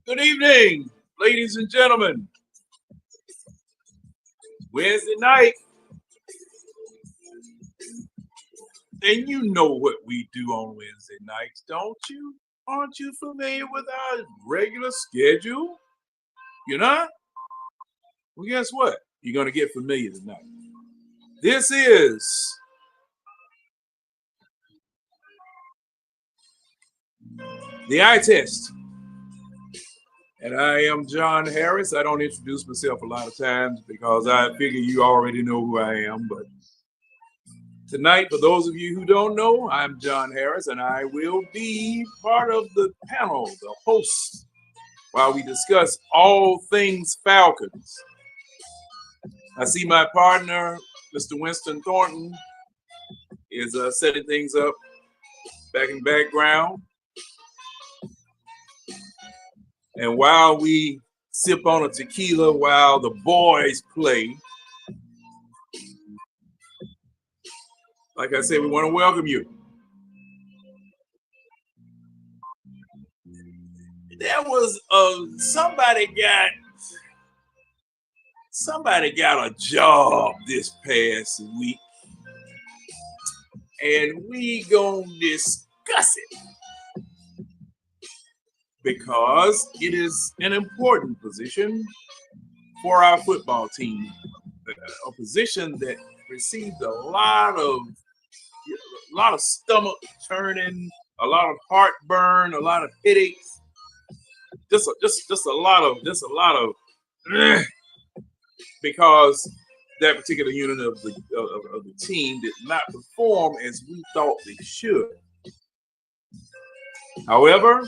Good evening, ladies and gentlemen. Wednesday night, and you know what we do on Wednesday nights, don't you? Aren't you familiar with our regular schedule? You're not? Well, guess what? You're going to get familiar tonight. This is the eye test. And I am John Harris. I don't introduce myself a lot of times because I figure you already know who I am. But tonight, for those of you who don't know, I'm John Harris, and I will be part of the panel, the host, while we discuss all things Falcons. I see my partner, Mr. Winston Thornton, is setting things up back in the background. And while we sip on a tequila while the boys play, like I said, we want to welcome you. There was somebody got a job this past week, and we gonna discuss it because it is an important position for our football team, a position that received a lot of stomach turning, a lot of heartburn, a lot of headaches, just a lot of because that particular unit of the team did not perform as we thought they should. However,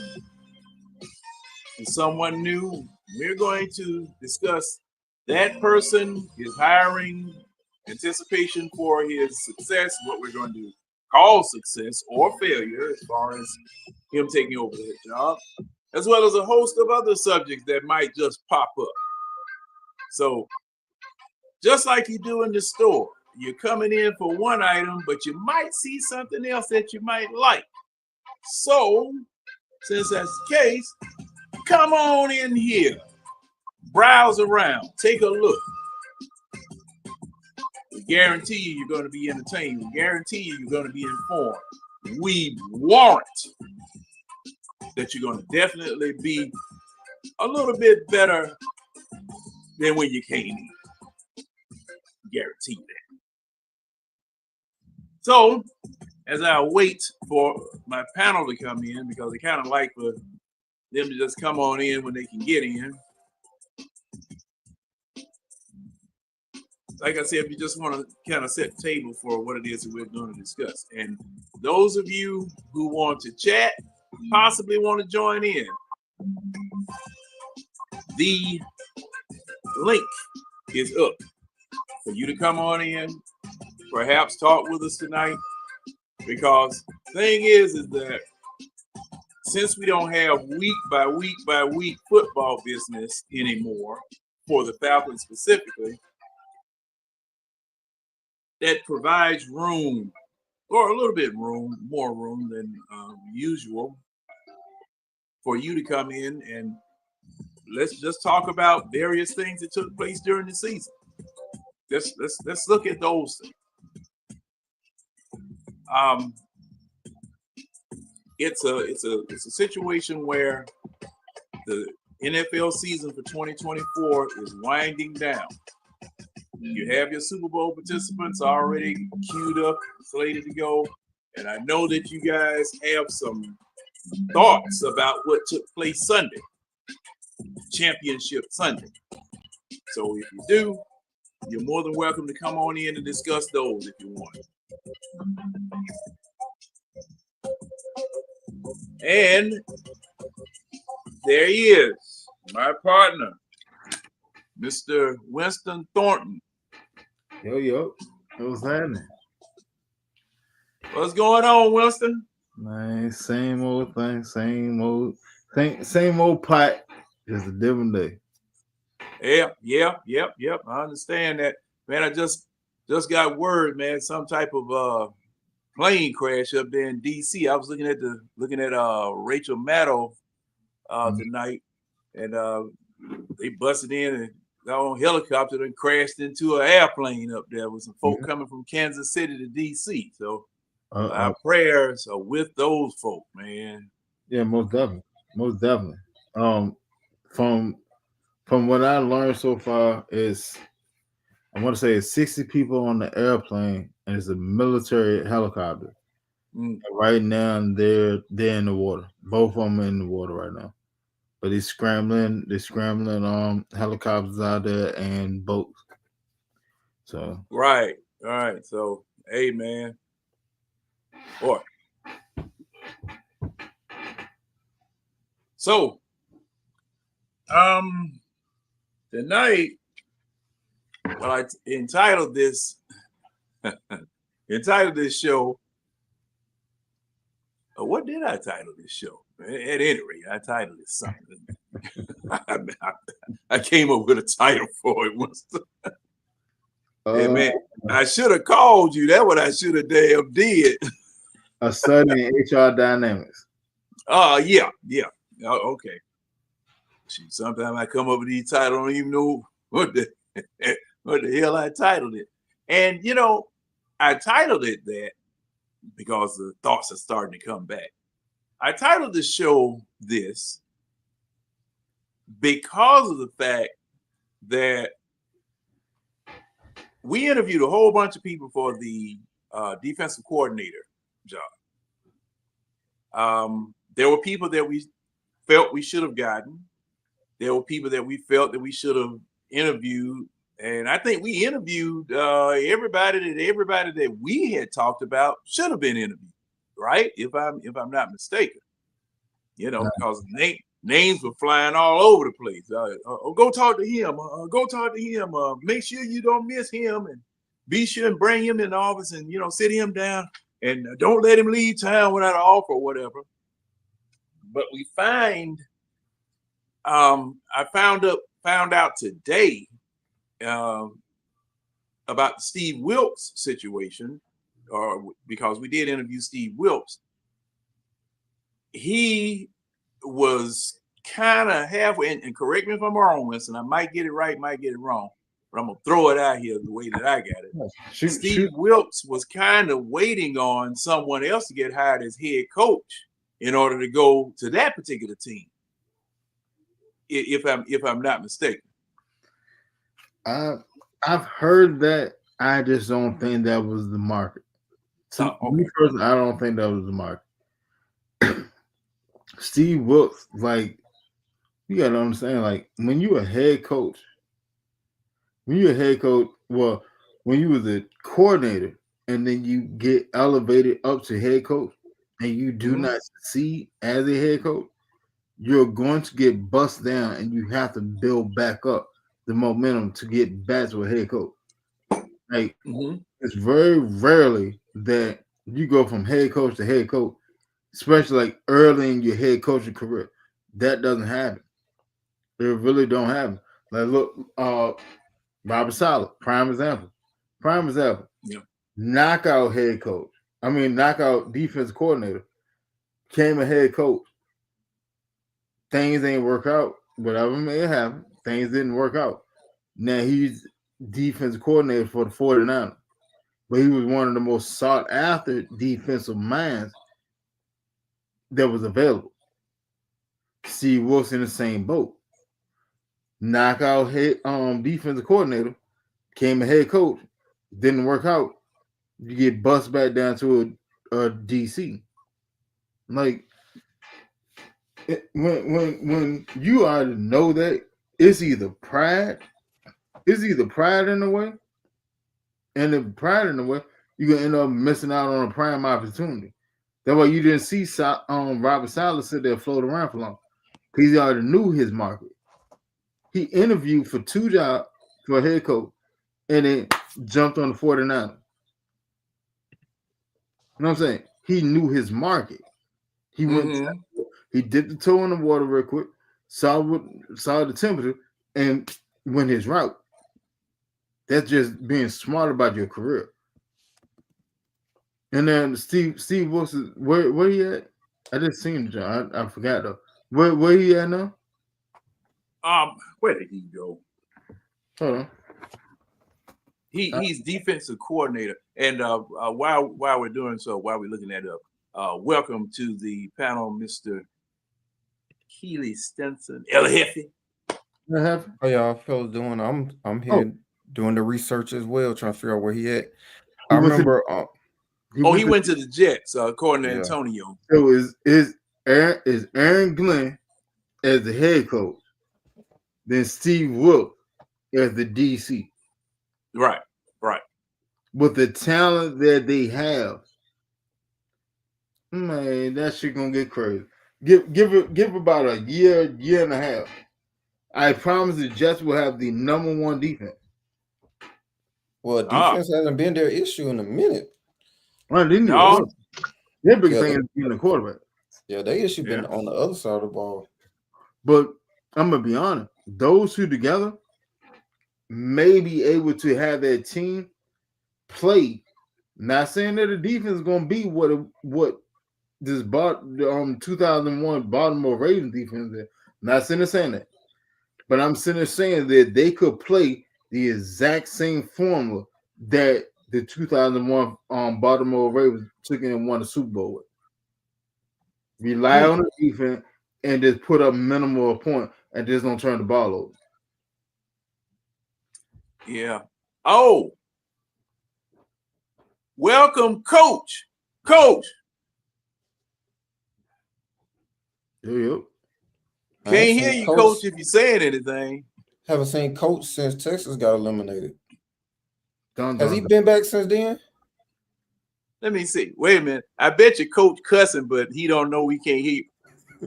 as someone new, we're going to discuss that person, his hiring, anticipation for his success, what we're going to call success or failure as far as him taking over that job, as well as a host of other subjects that might just pop up. So just like you do in the store, you're coming in for one item, but you might see something else that you might like. So since that's the case, come on in here, browse around, take a look. We guarantee you you're going to be entertained. We guarantee you you're going to be informed. We warrant that you're going to definitely be a little bit better than when you came in. Guarantee that. So, as I wait for my panel to come in, because I kind of like for them to just come on in when they can get in. like I said, we just want to kind of set the table for what it is that we're going to discuss. And those of you who want to chat, possibly want to join in, the link is up for you to come on in, perhaps talk with us tonight. Because the thing is that since we don't have week by week by week football business anymore for the Falcons specifically, that provides room, or a little bit more room than usual, for you to come in and let's just talk about various things that took place during the season. Let's look at those things. It's a situation where the NFL season for 2024 is winding down. You have your Super Bowl participants already queued up, slated to go, and I know that you guys have some thoughts about what took place Sunday, Championship Sunday. So if you do, you're more than welcome to come on in and discuss those if you want. And there he is, my partner, Mr. Winston Thornton. Yo, what's happening? What's going on, Winston? Man, same old thing, same old pot, just a different day. Yep. I understand that, man. I just got word, man. Some type of plane crash up there in DC. I was looking at Rachel Maddow tonight, and they busted in and got on helicopter and crashed into an airplane up there with some folk coming from Kansas City to DC. So our prayers are with those folk, man. Yeah, most definitely. From what I learned so far is, I want to say it's 60 people on the airplane and it's a military helicopter. Right now they're in the water. Both of them are in the water right now. But they're scrambling helicopters out there and boats. So right. So hey, man. Boy. So tonight, well, I entitled this show. What did I title this show? At any rate, I titled it something. I came up with a title for it once. Hey, man, I should have called you. That's what I should have damn did. A study in HR dynamics. Yeah. Oh, okay. Sometimes I come up with these titles, I don't even know what the hell I titled it. And I titled it that because the thoughts are starting to come back. I titled the show this because of the fact that we interviewed a whole bunch of people for the defensive coordinator job. There were people that we felt we should have gotten. There were people that we felt that we should have interviewed. And I think we interviewed everybody that we had talked about should have been interviewed, right? If I'm not mistaken, because names were flying all over the place. Go talk to him. Go talk to him. Make sure you don't miss him, and be sure and bring him in the office, and sit him down, and don't let him leave town without an offer or whatever. But we I found out today. About the Steve Wilkes situation, because we did interview Steve Wilkes. He was kind of halfway, and correct me if I'm wrong, Winston, I might get it right, might get it wrong, but I'm going to throw it out here the way that I got it. Steve Wilkes was kind of waiting on someone else to get hired as head coach in order to go to that particular team, if I'm not mistaken. I've heard that. I just don't think that was the market. Me personally, I don't think that was the market. Steve Wilkes, you gotta understand, when you're a head coach, well, when you was a coordinator and then you get elevated up to head coach and you do not succeed as a head coach, you're going to get bust down and you have to build back up the momentum to get back to a head coach. Like it's very rarely that you go from head coach to head coach, especially like early in your head coaching career. That doesn't happen. It really don't happen. Like look, Robert Saleh, prime example. Yeah. Knockout head coach. I mean, knockout defensive coordinator. Came a head coach. Things ain't work out. Whatever may happen, things didn't work out. Now he's defensive coordinator for the 49ers. But he was one of the most sought after defensive minds that was available. Steve Wilson in the same boat. Knockout head defensive coordinator, came a head coach, didn't work out. You get bust back down to a DC. Like when you already know that it's either pride in the way, and if pride in the way, you're gonna end up missing out on a prime opportunity. That's why you didn't see Robert Saleh sit there float around for long, because he already knew his market. He interviewed for 2 jobs for a head coach, and then jumped on the 49ers. You know what I'm saying? He knew his market. He went. He dipped the toe in the water real quick, saw the temperature, and went his route. That's just being smart about your career. And then Steve Wilson, where he at? I just seen the job. I forgot though. Where he at now? Where did he go? Hold on. He's defensive coordinator. And while we're doing so, while we're looking that up, welcome to the panel, Mr. Keely Stenson, El Jefe. How y'all fellas doing? I'm here doing the research as well, trying to figure out where he at. I remember. He went to the Jets, according to Antonio. So is Aaron Glenn as the head coach, then Steve Wilkes as the DC. Right. With the talent that they have, man, that shit gonna get crazy. Give about a year and a half. I promise the Jets will have the #1 defense. Well, defense hasn't been their issue in a minute. Well, their big thing is being the quarterback. Yeah, they issue been on the other side of the ball. But I'm gonna be honest, those two together may be able to have that team play. Not saying that the defense is gonna be what this 2001 Baltimore Ravens defense is. Not saying that. But I'm sitting there saying that they could play the exact same formula that the 2001 Baltimore Ravens took in and won the Super Bowl with. Rely on the defense and just put up minimal point and just don't turn the ball over. Yeah. Oh, welcome, Coach. Coach. Yep. Can't hear you, Coach, if you're saying anything. Haven't seen Coach since Texas got eliminated. Has he been back since then? Let me see. Wait a minute. I bet you Coach cussing, but he don't know we can't hear you.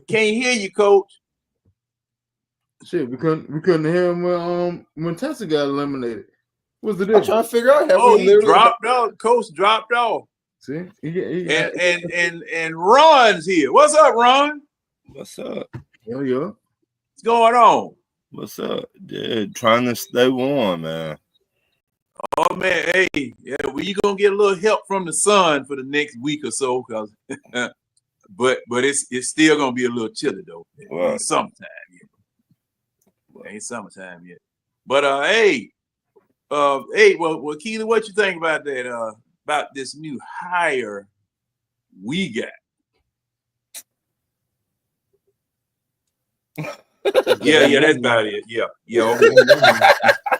Can't hear you, Coach. Shit, we couldn't hear him when Texas got eliminated. What's the difference? I'm trying to figure out. He dropped off. Coach dropped off. See, and Ron's here. What's up, Ron? What's up? Yeah. What's going on? What's up? Yeah, trying to stay warm, man. Oh man, hey, yeah, well, you gonna get a little help from the sun for the next week or so, cause but it's still gonna be a little chilly though. Right. Ain't summertime yet. But well, Keely, what you think about that? About this new hire we got? Yeah, that's about it. Yeah.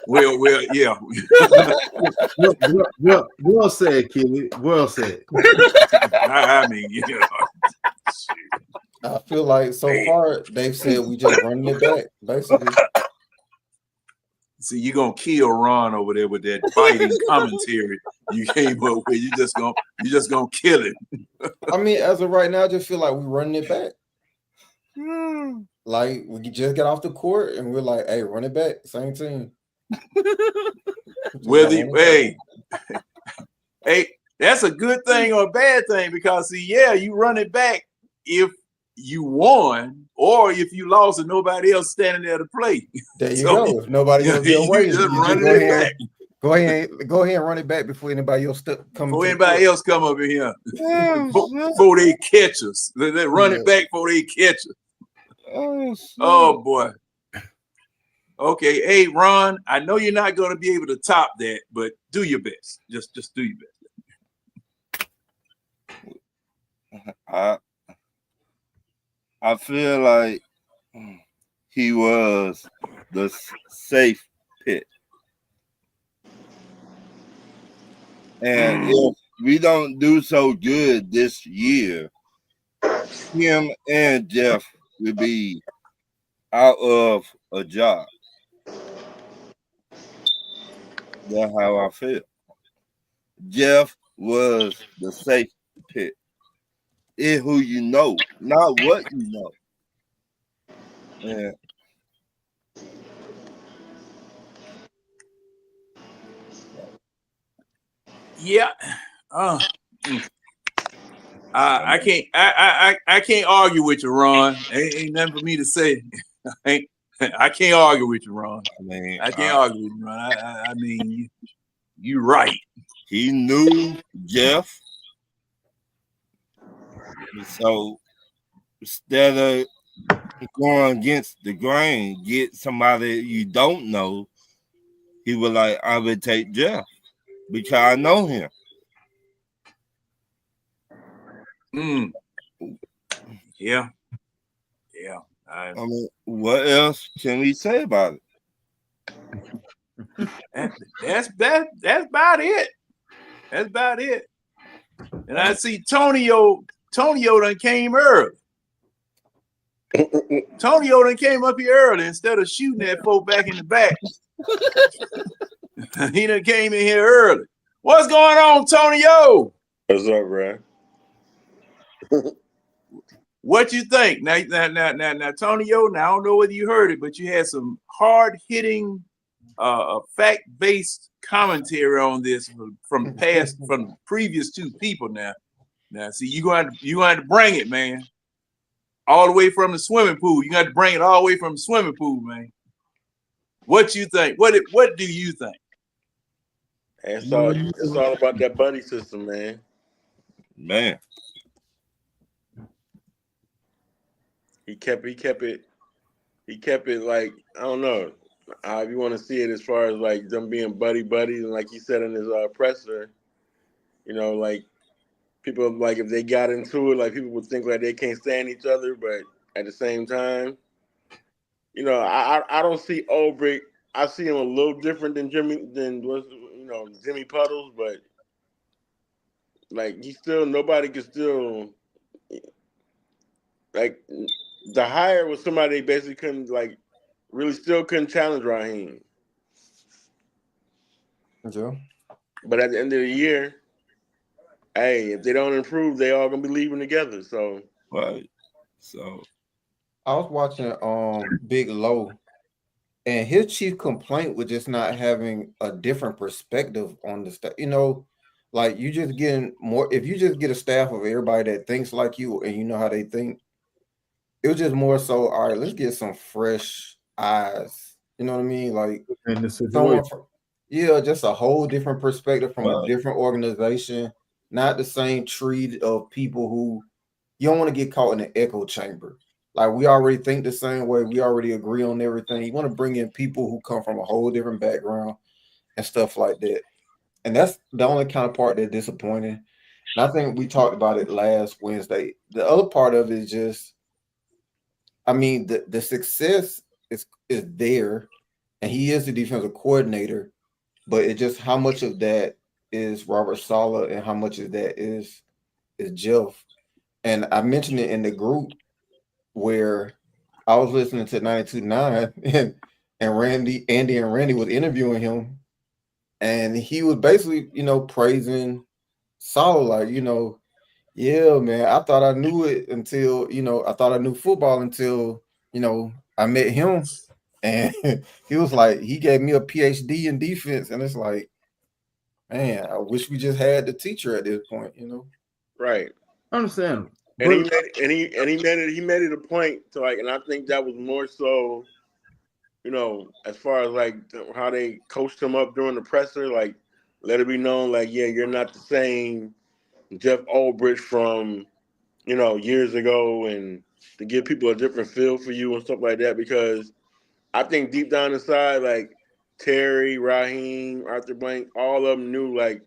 Well, yeah. Well said, Keely. Well said. I mean, I feel like so far they've said we just running it back, basically. See, you're gonna kill Ron over there with that biting commentary you came up with. You just gonna kill him. I mean, as of right now, I just feel like we're running it back. Like we just got off the court and we're like, hey, run it back, same team. Hey, that's a good thing or a bad thing because see, yeah, you run it back if you won or if you lost and nobody else standing there to play. There you go. If nobody else get away, you just go ahead. Go ahead and run it back before anybody else come. Before anybody else come up in here, before they catch us, they run it back before they catch us. Oh boy. Okay, hey Ron, I know you're not going to be able to top that, but do your best. Just do your best. I feel like he was the safe pick. And if we don't do so good this year, him and Jeff will be out of a job. That's how I feel. Jeff was the safe pick. It's who you know, not what you know. Yeah. I can't argue with you, Ron. Ain't nothing for me to say. I can't argue with you, Ron. I can't argue with you, Ron. I mean, you're right. He knew Jeff. So instead of going against the grain, get somebody you don't know, he was like, I would take Jeff because I know him. Yeah. I mean, what else can we say about it? That's about it. That's about it. And I see Tonio done came early. Tonio done came up here early instead of shooting that folk back in the back. He done came in here early. What's going on, Tonio? What's up, bro? What you think? Now, Tonio, now I don't know whether you heard it, but you had some hard-hitting, fact-based commentary on this from the previous two people. Now, see, you going to bring it, man, all the way from the swimming pool. You got to bring it all the way from the swimming pool, man. What you think? What do you think? It's all about that buddy system, man. Man. He kept it like, I don't know how you want to see it as far as like them being buddies, and like he said in his presser, you know, like people like if they got into it, like people would think like they can't stand each other, but at the same time, you know, I don't see Ulbrich. I see him a little different than Jimmy Puddles, but like nobody can still like. The hire was somebody they basically couldn't couldn't challenge Raheem. Yeah. But at the end of the year, hey, if they don't improve, they all gonna be leaving together. So right. So I was watching Big Low, and his chief complaint was just not having a different perspective on the stuff. You know, like you just getting more. If you just get a staff of everybody that thinks like you and you know how they think. It was just more so, all right, let's get some fresh eyes. You know what I mean? Like, just a whole different perspective from a different organization, not the same tree of people who you don't want to get caught in an echo chamber. Like, we already think the same way. We already agree on everything. You want to bring in people who come from a whole different background and stuff like that. And that's the only kind of part that's disappointing. And I think we talked about it last Wednesday. The other part of it is just, I mean, the success is there, and he is the defensive coordinator, but it's just how much of that is Robert Saleh and how much of that is Jeff. And I mentioned it in the group where I was listening to 92.9, and Andy and Randy was interviewing him, and he was basically, praising Salah, like, yeah, man, I thought I knew it until, I thought I knew football until, I met him, and he was like, he gave me a PhD in defense, and it's like, man, I wish we just had the teacher at this point, Right. Understand. And he made it a point to, like, and I think that was more so, as far as like how they coached him up during the presser, like let it be known, like, yeah, you're not the same Jeff Ulbrich from, years ago, and to give people a different feel for you and stuff like that, because I think deep down inside, like Terry, Raheem, Arthur Blank, all of them knew like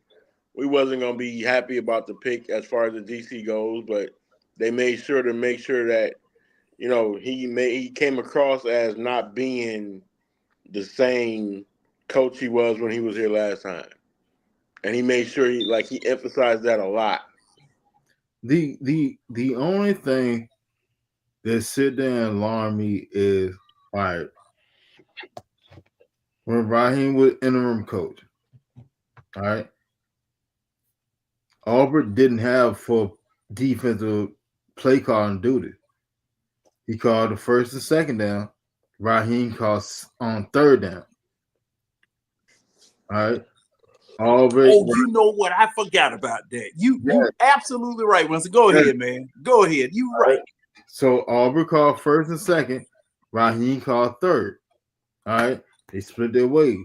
we wasn't gonna be happy about the pick as far as the DC goes, but they made sure that he came across as not being the same coach he was when he was here last time, and he made sure he emphasized that a lot. The only thing that sit there and alarm me is, all right, when Raheem was interim coach, all right, Albert didn't have full defensive play calling duty. He called the first and second down. Raheem called on third down. All right. Albert. Oh, you know what? I forgot about that. You absolutely right, Winston. Go ahead, man. Go ahead. You right. So Albert called first and second. Raheem called third. All right. They split their way.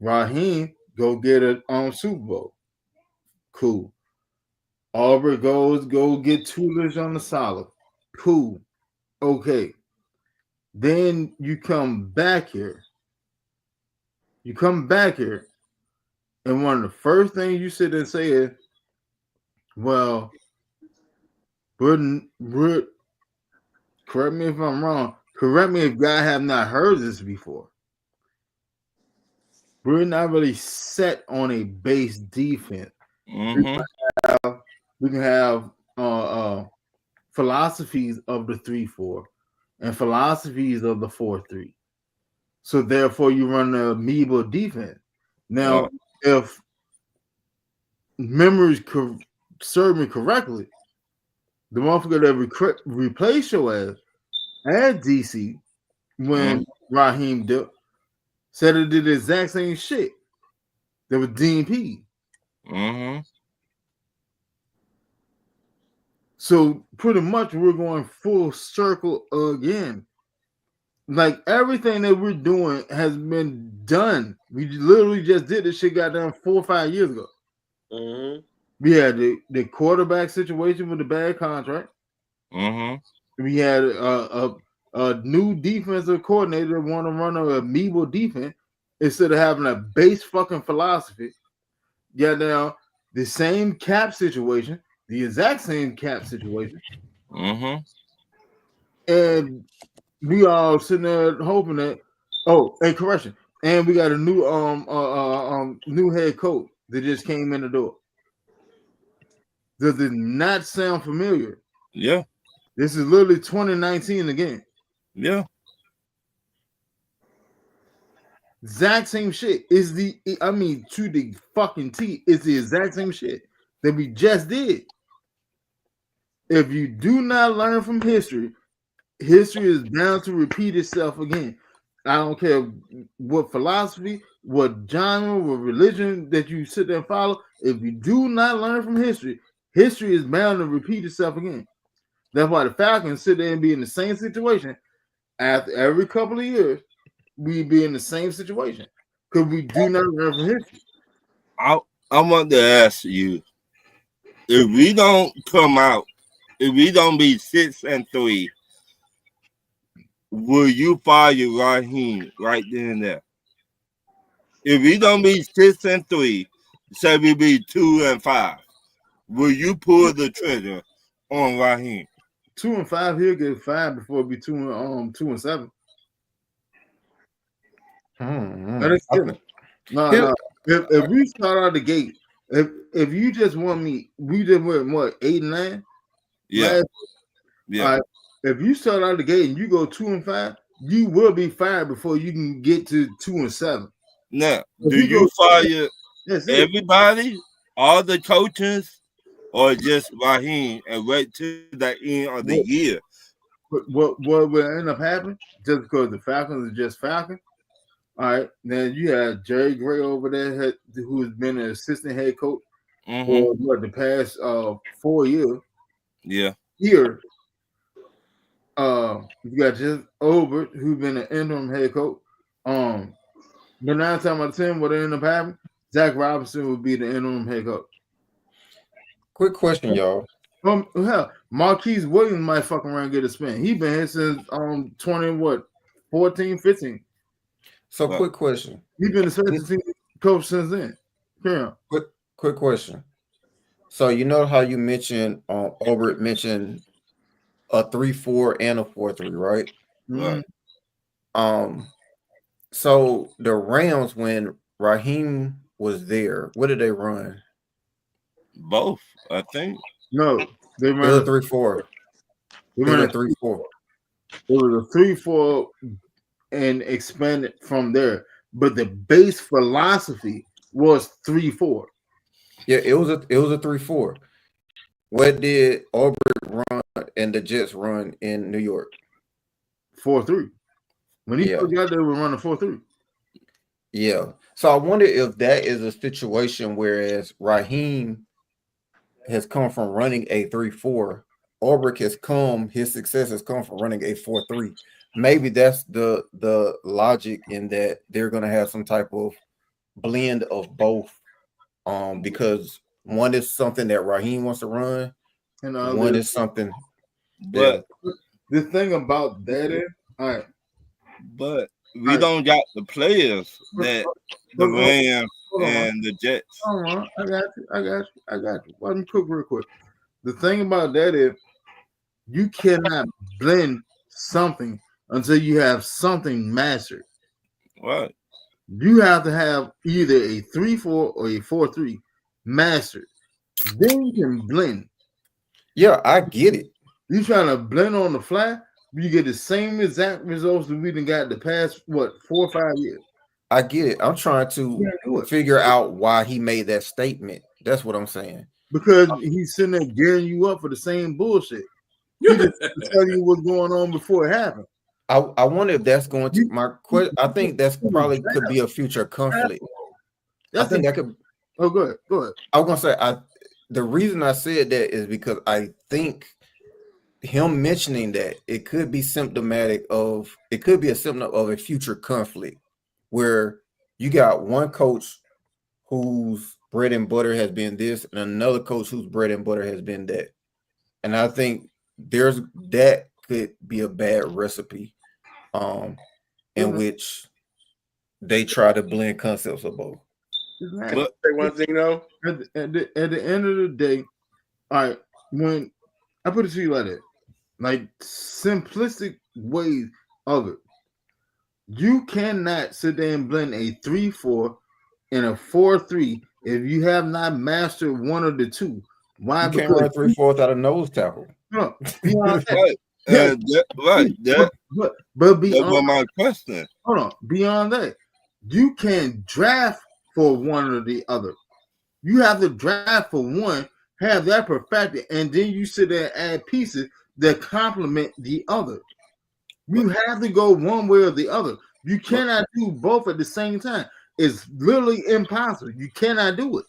Raheem go get it on Super Bowl. Cool. Albert go get Tulish on the solid. Cool. Okay. Then you come back here. And one of the first things you sit and say is, well, we're correct me if I'm wrong. Correct me if God have not heard this before. We're not really set on a base defense. Mm-hmm. We can have philosophies of the 3-4 and philosophies of the 4-3. So therefore, you run the amoeba defense. Now, if memories serve me correctly, the motherfucker that replaced your ass at DC when Raheem said it did the exact same shit. There was DNP. Mm-hmm. So pretty much we're going full circle again. Like everything that we're doing has been done. We literally just did this shit got done 4 or 5 years ago. Mm-hmm. We had the quarterback situation with the bad contract. Mm-hmm. We had a new defensive coordinator that want to run an amoeba defense instead of having a base fucking philosophy. Yeah, now the same cap situation, the exact same cap situation. Mm-hmm. And we all sitting there hoping that, and correction, and we got a new new head coach that just came in the door. Does it not sound familiar? Yeah. This is literally 2019 again. Yeah. Exact same shit. To the fucking T, it's the exact same shit that we just did. If you do not learn from history, history is bound to repeat itself again. I don't care what philosophy, what genre, what religion that you sit there and follow. If you do not learn from history, history is bound to repeat itself again. That's why the Falcons sit there and be in the same situation after every couple of years. We be in the same situation because we do not learn from history. I want to ask you, if we don't come out, if we don't be 6-3, will you fire Raheem right then and there? If we don't be 6-3, say we be 2-5, will you pull the trigger on Raheem? 2-5, he'll get fired before it be 2-7. No. If we start out the gate, if you just want me, we just went what 8-9. Yeah. Yeah. Right, if you start out the gate and you go 2-5, you will be fired before you can get to 2-7. Now, do you fire everybody, all the coaches, or just Raheem and wait till the end of the year? What will end up happening just because the Falcons are just Falcons? All right, then you have Jerry Gray over there who's been an assistant head coach for the past 4 years. Yeah. Here, you got just Obert who's been an interim head coach. But 9 times out of 10, what end up happening? Zach Robinson would be the interim head coach. Quick question, y'all. Hell, Marquise Williams might fucking around and get a spin. He been here since 14, 15. So quick question. He's been a special team coach since then. Yeah. Quick question. So you know how you mentioned Obert mentioned a 3-4 and a 4-3, right? Mm-hmm. So the Rams, when Raheem was there, what did they run? Both, I think. No, they ran a 3-4. They ran a 3-4. It was a 3-4 and expanded from there. But the base philosophy was 3-4. Yeah, it was a 3-4. What did Auburn run and the Jets run in New York? 4-3. When he first got there, we were running 4-3. Yeah. So I wonder if that is a situation whereas Raheem has come from running a 3-4. Aubrey his success has come from running a 4-3. Maybe that's the logic in that they're going to have some type of blend of both, because one is something that Raheem wants to run, and one is something. But the thing about that is, all right, but we don't got the players that the Rams and the Jets. I got you. Let me cook real quick. The thing about that is, you cannot blend something until you have something mastered. Right. You have to have either a 3-4 or a 4-3 mastered. Then you can blend. Yeah, I get it. You trying to blend on the fly, you get the same exact results that we done got the past 4 or 5 years. I get it. I'm trying to figure out why he made that statement. That's what I'm saying. Because he's sitting there gearing you up for the same bullshit. He just tell you what's going on before it happened. I wonder if that's going to my question. I think that's probably could be a future conflict. I think that could. Oh, go ahead. I was gonna say the reason I said that is because I think him mentioning that it could be symptomatic of a symptom of a future conflict where you got one coach whose bread and butter has been this and another coach whose bread and butter has been that. And I think that could be a bad recipe in which they try to blend concepts of both. But say one thing though. At the end of the day, all right, when I put it to you like that, like simplistic ways of it, you cannot sit there and blend a 3-4 and a 4-3 if you have not mastered one of the two. Why? You can't run 3/4 out of nose tackle. No, beyond that. Right. But beyond that's my question. Hold on. Beyond that, you can draft for one or the other. You have to draft for one, have that perfected, and then you sit there and add pieces that complement the other. You have to go one way or the other. You cannot do both at the same time. It's literally impossible. You cannot do it.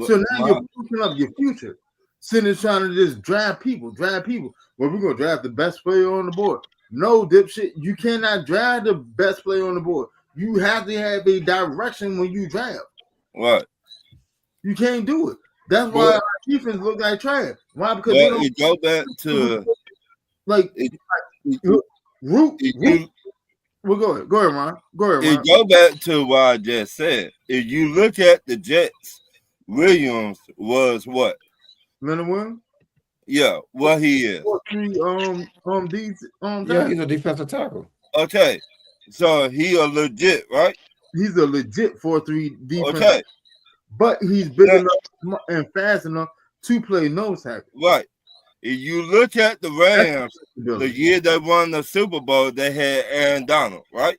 So now you're pushing up your future. Sitting there trying to just draft people. Well, we're going to draft the best player on the board. No, dipshit. You cannot draft the best player on the board. You have to have a direction when you draft. What? You can't do it. That's why our defense look like trash. Why? Because they don't it go back to root. Well, go ahead, Ron. It go back to what I just said. If you look at the Jets, Williams was what? Leonard Williams? Yeah, what he is. Yeah, he's a defensive tackle. Okay, so he a legit, right? He's a legit 4-3 defense. Okay, but he's big enough and fast enough to play nose tackle. Right. If you look at the Rams, the year they won the Super Bowl, they had Aaron Donald, right?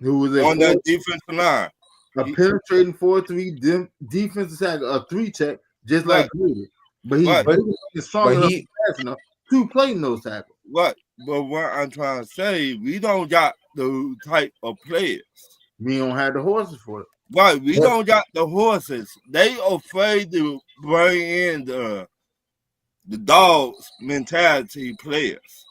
Who was on that defensive line. A penetrating 4-3 defensive tackle, a 3-tech, just like Grady. But he's strong enough, fast enough to play nose tackle. Right. But what I'm trying to say, we don't got the type of players. We don't have the horses for it. Right. We don't got the horses. They afraid to bring in the dogs mentality players.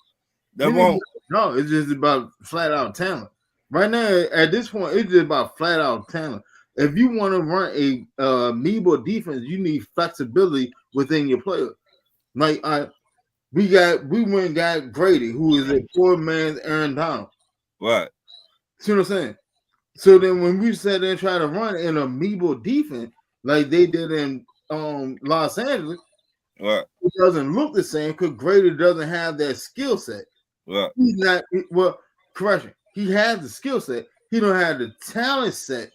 They won't. No, it's just about flat out talent. Right now, at this point, it's just about flat out talent. If you want to run a Nebo defense, you need flexibility within your player. Like we went and got Grady, who is a poor man's Aaron Donald. Right. See what I'm saying? So then when we sat there and try to run in a Nebo defense like they did in Los Angeles, right, it doesn't look the same because Grady doesn't have that skill set. Right. He's not correction. He has the skill set. He don't have the talent set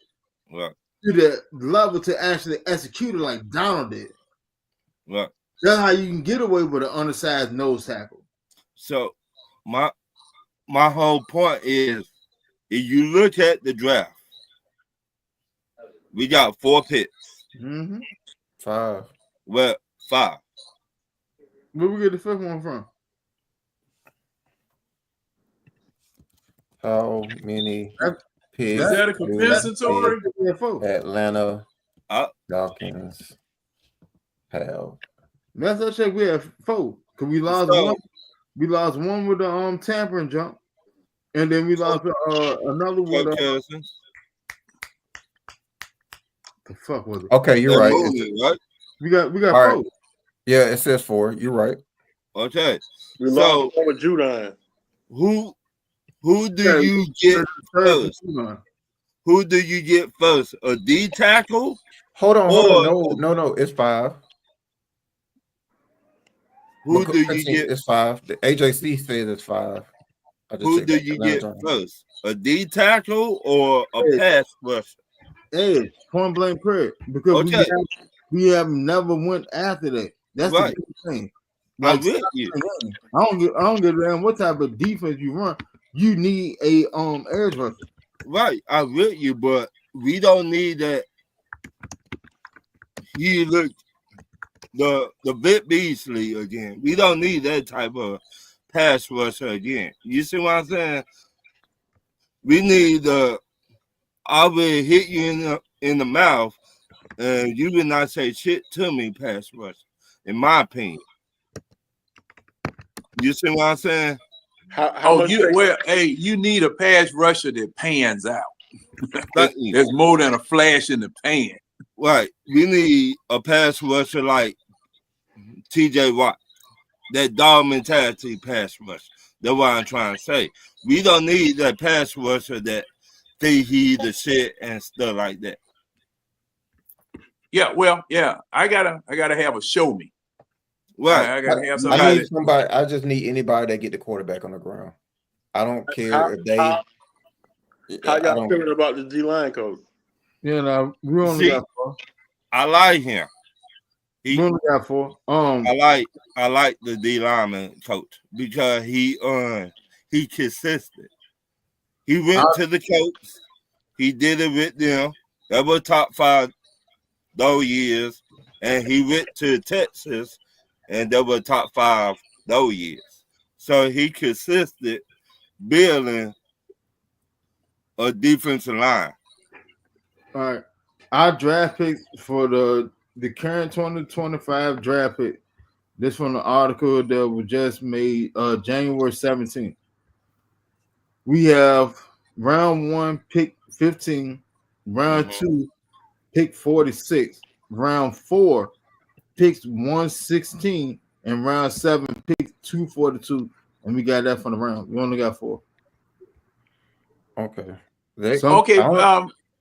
right. to the level to actually execute it like Donald did. Right. That's how you can get away with an undersized nose tackle. So my whole point is, if you look at the draft, we got 4 picks. Mm-hmm. 5. Well, 5. Where we get the 5th one from? How many picks? Is that a compensatory? Atlanta Falcons have. Last I checked, we have 4. Cause we lost one. We lost one with the tampering jump, and then we lost another with the fuck was it? Okay, you're right. Right. We got 4. Right. Yeah, it says 4. You're right. Okay. We lost one with Judon. Who do you get first? Who do you get first? A D tackle? Hold on. No. It's 5. Who do you get? It's 5. The AJC says it's 5. Who do you get first? A D tackle or a pass rusher? Edge, point blank period. Because we have never went after that. That's the big thing. Like, I don't give a damn what type of defense you run. You need a edge rusher. Right, I with you, but we don't need that. He looked the Vic Beasley again. We don't need that type of pass rusher again. You see what I'm saying? We need I will hit you in the mouth, and you will not say shit to me, pass rusher. In my opinion, you see what I'm saying? You need a pass rusher that pans out. There's more than a flash in the pan. Right. We need a pass rusher like TJ Watt. That dog mentality pass rusher. That's what I'm trying to say. We don't need that pass rusher that think he the shit and stuff like that. Yeah, I gotta have a show me. Right. I gotta have somebody. I just need anybody that get the quarterback on the ground. I don't care if they. How y'all feeling about the D-line coach? Yeah, no, we only got 4. I like him. We only got 4. I like the D lineman coach because he consistent. He went to the coach. He did it with them. That was top 5 those years, and he went to Texas, and that was top 5 those years. So he consistent building a defensive line. All right. Our draft pick for the current 2025 draft pick. This from the article that was just made January 17th. We have round 1, pick 15, round 2, pick 46, round 4, picks 116, and round 7, pick 242. And we got that from the round. We only got 4. Okay.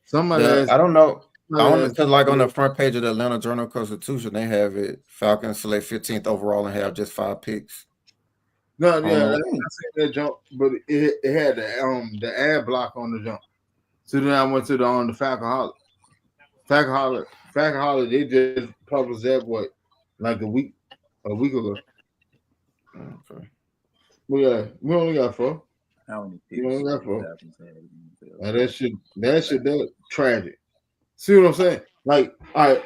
Somebody I don't know. Because like on the front page of the Atlanta Journal-Constitution, they have it Falcons select 15th overall and have just 5 picks. No, yeah, I seen that jump, but it had the ad block on the jump. So then I went to the Falcon Holler. They just published that like a week A week ago. Okay. We only got 4. How many We picks? only got 4. Falcons had in the NFL? Now that tragic. See what I'm saying? Like, all right.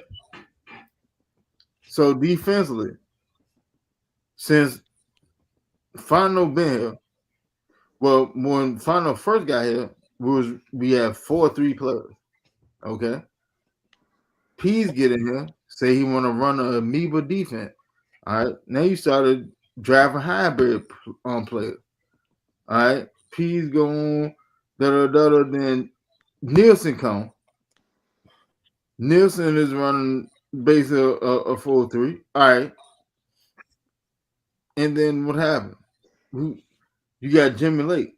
So defensively, since Fano been here, well, when Fano first got here, we had 4-3 players. Okay. P's get in here, say he want to run an amoeba defense. All right. Now you started drafting hybrid players. All right. P's go on, then Nielsen come. Nielsen is running basically a 4-3. All right. And then what happened? You got Jimmy Lake.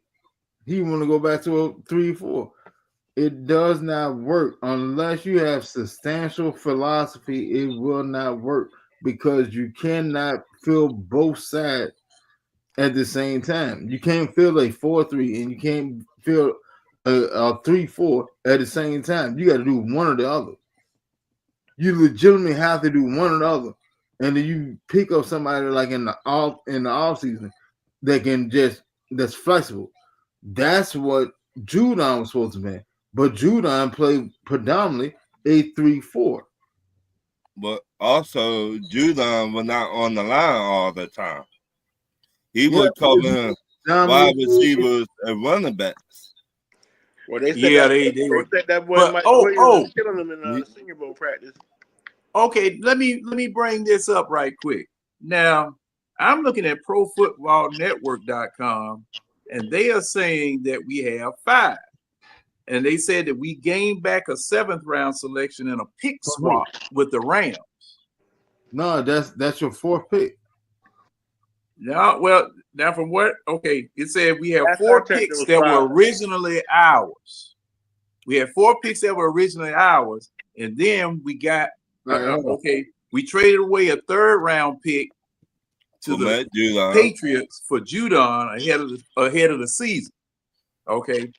He want to go back to a 3-4. It does not work unless you have substantial philosophy. It will not work because you cannot fill both sides at the same time. You can't fill a 4-3 and you can't fill a 3-4 at the same time. You got to do one or the other. You legitimately have to do one or the other, and then you pick up somebody like in the off season that's flexible. That's what Judon was supposed to be. But Judon played predominantly a 3-4. But also, Judon was not on the line all the time. He was covering wide receivers and running backs. Well, they said they said that boy Mike Williams was killing them in Senior Bowl practice. Okay, let me bring this up right quick. Now, I'm looking at ProFootballNetwork.com, and they are saying that we have 5. And they said that we gained back a 7th round selection and a pick swap with the Rams. No, that's your 4th pick. No, well, now from what? Okay, it said we have 4 picks that were originally ours. We had 4 picks that were originally ours, and then we got we traded away a 3rd round pick to the Patriots for Judon ahead of the season. Okay.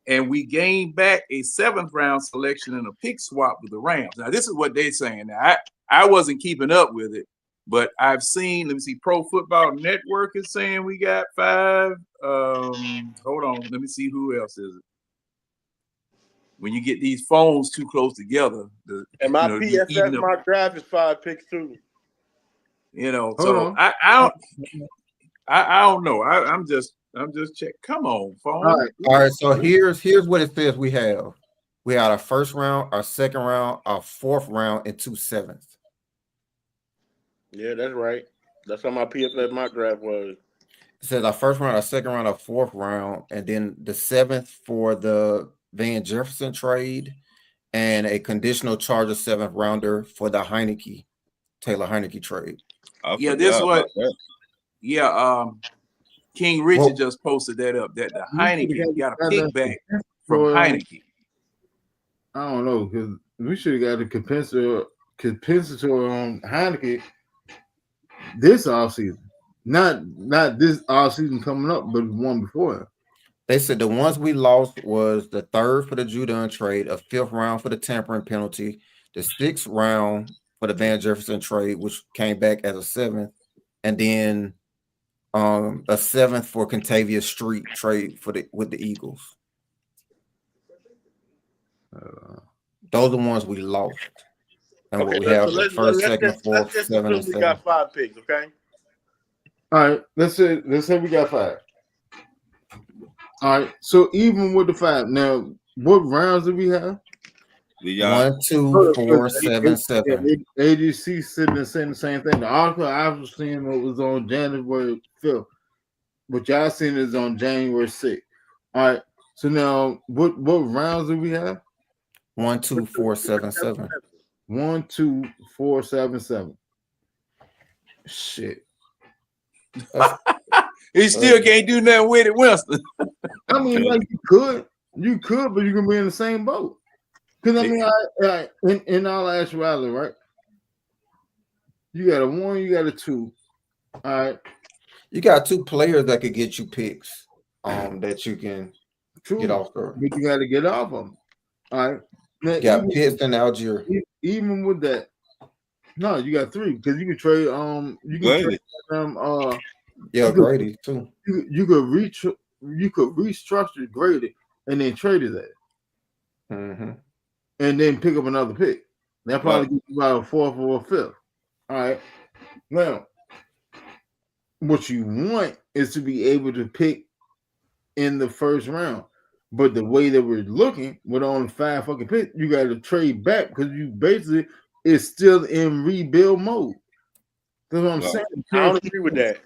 And we gained back a 7th round selection and a pick swap with the Rams. Now, this is what they're saying. Now, I wasn't keeping up with it, but I've seen, let me see, Pro Football Network is saying we got 5. Hold on, let me see who else is it. When you get these phones too close together, and my PFF, my draft is 5 picks too. So I don't know. I'm just checking. Come on, phone. All right. So here's what it says we have. We had our 1st round, our 2nd round, our 4th round, and 2 7ths. Yeah, that's right. That's how my PFF mock draft was. It says our 1st round, our 2nd round, our 4th round, and then the 7th for the Van Jefferson trade, and a conditional Charger 7th rounder for the Taylor Heineke trade. Yeah, this what. Yeah, King Richard just posted that up. That the Heineke got a pick back from Heineke. I don't know, because we should have got a compensatory on Heineke this offseason. Not this offseason coming up, but the one before. They said the ones we lost was the 3rd for the Judon trade, a 5th round for the tampering penalty, the 6th round for the Van Jefferson trade, which came back as a 7th, and then a 7th for Contavious Street trade with the Eagles. Those are the ones we lost. And what we have the 1st, 2nd, 4th, 7th, and 7th. We got 5 picks, okay? All right, let's say we got 5. All right, so even with the 5, now what rounds do we have? We got 1, 2, 4, 7, 7. ADC sitting and saying the same thing. The article I was seeing was on January 5th, but y'all seen is on January 6th. All right, so now what rounds do we have? 1, 2, 4, 7, 7. 1, 2, 4, 7, 7. Shit. He still can't do nothing with it, Winston. I mean, like you could, but you can be in the same boat. Because I mean, in all actuality, right? You got a 1, you got a 2. All right. You got 2 players that could get you picks that you can get off of. But you got to get off of them. All right. Now, you got Pitts and Algier. Even with that, No, you got 3 because you can trade. You can Grady. trade them. Yeah, you could, Grady too. you could restructure Grady and then trade it at, and then pick up another pick. That probably gives you about a 4th or a 5th. All right. Now, what you want is to be able to pick in the first round. But the way that we're looking with only 5 fucking picks, you got to trade back because you basically is still in rebuild mode. That's what I'm saying. I don't agree with that.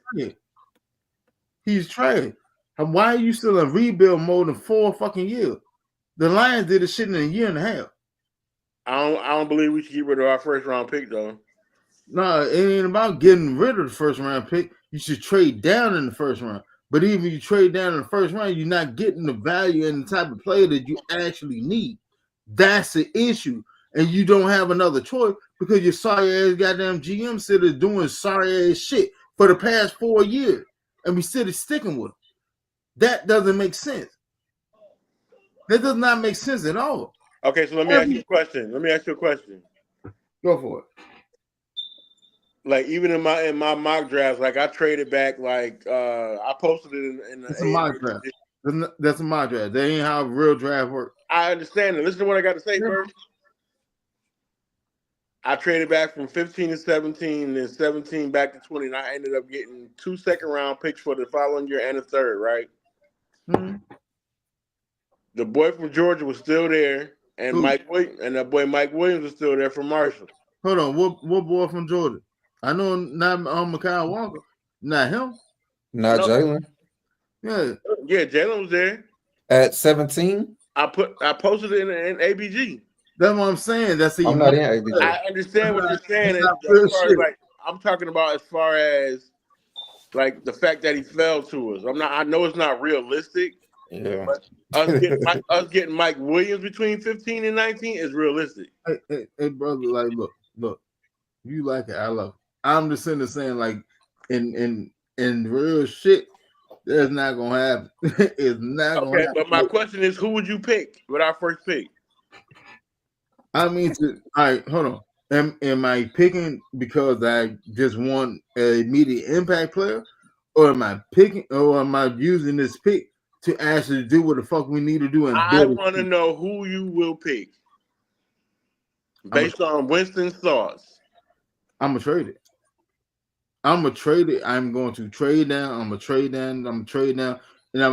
He's trying. Why are you still in rebuild mode in 4 fucking years? The Lions did this shit in a year and a half. I don't believe we should get rid of our first round pick though. No, it ain't about getting rid of the first round pick. You should trade down in the first round. But even if you trade down in the first round, you're not getting the value and the type of player that you actually need. That's the issue. And you don't have another choice because your sorry ass goddamn GM still is doing sorry ass shit for the past 4 years. And we still is sticking with him. That doesn't make sense. That does not make sense at all. Okay, so let me ask you a question. Go for it. Like even in my mock drafts, like I traded back, like I posted it in the. It's a mock draft. That's a mock draft. That ain't how real draft works. I understand it. Listen to what I got to say first. I traded back from 15 to 17, and then 17 back to 20, and I ended up getting 2 second-round picks for the following year and a third, right? Mm-hmm. The boy from Georgia was still there, and that boy Mike Williams was still there from Marshall. Hold on, what boy from Georgia? I know not Mekhi Walker, not him, not Jalen. Yeah, Jalen was there at 17. I posted it in ABG. That's what I'm saying. I'm not in ABG. I understand what you're saying. I'm talking about as far as like the fact that he fell to us. I know it's not realistic. Yeah. But us getting Mike Williams between 15 and 19 is realistic. Hey brother, like look, you like it, I love it. I'm just sitting there saying like in real shit, that's not gonna happen. It's not gonna happen. But my question is, who would you pick with our first pick? I mean, all right, hold on. Am I picking because I just want an immediate impact player, or am I using this pick to actually do what the fuck we need to do? And I want to know who you will pick based on Winston's thoughts. I'm gonna trade it. I'm going to trade down. I'm going to trade down, and I'm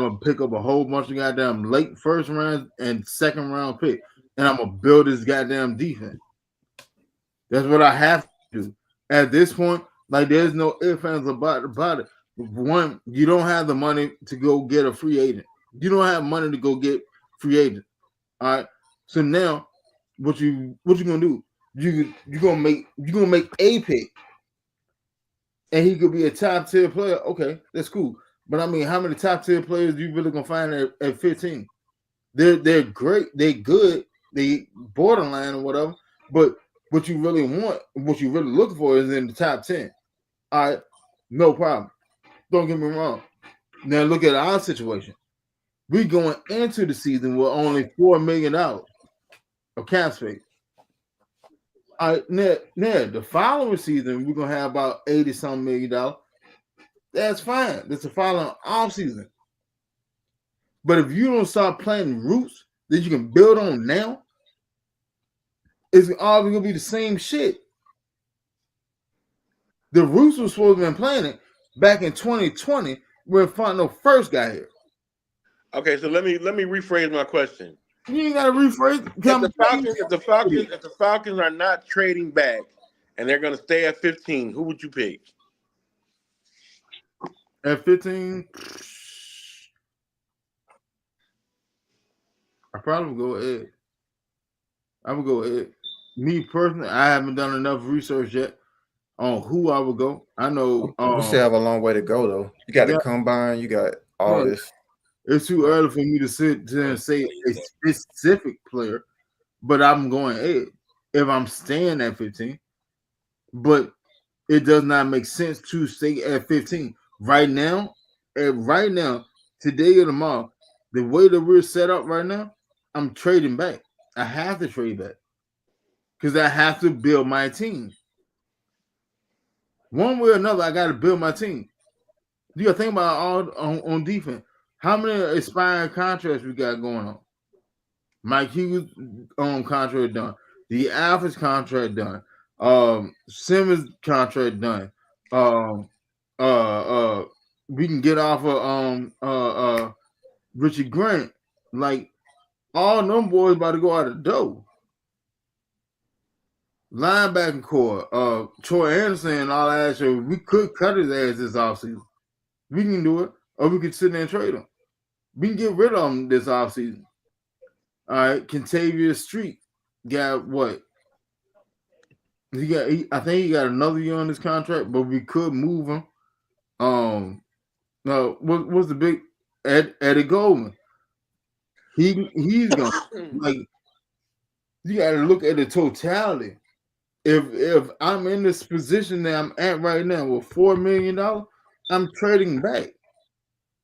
going to pick up a whole bunch of goddamn late first round and second round pick, and I'm going to build this goddamn defense. That's what I have to do. At this point, like there's no ifs, ands about it. One, you don't have the money to go get a free agent. You don't have money to go get free agent. All right. So now, what you gonna do? You're gonna make a pick. And he could be a top tier player. Okay, that's cool. But I mean, how many top tier players you really gonna find at 15? They're great, they're good, they borderline or whatever. But what you really want, what you really looking for is in the top 10. All right, no problem. Don't get me wrong. Now look at our situation. We're going into the season with only $4 million of cap space. All right, now the following season we're gonna have about $80-something million. That's fine. That's the following off season. But if you don't start planting roots that you can build on now, it's always gonna be the same shit. The roots were supposed to have been planted back in 2020 when Fontenot first got here. Okay, so let me rephrase my question. You ain't gotta rephrase. If the Falcons are not trading back and they're gonna stay at 15, who would you pick? At 15, I probably would go Ed. I would go Ed. Me personally, I haven't done enough research yet on who I would go. I know we still have a long way to go though. You got the combine, you got all this. It's too early for me to sit there and say a specific player, but I'm going Ed if I'm staying at 15. But it does not make sense to stay at 15 right now. Today or tomorrow, the way that we're set up right now, I'm trading back. I have to trade back because I have to build my team. One way or another, I got to build my team. You got to think about all on defense. How many expiring contracts we got going on? Mike Hughes contract done. The Alphas contract done. Simmons contract done. We can get off of Richard Grant. Like all them boys about to go out the door. Linebacking core, Troy Anderson and all that shit. We could cut his ass this offseason. We can do it, or we could sit there and trade him. We can get rid of him this offseason. All right, Kentavious Street got what? I think he got another year on this contract, but we could move him. No, what's the big Eddie Goldman? He's gonna like. You got to look at the totality. If I'm in this position that I'm at right now with $4 million, I'm trading back.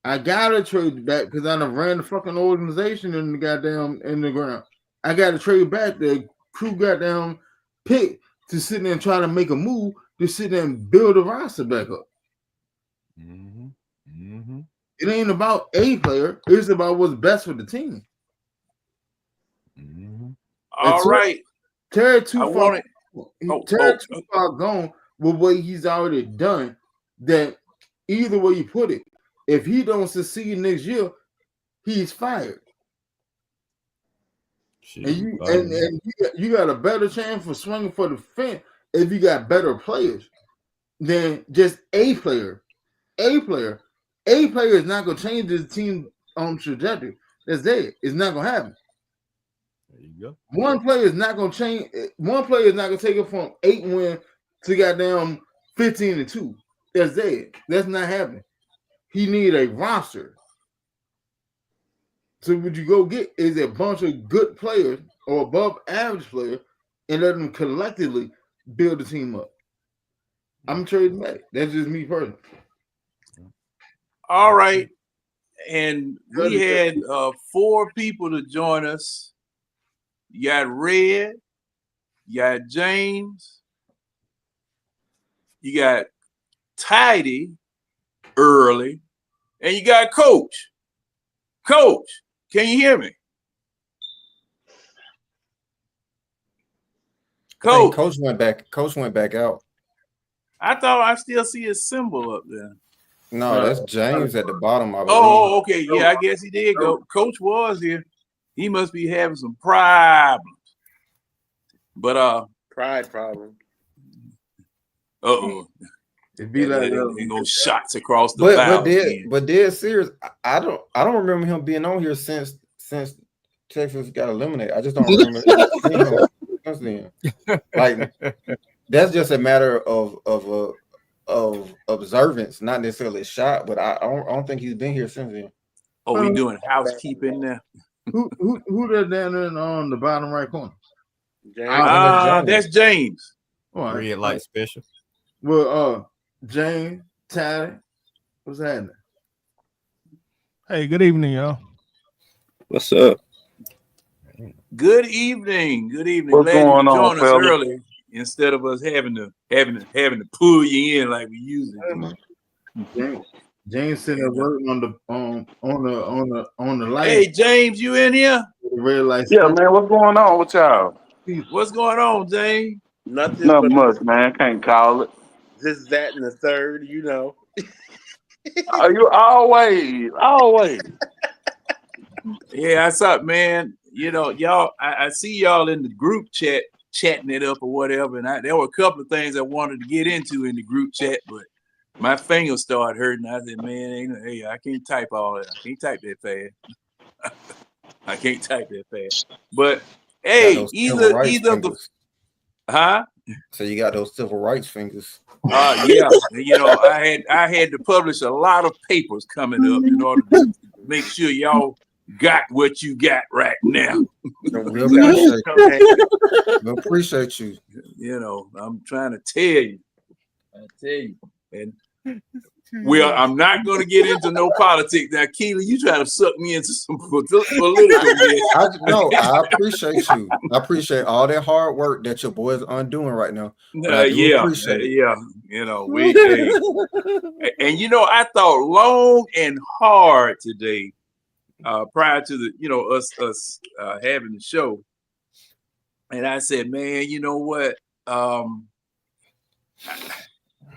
I gotta trade back because I done ran the fucking organization in the ground. I gotta trade back the crew goddamn pick to sit there and try to make a move to sit there and build a roster back up. Mm-hmm. Mm-hmm. It ain't about a player, it's about what's best for the team. Mm-hmm. All right. Terry too far gone with what he's already done. That either way you put it, if he don't succeed next year, he's fired. And you got a better chance for swinging for the fence if you got better players than just a player. A player is not gonna change this team trajectory. That's dead. It's not gonna happen. There you go. One player is not gonna change. One player is not gonna take it from 8 win to goddamn 15-2. That's dead. That's not happening. He need a roster. So what you go get is a bunch of good players or above average players and let them collectively build the team up. I'm trading back. That's just me personally. All right. And we had 4 people to join us. You got Red, you got James, you got Tidy early, and you got Coach. Coach, can you hear me? Coach. Coach went back out. I thought I still see a symbol up there. No, that's James at the bottom of it. Oh, okay. Yeah, I guess he did go. Coach was here. He must be having some problems. But pride problem. It'd be like no shots across the bow. But dead serious. I don't remember him being on here since Texas got eliminated. I just don't remember since then. Like that's just a matter of observance, not necessarily a shot. But I don't think he's been here since then. Oh, we doing housekeeping now. Who that down there on the bottom right corner? James. That's James. Right. Red light special. Well, James, Tyler, what's happening? Hey, good evening, y'all. What's up? Good evening. Good evening. What's Glad going you on, joined us fella? early instead of us having to pull you in like we usually do. James sitting there working on the light. Hey, James, you in here? The red light. Yeah, man, what's going on with y'all? What's going on, James? Nothing Not much, man. Can't call it. This, that, and the third, you know. Are you always? Yeah, what's up, man? You know, y'all, I see y'all in the group chat chatting it up or whatever, and there were a couple of things I wanted to get into in the group chat, but my fingers started hurting. I said, man, hey, I can't type all that. I can't type that fast. I can't type that fast. But hey, either the huh? So you got those civil rights fingers. Yeah. You know, I had to publish a lot of papers coming up in order to make sure y'all got what you got right now. We appreciate you. You know, I'm trying to tell you. And Well, I'm not going to get into no politics. Now, Keely, you try to suck me into some political mess. I appreciate you. I appreciate all that hard work that your boys are undoing right now. Appreciate it. Yeah. You know, and you know, I thought long and hard today, prior to the, us having the show. And I said, man, you know what?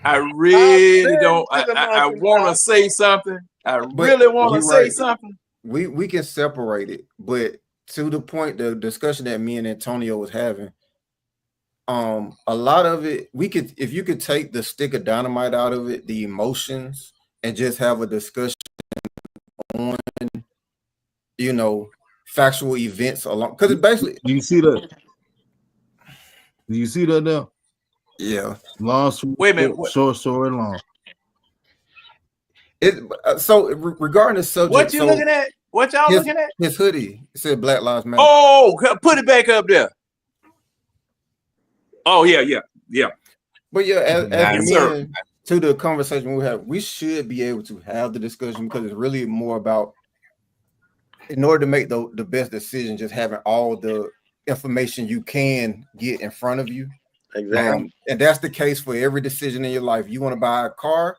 I really don't. I want to say something. I really want to say something. We can separate it, but to the point, the discussion that me and Antonio was having, a lot of it, if you could take the stick of dynamite out of it, the emotions, and just have a discussion on, factual events along. Because it basically, do you see that? Do you see that now? Yeah. Long, wait a minute. Short story long. So regarding the subject, what you looking at? What y'all looking at? His hoodie. It said Black Lives Matter. Oh, put it back up there. Oh yeah. But yeah, as men, to the conversation we have, we should be able to have the discussion because it's really more about, in order to make the best decision, just having all the information you can get in front of you. Exactly. And that's the case for every decision in your life. You want to buy a car,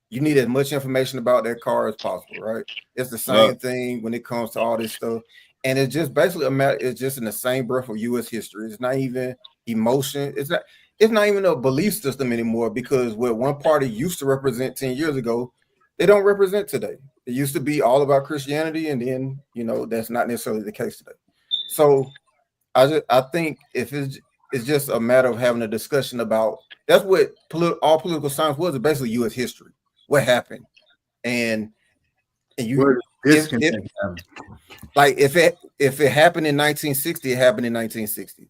you need as much information about that car as possible, right? It's the same thing when it comes to all this stuff. And it's just basically it's just in the same breath of U.S. history. It's not even emotion. It's not even a belief system anymore, because what one party used to represent 10 years ago, they don't represent today. It used to be all about Christianity, and then, that's not necessarily the case today. So I think if it's just a matter of having a discussion about, that's what all political science was, basically U.S. history. What happened, and you, like if it happened in 1960, it happened in 1960,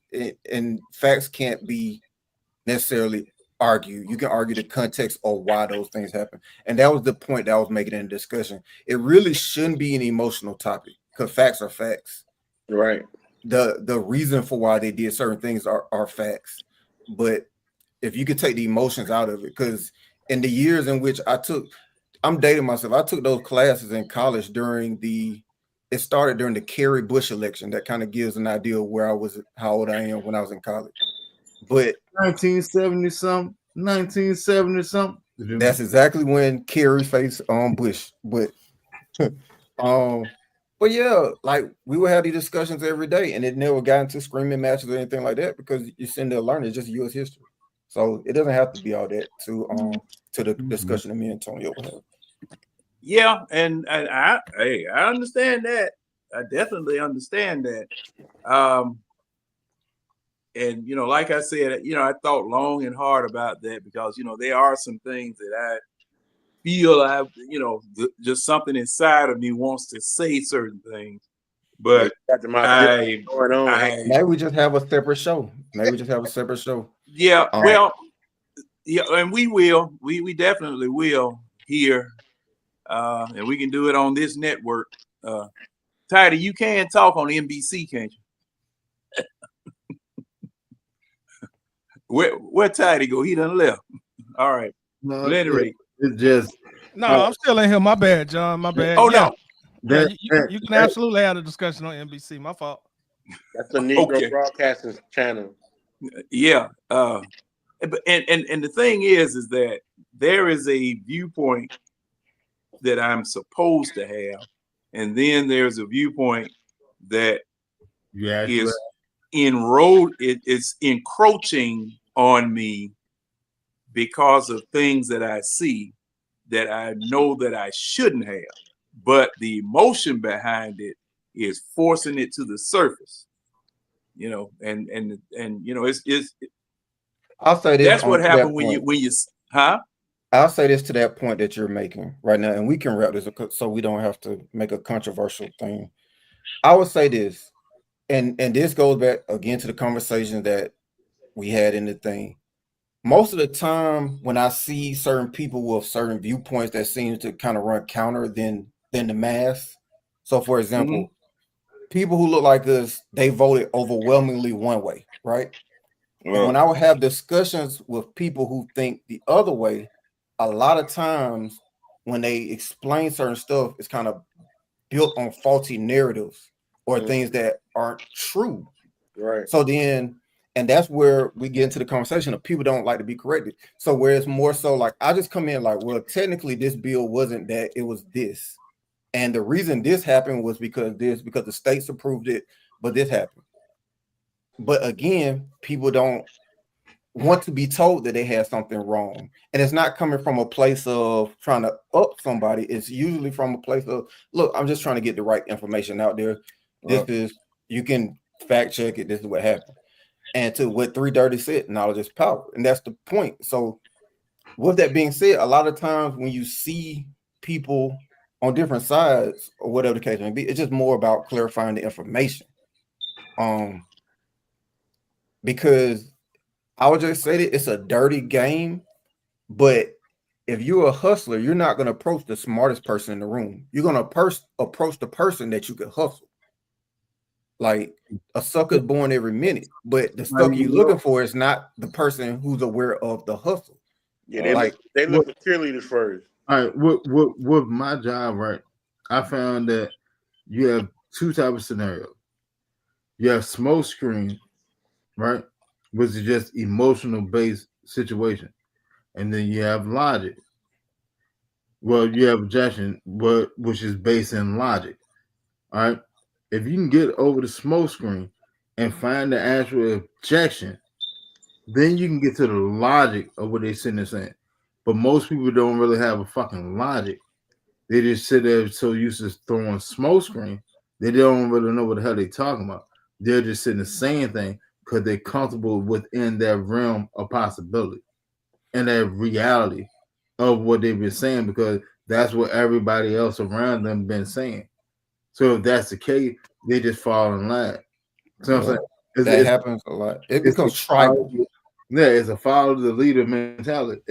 and facts can't be necessarily argued. You can argue the context of why those things happen, and that was the point that I was making in the discussion. It really shouldn't be an emotional topic because facts are facts, right? The reason for why they did certain things are facts, but if you could take the emotions out of it, because in the years in which I'm dating myself, I took those classes in college it started during the Kerry Bush election. That kind of gives an idea of where I was, how old I am when I was in college. But 1970 something. That's exactly when Kerry faced Bush. But but yeah, like we would have these discussions every day, and it never got into screaming matches or anything like that, because you're sitting there learning. It's just U.S. history. So it doesn't have to be all that to the discussion that me and Antonio will have. Yeah, and I understand that. I definitely understand that. And like I said, I thought long and hard about that, because there are some things that I feel just something inside of me wants to say certain things. But maybe we just have a separate show. Yeah, well, yeah, and we will. We definitely will here, and we can do it on this network. Tidy, you can talk on NBC, can't you? Where Tidy go? He done left. All right. No, at any rate, it's just I'm still in here. My bad, John. My bad. Oh no. You can absolutely have a discussion on NBC. My fault. That's the Negro Broadcasting Channel. Yeah. And the thing is that there is a viewpoint that I'm supposed to have, and then there's a viewpoint that is it's encroaching on me because of things that I see that I know that I shouldn't have, but the emotion behind it is forcing it to the surface. And it's I'll say this. That's what happened when you I'll say this to that point that you're making right now, and we can wrap this up so we don't have to make a controversial thing. I would say this, and this goes back again to the conversation that we had in the thing. Most of the time when I see certain people with certain viewpoints that seem to kind of run counter than the mass. So for example, people who look like us, they voted overwhelmingly one way, right? And when I would have discussions with people who think the other way, a lot of times when they explain certain stuff, it's kind of built on faulty narratives or things that aren't true. Right. So then, and that's where we get into the conversation of people don't like to be corrected. So where it's more so like I just come in like, well, technically this bill wasn't that, it was this. And the reason this happened was because the states approved it, but this happened. But again, people don't want to be told that they had something wrong. And it's not coming from a place of trying to up somebody. It's usually from a place of, look, I'm just trying to get the right information out there. This is, you can fact check it. This is what happened. And to what 330 said, knowledge is power. And that's the point. So with that being said, a lot of times when you see people on different sides or whatever the case may be, it's just more about clarifying the information. Because I would just say that it's a dirty game, but if you're a hustler, you're not going to approach the smartest person in the room. You're going to approach the person that you could hustle. Like a sucker's born every minute, but the sucker you're looking for is not the person who's aware of the hustle. Yeah, they look for cheerleaders first. All right, with my job, right? I found that you have two types of scenarios. You have smoke screen, right, which is just emotional based situation, and then you have logic. Well, you have objection, which is based in logic. All right. If you can get over the smoke screen and find the actual objection, then you can get to the logic of what they're sitting there saying. But most people don't really have a fucking logic. They just sit there so used to throwing smoke screen, they don't really know what the hell they're talking about. They're just sitting there saying things because they're comfortable within that realm of possibility and that reality of what they've been saying because that's what everybody else around them been saying. So if that's the case, they just fall in line. So I'm saying that happens a lot. It becomes tribal. Yeah, it's a follow the leader mentality.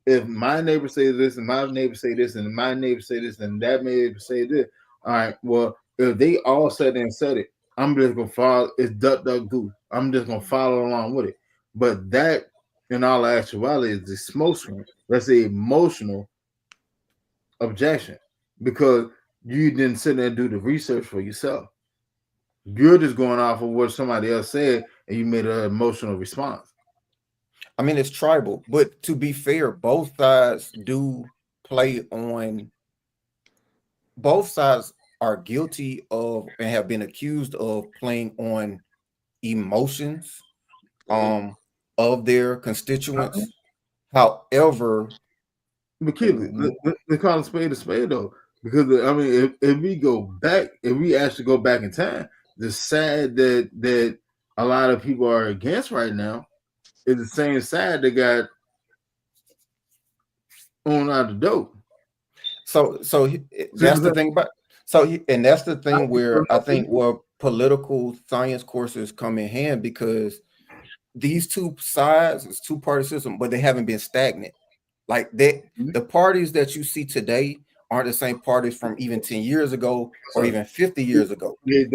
If my neighbor say this and my neighbor say this and my neighbor say this and that neighbor say this, all right. Well, if they all said it and said it, I'm just gonna follow. It's duck duck goose. I'm just gonna follow along with it. But that, in all actuality, is the smoke screen. That's the emotional objection because you didn't sit there and do the research for yourself. You're just going off of what somebody else said and you made an emotional response. I mean, it's tribal, but to be fair, both sides do play on, both sides are guilty of and have been accused of playing on emotions of their constituents. However, but kid, they call a spade though. Because I mean, if we go back, if we actually go back in time, the side that a lot of people are against right now is the same side that got on out the dope. So that's the thing about and that's the thing where I think where political science courses come in hand because these two sides, it's two-party system, but they haven't been stagnant. Like the parties that you see today aren't the same parties from even 10 years ago or even 50 years ago. They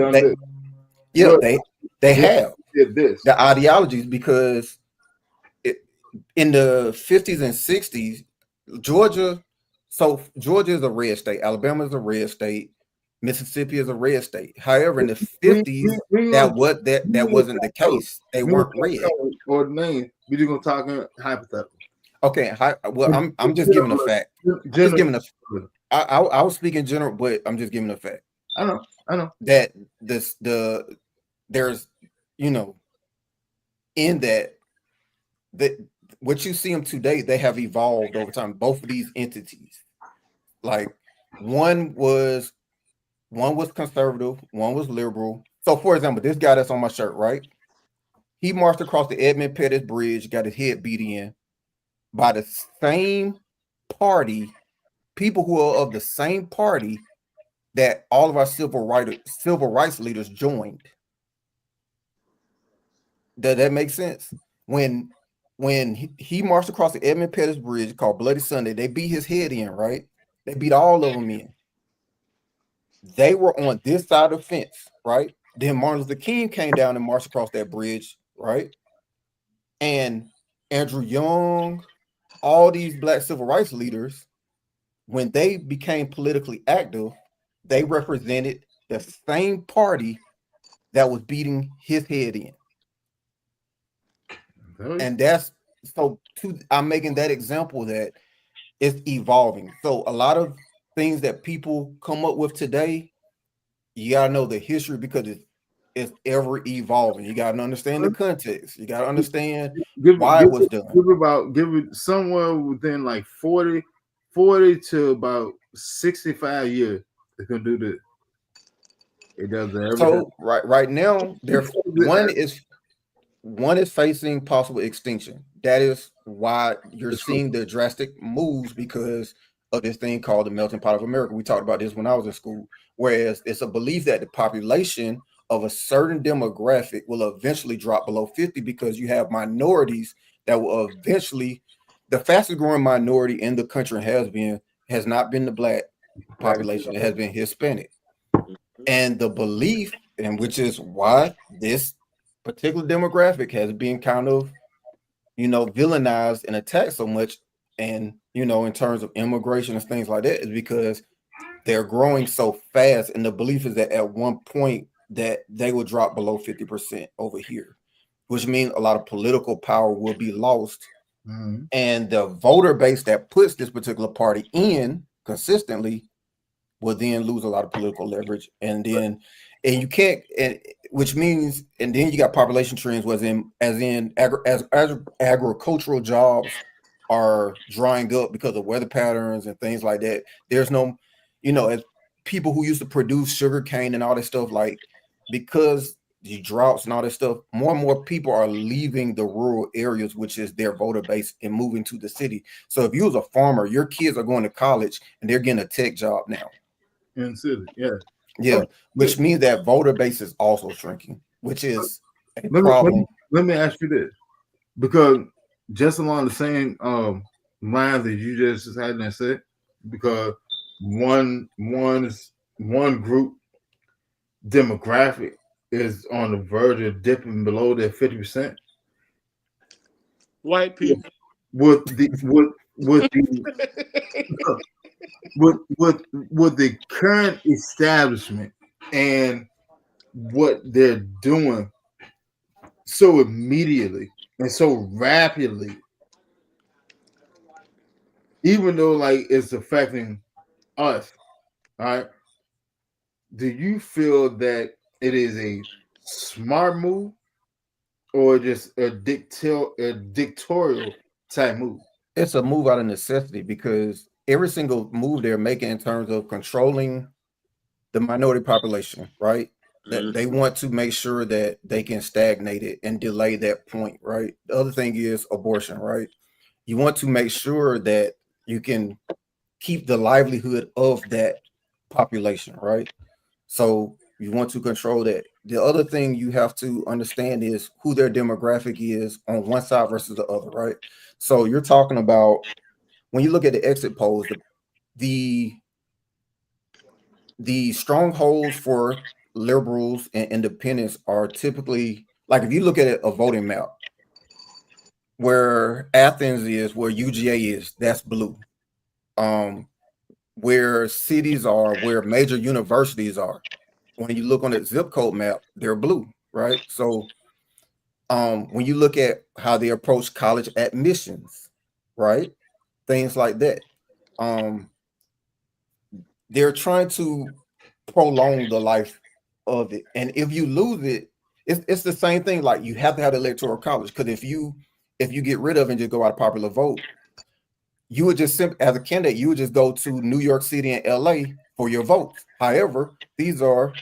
have the ideologies because in the 50s and 60s, Georgia is a red state, Alabama is a red state, Mississippi is a red state. However, in the 50s, that wasn't the case. They weren't red. Or name, we're just gonna talk hypothetical. Okay, well, I'm just giving a fact. I was speaking general, but I'm just giving a fact. I know that there's in that what you see them today, they have evolved over time. Both of these entities, like one was conservative, one was liberal. So, for example, this guy that's on my shirt, right? He marched across the Edmund Pettus Bridge, got his head beat in by the same party, people who are of the same party that all of our civil rights leaders joined. Does that make sense? When he marched across the Edmund Pettus Bridge called Bloody Sunday, they beat his head in, right? They beat all of them in. They were on this side of the fence, right? Then Martin Luther King came down and marched across that bridge, right? And Andrew Young, all these black civil rights leaders, when they became politically active, they represented the same party that was beating his head in. And that's I'm making that example that it's evolving. So a lot of things that people come up with today, you gotta know the history because it's ever evolving. You gotta understand the context. You gotta understand why it was done. Give it somewhere within like 40 to about 65 years. They can do this. It does every so right now, one is facing possible extinction. That is why you're seeing the drastic moves because of this thing called the melting pot of America. We talked about this when I was in school. Whereas it's a belief that the population of a certain demographic will eventually drop below 50 because you have minorities that will eventually. The fastest growing minority in the country has not been the black population. It has been Hispanic. And the belief, and which is why this particular demographic has been kind of, villainized and attacked so much. And, in terms of immigration and things like that, is because they're growing so fast. And the belief is that at one point that they will drop below 50% over here, which means a lot of political power will be lost. Mm-hmm. And the voter base that puts this particular party in consistently will then lose a lot of political leverage. And you can't, which means, and then you got population trends as agricultural jobs are drying up because of weather patterns and things like that. There's no, as people who used to produce sugar cane and all this stuff, like because the droughts and all this stuff, more and more people are leaving the rural areas, which is their voter base, and moving to the city. So if you was a farmer, your kids are going to college and they're getting a tech job now. In the city, yeah, which means that voter base is also shrinking, which is a problem. Let me ask you this, because just along the same lines that you just had and said, because one group demographic is on the verge of dipping below their 50%. White people with the current establishment and what they're doing so immediately and so rapidly, even though like it's affecting us, all right? Do you feel that it is a smart move or just a dictatorial type move? It's a move out of necessity because every single move they're making in terms of controlling the minority population, right? That they want to make sure that they can stagnate it and delay that point, right? The other thing is abortion, right? You want to make sure that you can keep the livelihood of that population, right? So you want to control that. The other thing you have to understand is who their demographic is on one side versus the other, right? So you're talking about, when you look at the exit polls, the strongholds for liberals and independents are typically, like if you look at a voting map, where Athens is, where UGA is, that's blue. Where cities are, where major universities are, when you look on the zip code map, they're blue, right? So when you look at how they approach college admissions, right? Things like that. They're trying to prolong the life of it. And if you lose it, it's the same thing. Like you have to have the electoral college, because if you get rid of it and just go out of popular vote, you would just as a candidate, you would just go to New York City and LA for your votes. However, these are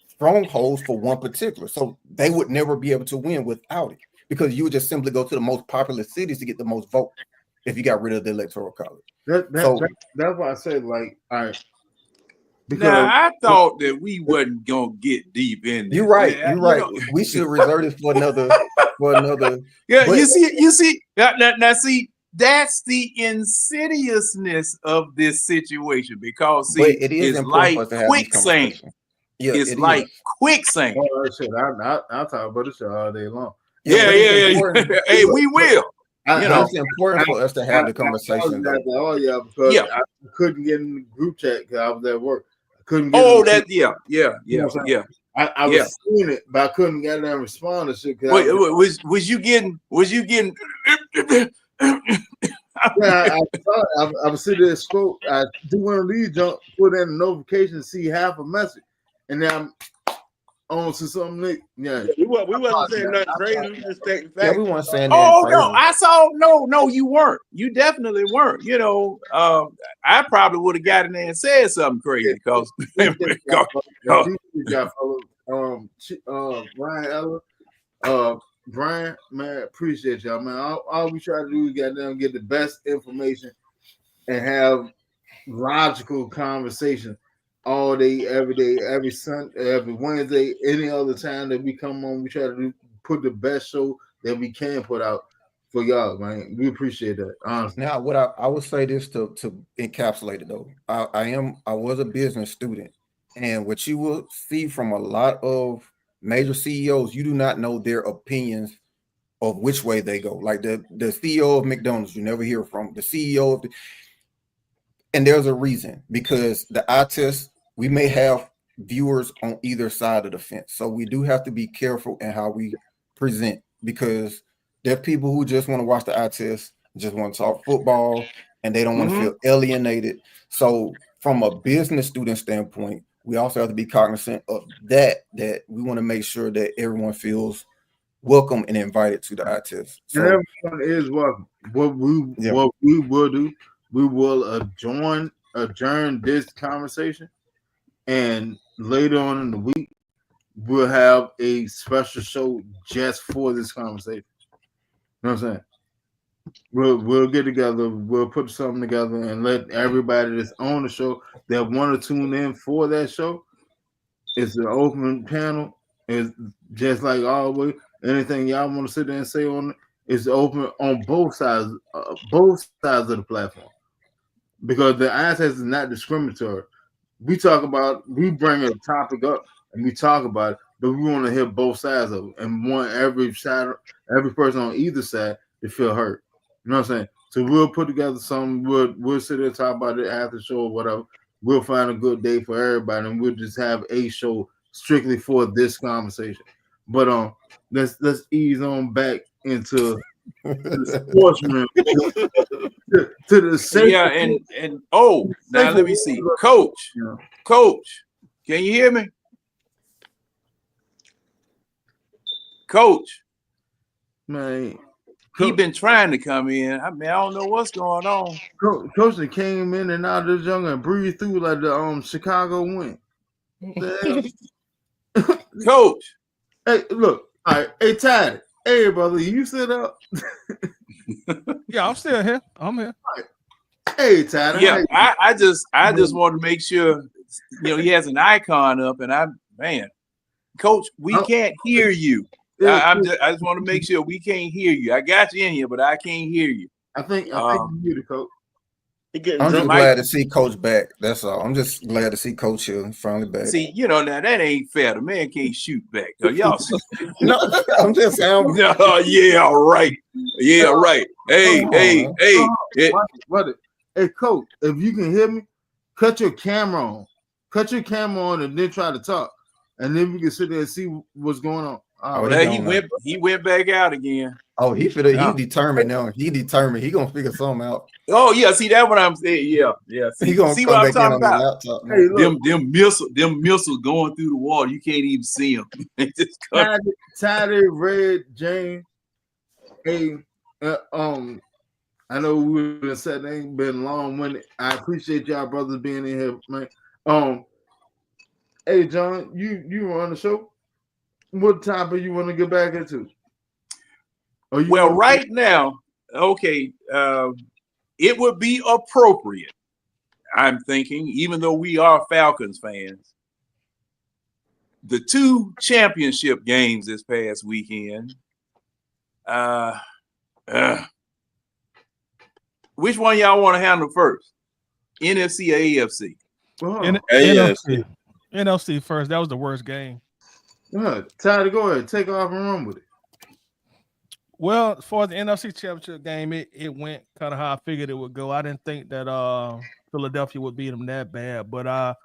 strongholds for one particular. So they would never be able to win without it, because you would just simply go to the most popular cities to get the most votes if you got rid of the electoral college. That's why I said, like, all right. Now, I thought that we wasn't gonna get deep in this. You're right. You're right. We should reserve this for another. Yeah, but, you see. Now, see, that's the insidiousness of this situation, because see, it is it's like quicksand. Yeah, it's like quicksand. Oh, shit, I'll talk about this all day long. Yeah. Hey, we will. It's important for us to have the conversation. Oh yeah, because I couldn't get in the group chat because I was at work. I couldn't get. I was seeing it, but I couldn't get there and respond to shit. Was you getting? I was sitting there scroll. I do one of these jump, put in a notification, see half a message, and then I'm on to something. We wasn't saying nothing crazy. We just stating facts. Yeah, we weren't saying Oh crazy. no, I saw no, you weren't. You definitely weren't. I probably would have got in there and said something crazy because Brian Eller, Brian, man, appreciate y'all, man. All we try to do is get the best information and have logical conversation all day, every day, every Sunday, every Wednesday, any other time that we come on. We try to put the best show that we can put out for y'all, man. We appreciate that, honestly. Now, what I would say this to encapsulate it though, I was a business student, and what you will see from a lot of major CEOs, you do not know their opinions of which way they go. Like the CEO of McDonald's, you never hear from the CEO of and there's a reason, because the eye test, we may have viewers on either side of the fence. So we do have to be careful in how we present, because there are people who just want to watch the eye test, just want to talk football, and they don't want to feel alienated. So from a business student standpoint, we also have to be cognizant of that we want to make sure that everyone feels welcome and invited to the eye test. So, and everyone is welcome. What we will do, we will adjourn this conversation, and later on in the week, we'll have a special show just for this conversation. You know what I'm saying? We'll get together, we'll put something together and let everybody that's on the show that want to tune in for that show. It's an open panel. It's just like always. Anything y'all want to sit there and say on it is open on both sides of the platform. Because the eye test is not discriminatory. We bring a topic up and we talk about it, but we want to hear both sides of it and want every person on either side to feel hurt. You know what I'm saying? So we'll put together something. We'll sit there and talk about it after the show or whatever. We'll find a good day for everybody, and we'll just have a show strictly for this conversation. But let's ease on back into the sports room to the safe. Yeah, and now let me see, Coach. Can you hear me, Coach? Man. He been trying to come in. I mean, I don't know what's going on. Coach that came in and out of this jungle and breathed through like the Chicago wind. Coach. Hey, look. All right. Hey, Tad. Hey, brother. You sit up. Yeah, I'm still here. I'm here. Right. Hey, Tad. Yeah, I just want to make sure, he has an icon up, and Coach, we can't hear you. I just want to make sure we can't hear you. I got you in here, but I can't hear you. I think you hear the Coach. I'm just glad to see Coach back. That's all. I'm just glad to see Coach here finally back. See, now that ain't fair. The man can't shoot back. Y'all. No, I'm just saying. Yeah, right. Yeah, right. Hey. Hey, Coach, if you can hear me, cut your camera on. Cut your camera on and then try to talk. And then we can sit there and see what's going on. He went back out again. Oh, he determined now. He determined. He gonna figure something out. Oh yeah, see that what I'm saying. Yeah. See what I'm talking about. Hey, them missiles going through the water. You can't even see them. Toddy, Red, James. Hey, I know we've been said it ain't been long-winded. I appreciate y'all brothers being in here, man. Hey John, you were on the show. What topic you want to get back into? Well, right now, okay, it would be appropriate, I'm thinking, even though we are Falcons fans, the 2 championship games this past weekend, which one y'all want to handle first? NFC or AFC? NFC. NFC first. That was the worst game. Tyler, go ahead. Take off and run with it. Well, as far as the NFC Championship game, it went kind of how I figured it would go. I didn't think that Philadelphia would beat them that bad, but I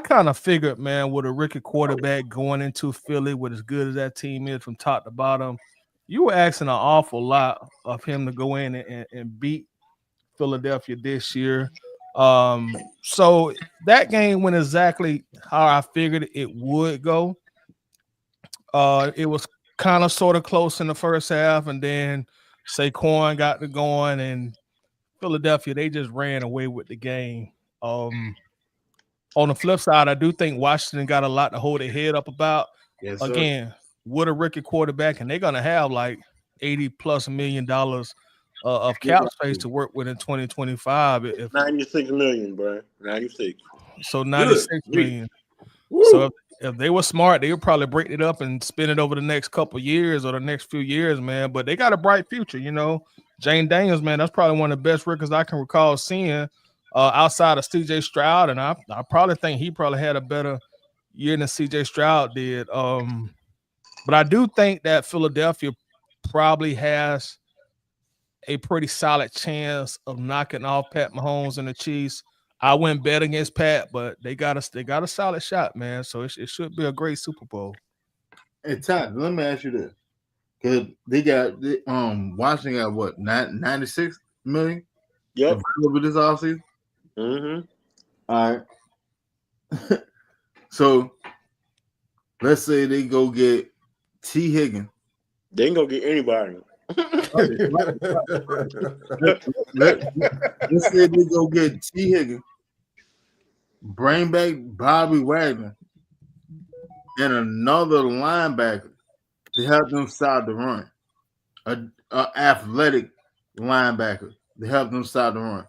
kind of figured, man, with a rookie quarterback going into Philly, with as good as that team is from top to bottom, you were asking an awful lot of him to go in and beat Philadelphia this year. So that game went exactly how I figured it would go. It was kind of sort of close in the first half, and then Saquon got to going, and Philadelphia, they just ran away with the game. On the flip side, I do think Washington got a lot to hold their head up about. Yes, sir. Again, with a rookie quarterback, and they're gonna have like $80+ million of cap space to work with in 2025. If 96 million, bro. 96. so, 96 million. So if they were smart, they would probably break it up and spend it over the next couple years or the next few years, man. But they got a bright future, you know. Jane Daniels, man, that's probably one of the best rookies I can recall seeing outside of CJ Stroud, and I probably think he probably had a better year than CJ Stroud did. But I do think that Philadelphia probably has a pretty solid chance of knocking off Pat Mahomes and the Chiefs. I wouldn't bet against Pat, but they got a solid shot, man. So it should be a great Super Bowl. Hey, Todd, let me ask you this. Because they got Washington got what, 96 million? Yep. Over this offseason? Mm-hmm. All right. So let's say they go get T. Higgins. They ain't gonna get anybody. Let's say they go get T. Higgins, bring back Bobby Wagner, and another linebacker to help them stop the run. An athletic linebacker to help them stop the run.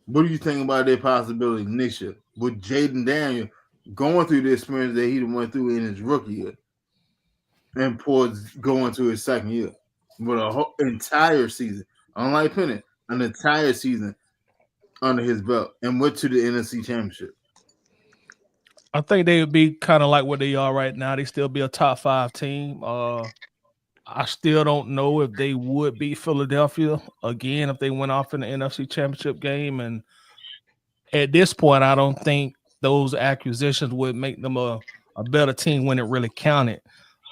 What do you think about their possibility next year with Jaden Daniel going through the experience that he went through in his rookie year and towards going to his second year with a whole entire season, unlike Penny, an entire season under his belt and went to the NFC Championship? I think they would be kind of like what they are right now. They still be a top 5 team. I still don't know if they would beat Philadelphia again if they went off in the NFC Championship game. And at this point, I don't think those acquisitions would make them a better team when it really counted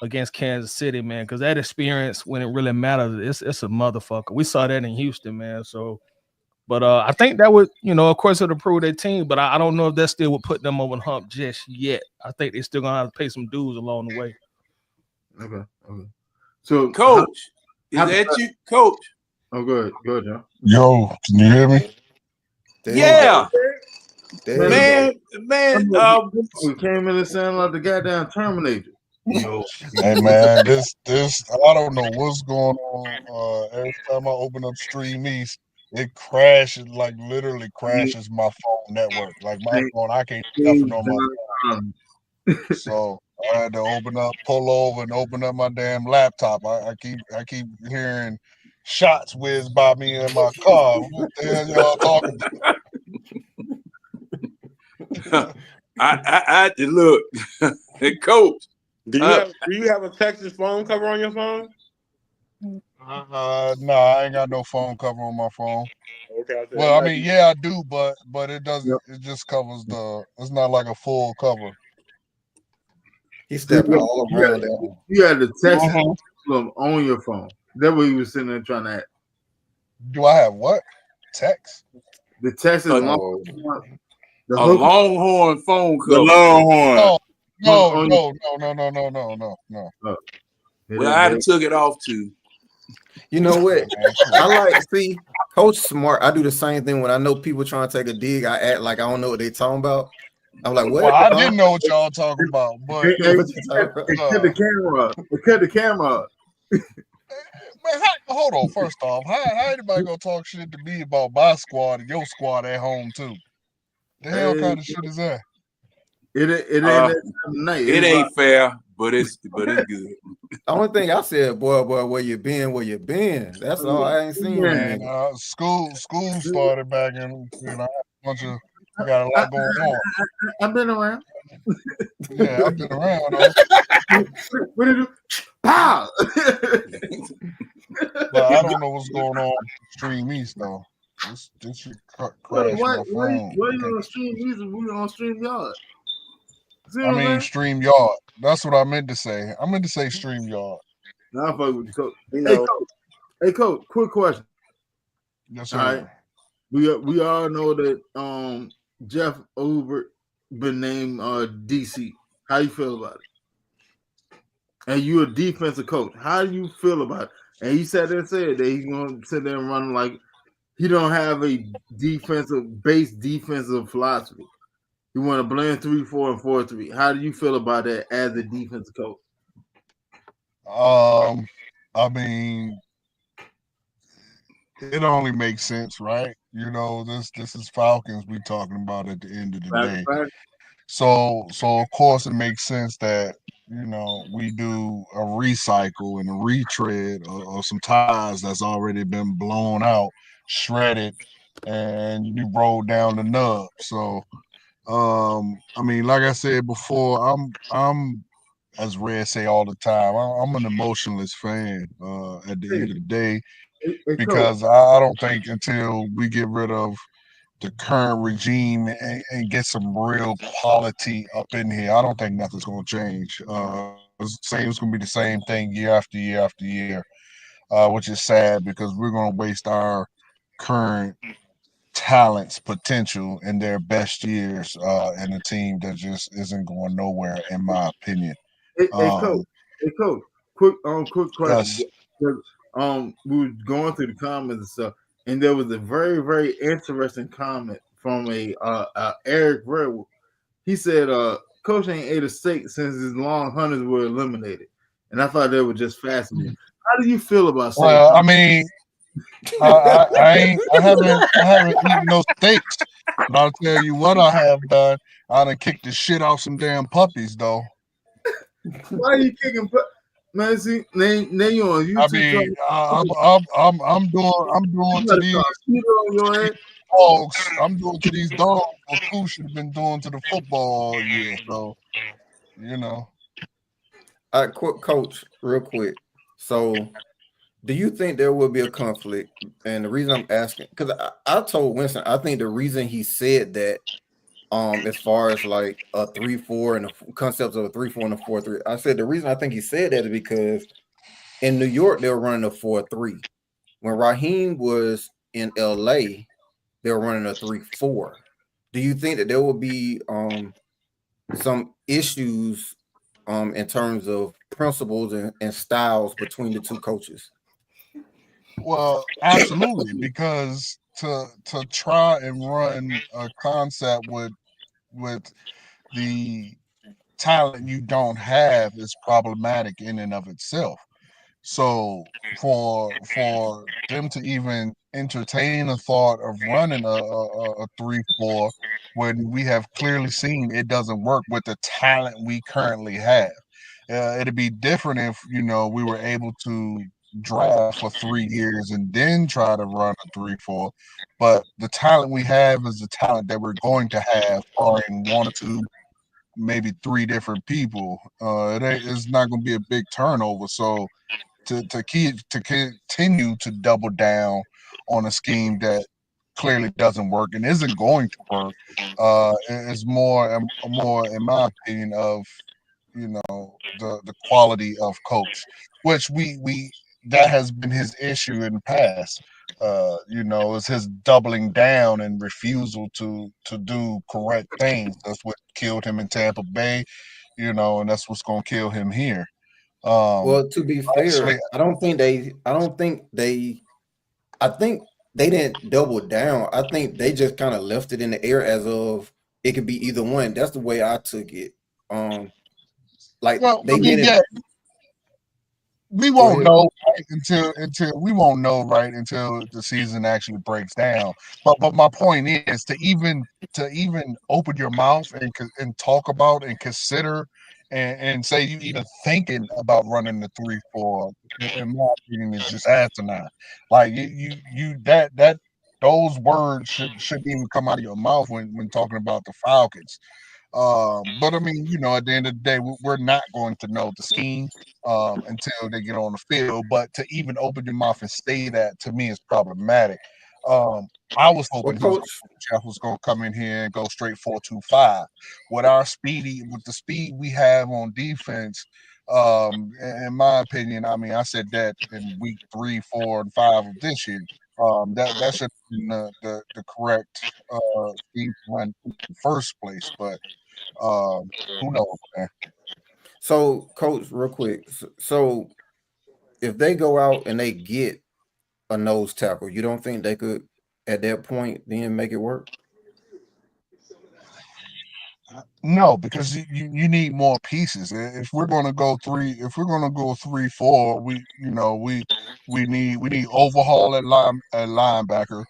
against Kansas City, man. Because that experience, when it really matters, it's a motherfucker. We saw that in Houston, man. So, but I think that would, you know, of course, it'll improve their team. But I don't know if that still would put them over the hump just yet. I think they're still gonna have to pay some dues along the way. Okay. So, Coach, is that you, Coach? Oh, good, John. Yo, can you hear me? Yeah, man. We came in and sounded like the goddamn Terminator. Yo, hey man, this I don't know what's going on. Every time I open up Stream East, it crashes, like literally crashes my phone network. Like my phone, I can't do nothing on my phone. So I had to pull over and open up my damn laptop. I keep hearing shots whiz by me in my car. What the hell y'all talking about? I look, hey, Coach. Do you have a Texas phone cover on your phone? No, I ain't got no phone cover on my phone. Okay. Well, I mean, yeah, I do, but it doesn't. Yep. It just covers it's not like a full cover. He stepped all around that. You had the text on your phone. That's what he was sitting there trying to add. Do I have what? Text? The text is Longhorn phone cover. The Longhorn. No. Well, I'd have took it off too. You know what? I see Coach smart. I do the same thing when I know people trying to take a dig. I act like I don't know what they talking about. I'm like, what? Well, I didn't know what y'all talking about, but it cut the camera. Man, hold on. First off, how anybody gonna talk shit to me about my squad and your squad at home too? The hell kind of shit is that? It ain't fair, but it's good. The only thing I said, boy, where you been? That's all. I ain't seen. Man, school started back in. I got a lot going on. I've been around. Yeah, I've been around though. What did you? Pow! But I don't know what's going on with Stream East though. This should crash Why my phone. you on Stream East and we on Stream Yard? See I what I'm mean saying? StreamYard. That's what I meant to say. I meant to say StreamYard. Now I'm fucking with you, Coach. You Hey, know, Coach. Hey, Coach. Quick question. Yes, All sir. right. We all know that Jeff Over been named DC. How you feel about it? And you a defensive coach. How do you feel about it? And he sat there and said that he's gonna sit there and run like he don't have a defensive philosophy. You want to blend 3-4 and 4-3. How do you feel about that as a defensive coach? I mean, it only makes sense, right? You know, this is Falcons we talking about at the end of the day. So of course it makes sense that we do a recycle and a retread of some tires that's already been blown out, shredded, and you roll down the nub. So I mean, like I said before, I'm as Red say all the time, I'm an emotionless fan at the end of the day, because I don't think until we get rid of the current regime and get some real quality up in here, I don't think nothing's going to change. It's going to be the same thing year after year after year, which is sad because we're going to waste our current talent's potential in their best years in a team that just isn't going nowhere, in my opinion. Hey, Coach. Quick question. Yes. We were going through the comments and stuff, and there was a very, very interesting comment from a Eric Redwood. He said, "Coach ain't ate a steak since his long hunters were eliminated," and I thought that was just fascinating. How do you feel about? Well, I mean, I haven't eaten no steaks, but I'll tell you what I have done. I done kicked the shit off some damn puppies though. Why are you kicking? Man, see, name you on YouTube. I mean, I'm doing to these dogs. I'm doing to these dogs what Pooh should have been doing to the football all year. So, All right, Coach, real quick. So, do you think there will be a conflict? And the reason I'm asking, because I told Winston, I think the reason he said that, as far as like a 3-4 and the concepts of a 3-4 and a 4-3, I said the reason I think he said that is because in New York they were running a 4-3. When Raheem was in LA, they were running a 3-4. Do you think that there will be some issues in terms of principles and styles between the two coaches? Well, absolutely, because to try and run a concept with the talent you don't have is problematic in and of itself. So for them to even entertain the thought of running a 3-4 when we have clearly seen it doesn't work with the talent we currently have. It'd be different if we were able to draft for 3 years and then try to run a 3-4. But the talent we have is the talent that we're going to have, barring 1 or 2, maybe 3 different people. It's not going to be a big turnover. So to continue to double down on a scheme that clearly doesn't work and isn't going to work is more in my opinion of the quality of coach, which we that has been his issue in the past. Is his doubling down and refusal to do correct things. That's what killed him in Tampa Bay, and that's what's going to kill him here. Well, to be fair, I think they didn't double down. I think they just kind of left it in the air as of it could be either one. That's the way I took it. We won't know until we won't know until the season actually breaks down. But my point is to even open your mouth and talk about and consider and say you even thinking about running the 3-4, in my opinion, is just asinine. Like you that those words shouldn't even come out of your mouth when talking about the Falcons. But I mean, at the end of the day, we're not going to know the scheme until they get on the field. But to even open your mouth and say that to me is problematic. I was Well, hoping coach, Jeff was going to come in here and go straight 4-2-5 with with the speed we have on defense. In my opinion, I mean, I said that in week 3, 4, and 5 of this year. That should have been the correct scheme to run in the first place, but who knows, man? so coach, real quick. So if they go out and they get a nose tackle, you don't think they could at that point then make it work? No, because you need more pieces. If we're gonna go 3-4, we need overhaul at linebacker.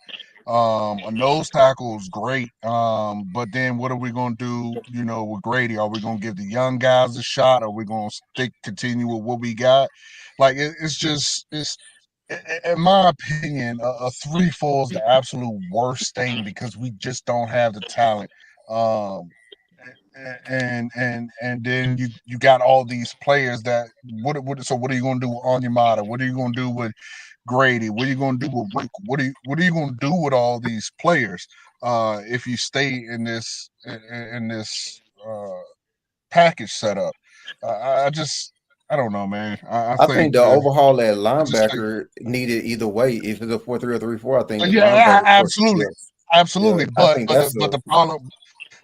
A nose tackle is great. But then what are we gonna do? With Grady, are we gonna give the young guys a shot? Are we gonna continue with what we got? Like it's in my opinion, a 3-4 is the absolute worst thing because we just don't have the talent. Um, and then you got all these players that so what are you going to do with Onyemata? What are you going to do with Grady? What are you going to do with Rick? What are you going to do with all these players if you stay in this package setup? I don't know, man. I I think think the overhaul at I just think linebacker needed either way. If it's a 4-3 or 3-4, I think the yeah, linebacker court, absolutely, yeah, absolutely. I But think but the, that's but a the problem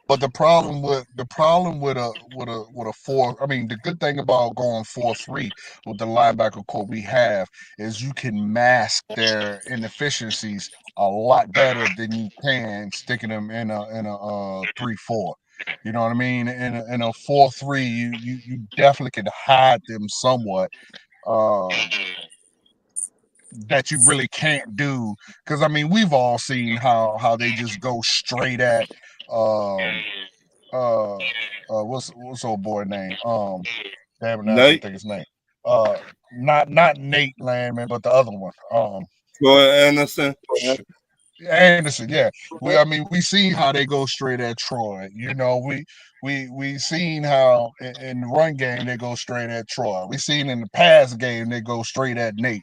But the problem with a four, I mean, the good thing about going 4-3 with the linebacker core we have is you can mask their inefficiencies a lot better than you can sticking them in a 3-4. You know what I mean? In a 4-3, you definitely can hide them somewhat. Um, that you really can't do because I mean we've all seen how they just go straight at um what's old boy name? Damn it, now I can't Nate, think his name. Uh, not Nate Landman, but the other one. Troy Anderson. Anderson. Yeah, I mean, we seen how they go straight at Troy. We seen how in the run game they go straight at Troy. We seen in the pass game they go straight at Nate.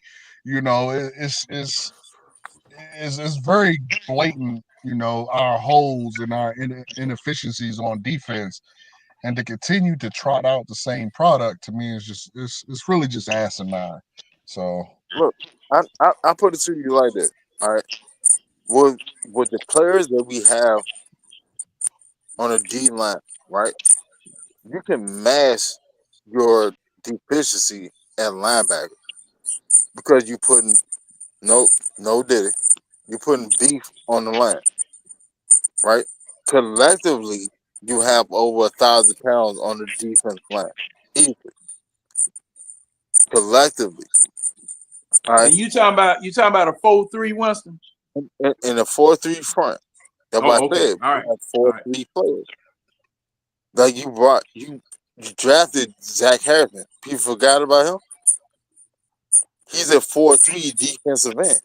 It's very blatant. Our holes and our inefficiencies on defense, and to continue to trot out the same product to me is just it's really just asinine. So Look, I put it to you like this. All right, with the players that we have on a D line, right? You can mask your deficiency at linebacker because you putting no diddy. You putting beef on the line, right? Collectively, you have over 1,000 pounds on the defense line. Easily, collectively, all right. And you talking about a 4-3 Winston? In a 4-3 front. That's what Oh, I okay. said. All We right. have All four right. three players. Like you drafted Zach Harrison. People forgot about him. He's a 4-3 defensive end.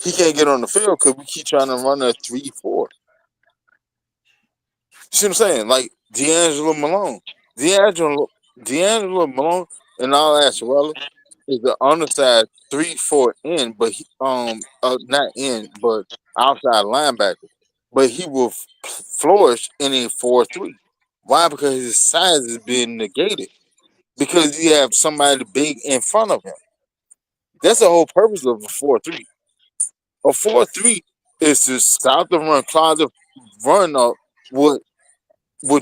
He can't get on the field because we keep trying to run a 3-4. See what I'm saying? Like D'Angelo Malone. D'Angelo Malone and all actuality is the undersized 3-4 end, but not end, but outside linebacker. But he will flourish in a 4-3. Why? Because his size is being negated. Because you have somebody big in front of him. That's the whole purpose of a 4-3. A 4-3 is to stop the run, clog the run up with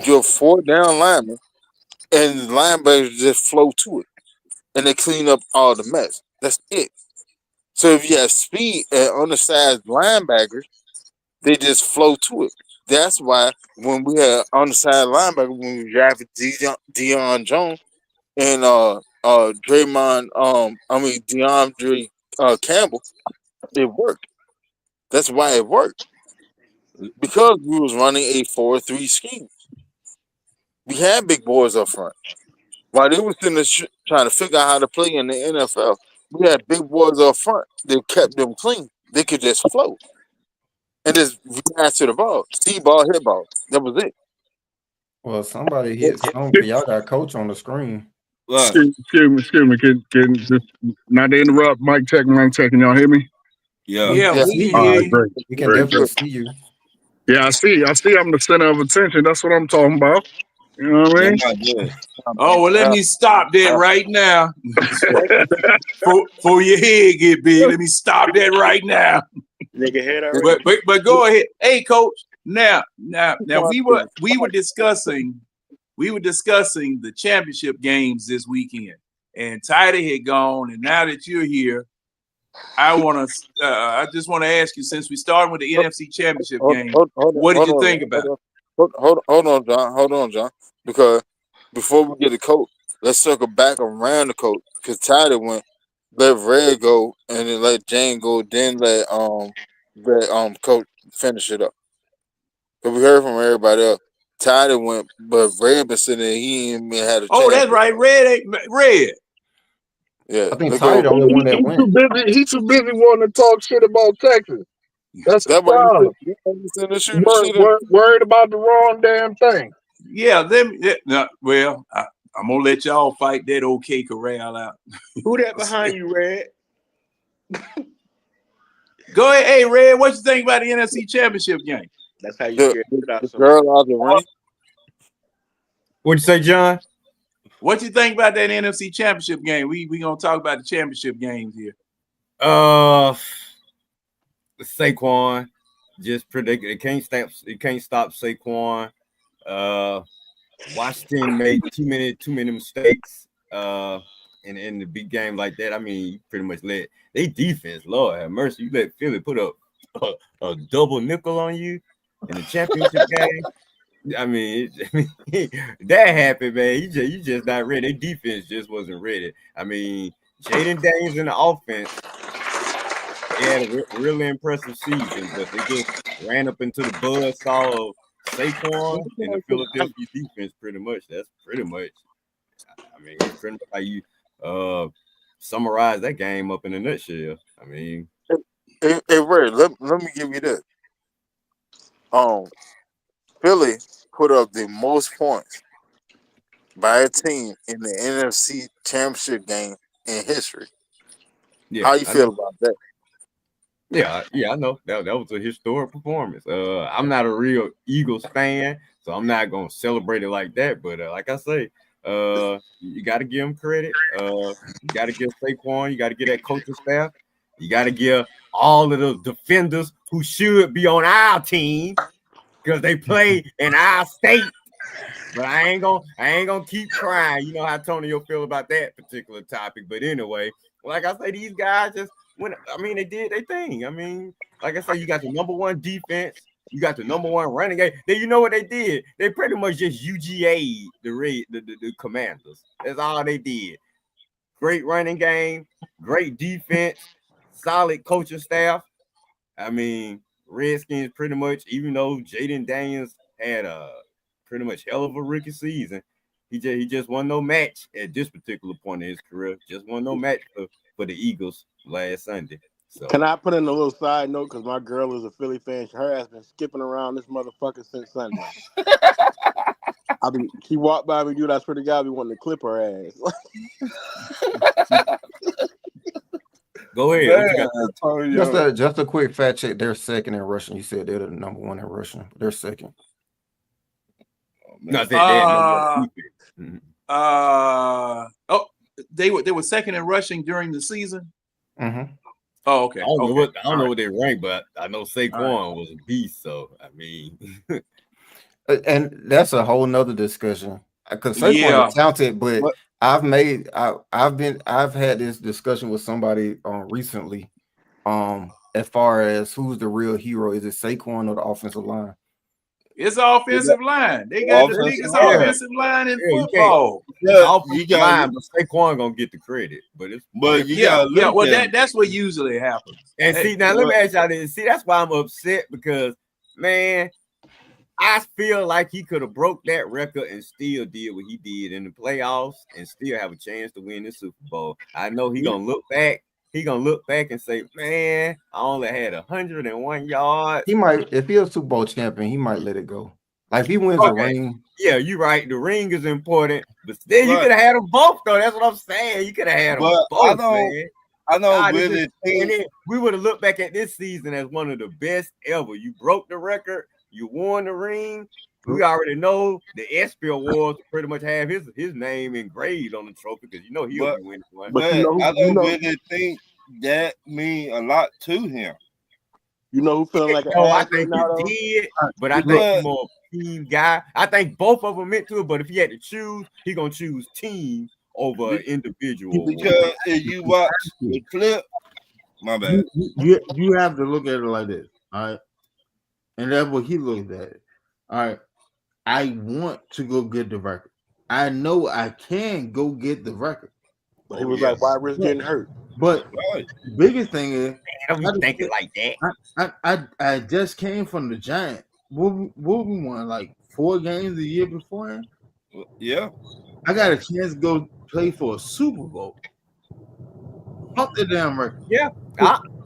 your four down linemen, and the linebackers just flow to it, and they clean up all the mess. That's it. So if you have speed and undersized linebackers, they just flow to it. That's why when we had undersized linebackers, when we drafted Deion Jones and DeAndre Campbell, it worked. That's why it worked. Because we was running a 4-3 scheme. We had big boys up front. While they was sitting there trying to figure out how to play in the NFL, we had big boys up front that kept them clean. They could just float. and just react to the ball. See ball, hit ball. That was it. Well, somebody hit something. Y'all got coach on the screen. Right. Excuse me. Can just not to interrupt. Mic check. Can y'all hear me? Yeah. We Yeah, can we see can you. hear you. Great. We can Great. definitely see you. Yeah, I see. I'm the center of attention. That's what I'm talking about. You know what I mean? That's not good. Oh, well, let me stop that right now. For your head get big, let me stop that right now. Nigga head already. But go ahead. Hey, coach. Now we were discussing the championship games this weekend, and Tidy had gone, and now that you're here, I just want to ask you, since we started with the NFC Championship game, what did you think about it? Hold on, John. Because before we get the coach, let's circle back around the coach. Because Tyler went, let Red go, and then let Jane go, then let coach finish it up. Because we heard from everybody else. Tyler went, but Red been sitting there, he ain't even had a chance. Oh, that's right, Red. Yeah, I think Tyler the only one that He's went. He's too busy wanting to talk shit about Texas. That's the problem. Worried about the wrong damn thing. Yeah, well, I'm gonna let y'all fight that OK Corral out. Who that behind you, Red? Go ahead, hey Red. What you think about the NFC Championship game? That's how you scare the girl out the ring. What'd you say, John? What you think about that NFC Championship game? We gonna talk about the championship games here. Saquon just predicted it can't stop Saquon. Washington made too many mistakes in the big game like that. I mean, you pretty much let they defense, Lord have mercy, you let Philly put up a double nickel on you in the championship game. I mean, that happened, man. You just not ready. Their defense just wasn't ready. I mean, Jaden Daniels in the offense, they had a really impressive season, but they just ran up into the buzzsaw of Saquon and the Philadelphia defense. Pretty much, that's pretty much. I mean, it's pretty much how you summarize that game up in a nutshell. I mean, hey Ray, let me give you this. Philly put up the most points by a team in the NFC Championship game in history. yeah, How you feel about that? Yeah, I know that was a historic performance. I'm not a real Eagles fan, so I'm not gonna celebrate it like that. But like I say, you got to give them credit. You got to give Saquon. You got to give that coaching staff. You got to give all of the defenders who should be on our team because they play in our state. But I ain't gonna keep crying. You know how Antonio feel about that particular topic. But anyway, like I say, these guys just they did their thing. I mean, like I say, you got the number one defense, you got the number one running game. Then you know what they did? They pretty much just UGA'd the Commanders. That's all they did. Great running game, great defense, solid coaching staff. I mean, Redskins pretty much, even though Jaden Daniels had a pretty much hell of a rookie season, he just won no match at this particular point in his career. Just won no match for the Eagles last Sunday. So can I put in a little side note because my girl is a Philly fan. Her ass been skipping around this motherfucker since Sunday. She walked by me, dude. I swear to God, I be wanting to clip her ass. Go ahead. Just a quick fact check. They're second in rushing. You said they're the number one in rushing. They're second. No, they were second in rushing during the season. Mm-hmm. Oh, okay. I don't know what they ranked, but I know Saquon was a beast. So I mean, and that's a whole nother discussion because Saquon is talented, but I've had this discussion with somebody recently. As far as who's the real hero, is it Saquon or the offensive line? It's offensive line. They got the biggest offensive line in football. Offensive line, but Saquon gonna get the credit. But that's what usually happens. And see, now let me ask y'all this. See, that's why I'm upset because, man, I feel like he could have broke that record and still did what he did in the playoffs and still have a chance to win the Super Bowl. I know he gonna look back. he gonna look back and say, "Man, I only had 101 yards." He might, if he a Super Bowl champion, he might let it go. Like if he wins a ring. Yeah, you're right. The ring is important, but still, you could have had them both, though. That's what I'm saying. You could have had them both, man. I don't really think. And then we would have looked back at this season as one of the best ever. You broke the record. You won the ring. We already know the ESPY Awards pretty much have his name engraved on the trophy because he'll be winning one. But I don't really think that mean a lot to him. You know who feeling like an I ass think right now, he did, but I think he's more team guy. I think both of them meant to it, but if he had to choose, he gonna choose team over individual. Because if you watch the clip, my bad. You have to look at it like this, all right? And that's what he looked at it. All right. I want to go get the record. I know I can go get the record. But he was like, why risk getting hurt? But the biggest thing is, I don't think it like that. I just came from the Giants. What we won, like 4 games a year beforehand? Yeah. I got a chance to go play for a Super Bowl. Fuck the damn record. Yeah.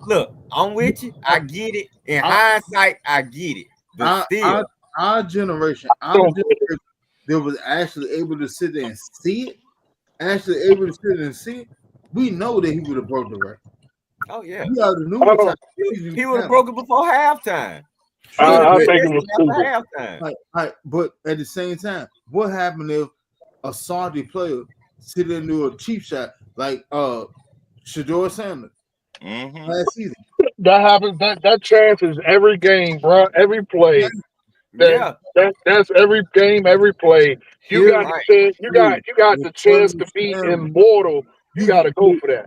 Look, I'm with you. I get it. In hindsight, I get it. But still. Our generation, that was actually able to sit there and see it, we know that he would have broke the record. Oh, yeah. We already knew he would have broken before halftime. I think it was stupid. Right, but at the same time, what happened if a Saudi player sit there and do a cheap shot like Shador Sanders last season? That happens. That chance is every game, bro. Every play. That's every game, every play. You got the chance to be immortal. You got to go for that.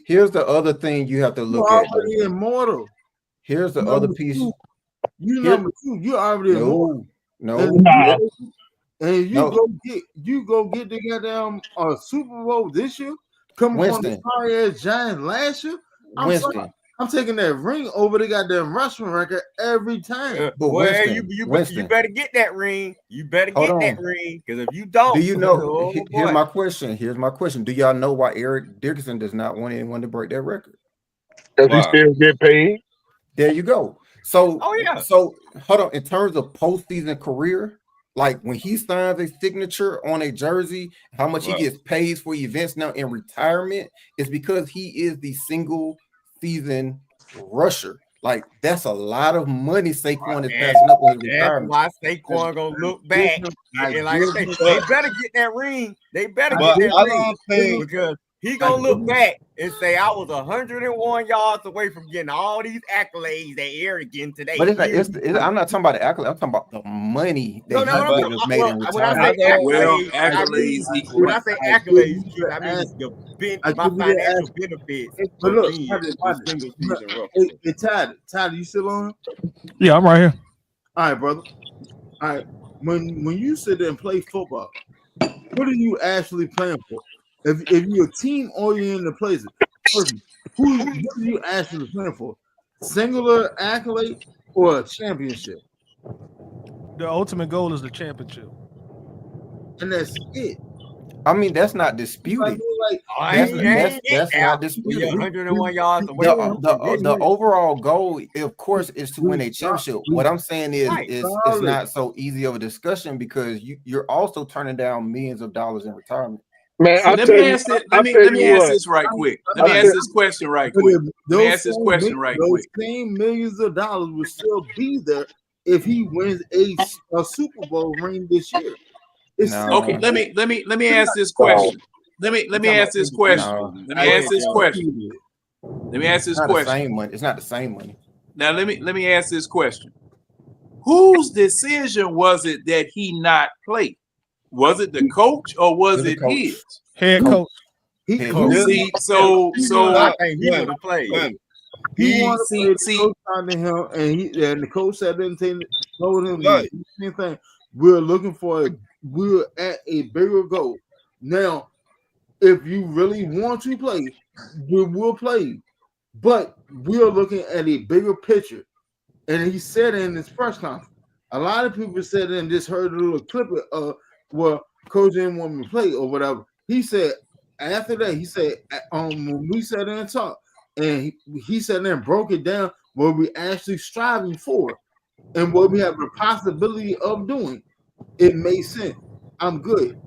Here's the other thing you have to look at. You're already immortal. Here's the other piece. You number 2. You're already immortal. No. And you go get the goddamn Super Bowl this year. Coming from the sorry ass Giants last year. I'm taking that ring over the goddamn rushing record every time. But you better get that ring. You better get that ring because if you don't, do you know? Here's my question. Do y'all know why Eric Dickerson does not want anyone to break that record? Because he still get paid. There you go. So, So hold on. In terms of postseason career, like when he signs a signature on a jersey, how much he gets paid for events now in retirement is because he is the single season rusher. Like that's a lot of money Saquon is passing up in retirement. That's why Saquon gonna look back and like I say, they better get that ring. They better get that ring because he gonna look back and say I was 101 yards away from getting all these accolades that Eric getting today. But I'm not talking about the accolades. I'm talking about the money that he was made in retirement. Accolades. When I say accolades, I mean my financial benefits. But look, Tyler, you still on? Yeah, I'm right here. All right, brother. All right. When you sit there and play football, what are you actually playing for? If you're a team oriented player, what are you actually playing for? Singular accolade or a championship? The ultimate goal is the championship. And that's it. I mean, that's not disputed. That's not disputed. 101 yards away. The overall goal, of course, is to win a championship. What I'm saying is it's not so easy of a discussion because you're also turning down millions of dollars in retirement. Man, let me ask this right quick. Let me ask this question right quick. Those same millions of dollars will still be there if he wins a Super Bowl ring this year. Okay, let me ask this question. Let me ask this question. Let me ask this question. Let me ask this question. It's not the same money. Now let me ask this question. Whose decision was it that he not played? Was it the coach or was it his head coach? See, so I think he would have played. He wanted to coach on him, and the coach said told him the same thing. We're at a bigger goal. Now, if you really want to play, we will play. But we're looking at a bigger picture. And he said in his press conference, a lot of people said and just heard a little clip of well, coach didn't want me to play or whatever. He said after that, when we sat there and talked, and he sat there and broke it down what we actually striving for and what we have the possibility of doing. It made sense. I'm good.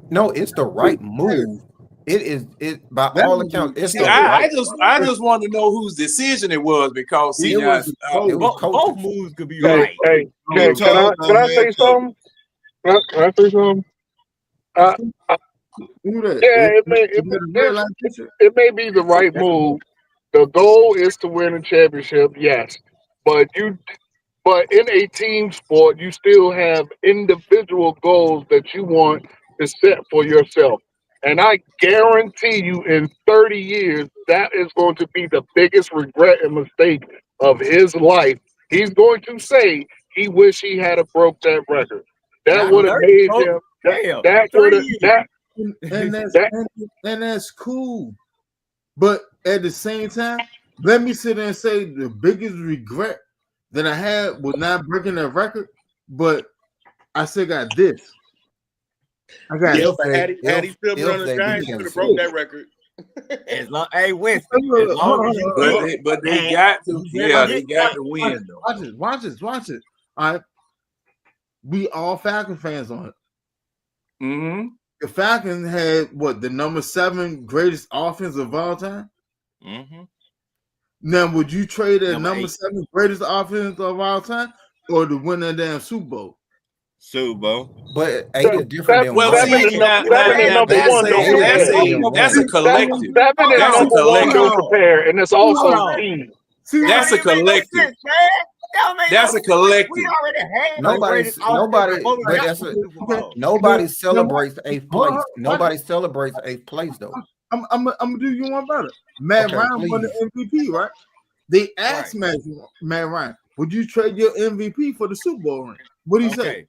No, it's the right move. It is by all accounts. It's the I right. just want to know whose decision it was because see, both moves could be Hey, right. hey, can I say something? Can I say something? Yeah, it may be the right move. The goal is to win a championship, yes, but in a team sport, you still have individual goals that you want to set for yourself. And I guarantee you, in 30 years, that is going to be the biggest regret and mistake of his life. He's going to say he wish he had a broke that record. That would have made him. That would have and that's cool. But at the same time, let me sit there and say the biggest regret that I had was not breaking that record, but I still got this. I got had he still been on the Giants, he could have broke that record. As long, hey, Winston, as long as you but they got to, they got to win though. Watch this. All right, we all Falcon fans on it. Mm-hmm. The Falcons had what, the number 7 greatest offense of all time. Mm-hmm. Now, would you trade that number 8. 7 greatest offense of all time, or to win that damn Super Bowl? Super Bowl. But 8 is different than well, 1. That's a collective. 7 and number 1 don't compare, and it's also team. That's a collective. That's a collective. Nobody celebrates 8th place. Nobody celebrates 8th place though. I'm gonna do you one better. Matt Ryan won the MVP, right? They asked Matt Ryan, would you trade your MVP for the Super Bowl ring? What do you say?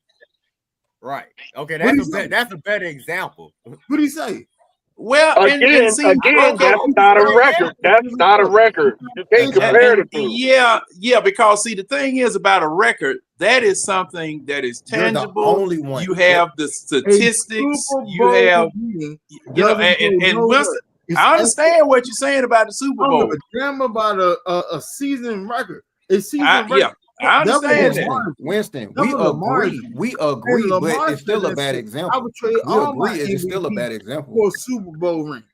Right. Okay, that's a better example. What do you say? Well, again, that's not a record. That's not a record. You can't compare the two. Yeah, because see, the thing is about a record, that is something that is tangible. Only one. You have the statistics. You have, and Winston, I understand what you're saying about the Super Bowl. I don't give a damn about a season record. It's season record. Yeah. I understand that. Winston, we agree, but it's still a bad example. I would trade all my MVP it's still a bad example for a Super Bowl ring.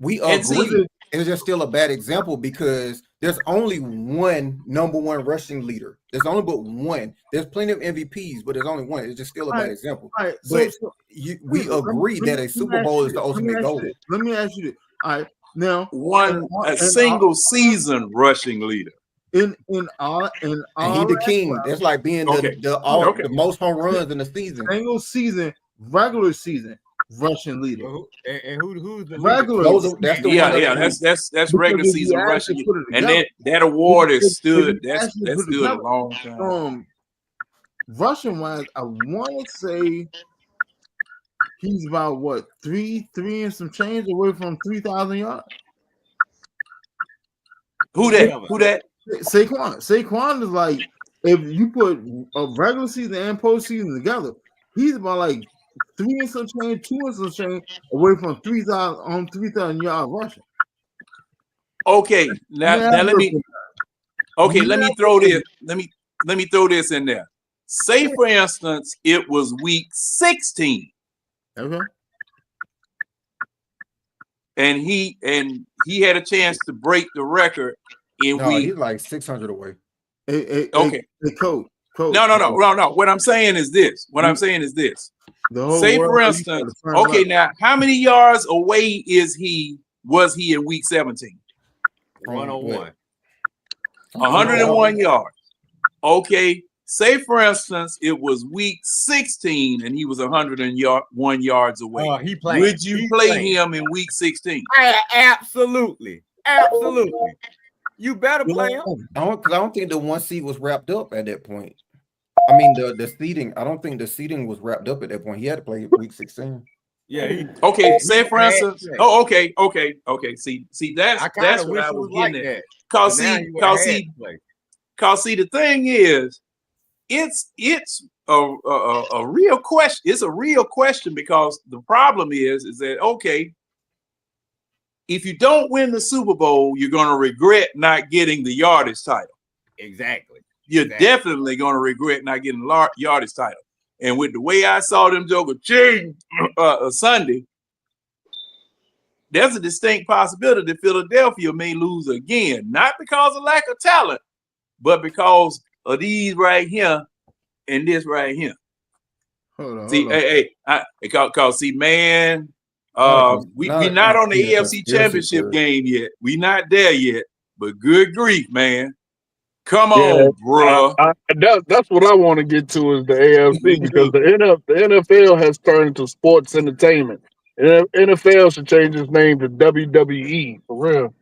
We agree. It's just still a bad example because there's only one number 1 rushing leader. There's only but one. There's plenty of MVPs, but there's only one. It's just still a bad example. Right. But we agree that a Super Bowl is the ultimate goal. Let me ask you this. All right. Now, a single season rushing leader. And he the king. That's like being the most home runs in the season. Single season, regular season rushing leader. And who's the regular? That's the that's regular season rushing. And that award is stood. That's stood a long time. Rushing wise, I want to say he's about what, three and some change away from 3,000 yards. Who that? Saquon is like, if you put a regular season and postseason together, he's about like 3 and some change, 2 and some change away from 3,000 yards rushing. Okay, now let me throw this. Let me throw this in there. Say for instance, it was week 16. Okay. And he had a chance to break the record. He's like 600 away. Okay. Coach. No. What I'm saying is this. Say for instance, okay, now how many yards away was he in week 17? 101. 101 yards. Okay. Say for instance, it was week 16 and he was 101 yards away. Would you play him in week 16? Absolutely. You better play him. I don't think the 1 seed was wrapped up at that point. I mean, the seeding. I don't think the seeding was wrapped up at that point. He had to play week 16. Yeah. Okay. Say for instance. Oh, okay. See, that's what I was getting at. Cause see, the thing is, it's a real question. It's a real question because the problem is that okay, if you don't win the Super Bowl, you're going to regret not getting the yardage title. Exactly. You're definitely going to regret not getting the yardage title. And with the way I saw them joker change Sunday, there's a distinct possibility that Philadelphia may lose again, not because of lack of talent, but because of these right here and this right here. Hold on. See, man, we not on the AFC Championship game yet. We not there yet. But good grief, man. Come on, bro. That's what I want to get to is the AFC because the NFL has turned into sports entertainment. And NFL should change its name to WWE for real.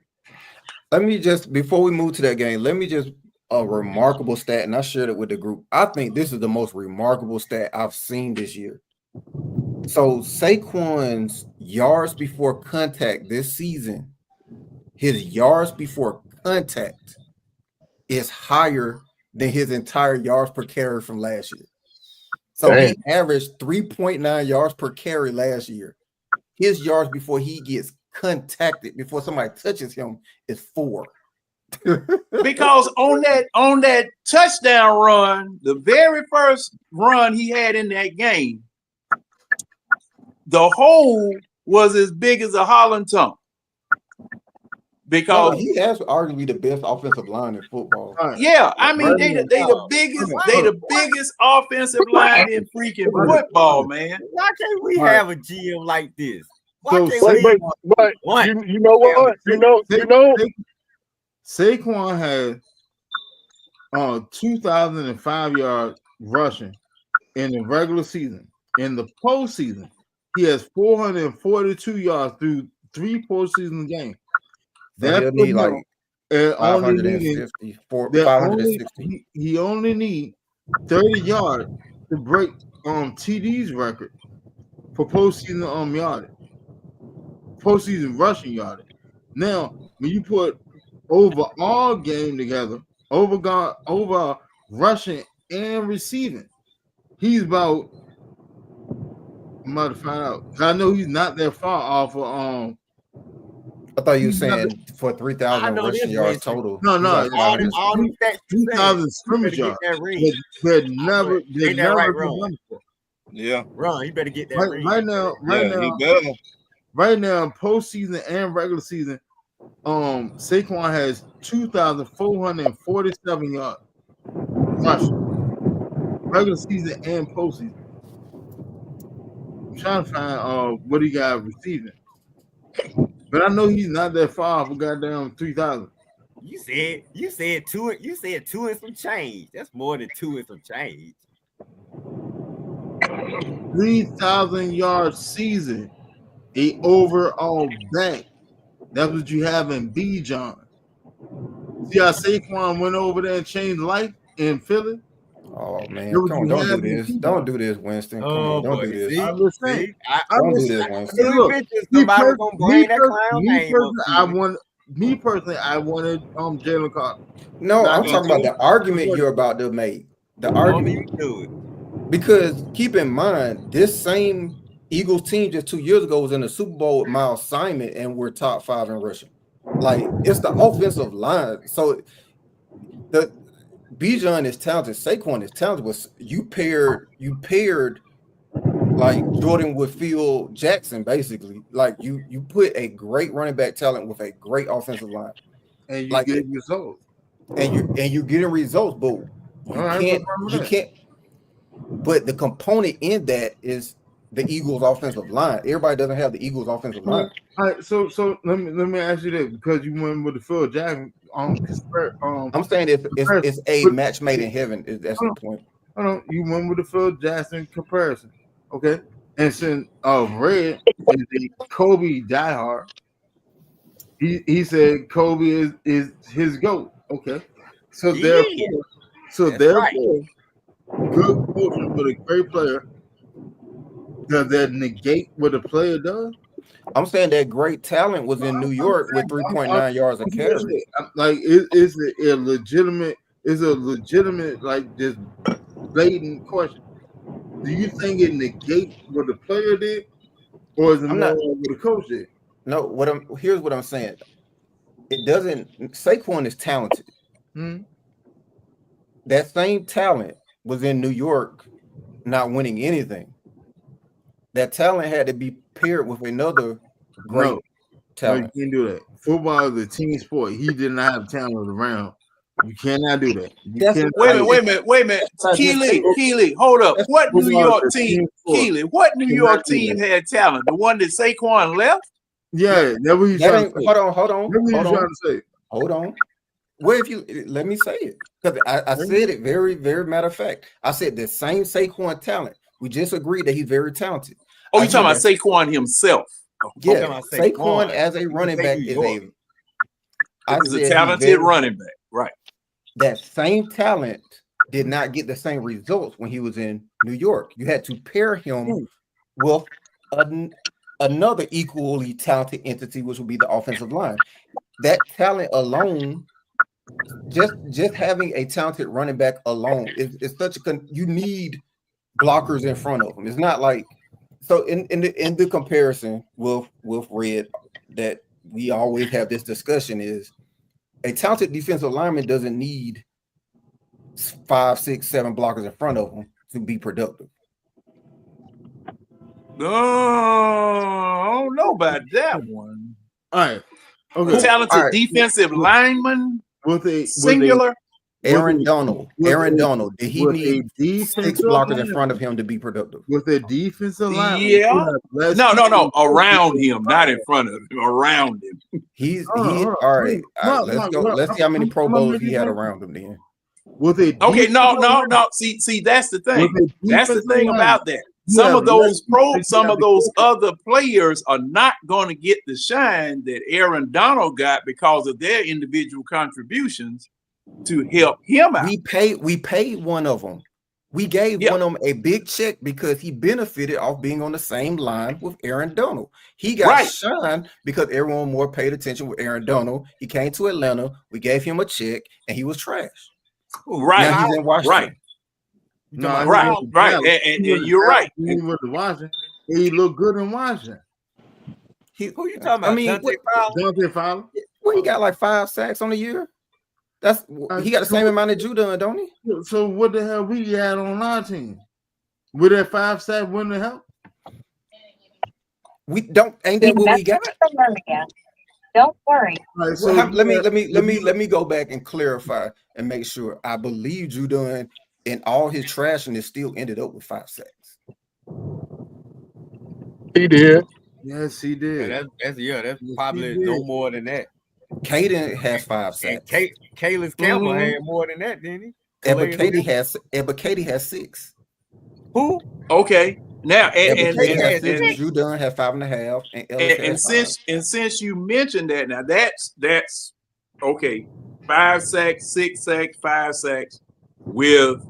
Let me just, before we move to that game, let me just a remarkable stat, and I shared it with the group. I think this is the most remarkable stat I've seen this year. So Saquon's yards before contact this season, his yards before contact is higher than his entire yards per carry from last year. So he averaged 3.9 yards per carry last year. His yards before he gets contacted, before somebody touches him, is 4. Because on that touchdown run, the very first run he had in that game, the hole was as big as a Holland tongue. Because he has arguably the best offensive line in football. Yeah, I mean they the biggest offensive line in freaking football, man. Why can't we have a GM like this? But you know what? You know. Saquon had 2,005 yards rushing in the regular season. In the postseason, he has 442 yards through 3 postseason games. That need like 550, 560. He only need 30 yards to break TD's record for postseason yardage, postseason rushing yardage. Now, when you put overall game together, over rushing and receiving, he's about. I'm about to find out. I know he's not that far off of I thought you were saying for 3,000 rushing yards total. No, all these stats 2,000 scrimmage yards. They're never been done before. Yeah, Ron, you better get that right now, postseason and regular season, Saquon has 2,447 yards rushing, regular season and postseason. I'm trying to find what he got receiving. But I know he's not that far for goddamn 3,000. You said two and some change. That's more than 2 and some change. 3,000 yard season, a overall bank. That's what you have in Bijan. See how Saquon went over there and changed life in Philly? Oh man, come on, don't do this. Don't do this, Winston. Come on, don't do this. I'm just saying. Don't do this, Winston. Me personally, I wanted Jalen Carter. No, I'm talking about the argument you're about to make. The argument. Because keep in mind, this same Eagles team just 2 years ago was in the Super Bowl with Miles Simon, and we're top 5 in rushing. Like, it's the offensive line. So the Bijan is talented, Saquon is talented, but you paired like Jordan with Phil Jackson, basically. Like you put a great running back talent with a great offensive line, and you get results. And you're getting results, but you can't. But the component in that is the Eagles' offensive line. Everybody doesn't have the Eagles' offensive line. All right, so let me ask you this, because you went with the Phil Jackson. I'm saying it's a match made in heaven. That's the point. You went with the Phil Jackson comparison, okay? And since Red is a Kobe diehard, he said Kobe is his GOAT, okay? So therefore, good coaching with a great player, does that negate what a player does? I'm saying that great talent was in New York with 3.9 yards a carry. Like, it's a legitimate, like, just blatant question. Do you think it negates what the player did, or is it more what the coach did? No, here's what I'm saying. It doesn't. Saquon is talented. That same talent was in New York, not winning anything. That talent had to be paired with another great talent. You can't do that. Football is a team sport. He did not have talent around. You cannot do that. Wait a minute. Keely, hold up. What New York team? Keely, what New York team had talent? The one that Saquon left? Yeah, that's what he's trying to say. Hold on. Hold on. Well, if you let me say it, because I said it very, very matter of fact. I said the same Saquon talent. We just agreed that he's very talented. Oh, you're talking about Saquon himself? Yeah, Saquon as a running back is a talented running back, right? That same talent did not get the same results when he was in New York. You had to pair him with another equally talented entity, which would be the offensive line. That talent alone, just having a talented running back alone is such a you need blockers in front of him. It's not like so in the comparison with Red that we always have this discussion is a talented defensive lineman doesn't need 5, 6, 7 blockers in front of him to be productive. No, I don't know about that one. All right. Okay. Talented defensive lineman singular. Aaron Donald. Did he need 6 blockers in front of him to be productive? With a defensive line? Yeah. No. Around him, not in front of him. Around him. He's all right. Let's go. Let's see how many Pro Bowls he had around him then. Okay, no. See, that's the thing. That's the thing about that. Some of those other players are not going to get the shine that Aaron Donald got because of their individual contributions to help him out. We paid one of them. We gave one of them a big check because he benefited off being on the same line with Aaron Donald. He got shine because everyone more paid attention with Aaron Donald. He came to Atlanta. We gave him a check, and he was trash. Right. Now he's in Washington. Right. And you're right. He went to Washington. He looked good in Washington. Who you talking about? I mean, Dante Fowler. Well, he got like 5 sacks on the year. He got the same amount of Judon, don't he? So what the hell we had on our team? Would that 5 sack wouldn't have helped? We don't. Ain't that what we got? Don't worry. Right, so let me go back and clarify and make sure. I believe Judon and all his trashing still ended up with 5 sacks. He did. Yes, he did. That's probably no more than that. Caden has 5 sacks. Caleb Campbell had more than that, didn't he? But Katie has 6. Who? Okay. Now and Judon had 5.5, and since you mentioned that, now that's okay. 5 sacks, 6 sacks, 5 sacks with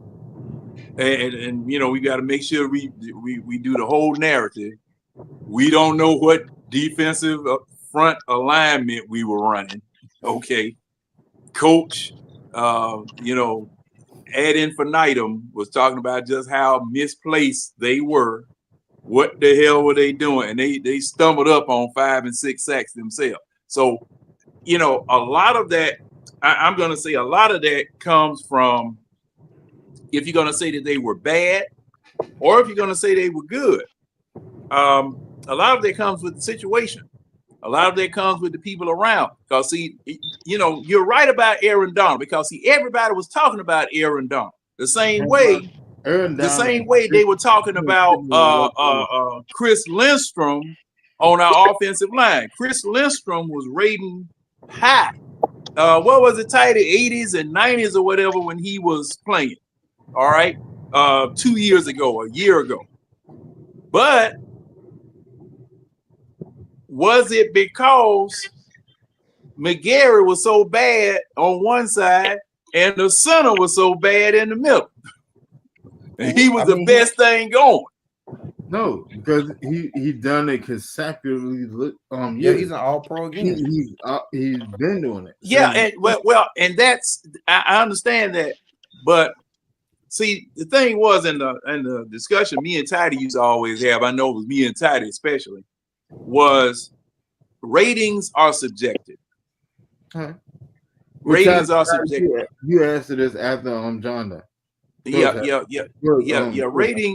and you know we got to make sure we do the whole narrative. We don't know what defensive front alignment we were running. Okay, coach, ad infinitum was talking about just how misplaced they were. What the hell were they doing? And they stumbled up on 5 and 6 sacks themselves. So, a lot of that, I'm going to say a lot of that comes from, if you're going to say that they were bad or if you're going to say they were good, a lot of that comes with the situation. A lot of that comes with the people around. Because, see, you're right about Aaron Donald because, see, everybody was talking about Aaron Donald. The same way they were talking about Chris Lindstrom on our offensive line. Chris Lindstrom was rating high. What was it, tight, the 80s and 90s or whatever when he was playing. All right. 2 years ago, a year ago. But was it because McGarry was so bad on one side and the center was so bad in the middle? And he was the best thing going. No, because he done it consecutively. He's an all-pro again. He's been doing it. Yeah, and and that's I understand that, but see, the thing was in the discussion me and Tidy used to always have. I know it was me and Tidy especially. Was ratings are subjective. Huh? Ratings are subjective. You answered this after John.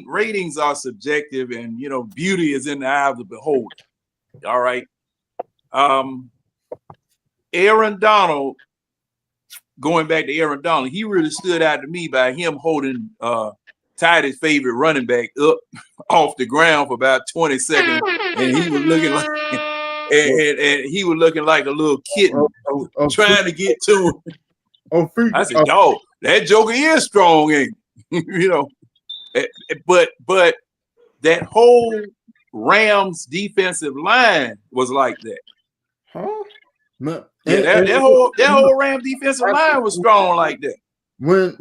Ratings are subjective, and beauty is in the eye of the beholder. All right. Aaron Donald, going back to Aaron Donald, he really stood out to me by him holding Tidy's favorite running back up off the ground for about 20 seconds, and he was looking like and he was looking like a little kitten trying to get to him. I said, dog, that joker is strong, ain't but that whole Rams defensive line was like that. Huh? No. Yeah, that whole Rams defensive line was strong like that. When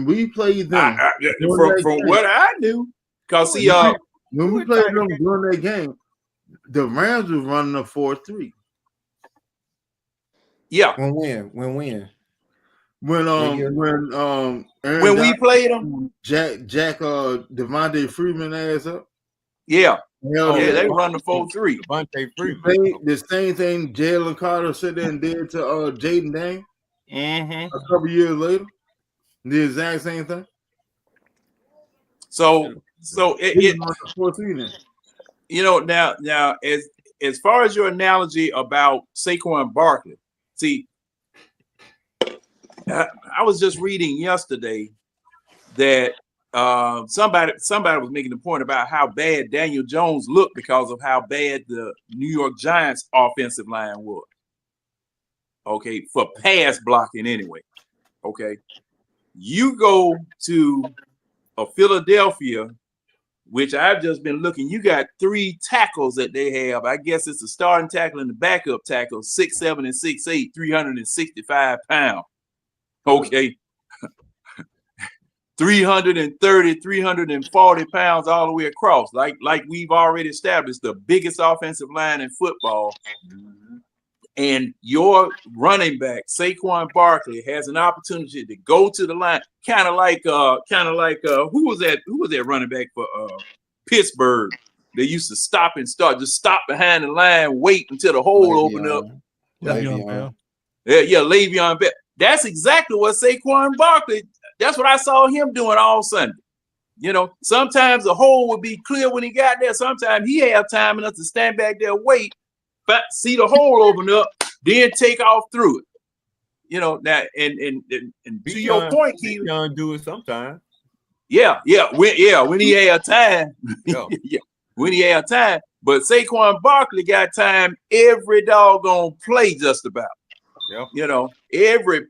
we played them, from what I knew, because see, when we played them during that game, the Rams was running a 4-3. Yeah. When we played them, Jack Devontae Freeman ass up. Yeah. They run the 4-3. Devontae Freeman. The same thing Jalen Carter said and did to Jaden Dane. Mm-hmm. A couple years later, the exact same thing. So it now as far as your analogy about Saquon Barkley, see, I was just reading yesterday that somebody was making the point about how bad Daniel Jones looked because of how bad the New York Giants offensive line was. Okay, for pass blocking anyway. Okay, you go to a Philadelphia, which I've just been looking. You got 3 tackles that they have. I guess it's a starting tackle and the backup tackle, 6'7" and 6'8", 365 pounds. Okay. 330, 340 pounds all the way across. Like we've already established, the biggest offensive line in football. And your running back, Saquon Barkley, has an opportunity to go to the line, kind of like who was that running back for Pittsburgh? They used to stop and start, just stop behind the line, wait until the hole opened up. Le'Veon Bell. That's exactly what Saquon Barkley. That's what I saw him doing all Sunday. Sometimes the hole would be clear when he got there. Sometimes he had time enough to stand back there, wait, but see the hole open up, then take off through it. Now and to your point, Keith, do it sometimes. When he had time, when he had time. But Saquon Barkley got time every doggone play, just about. Yeah. Every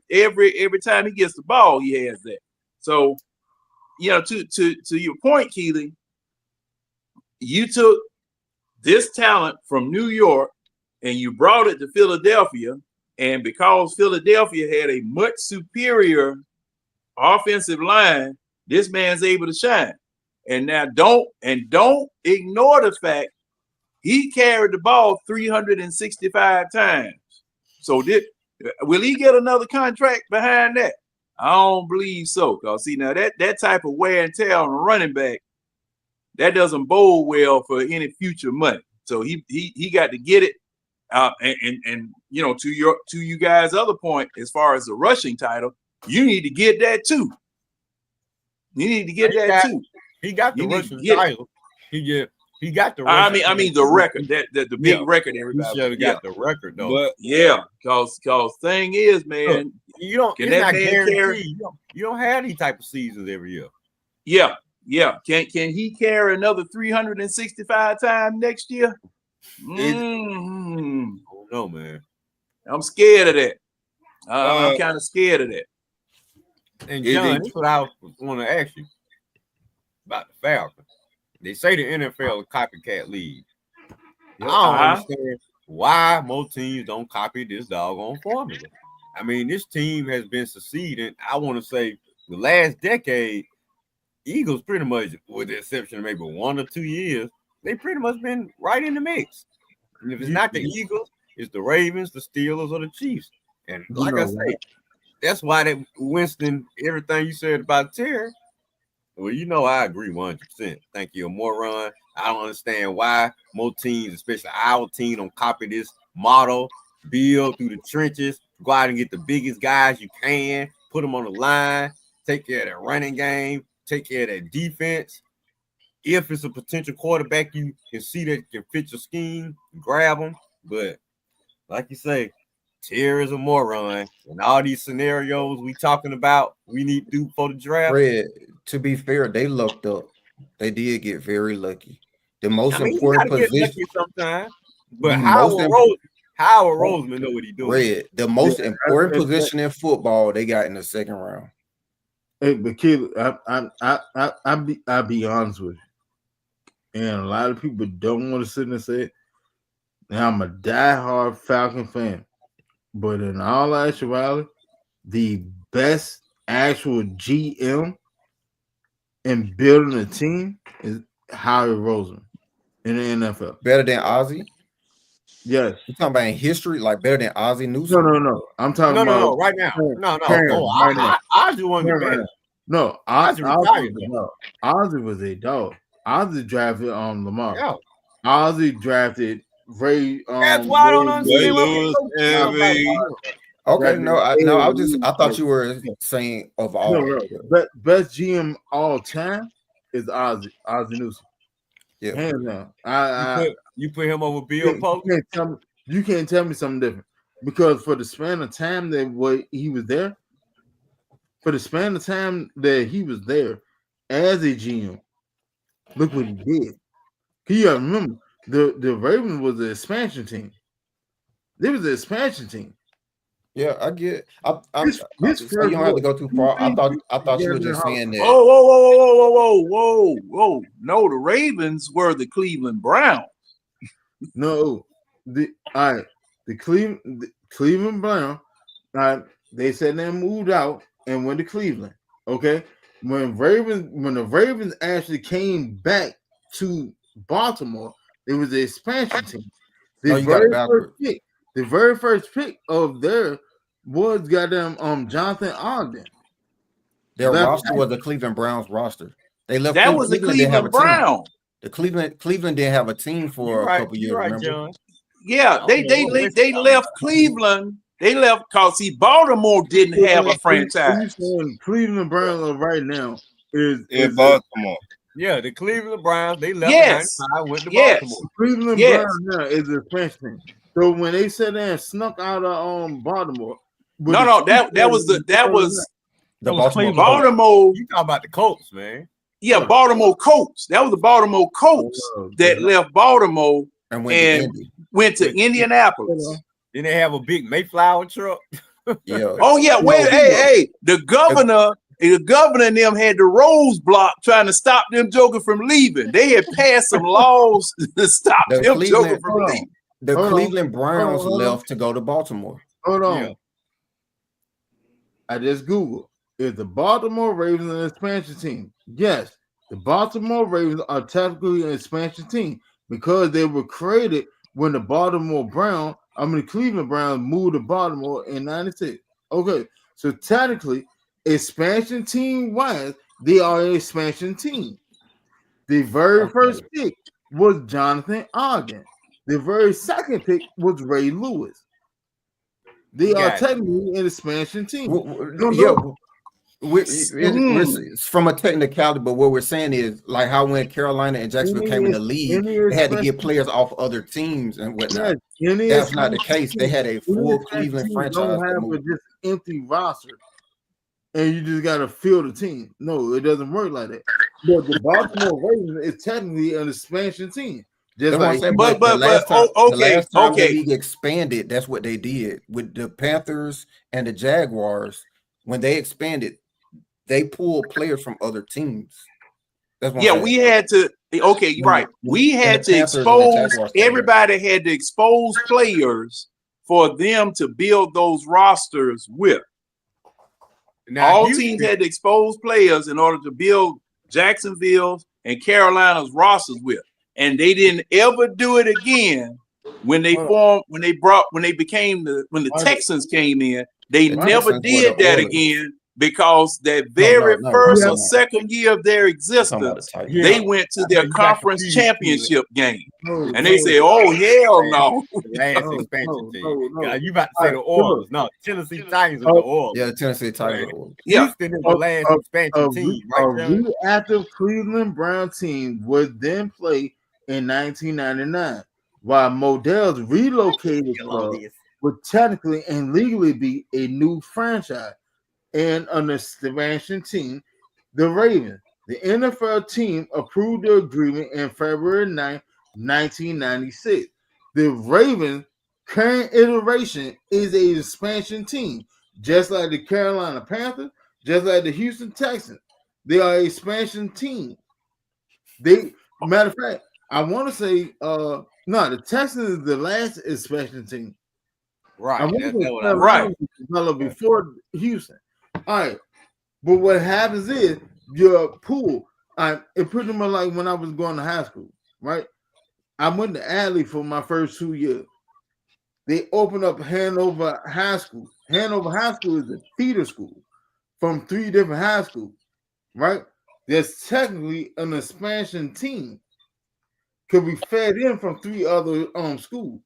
time he gets the ball, he has that. So, to your point, Keely, you took this talent from New York and you brought it to Philadelphia, and because Philadelphia had a much superior offensive line, this man's able to shine. And now don't ignore the fact he carried the ball 365 times. So will he get another contract behind that? I don't believe so. Because see, now that type of wear and tear on a running back, that doesn't bode well for any future money. So he got to get it. And to you guys' other point, as far as the rushing title, you need to get that too. He got the rushing title. He got the record. I mean the record, the big record. Everybody should have got the record though. But because thing is, man, you don't. It's not guaranteed. You don't have any type of seasons every year. Yeah. Can he carry another 365 times next year? I don't know, man. I'm scared of that. I'm kind of scared of that. And John, that's what I want to ask you about the Falcons. They say the NFL is a copycat league. I don't understand why most teams don't copy this doggone formula. I mean, this team has been succeeding. I want to say the last decade, Eagles pretty much, with the exception of maybe 1 or 2 years, they pretty much been right in the mix. And if it's not the Eagles, it's the Ravens, the Steelers, or the Chiefs. And like I say, that's why that Winston, everything you said about Terry, well, I agree 100%. Thank you, a moron. I don't understand why more teams, especially our team, don't copy this model, build through the trenches, go out and get the biggest guys you can, put them on the line, take care of that running game, take care of that defense. If it's a potential quarterback you can see that can fit your scheme, grab them. But like you say, Terry is a moron. And all these scenarios we talking about, we need to do for the draft. Fred, to be fair, they lucked up. They did get very lucky. The most I mean, important you gotta position. get lucky sometimes. But The Howard most Roseman know what he's doing. Red, the most important position in football they got in the second round. Hey, but kid, I'll be honest with you, and a lot of people don't want to sit and say, now I'm a diehard Falcon fan, but in all actuality, the best actual GM in building a team is Howie Roseman in the NFL. Better than Ozzie? Yes. You talking about in history, like better than Ozzie Newsome? No. I'm talking about No, right now. No. Ozzie won the best. No, Ozzie was a dog. Ozzie drafted Lamar. Yeah. Ozzie drafted Ray. That's why I don't understand. Okay, I thought you were saying of all. No. Best GM all time is Ozzie Newsome. Yeah, hands down. You put him over Bill Polk. You can't tell me something different, because for the span of time that he was there, as a GM, look what he did. You gotta remember, the Ravens was an expansion team. They was an expansion team. Yeah, I get it. So you don't have to go too far. I thought you were just saying that. Whoa. No, the Ravens were the Cleveland Browns. No, the Cleveland Browns. They said they moved out and went to Cleveland. Okay, when the Ravens actually came back to Baltimore, it was the expansion team. The very first pick of there was goddamn Jonathan Ogden. Their roster was the Cleveland Browns roster. They left. That was the Cleveland Browns. The Cleveland didn't have a team for a couple years. Remember? John. Yeah, they left Cleveland. They left because Baltimore didn't have a franchise. Cleveland Browns right now is Baltimore. Yeah, the Cleveland Browns, they left. Yes. Went to Baltimore. Cleveland Browns now is a French team. So when they sat there and snuck out of Baltimore, that was Baltimore. You talking about the Colts, man? Yeah, Baltimore Colts. That was the Baltimore Colts that left Baltimore and went to Indianapolis. Then they have a big Mayflower truck. Yeah. Oh yeah. Wait, hey, the governor and them had the Rose Block trying to stop them joker from leaving. They had passed some laws to stop them joker from leaving. The Cleveland Browns left to go to Baltimore. Hold on. Yeah. I just Googled. Is the Baltimore Ravens an expansion team? Yes. The Baltimore Ravens are technically an expansion team because they were created when the Cleveland Browns moved to Baltimore in 96. Okay. So technically, expansion team wise, they are an expansion team. The very first pick was Jonathan Ogden. The very second pick was Ray Lewis. They are technically an expansion team. It's from a technicality, but what we're saying is like how when Carolina and Jacksonville came in the league, they had to get players off other teams and whatnot. That's not the case. They had a full Cleveland franchise. Don't have a just empty roster, and you just got to fill the team. No, it doesn't work like that. But the Baltimore Ravens is technically an expansion team. Just like, the last time the league expanded, that's what they did with the Panthers and the Jaguars. When they expanded, they pulled players from other teams. We had to. Okay, right. We had to expose. Everybody had to expose players for them to build those rosters with. Now, all teams had to expose players in order to build Jacksonville's and Carolina's rosters with. And they didn't ever do it again when the Texans came in. They never did that again because that very first or second year of their existence, they went to their conference championship game. And they say, oh, hell no. Last expansion team. You about to say the Oilers. No, Tennessee Titans are the Oilers. Yeah, Tennessee Titans. Houston is the last expansion team. A reactive Cleveland Brown team would then play in 1999, while Modell's relocated club would technically and legally be a new franchise and an expansion team, the Ravens. The NFL team approved the agreement in February 9, 1996. The Ravens' current iteration is an expansion team, just like the Carolina Panthers, just like the Houston Texans. They are an expansion team. Matter of fact, I want to say, no, the Texans is the last expansion team. Right. Developed before Houston. All right. But what happens is your pool, it pretty much like when I was going to high school, right? I went to Alley for my first 2 years. They opened up Hanover High School. Hanover High School is a feeder school from 3 different high schools, right? There's technically an expansion team. Could be fed in from 3 other schools.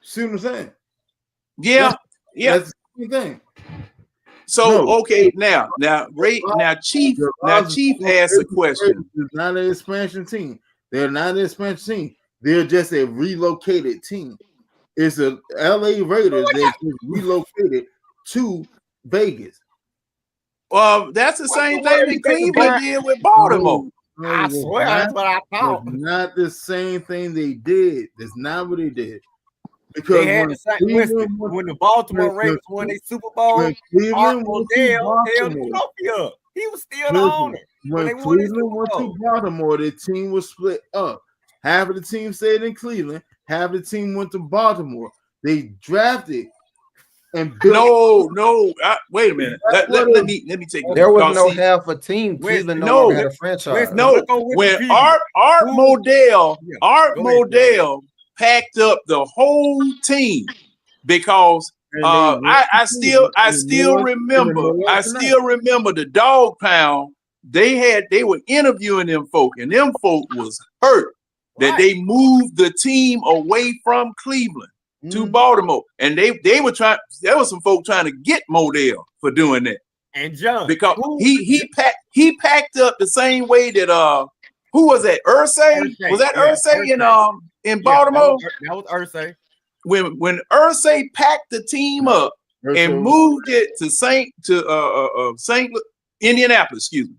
See what I'm saying? Yeah, that's the thing. So okay, now Chief asked a question. It's not an expansion team. They're not an expansion team. They're just a relocated team. It's a LA Raiders that just relocated to Vegas. Well, that's the same thing that Cleveland did with Baltimore. I swear that's what I thought. It's not the same thing they did. That's not what they did. Because they had when the Baltimore Ravens won their Super Bowl, Art Modell held the trophy up. He was still the owner. When Cleveland went to Baltimore, the team was split up. Half of the team stayed in Cleveland, half of the team went to Baltimore. They drafted and built. Wait a minute. Let me take. There was no half a team. Cleveland no longer had a franchise. When Art Modell packed up the whole team because I still remember the dog pound. They were interviewing them folk, and them folk was hurt that they moved the team away from Cleveland to Baltimore, and they were trying. There was some folk trying to get Modell for doing that. And John, because he packed up the same way that who was that? Ursay? Was that Ursay in Baltimore? That was Ursay. When Ursay packed the team up and moved it to St. Indianapolis, excuse me.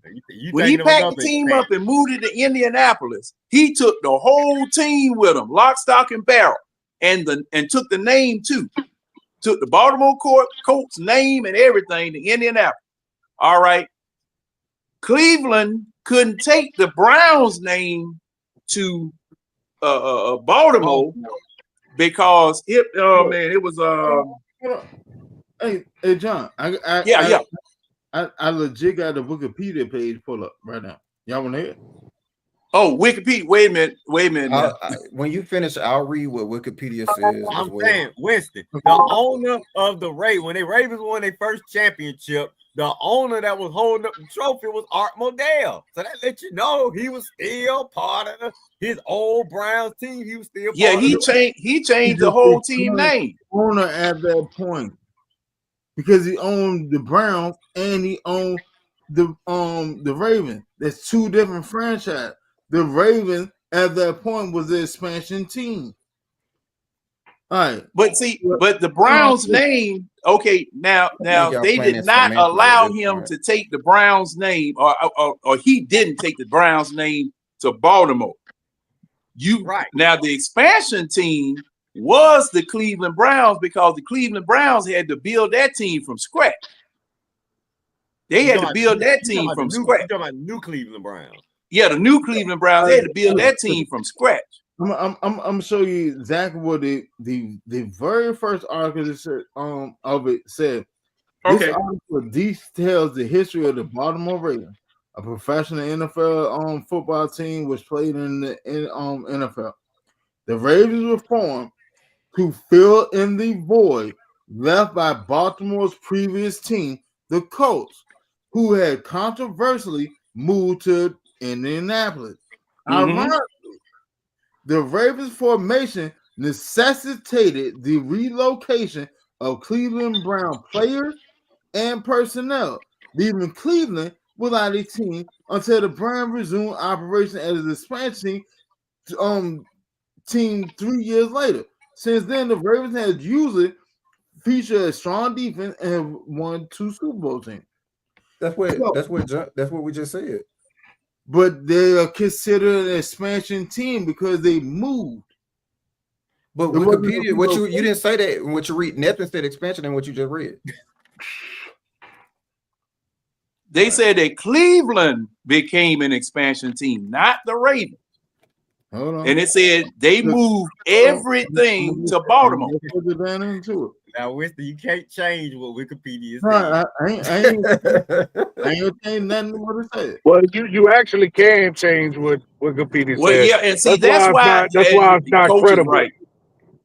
When he packed the team up and moved it to Indianapolis, he took the whole team with him, lock, stock, and barrel, and took the name too. Took the Baltimore Colts name and everything to Indianapolis. All right. Cleveland couldn't take the Browns name to Baltimore because it was Hey John, I legit got the Wikipedia page pull up right now. Y'all want to hear? Oh, Wikipedia. Wait a minute. When you finish, I'll read what Wikipedia says. I'm saying, Winston, the owner of the Ravens, when the Ravens won their first championship, the owner that was holding up the trophy was Art Modell. So that let you know he was still part of his old Browns team. He was still he changed the whole team name. Owner at that point. Because he owned the Browns and he owned the Ravens. That's 2 different franchises. The Ravens at that point was the expansion team. All right. But the Browns name, okay, now they did not allow him to take the Browns name, or he didn't take the Browns name to Baltimore. Now the expansion team was the Cleveland Browns because the Cleveland Browns had to build that team from scratch. They had to build that team from scratch. You're talking about new Cleveland Browns. Yeah, the new Cleveland Browns, they had to build that team from scratch. I'm gonna show you exactly what the very first article of it said. Okay. This article details the history of the Baltimore Ravens, a professional NFL football team which played in the NFL. The Ravens were formed to fill in the void left by Baltimore's previous team, the Colts, who had controversially moved to Indianapolis. Ironically, the Ravens formation necessitated the relocation of Cleveland Brown players and personnel, leaving Cleveland without a team until the Browns resumed operation as an expansion team 3 years later. Since then, the Ravens have usually featured a strong defense and have won 2 Super Bowl teams. That's what we just said. But they are considered an expansion team because they moved. But Wikipedia, what you didn't say that. What you read, Neptune said expansion, and what you just read. They said that Cleveland became an expansion team, not the Ravens. Hold on. And it said they moved everything to Baltimore. Now, Winston, you can't change what Wikipedia says. No, I ain't saying nothing what it said. Well, you actually can change what Wikipedia Well, says. yeah, and see that's why it's not credible. Right.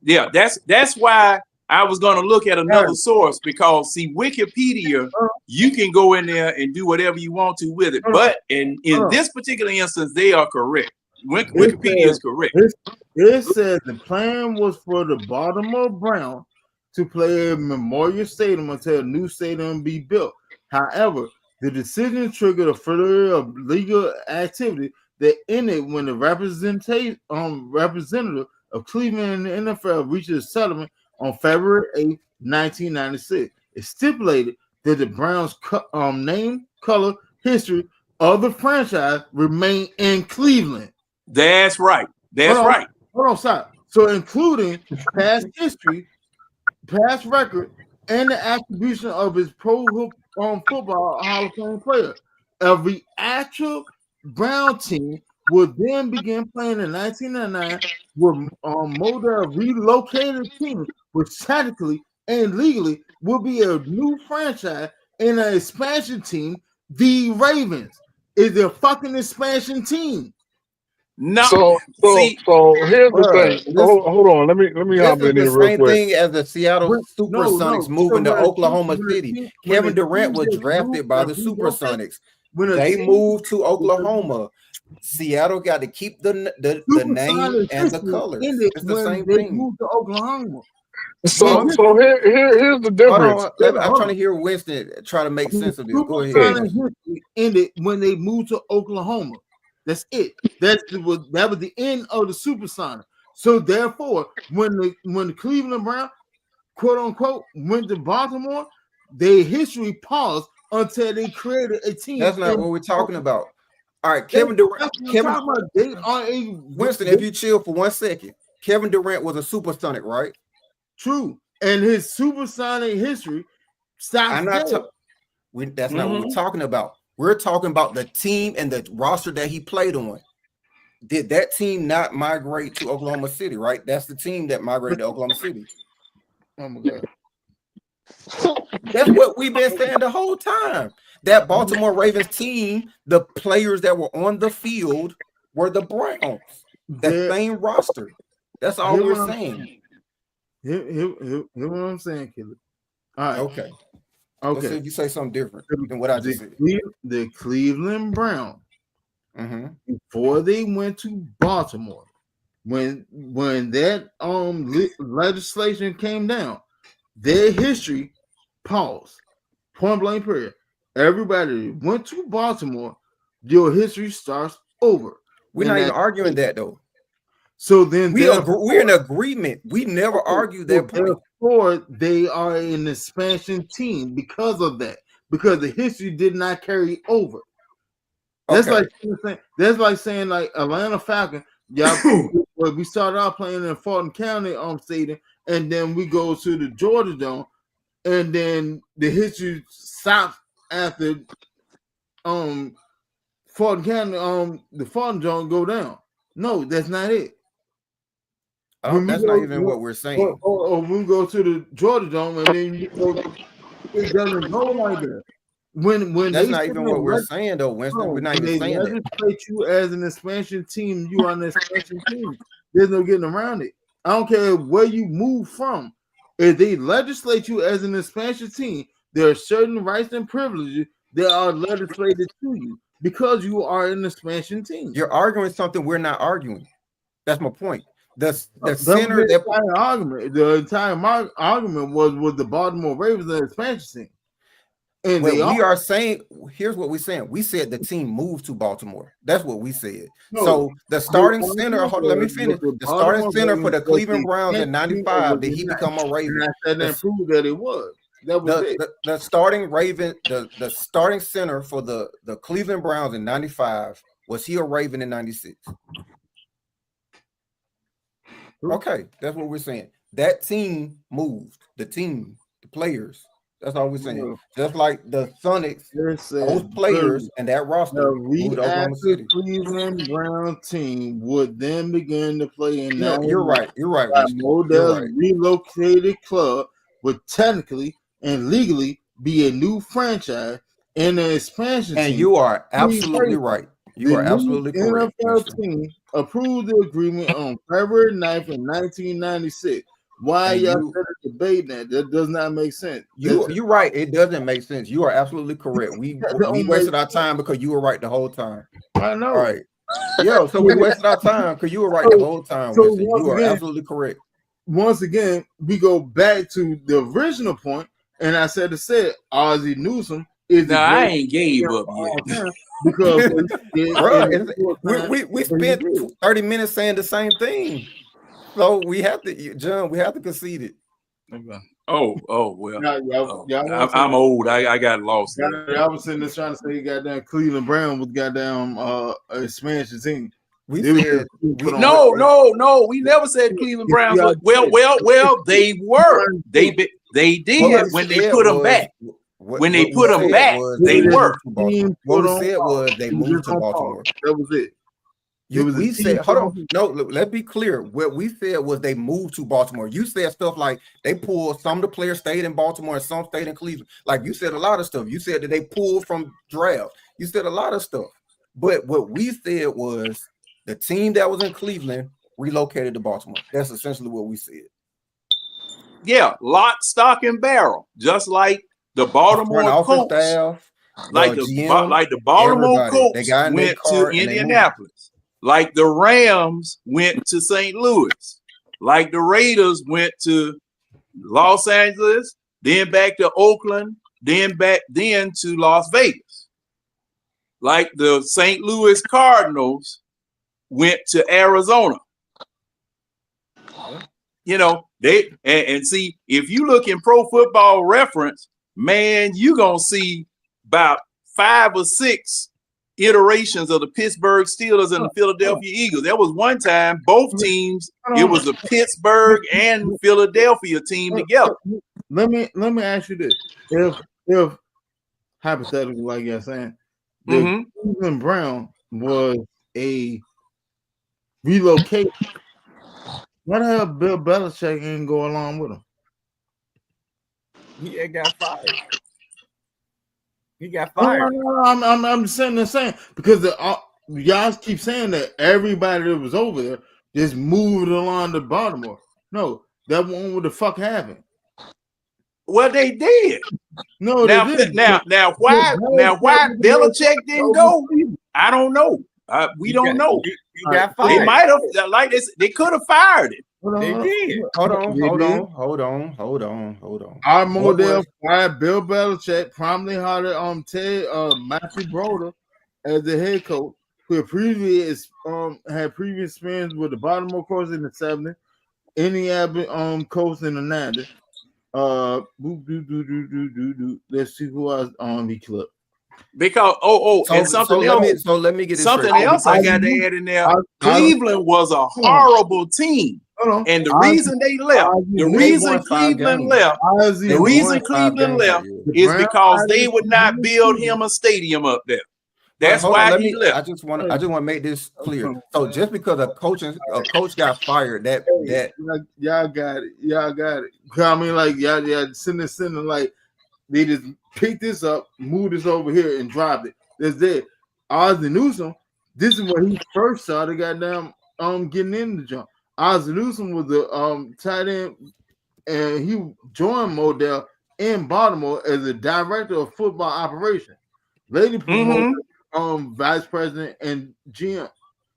Yeah, that's why I was going to look at another source, because see, Wikipedia, you can go in there and do whatever you want to with it, but in this particular instance, they are correct. Wikipedia is correct. It says the plan was for the Baltimore Browns to play at Memorial Stadium until a new stadium be built. However, the decision triggered a flurry of legal activity that ended when the representative of Cleveland and the NFL reached a settlement on February 8, 1996. It stipulated that the Browns' name, color, history of the franchise remain in Cleveland. That's right. That's right. Hold on, stop. So, including past history, past record, and the attribution of his pro football Hall of Fame player. Every actual Brown team would then begin playing in 1999 with Model relocated team, which technically and legally will be a new franchise and an expansion team. The Ravens is a fucking expansion team. No. So here's the thing. Hold on. Let me hop in here real quick. This is the same thing as the Seattle Supersonics moving to Oklahoma City. Kevin Durant was drafted by the Supersonics. They moved to Oklahoma. Seattle got to keep the name and the colors. It's the same thing. Moved to Oklahoma. So here's the difference. I'm trying to hear Winston try to make sense of this. Go ahead. Ended when they moved to Oklahoma. That's it. That was the end of the Supersonic. So therefore, when the Cleveland Browns, quote unquote, went to Baltimore, their history paused until they created a team. That's not what we're talking about. All right, Kevin Durant. Winston, if you chill for 1 second, Kevin Durant was a Supersonic, right? True, and his Supersonic history stops. That's not what we're talking about. We're talking about the team and the roster that he played on. Did that team not migrate to Oklahoma City, right? That's the team that migrated to Oklahoma City. Oh my God. That's what we've been saying the whole time. That Baltimore Ravens team, the players that were on the field were the Browns. The same roster. That's all we're saying. Hear what I'm saying, killer. All right. Okay. Okay. So if you say something different than what I just said. The Cleveland Browns, before they went to Baltimore, when that legislation came down, their history paused. Point blank period. Everybody went to Baltimore, your history starts over. We're not even arguing that though. So then we're in agreement. We never argued that point. Therefore, they are an expansion team because of that. Because the history did not carry over. That's like saying like Atlanta Falcons. Yeah, we started out playing in Fulton County Stadium, and then we go to the Georgia Dome, and then the history stops after Fulton County the Fulton Dome go down. No, that's not it. That's not even what we're saying. Or we go to the Georgia Dome, and then it doesn't go like that. When that's not even what we're saying, though, Winston. We're not even saying that. Legislate you as an expansion team. You are an expansion team. There's no getting around it. I don't care where you move from. If they legislate you as an expansion team, there are certain rights and privileges that are legislated to you because you are an expansion team. You're arguing something we're not arguing. That's my point. The center the entire argument. The entire argument was the Baltimore Ravens an expansion team. And what we are saying, here's what we're saying. We said the team moved to Baltimore. That's what we said. No, so the starting center, let me finish. The starting center for the Cleveland Browns in 95, did he become a Raven? And that proved that it was. That was it. The starting Raven, the starting center for the Cleveland Browns in 95, was he a Raven in 96? Okay, that's what we're saying. That team moved. The team, the players. That's all we're saying. Just like the Sonics, those players and that roster moved to Oklahoma City. Cleveland Brown team would then begin to play in that. You're right. You're right. Modell's relocated club would technically and legally be a new franchise and an expansion team. And you are absolutely right. You are absolutely correct. The NFL team approved the agreement on February 9th in 1996. Why y'all debating that? That does not make sense. You're right. It doesn't make sense. You are absolutely correct. We wasted our time because you were right the whole time. I know. All right. Yeah, so we wasted our time because you were right the whole time. So you are absolutely correct. Once again, we go back to the original point, and I said Ozzie Newsome is. Now I ain't gave up yet because we spent 30 minutes saying the same thing. So we have to, John. We have to concede it. Okay. Oh well. I'm old. I got lost. I was sitting there trying to say goddamn Cleveland Brown was goddamn expansion team. We said no. We never said Cleveland Browns. Well, they were. They did when they put them back. When they put them back, they were. What we said was they moved to Baltimore. That was it. We said, hold on. No, let's be clear. What we said was they moved to Baltimore. You said stuff like they pulled, some of the players stayed in Baltimore and some stayed in Cleveland. Like you said a lot of stuff. You said that they pulled from draft. You said a lot of stuff. But what we said was the team that was in Cleveland relocated to Baltimore. That's essentially what we said. Yeah, lock, stock, and barrel. Just like the Baltimore Colts. Like the Baltimore Colts went to Indianapolis. Like the Rams went to St. Louis, like the Raiders went to Los Angeles, then back to Oakland, then to Las Vegas. Like the St. Louis Cardinals went to Arizona. You know, they and see, if you look in Pro Football Reference, man, you're gonna see about 5 or 6 iterations of the Pittsburgh Steelers and the Philadelphia Eagles. There was one time both teams, it was a Pittsburgh and Philadelphia team together. Let me ask you this. If hypothetically, like you're saying, the Cleveland Brown was a relocation, why the hell Bill Belichick ain't go along with him? He got fired. He got fired. No, I'm saying the same because y'all keep saying that everybody that was over there just moved along to Baltimore. No, that won't what the fuck happened. Well, they did. No, now, they did. Now why Belichick didn't go? I don't know. We don't know. He got fired. They might have, like this. They could have fired him. They did. Hold on. Our model fired Bill Belichick, promptly hired Matthew Broder as the head coach, who had previous experience with the Baltimore Colts in the 70s, Indiana Colts in the 90s. Let's see who else on the club. Because and something else. Let me get something else I got to add in there. Cleveland was a horrible team. And the reason they left, the reason Cleveland left is because they would not build him a stadium up there. That's why he left. I just want to make this clear. So just because a coach got fired, that y'all got it. I mean, like y'all sending like they just picked this up, moved this over here, and dropped it. That's it. Ozzie Newsome, this is what he first started goddamn getting in the jump. Ozzie Newsome was the tight end, and he joined Modell in Baltimore as the director of football operation. Later promoted vice president and GM.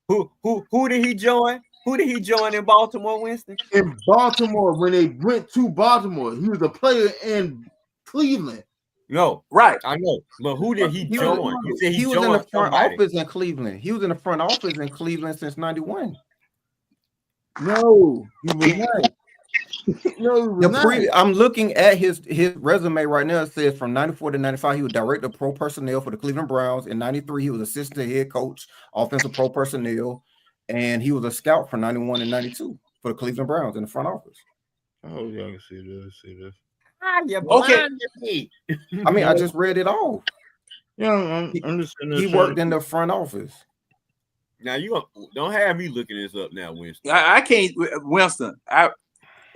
Who did he join? Who did he join in Baltimore, Winston? In Baltimore, when they went to Baltimore, he was a player in Cleveland. No, right. I know, but who did he join? You said He was in the front office in Cleveland. He was in the front office in Cleveland since '91. No, he was not. No, he was not. I'm looking at his resume right now. It says from '94 to '95, he was director of pro personnel for the Cleveland Browns. In '93, he was assistant head coach, offensive pro personnel, and he was a scout for '91 and '92 for the Cleveland Browns in the front office. Oh, yeah, I can see this. See this. Okay. I mean, I just read it all. Yeah, I'm just. He worked in the front office. Now you don't have me looking this up now, Winston. I can't, Winston. I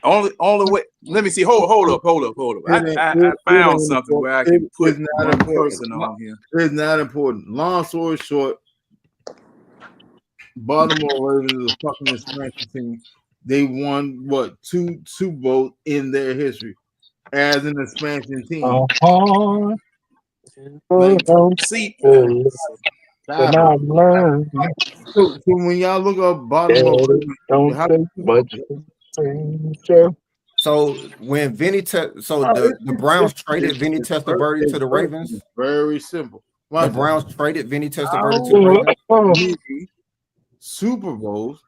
only way. Let me see. Hold up. I found something where I can put one person on here. It's not important. Long story short, Baltimore Ravens is a fucking expansion team. They won what two Super Bowls in their history as an expansion team. See, so when y'all look up Baltimore, so when the Browns traded Vinny Testaverde to the Ravens. Very simple. The Browns traded Vinny Testaverde to the Ravens. Super Bowls.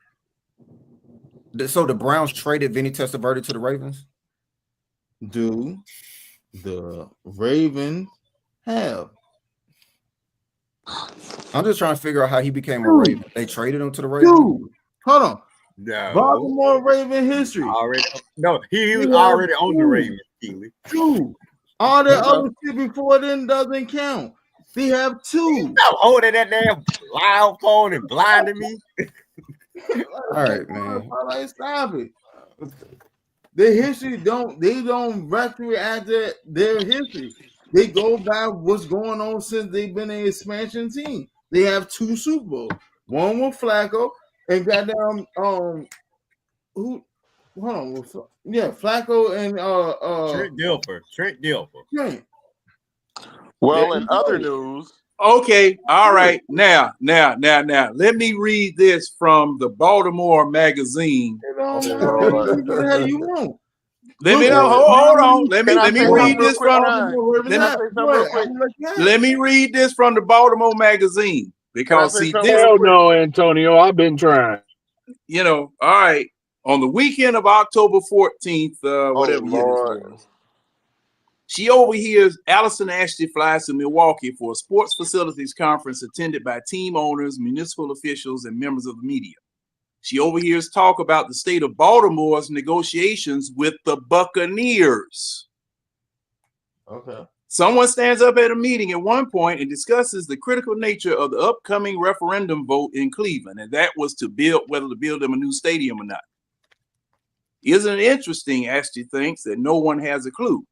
So the Browns traded Vinny Testaverde to the Ravens. Do the Ravens have? I'm just trying to figure out how he became a Raven. They traded him to the Ravens. Dude, hold on. No. Baltimore Raven history. He was already on the Ravens. Dude, all that other shit before then doesn't count. They have two. Stop holding that damn loud phone and blinding me. All right, man. Stop it. The history don't retroact their history. They go by what's going on since they've been an expansion team. They have two Super Bowls. One with Flacco and goddamn Flacco and Trent Dilfer. Trent. Well, in other news. Okay, all right. Now. Let me read this from the Baltimore Magazine. You want. Let me know. Hold on. Let me read this from. Let me read this from the Baltimore Magazine because see this. Hell no, Antonio. I've been trying. All right. On the weekend of October 14th, whatever year this was, she overhears Allison Ashley flies to Milwaukee for a sports facilities conference attended by team owners, municipal officials, and members of the media. She overhears talk about the state of Baltimore's negotiations with the Buccaneers. Okay. Someone stands up at a meeting at one point and discusses the critical nature of the upcoming referendum vote in Cleveland, and that was whether to build them a new stadium or not. Isn't it interesting, Ashley thinks, that no one has a clue?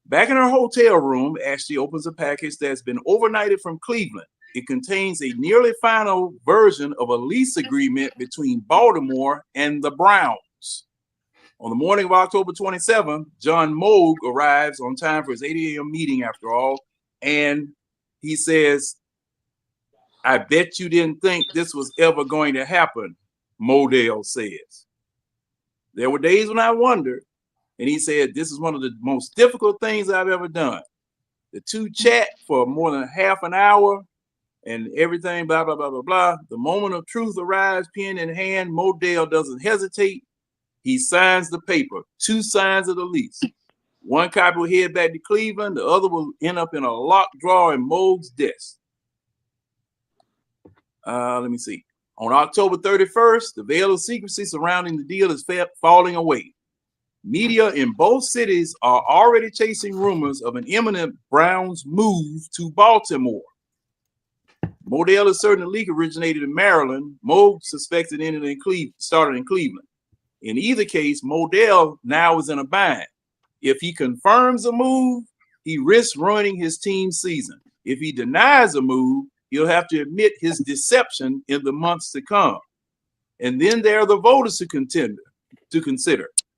Back in her hotel room, Ashley opens a package that's been overnighted from Cleveland. It contains a nearly final version of a lease agreement between Baltimore and the Browns. On the morning of October 27th, John Moog arrives on time for his 8 a.m. meeting after all, and he says, "I bet you didn't think this was ever going to happen," Modell says. "There were days when I wondered," and he said, "This is one of the most difficult things I've ever done." The two chat for more than half an hour, and everything, blah, blah, blah, blah, blah. The moment of truth arrives, pen in hand. Modell doesn't hesitate. He signs the paper, 2 signs of the lease. One copy will head back to Cleveland. The other will end up in a locked drawer in Moog's desk. Let me see. On October 31st, the veil of secrecy surrounding the deal is falling away. Media in both cities are already chasing rumors of an imminent Browns move to Baltimore. Modell is certain the leak originated in Maryland. Moog suspects it started in Cleveland. In either case, Modell now is in a bind. If he confirms a move, he risks ruining his team's season. If he denies a move, he'll have to admit his deception in the months to come. And then there are the voters to consider.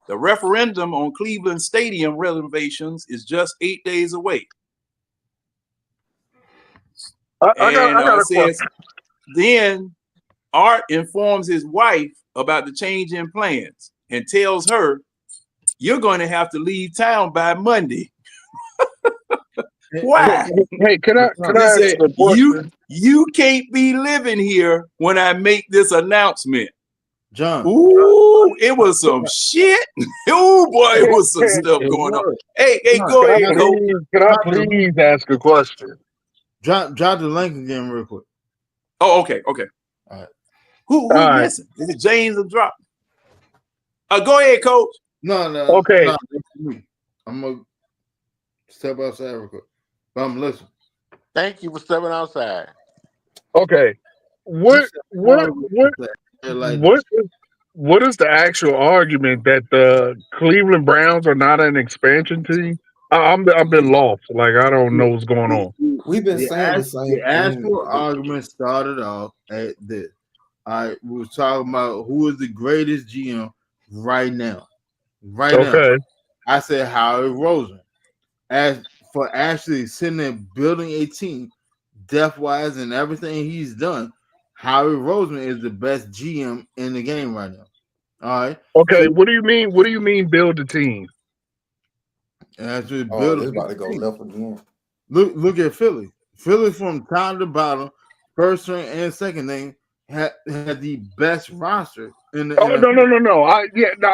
The referendum on Cleveland Stadium renovations is just 8 days away. I got a Says, question. then Art informs his wife about the change in plans and tells her, "You're going to have to leave town by Monday." Why? Hey, can I He ask said, a question? you can't be living here when I make this announcement. John. Ooh, it was some shit. Ooh, boy, it was some stuff going on. Hey, go Can ahead, Coach. I please ask a question? Drop the link again real quick. Oh, okay. All right. Who's missing? Is it James or Drop? Go ahead, Coach. No. Okay. No, I'm gonna step outside real quick, but I'm listening. Thank you for stepping outside. Okay. What is the actual argument that the Cleveland Browns are not an expansion team? I've been lost. Like, I don't know what's going on. We've been saying the same The actual argument started off at this. All right, we were talking about who is the greatest GM right now. Now, I said Howie Roseman. As for actually sitting there building a team, depth-wise and everything he's done, Howie Roseman is the best GM in the game right now. All right. Okay. So, what do you mean? What do you mean build a team? Actually, build it's about to go left again. Look at Philly. Philly from top to bottom, first string and second name had the best roster in the. No. I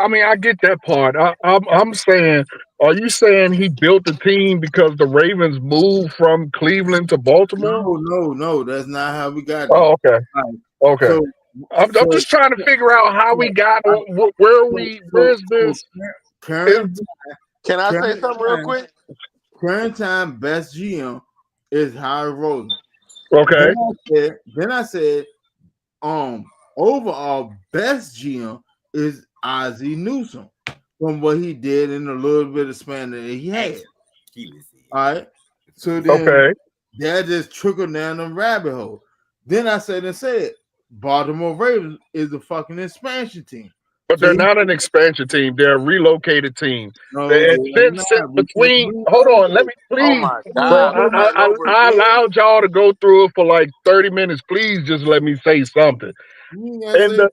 mean, I get that part. I'm saying, are you saying he built the team because the Ravens moved from Cleveland to Baltimore? No, that's not how we got there. Oh, okay. Right. Okay. So, I'm just trying to figure out how we got where's this? Can I say something real quick? Current time best GM is Howie Roseman. Okay. Then I said, overall best GM is Ozzie Newsome from what he did in a little bit of span that he had. All right. So then that just trickled down the rabbit hole. Then I said Baltimore Ravens is a fucking expansion team. But they're not an expansion team. They're a relocated team. No, between, hold on, let me please. Oh my God. I allowed y'all to go through it for like 30 minutes. Please just let me say something. And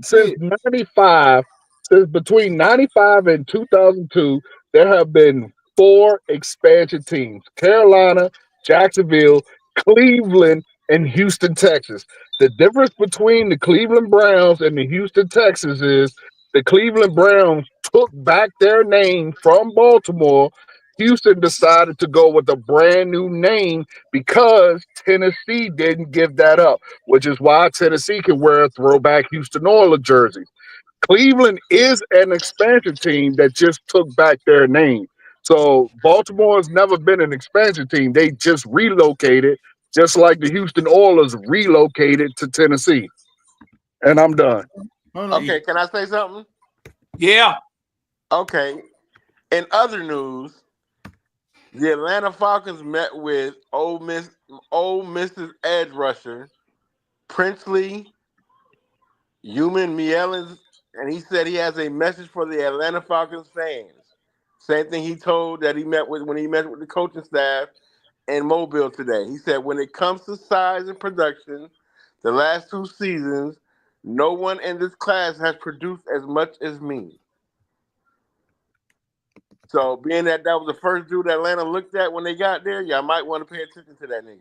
since 95, since between 95 and 2002, there have been 4 expansion teams: Carolina, Jacksonville, Cleveland, and Houston, Texas. The difference between the Cleveland Browns and the Houston Texans is the Cleveland Browns took back their name from Baltimore. Houston decided to go with a brand new name because Tennessee didn't give that up, which is why Tennessee can wear a throwback Houston Oilers jersey. Cleveland is an expansion team that just took back their name. So Baltimore has never been an expansion team. They just relocated, just like the Houston Oilers relocated to Tennessee. And I'm done. Okay, can I say something? Yeah. Okay. In other news, the Atlanta Falcons met with old Mrs. Edge rusher Princely Mielens, and he said he has a message for the Atlanta Falcons fans. Same thing he told that he met with when he met with the coaching staff in Mobile today. He said, when it comes to size and production, the last 2 seasons, no one in this class has produced as much as me. So being that was the first dude Atlanta looked at when they got there, y'all might want to pay attention to that nigga.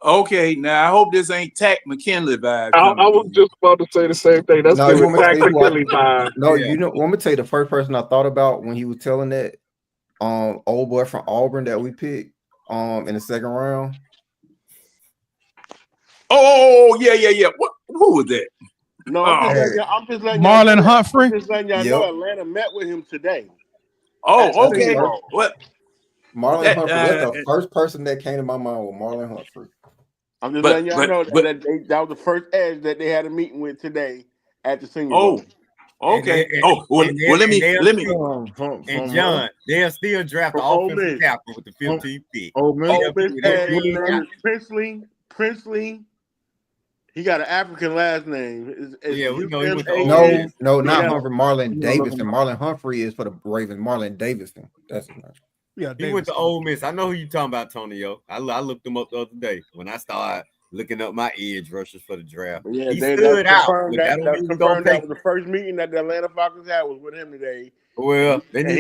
Okay, now I hope this ain't Tack McKinley vibes. I was just about to say the same thing. That's the Tack McKinley vibe. No, you know, want me to tell you the first person I thought about when he was telling that old boy from Auburn that we picked in the second round. Oh yeah. Who was that? No, I'm just letting Marlon Humphrey. I'm just letting y'all know Atlanta met with him today. Oh, okay. What? Marlon Humphrey. That's the first person that came to my mind with Marlon Humphrey. I'm just letting y'all know that was the first edge that they had a meeting with today at the Senior Bowl. Okay. Let me. And John, they'll still draft the offensive tackle with the 15th pick. Princely He got an African last name. Yeah, we know he went to UMA. Ole Miss. No, not Yeah. Humphrey. Marlon Davidson. Marlon Humphrey is for the Ravens. Marlon Davidson. That's his name. Yeah, He went to Ole Miss. I know who you talking about, Tonio. I looked him up the other day when I started looking up my edge rushers for the draft. Yeah, He that's stood out. confirmed. But That don't was mean we gonna confirmed. pay. That was the first meeting that the Atlanta Falcons had was with him today. Well, they need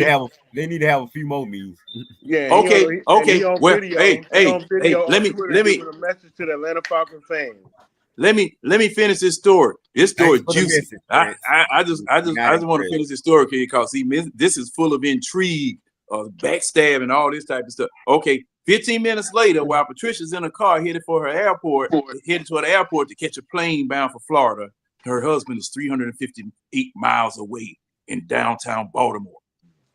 to have a few more meetings. Yeah. Okay. He on Well, video. hey, on video let on me Twitter giving a message to the Atlanta Falcons fans. Let me finish this story. This story is juicy. Message, I just want to finish this story because this is full of intrigue, backstab, and all this type of stuff. Okay, 15 minutes later, while Patricia's in a car headed to the airport to catch a plane bound for Florida, her husband is 358 miles away in downtown Baltimore.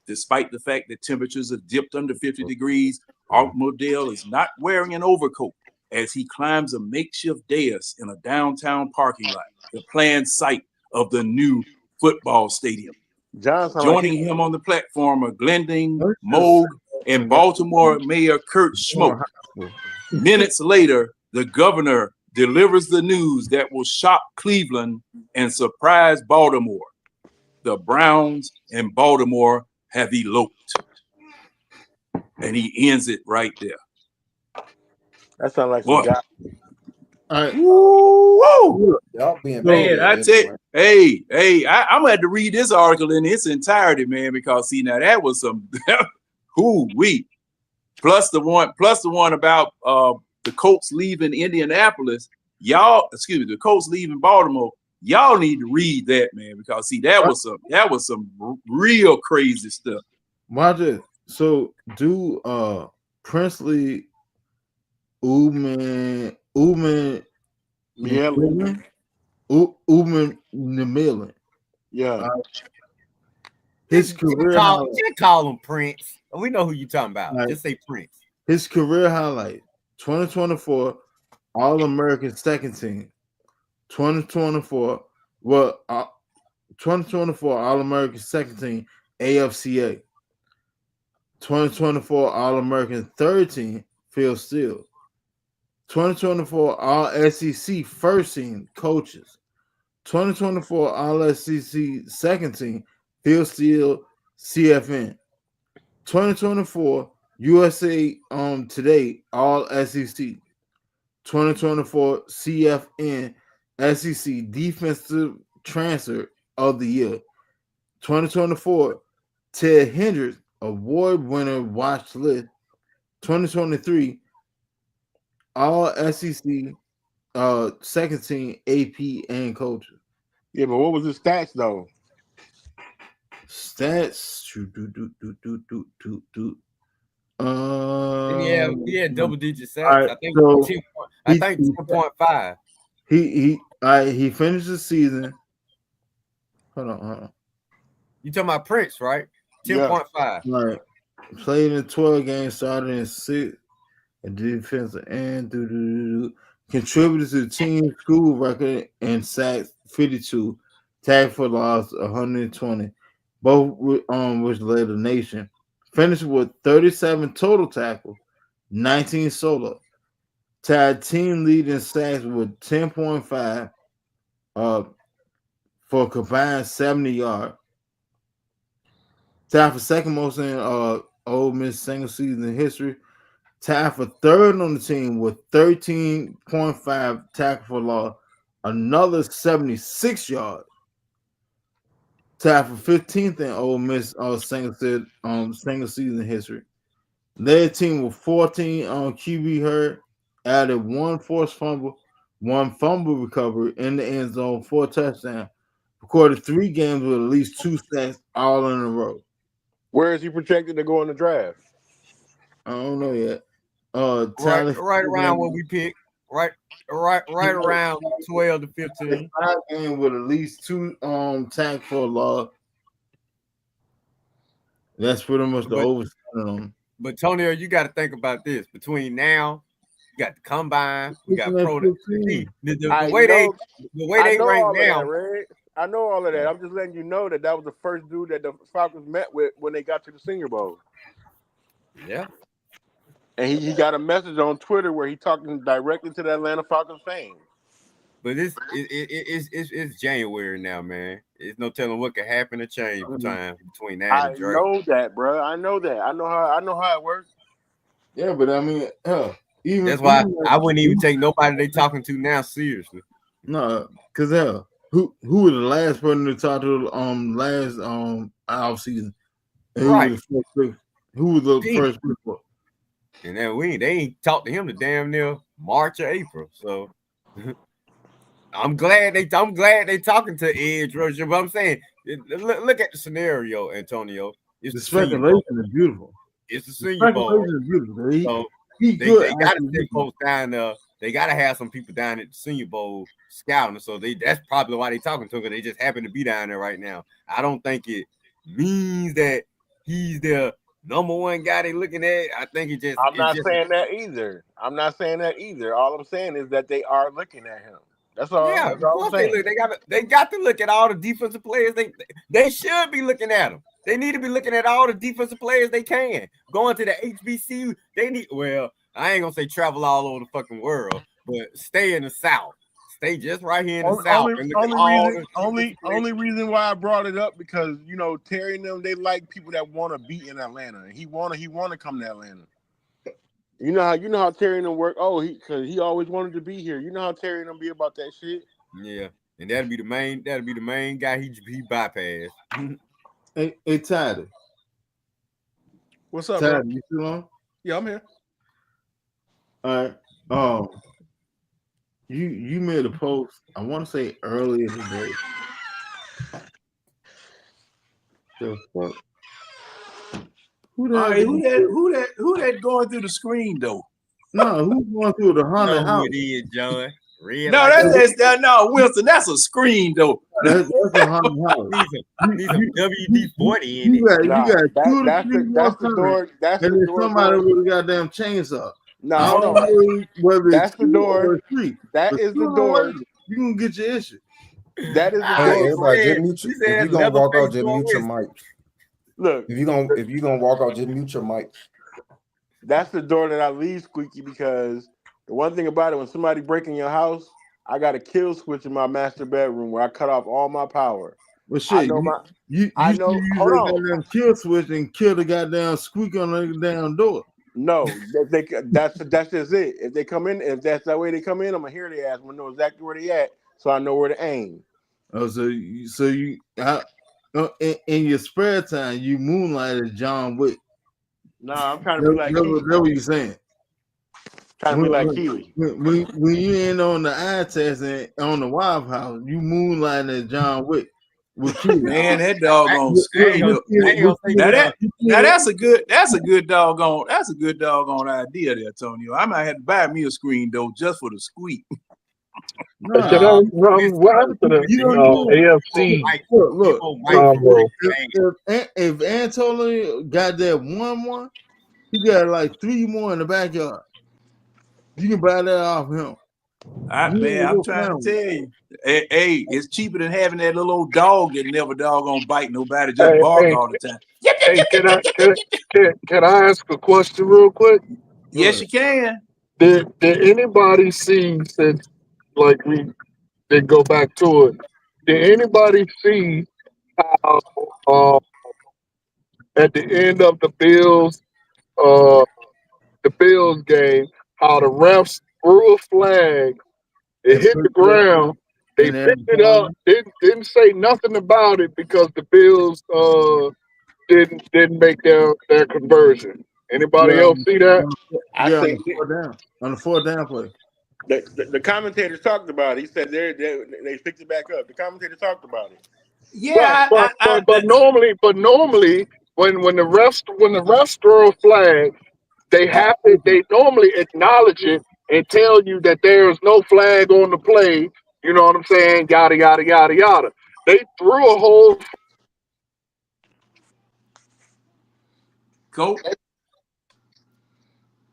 Despite the fact that temperatures have dipped under 50 degrees, Modell is not wearing an overcoat as he climbs a makeshift dais in a downtown parking lot, the planned site of the new football stadium. Joining him on the platform are Glending, Moog, and Baltimore Mayor Kurt Schmoke. Minutes later, the governor delivers the news that will shock Cleveland and surprise Baltimore. The Browns and Baltimore have eloped. And he ends it right there. That sounds like some guy. All right. Woo! Y'all being man, I tell you, hey, I'm gonna have to read this article in its entirety, man, because see now that was some who-wee. Plus the one about the Colts leaving Indianapolis. The Colts leaving Baltimore. Y'all need to read that, man, because see that was some real crazy stuff. Roger, so do Princely Uman Namilin. Yeah. His career just call him Prince. We know who you talking about. Right. Just say Prince. His career highlight: 2024 All-American second team. 2024 All-American second team AFCA. 2024 All-American third team Phil Steele. 2024 All-SEC first team coaches. 2024 All-SEC second team Phil Steele CFN. 2024 USA Today All-SEC. 2024 CFN SEC Defensive Transfer of the Year. 2024 Ted Hendricks Award winner watch list. 2023 All SEC second team AP and coaches. Yeah, but what was his stats though? Stats. Yeah, double digit sacks. Right, I think 10.5. He finished the season. Hold on. You talking about Prince, right? 10.5. Right. Played in 12 games, started in 6. And defensive end. Contributed to the team school record and sacks 52. Tackle for loss 120. Both which led the nation. Finished with 37 total tackles, 19 solo. Tied team lead in sacks with 10.5 for a combined 70 yards. Tied for second most in Ole Miss single season history. Tied for third on the team with 13.5 tackle for loss, another 76 yards. Tied for 15th in Ole Miss single season history. Their team with 14 on QB hurt, added 1 forced fumble, 1 fumble recovery in the end zone, 4 touchdowns. Recorded 3 games with at least 2 sacks all in a row. Where is he projected to go in the draft? I don't know yet. Right around what we picked. Right around 12 to 15. 5 games with at least 2 tackles for loss. That's pretty much the overstand on. But Tony, you got to think about this. Between now, you got the combine, we got pro. The way they rank now. I know all of that. I'm just letting you know that was the first dude that the Falcons met with when they got to the Senior Bowl. Yeah. And he got a message on Twitter where he talking directly to the Atlanta Falcons fans. But it's January now, man. There's no telling what could happen or change between now I and the draft. know that, bro. I know that. I know how it works. Yeah, but I mean, that's why I wouldn't even take nobody they talking to now seriously. No, because who was the last person to talk to last off season? Right. Who was the first people? And then they ain't talked to him to damn near March or April. So I'm glad they talking to edge rusher. But I'm saying, look at the scenario, Antonio. It's the speculation is beautiful. It's the Senior Bowl. Is beautiful. So they got to send folks down there. They got to have some people down at the Senior Bowl scouting. So that's probably why they talking to him, because they just happen to be down there right now. I don't think it means that he's the number one guy they looking at. I think it just. I'm not saying that either. All I'm saying is that they are looking at him. That's all. Yeah, that's all I'm saying. They got to look at all the defensive players. They should be looking at them. They need to be looking at all the defensive players they can. Going to the HBCU, they need. Well, I ain't gonna say travel all over the fucking world, but stay in the South. Stay just right here in the South. Only reason why I brought it up, because Terry and them, they like people that want to be in Atlanta. And he want to come to Atlanta. You know how Terry and them work. Oh, because he always wanted to be here. You know how Terry and them be about that shit. Yeah, and that'd be the main guy he bypassed. Hey, Tyler. What's up, Tyler, bro? you still on? Yeah, I'm here. All right. You made a post, I want to say earlier today. The fuck? Who that going through the screen though? No, who's going through the haunted house? Who it is, John? No, Wilson. That's a screen though. That's a haunted house. These are WD-40 in you it. got two to that's three the door. That's and the then door. somebody with a goddamn chainsaw. No, hold on. That's the door. That is the door. You can get your issue. That is the door. Everybody, just mute if you gonna walk out, just mute your mic. Look, if you gonna walk out, just mute your mic. That's the door that I leave squeaky, because the one thing about it, when somebody break in your house, I got a kill switch in my master bedroom where I cut off all my power. Well, shit, you Hold on. Kill switch and kill the goddamn squeak on the damn door. No, that's just it. If they come in, if that's that way they come in, I'm gonna hear their ass. I'm gonna know exactly where they at, so I know where to aim. Oh, so you in your spare time you moonlight as John Wick. No, I'm trying to be like Keely. That's what you're saying. Trying to be like Keely. When you ain't on the eye test and on the Wild House, you moonlight as John Wick. Man, that doggone scale. Now that's a good doggone idea there, Antonio. I might have to buy me a screen though just for the squeak. What happened to the AFC? Look, if Antonio got that one, he got like 3 more in the backyard. You can buy that off him. I'm trying to tell you. Hey, it's cheaper than having that little old dog that never doggone bite nobody, just bark all the time. Hey, can I ask a question real quick? Yes, you can. Did anybody see, since like we did go back to it, did anybody see how at the end of the Bills game, how the refs threw a flag, it hit the ground, they picked it up, didn't say nothing about it because the Bills didn't make their conversion. Anybody else see that? I think on the 4th down play. The commentators talked about it. He said they picked it back up. The commentators talked about it. Yeah, but normally when the refs throw a flag, they normally acknowledge it and tell you that there's no flag on the play. You know what I'm saying? Yada yada yada yada. They threw a whole. Coach.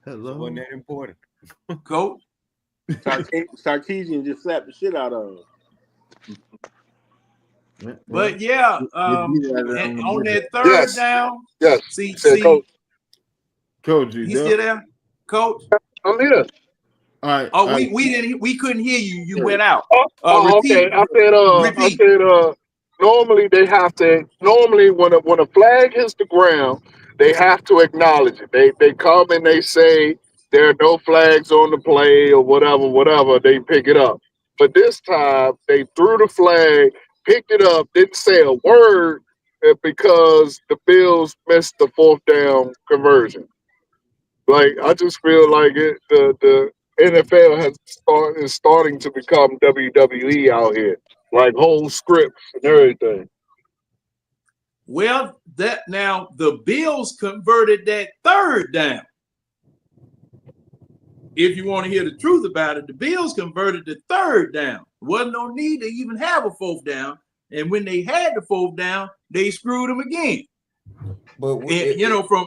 Hello. Wasn't that important? Coach. Sarkeesian just slapped the shit out of him. But yeah, on that 3rd down. Yes. See, Coach, you still there, Coach? I'm here. All right. Oh, all right. we couldn't hear you. You went out. Okay. I said normally they have to when a flag hits the ground, they have to acknowledge it. They come and they say there are no flags on the play or whatever, they pick it up. But this time they threw the flag, picked it up, didn't say a word because the Bills missed the 4th down conversion. Like I just feel like the NFL is starting to become WWE out here, like whole scripts and everything. Well, that now the Bills converted that 3rd down. If you want to hear the truth about it, the Bills converted the 3rd down. Wasn't no need to even have a 4th down. And when they had the 4th down, they screwed them again. But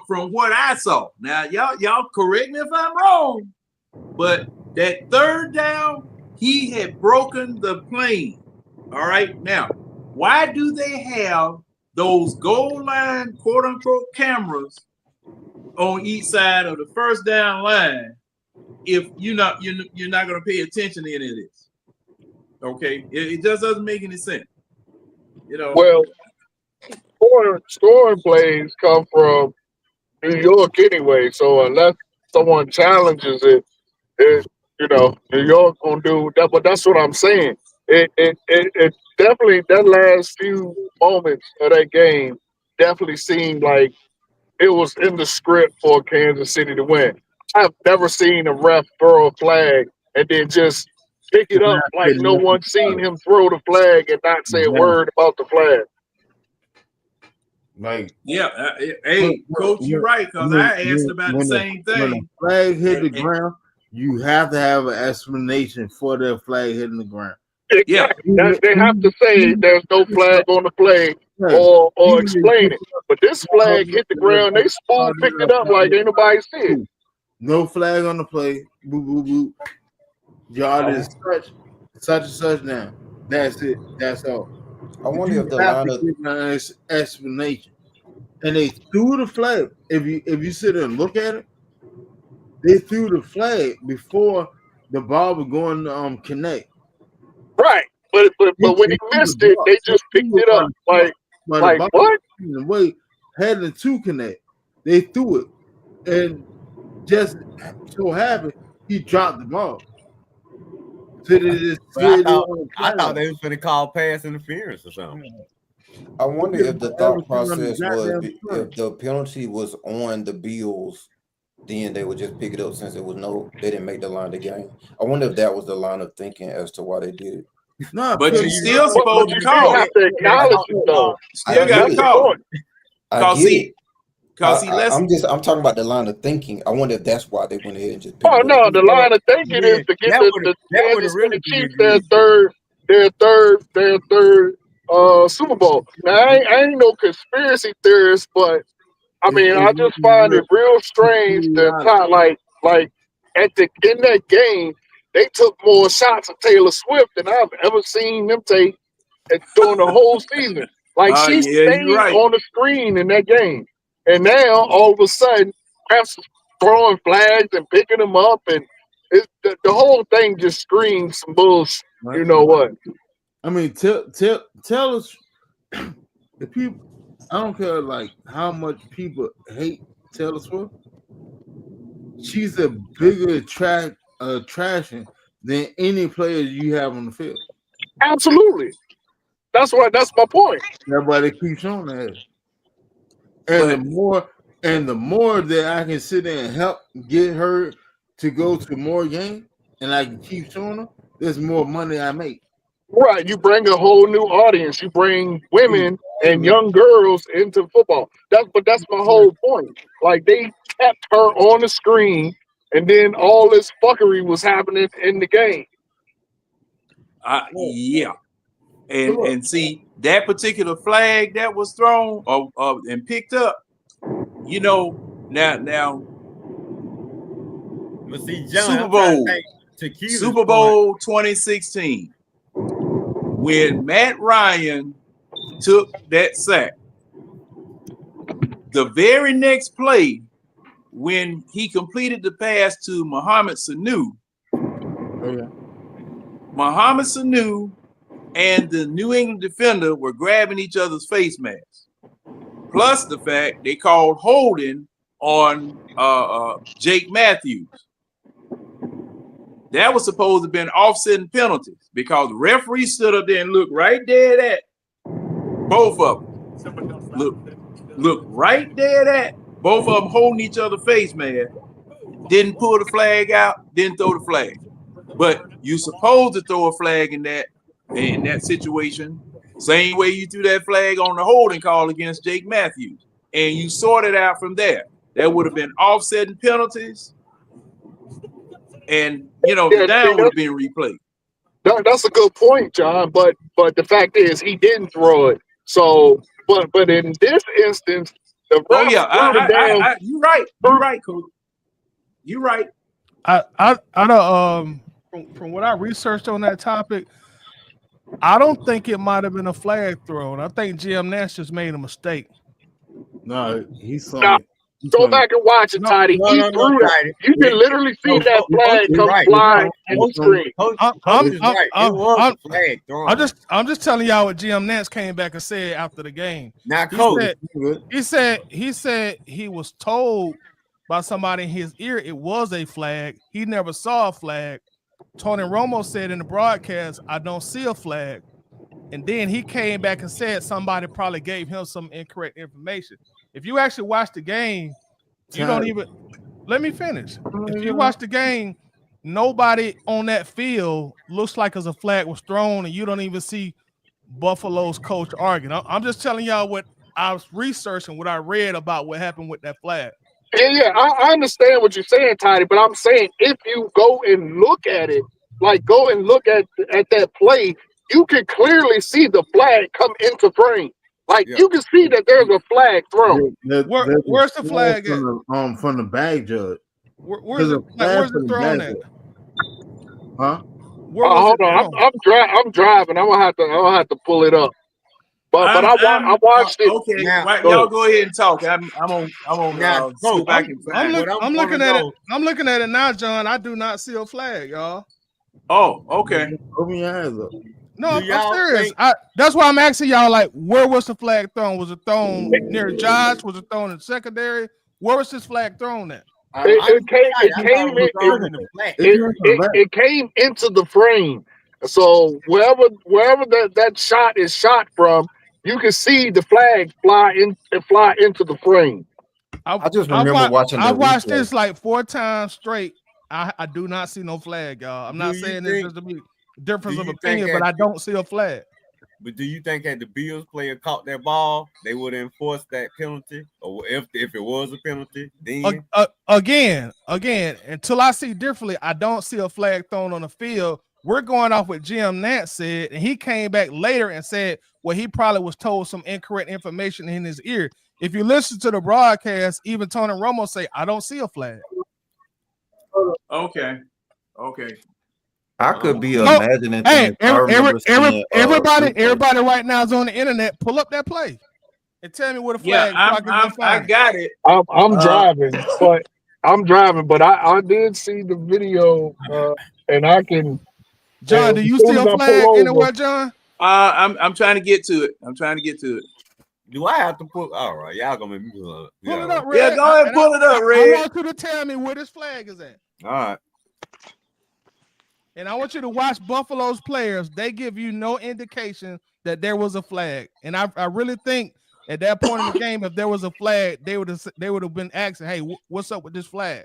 from what I saw. Now, y'all correct me if I'm wrong, but that 3rd down, he had broken the plane. All right. Now, why do they have those goal line, quote unquote, cameras on each side of the 1st down line if you're not going to pay attention to any of this? Okay, it just doesn't make any sense. Well, scoring plays come from New York anyway, so unless someone challenges it, New York gonna do that. But that's what I'm saying. It definitely, that last few moments of that game definitely seemed like it was in the script for Kansas City to win. I've never seen a ref throw a flag and then just pick it up like no one seen him throw the flag and not say a word about the flag. Like, hey, Coach, you're right, because I asked about the same thing. When the flag hit the ground, you have to have an explanation for the flag hitting the ground. Yeah, they have to say there's no flag on the play or explain it. But this flag hit the ground, they spoon picked it up like ain't nobody see it. No flag on the play. Boo, boo, boo. Y'all is such and such now. That's it. That's all. I wonder if the line of explanation. And they threw the flag. If you sit there and look at it, they threw the flag before the ball was going to connect. Right, but when he missed it, they just picked it up. Like what? The way heading to connect, they threw it, and just so happened he dropped the ball. So I thought they was going to call pass interference or something. I wonder if the thought process was if the penalty was on the Bills, then they would just pick it up since they didn't make the line of the game. I wonder if that was the line of thinking as to why they did it. No, but you still supposed to call. You have to acknowledge it though. Still got to call. I'm talking about the line of thinking. I wonder if that's why they went ahead and just. Oh no, the line of thinking is to get the Kansas City Chiefs their third Super Bowl. Now I ain't no conspiracy theorist, but I mean I just find it real strange that like in that game they took more shots of Taylor Swift than I've ever seen them take during the whole season. Like she stayed on the screen in that game. And now, all of a sudden, refs throwing flags and picking them up, and the whole thing just screams some bullshit. You know what? I mean, tell us, the people. I don't care like how much people hate Taylor Swift. She's a bigger attraction than any player you have on the field. Absolutely. That's my point. Everybody keeps on that. And the more that I can sit there and help get her to go to more games, and I can keep showing her, there's more money I make. Right, you bring a whole new audience. You bring women and young girls into football. That's my whole point. Like they kept her on the screen, and then all this fuckery was happening in the game. Yeah. And see that particular flag that was thrown and picked up, now but see, John, Super Bowl 2016, when Matt Ryan took that sack, the very next play when he completed the pass to Mohamed Sanu, Okay. Muhammad Sanu and the New England defender were grabbing each other's face masks. Plus the fact they called holding on Jake Matthews. That was supposed to have been offsetting penalties because the referee stood up there and looked right dead at both of them. Look right dead at both of them holding each other face mask. Didn't pull the flag out, didn't throw the flag. But you're supposed to throw a flag in that situation. Same way you threw that flag on the holding call against Jake Matthews. And you sorted out from there. That would have been offsetting penalties. And, the down would have been replayed. That's a good point, John. But the fact is, he didn't throw it. So, but in this instance, the ref threw the down. You're right. You're right, Coach. You're right. From what I researched on that topic, I don't think it might have been a flag thrown. I think Jim Nash just made a mistake. No, he saw. Go back and watch it, Toddy. He threw that. You can literally see that flag come flying in the screen. I'm just telling y'all what Jim Nance came back and said after the game. Now, Coach, he said he was told by somebody in his ear it was a flag. He never saw a flag. Tony Romo said in the broadcast, "I don't see a flag." And then he came back and said somebody probably gave him some incorrect information. If you actually watch the game, you don't even let me finish. If you watch the game, nobody on that field looks like as a flag was thrown, and you don't even see Buffalo's coach arguing. I'm just telling y'all what I was researching, what I read about what happened with that flag. Yeah, I understand what you're saying, Toddy, but I'm saying if you go and look at it, like go and look at that play, you can clearly see the flag come into frame. Like you can see that there's a flag thrown. Where's the flag at? From the bag judge. Where's it thrown at? Huh? Hold on, I'm driving. I'm gonna have to pull it up. But I watched it. Okay, y'all go ahead and talk. I'm on go back and find. I'm looking at it. I'm looking at it now, John. I do not see a flag, y'all. Oh, okay. Open your hands up. No, I'm serious. That's why I'm asking y'all, like, where was the flag thrown? Was it thrown near Josh? Was it thrown in secondary? Where was this flag thrown at? It came into the frame. So wherever that shot is shot from, you can see the flag fly into the frame. I just remember watching. I watched this like 4 times straight. I do not see no flag, y'all. I'm not saying this just to be difference of opinion, but I don't see a flag. But do you think had the Bills player caught that ball, they would enforce that penalty? Or if it was a penalty, then again, until I see differently, I don't see a flag thrown on the field. We're going off what Jim Nance said, and he came back later and said, well, he probably was told some incorrect information in his ear. If you listen to the broadcast, even Tony Romo say, I don't see a flag. Okay. I could be imagining. Hey, everybody right now is on the internet. Pull up that play and tell me what a flag. I got it. I'm driving, but I did see the video, and I can. John, do you see a flag anywhere, John? I'm trying to get to it. Do I have to pull? All right, y'all gonna make me pull it up, Red. Yeah, go ahead and pull it up, Red. I want you to tell me where this flag is at. All right. And I want you to watch Buffalo's players. They give you no indication that there was a flag. And I really think at that point in the game, if there was a flag, they would have been asking, "Hey, what's up with this flag?"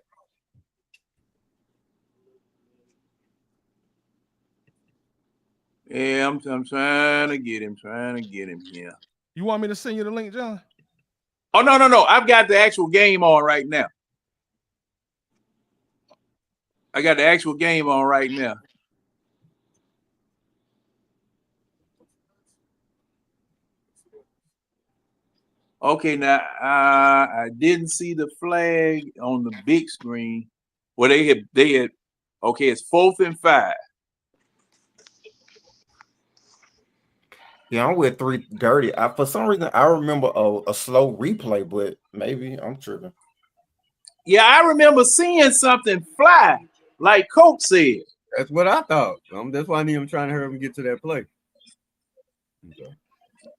Yeah, I'm trying to get him. Yeah. You want me to send you the link, John? Oh no! I've got the actual game on right now. Okay, now I didn't see the flag on the big screen. Well, they had. Okay, it's 4th and 5. Yeah, I'm with 3 dirty. For some reason, I remember a slow replay, but maybe I'm tripping. Yeah, I remember seeing something fly, like Coach said. That's what I thought. That's why I need him trying to hurry up and get to that play. Okay.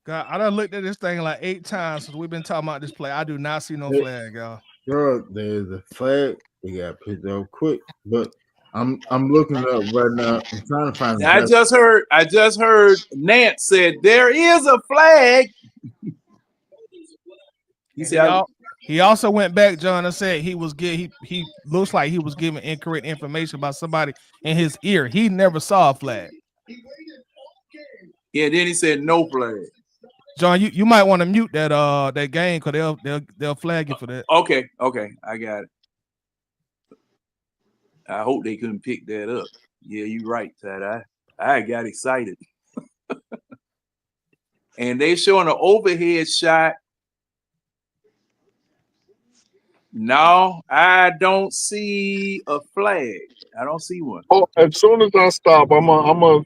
God, I done looked at this thing like 8 times since we've been talking about this play. I do not see no flag, y'all. Bro, there's a flag. They got picked up quick, but I'm looking it up right now. I'm trying to find. I just heard Nance said there is a flag. He said he also went back, John, and said he looks like he was giving incorrect information about somebody in his ear. He never saw a flag. Yeah, then he said no flag. John, you might want to mute that game because they'll flag you for that. Okay, I got it. I hope they couldn't pick that up. Yeah, you're right, Tad. I got excited. And they showing an overhead shot. No, I don't see a flag. I don't see one. Oh, as soon as I stop, I'm a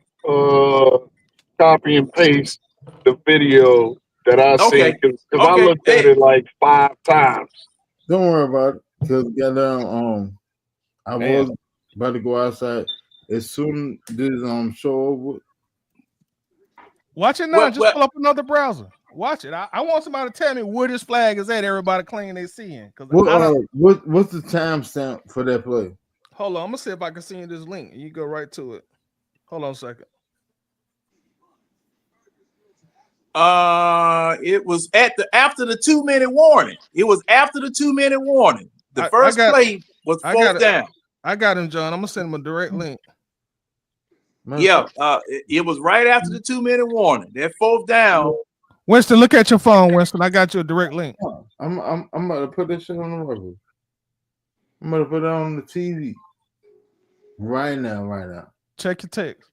copy and paste the video that I seen because I looked at it like 5 times. Don't worry about it. Because I was about to go outside as soon as this show over. Watch it now. Just pull up another browser. Watch it. I want somebody to tell me where this flag is at. Everybody claiming they seeing. What's the timestamp for that play? Hold on. I'm gonna see if I can see this link. You go right to it. Hold on a second. It was after the 2-minute warning. It was after the 2-minute warning. The first play was 4th down. I got him, John. I'm gonna send him a direct link. Yeah, it was right after the 2-minute warning. That 4th down. Winston, look at your phone, Winston. I got you a direct link. I'm about to put this shit on the record. I'm gonna put it on the TV right now. Check your text.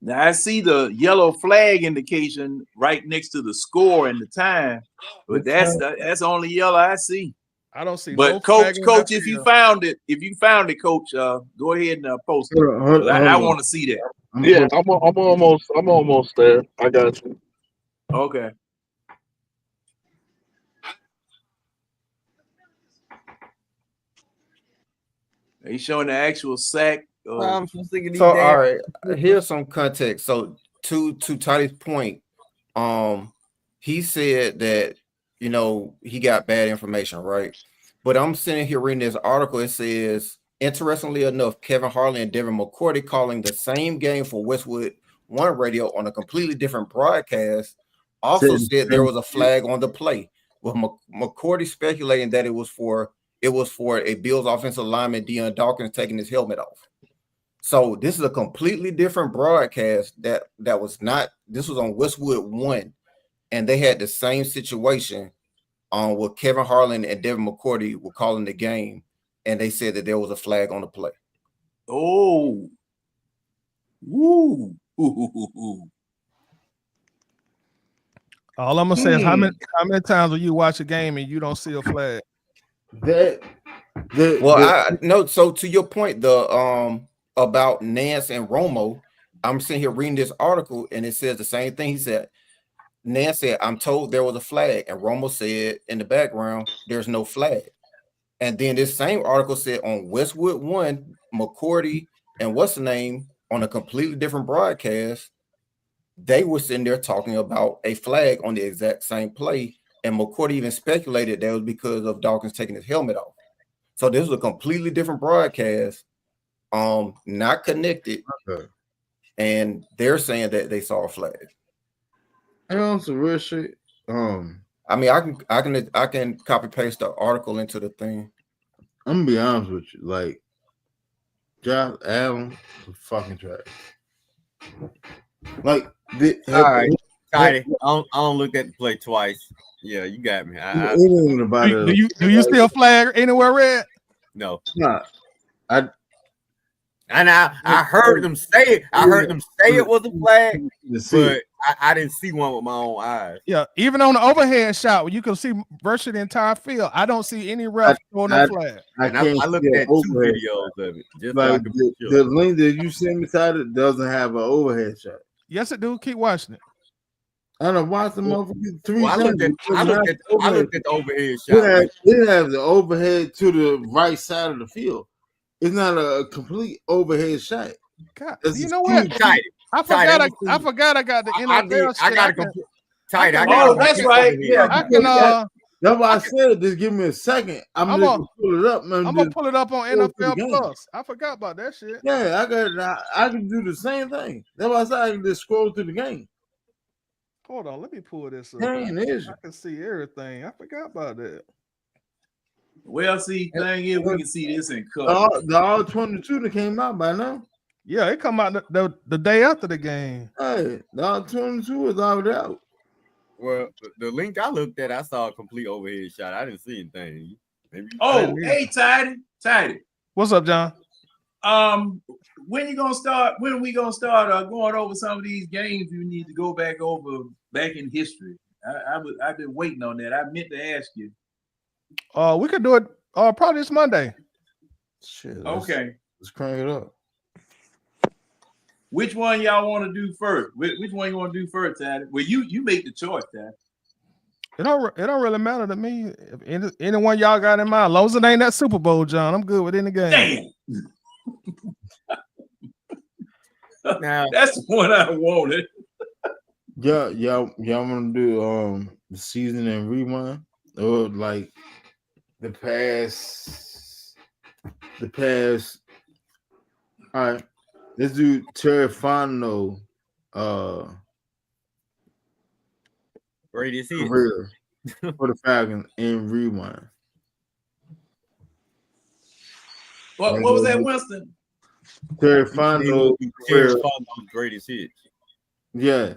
Now I see the yellow flag indication right next to the score and the time, but that's only yellow I see. I don't see. But no coach, if you found it, coach, go ahead and post it. I want to see that. Yeah, I'm almost there. I got you. Okay. He's showing the actual sack. So all right, here's some context. So to Toddy's point, he said that he got bad information, right? But I'm sitting here reading this article. It says, interestingly enough, Kevin Harlan and Devin McCourty calling the same game for Westwood One Radio on a completely different broadcast also said there was a flag on the play, with McCourty speculating that it was for a Bills offensive lineman, Deion Dawkins, taking his helmet off. So this is a completely different broadcast that was not. This was on Westwood One, and they had the same situation on where Kevin Harlan and Devin McCourty were calling the game, and they said that there was a flag on the play. Oh, woo! All I'm gonna say is how many times will you watch a game and you don't see a flag? So to your point, about Nance and Romo, I'm sitting here reading this article and it says the same thing. He said, Nance said, I'm told there was a flag, and Romo said in the background, there's no flag. And then this same article said on Westwood One, McCourty and what's the name on a completely different broadcast, they were sitting there talking about a flag on the exact same play, and McCourty even speculated that was because of Dawkins taking his helmet off. So this was a completely different broadcast, not connected, and they're saying that they saw a flag. And on some real shit. I mean, I can copy paste the article into the thing. I'm gonna be honest with you, like Josh Allen was fucking trash. Like, all right, I don't look at the play twice. Yeah, you got me. Do you see a flag anywhere, Red? No. Nah, I heard them say it. I heard them say it was a flag, but I didn't see one with my own eyes. Yeah, even on the overhead shot where you can see virtually the entire field, I don't see any ref throwing no flag. I looked at 2 videos of it. Just like the link that you sent me, Tyler, doesn't have an overhead shot. Yes, it do. Keep watching it. I don't watch the motherfucker 3 times. I looked at the overhead shot. It has the overhead to the right side of the field. It's not a complete overhead shot. God, That's you a know what? huge- Tight. I forgot. I forgot. I got the NFL shit. I got to tight. I can- got Oh, that's right. Yeah. I can. That's why I said just give me a second. I'm just gonna pull it up, man. I'm gonna pull it up on go through the NFL game. Plus. I forgot about that shit. Yeah, I can do the same thing. That's why I said I can just scroll through the game. Hold on, let me pull this up. Dang, is I can see everything. I forgot about that. Well, see, thing is, we can see this in color. the all 22 that came out by now. Yeah, it come out the day after the game. Hey, the all 22 is already out. Well, the link I looked at, I saw a complete overhead shot. I didn't see anything. Maybe. Oh, hey, Tidy. What's up, John? When you gonna start? When are we gonna start going over some of these games we need to go back in history? I've been waiting on that. I meant to ask you. We could do it probably this Monday. Shit. Okay. Let's crank it up. Which one y'all want to do first? Which one you want to do first, Tidy? Well, you make the choice, Tidy. It don't really matter to me. If anyone y'all got in mind, as long as it ain't that Super Bowl, John, I'm good with any game. Damn. Now That's the one I wanted. Y'all want to do the season and rewind or like the past? All right, let's do Terrafano greatest hit career for the Falcons in rewind. What was that, Winston? Terrafano career, greatest hits. yeah,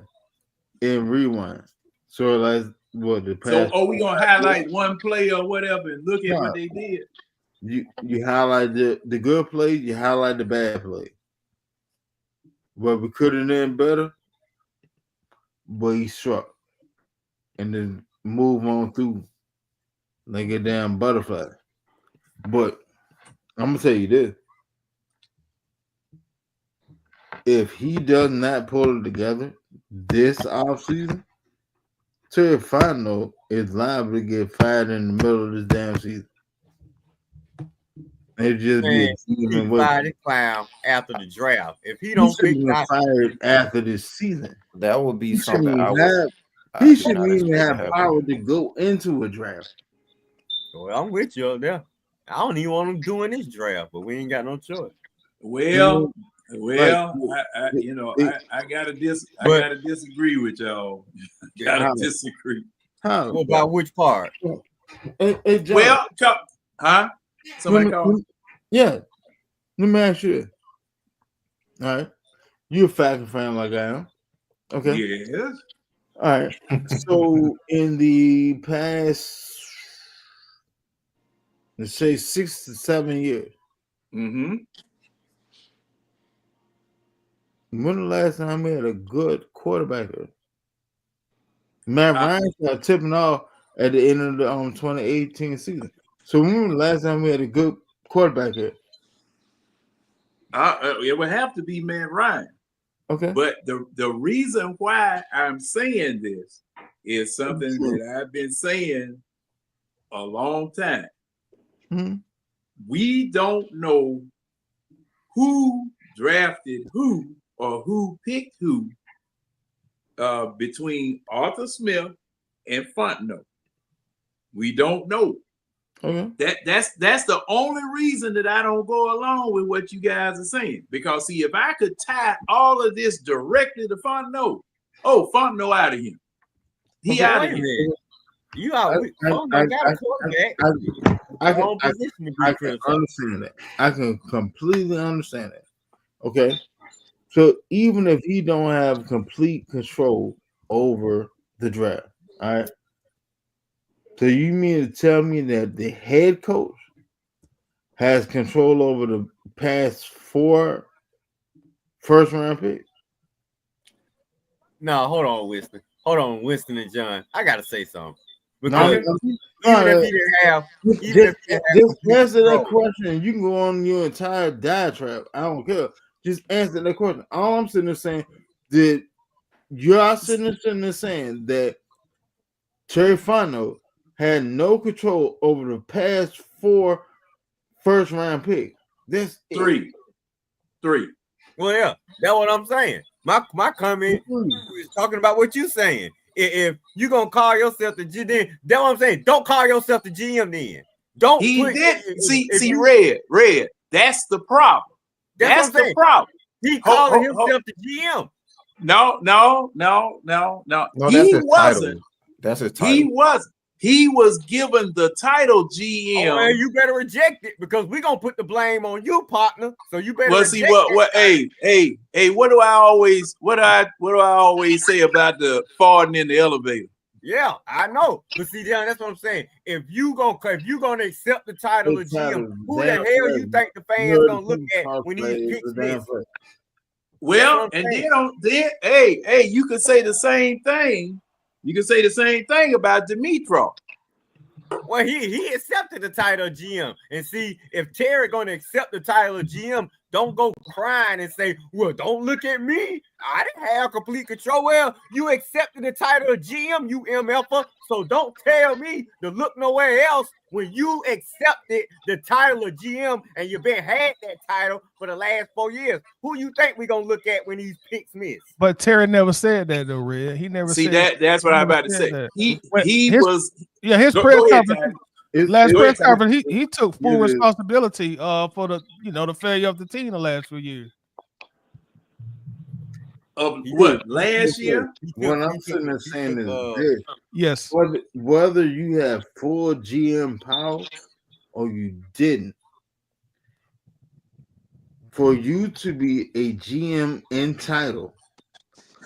in rewind. So like what the past? So, we gonna highlight one play or whatever and look at what they did? You highlight the good play, you highlight the bad play. But we could have done better, but he struck. And then move on through like a damn butterfly. But I'm gonna tell you this. If he does not pull it together this offseason, Terrafano is liable to get fired in the middle of this damn season. It'd just be a fired clown after the draft. If he don't pick fired after this season, that would be something he shouldn't even have power to go into a draft. Well, I'm with you up there. I don't even want him doing this draft, but we ain't got no choice. Well, I gotta disagree with y'all. Gotta disagree. How? Well, about which part? Hey, John, huh? Somebody called. Yeah. Let me ask you. All right. You're a Falcons fan like I am. Okay. Yes. All right. So in the past, let's say 6 to 7 years. Mm-hmm. When the last time we had a good quarterback? Matt Ryan started tipping off at the end of the 2018 season. So when was the last time we had a good quarterback here? It would have to be Matt Ryan. Okay. But the reason why I'm saying this is something that I've been saying a long time. Mm-hmm. We don't know who drafted who or who picked who between Arthur Smith and Fontenot. We don't know. Okay. That's the only reason that I don't go along with what you guys are saying. Because see, if I could tie all of this directly to Fontenot, Fontenot out of here. He out of here. You out. I can understand that. I can completely understand that. Okay. So even if he don't have complete control over the draft, all right. So you mean to tell me that the head coach has control over the past 4 first-round picks? No, hold on, Winston. Hold on, Winston and John. I gotta say something. Because even if he didn't have, just answer that question. You can go on your entire diatribe. I don't care. Just answer that question. All I'm sitting there saying that you're sitting there saying that Terrafano had no control over the past 4 first-round picks. That's 3. Well, yeah, that's what I'm saying. My comment is talking about what you're saying. If you're gonna call yourself the GM, that's what I'm saying. Don't call yourself the GM then. Don't He put did see red. That's the problem. That's the problem. He calling himself the GM. No. No, that's his title. That's his title. He wasn't. He was given the title GM. Oh, well, you better reject it because we're gonna put the blame on you, partner. So you better see what hey, what do I always say about the farting in the elevator? Yeah, I know. But see, John, that's what I'm saying. If you gonna accept the title of GM, who the hell you think the fans gonna look at when these picks miss? Well, and then hey, you can say the same thing. You can say the same thing about Dimitrov. Well, he accepted the title of GM. And see, if Terry gonna accept the title of GM, don't go crying and say, well, don't look at me. I didn't have complete control. Well, you accepted the title of GM, you MFer. So don't tell me to look nowhere else when you accepted the title of GM and you've been had that title for the last 4 years. Who you think we gonna look at when these picks miss? But Terry never said that though, Red. He never said that. That's what I'm about to say. That. His press conference. Last press conference, he took full responsibility for the failure of the team the last few years. What last year? What I'm sitting there saying is this: yes, whether you have full GM power or you didn't, for you to be a GM in title,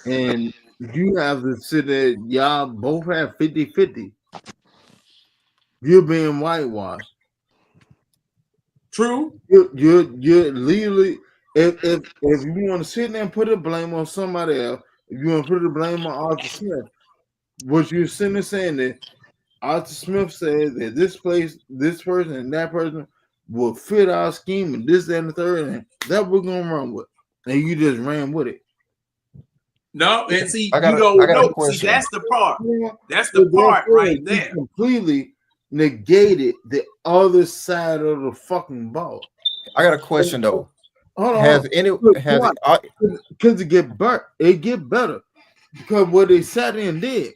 and you have to sit there, y'all both have 50-50. You're being whitewashed. True. You're legally. If you want to sit there and put the blame on somebody else, if you want to put the blame on Arthur Smith, what you're sitting there saying that Arthur Smith said that this person, and that person will fit our scheme and this, that, and the third, and that we're gonna run with, and you just ran with it. No, and see, you don't know. See, that's the part. That's the part right there. Completely negated the other side of the fucking ball. I got a question though. Because it get better. It get better because what they sat in did,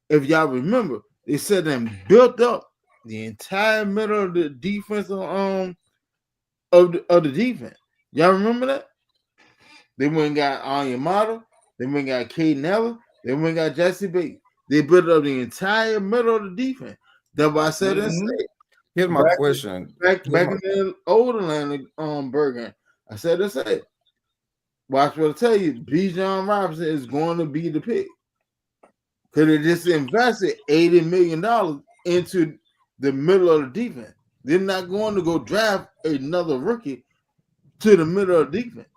if y'all remember, they sat and built up the entire middle of the defense of the defense. Y'all remember that? They went and got Onyemata. They went and got Caden Eller. They went and got Jesse Bates. They built up the entire middle of the defense. That's why I said Here's my question. Back in the old Atlanta Bergen, I said watch what I tell you. Bijan Robinson is going to be the pick. Because they just invested $80 million into the middle of the defense. They're not going to go draft another rookie to the middle of the defense.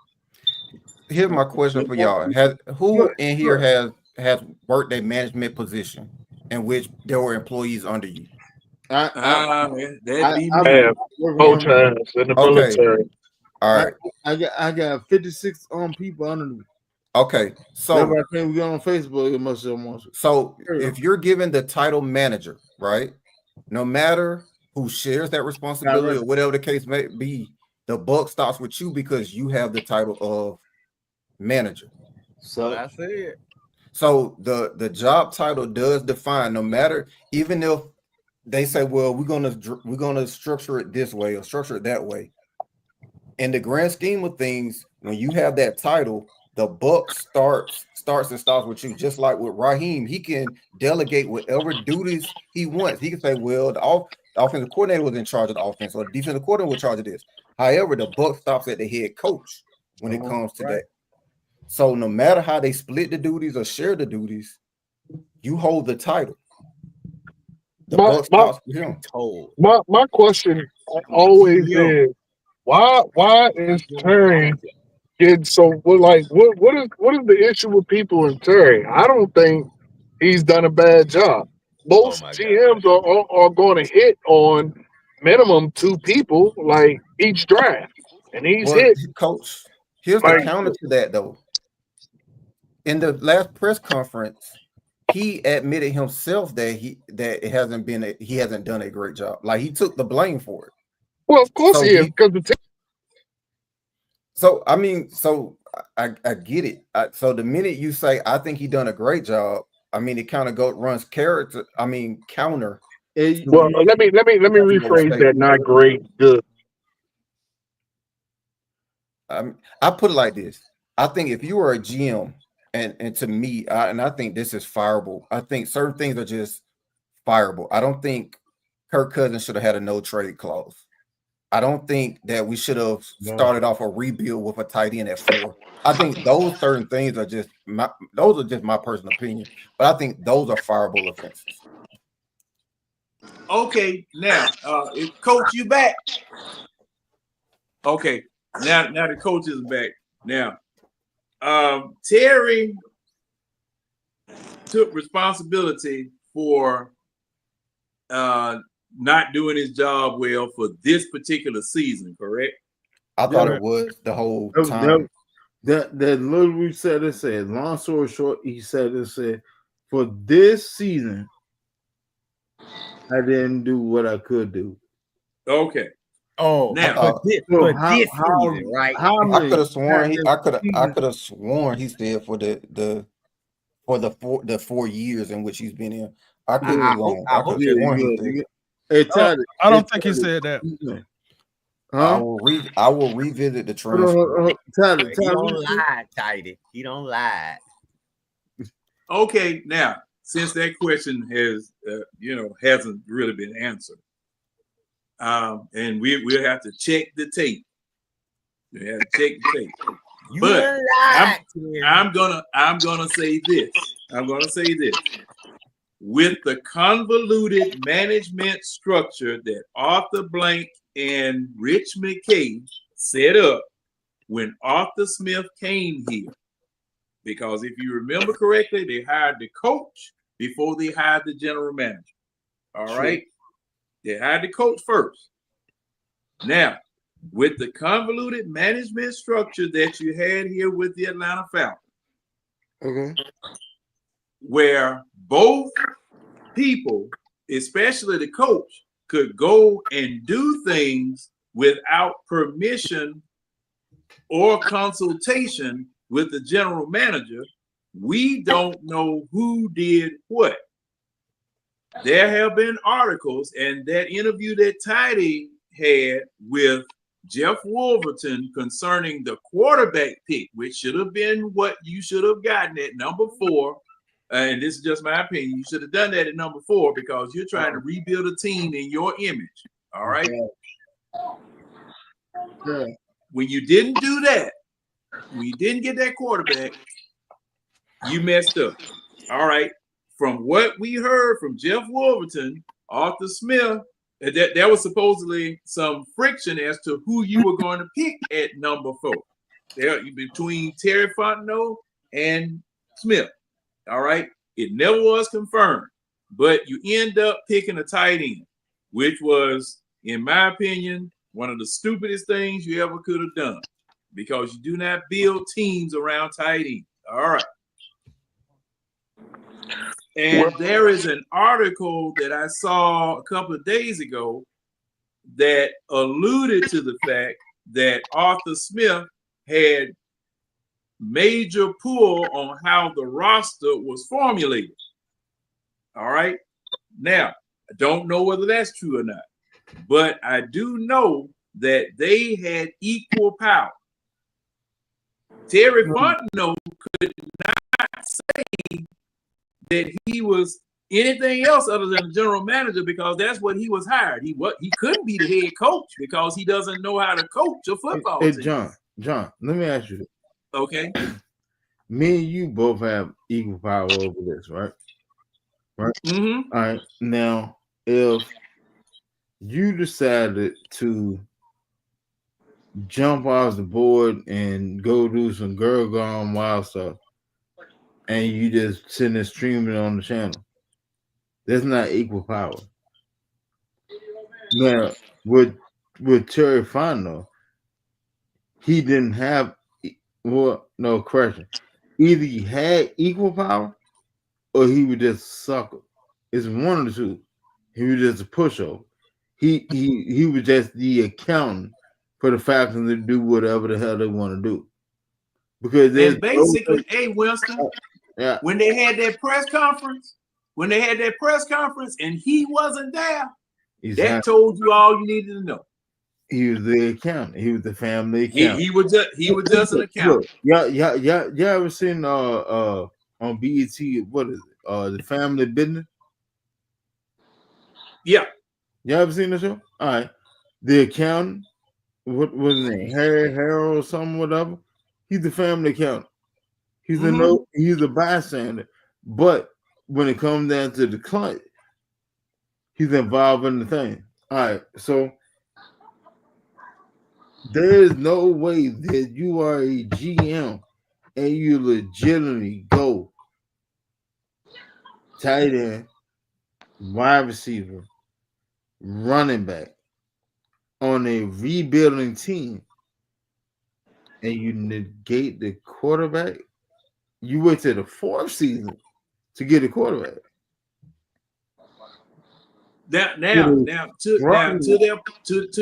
Here's my question for y'all. Who in here has worked a management position in which there were employees under you? That'd be me. Both times in the military. All right. I got 56 people under me. Okay. So we get on Facebook, it must have more. So if you're given the title manager, right? No matter who shares that responsibility or whatever the case may be, the buck stops with you because you have the title of manager. So that's it. So the job title does define, no matter, even if they say, well, we're gonna structure it this way or structure it that way. In the grand scheme of things, when you have that title, the buck starts and stops with you. Just like with Raheem, he can delegate whatever duties he wants. He can say, well, the offensive coordinator was in charge of the offense, or the defensive coordinator was in charge of this. However, the buck stops at the head coach when it comes to that. So no matter how they split the duties or share the duties, you hold the title. The buck stops with him. My question always is, why is Terry getting so what is the issue with people in Terry? I don't think he's done a bad job. Most GMs are going to hit on minimum 2 people like each draft, and he's hit. Coach, here's the counter to that though. In the last press conference, he admitted himself that he hasn't done a great job. Like he took the blame for it. Well, of course he is, because So I mean, I get it. So the minute you say I think he done a great job, I mean it kind of runs character. I mean counter. Well, let me rephrase that. Not great, good. I put it like this. I think if you are a GM, and to me, I think this is fireable. I think certain things are just fireable. I don't think Kirk Cousins should have had a no trade clause. I don't think that we should have started off a rebuild with a tight end at 4. I think those certain things are just my personal opinion, but I think those are fireable offenses. Okay, now coach, you back? Okay, now the coach is back. Now, Terry took responsibility for not doing his job well for this particular season, correct? I thought it was the whole time. That literally said it said, long story short, he said for this season, I didn't do what I could do. Okay. Oh, now this season, right? I could have sworn I could have sworn he said for the 4 years in which he's been in. I could be wrong. I could have sworn he said. Hey, I don't think he said that. Huh? I will revisit the transcript. He don't lie, Tidy. He don't lie. Okay, now since that question has hasn't really been answered, and we'll have to check the tape. We have to check the tape. But I'm gonna say this. I'm gonna say this. With the convoluted management structure that Arthur Blank and Rich McKay set up when Arthur Smith came here, because if you remember correctly, they hired the coach before they hired the general manager. All right, they hired the coach first. Now, with the convoluted management structure that you had here with the Atlanta Falcons, where both people, especially the coach, could go and do things without permission or consultation with the general manager, we don't know who did what. There have been articles, and that interview that Tidy had with Jeff Wolverton concerning the quarterback pick, which should have been what you should have gotten at number 4. And this is just my opinion. You should have done that at number 4 because you're trying to rebuild a team in your image. All right. Yeah. When you didn't do that, when you didn't get that quarterback, you messed up. All right. From what we heard from Jeff Wolverton, Arthur Smith, that there was supposedly some friction as to who you were going to pick at number 4. There between Terry Fontenot and Smith. All right. It never was confirmed, but you end up picking a tight end, which was, in my opinion, one of the stupidest things you ever could have done, because you do not build teams around tight ends. All right. And there is an article that I saw a couple of days ago that alluded to the fact that Arthur Smith had major pull on how the roster was formulated. All right. Now, I don't know whether that's true or not, but I do know that they had equal power. Terry Fontenot could not say that he was anything else other than the general manager, because that's what he was hired. He couldn't be the head coach because he doesn't know how to coach a football team. John, let me ask you this. Okay. Me and you both have equal power over this, right? Right. Mm-hmm. All right. Now, if you decided to jump off the board and go do some girl gone wild stuff, and you just sitting there streaming on the channel, that's not equal power. Now, with Terry Fontenot, he didn't have, well, no question. Either he had equal power or he was just a sucker. It's one of the two. He was just a pushover. He was just the accountant for the Falcons to do whatever the hell they want to do. Because there's basically, hey, Winston, yeah, when they had that press conference, and he wasn't there, that told you all you needed to know. He was the accountant. He was the family accountant. He was just an accountant. Yeah. Ever seen on BET, what is it? The Family Business? Yeah. You ever seen the show? All right. The accountant, what was his name? Harold or something, whatever. He's the family accountant. He's a bystander. But when it comes down to the client, he's involved in the thing. All right. So there is no way that you are a GM and you legitimately go tight end, wide receiver, running back on a rebuilding team and you negate the quarterback. You wait to the fourth season to get a quarterback. Now, to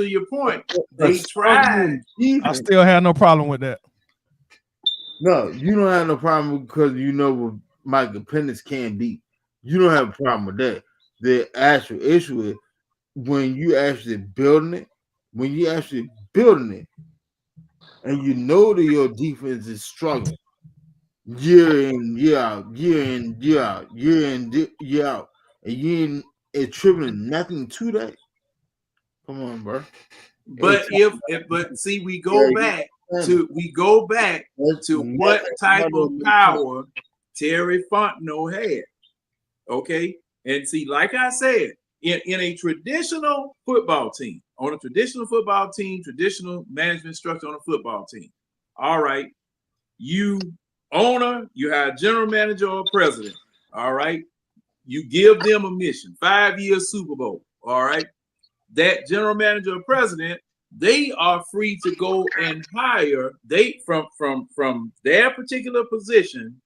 your point, they tried. I still have no problem with that. No, you don't have no problem because you know what Michael Penix can be. You don't have a problem with that. The actual issue is when you actually building it, and you know that your defense is struggling year in, year out, and you ain't attributing nothing to that. Come on, bro. But we go back to what type of power Terry Fontenot had. Okay, and see, like I said, in a traditional football team, traditional management structure on a football team. All right, you have a general manager or president. All right, you give them a mission, 5-year Super Bowl. All right, that general manager or president, they are free to go and hire. They from their particular position.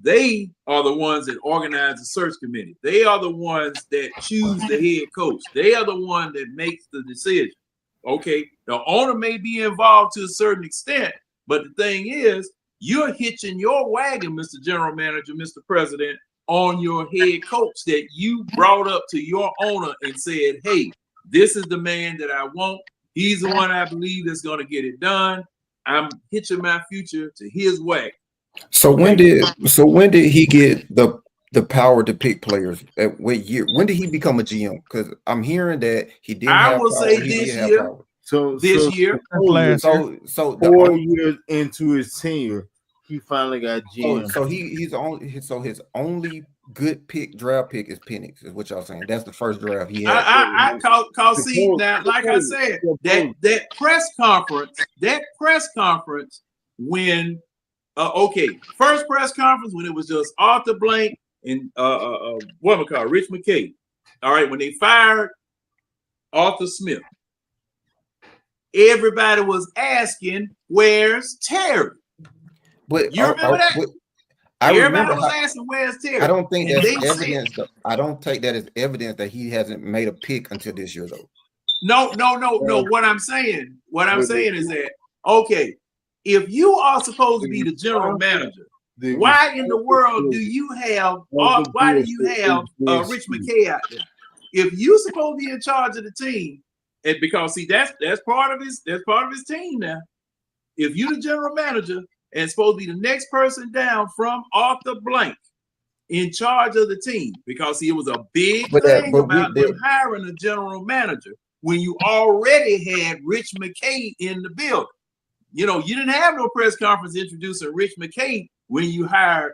They are the ones that organize the search committee. They are the ones that choose the head coach. They are the one that makes the decision. Okay, the owner may be involved to a certain extent, but the thing is, you're hitching your wagon, Mr. General Manager, Mr. President, on your head coach that you brought up to your owner and said, hey, this is the man that I want. He's the one I believe that's going to get it done. I'm hitching my future to his wagon. So when did he get the power to pick players? At what year? When did he become a GM? Because I'm hearing that he didn't. I will say this year. So 4 years into his tenure, he finally got GM. So his only good draft pick is Penix, is what y'all saying. That's the first draft he had. I see now, like I said, that press conference when first press conference when it was just Arthur Blank and Rich McKay. All right, when they fired Arthur Smith, everybody was asking, "Where's Terry?" But you remember that? Everybody was asking, "Where's Terry?" I don't think that's evidence. I don't take that as evidence that he hasn't made a pick until this year, though. No. What I'm saying is that if you are supposed to be the general manager, why in the world do you have Rich McKay out there? If you're supposed to be in charge of the team, and because that's part of his team now. If you're the general manager and supposed to be the next person down from Arthur Blank in charge of the team, because it was a big thing about them hiring a general manager when you already had Rich McKay in the building. You know, you didn't have no press conference introducing Rich McKay when you hired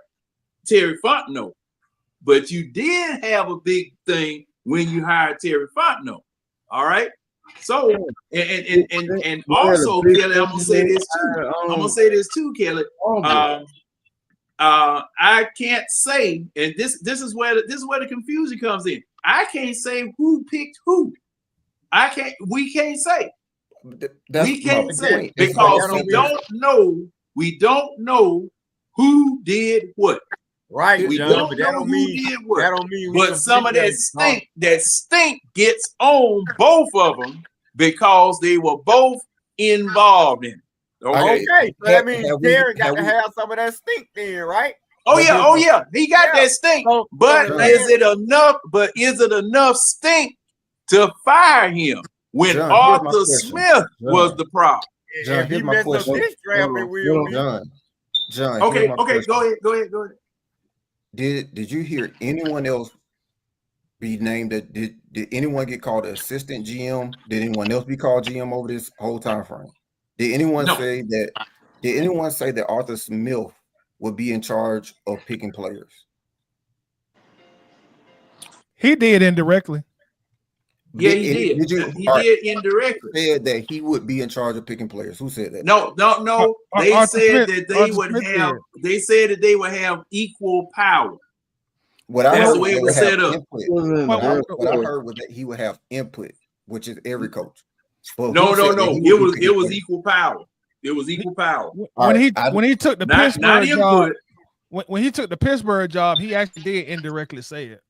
Terry Fontenot, but you did have a big thing when you hired Terry Fontenot. All right. So and also, Kelly, I'm gonna say this too. Kelly. I can't say, and this is where the confusion comes in. I can't say who picked who. We can't say. We can't say because we don't know who did what. Right, we John, don't know who did what. That don't mean but some of that stink gets on both of them because they were both involved in it. Okay, so that means Terry got to we- have some of that stink then, right? Oh yeah, he got that stink. So- but so is it enough? But is it enough stink to fire him when John, here's my Arthur question. Smith was the problem? John, if he here's my messed up question. this draft, it will be. John, Okay, here's my okay, question. go ahead. Did you hear anyone else be named? Did anyone get called an assistant GM? Did anyone else be called GM over this whole time frame? Did anyone say that? Did anyone say that Arthur Smith would be in charge of picking players? He did indirectly. Yeah, he did. He did indirectly. Said that he would be in charge of picking players. Who said that? No. They Arthur said Smith- that they Arthur would Smith have. did. They said that they would have equal power. What I That's heard the way was it was they would set have up. input. What I heard was that he would have input, which is every coach. But No. who said that he It would be was picking equal power. It was equal power. When he took the Not Pittsburgh job, input. when he took the Pittsburgh job, he actually did indirectly say it.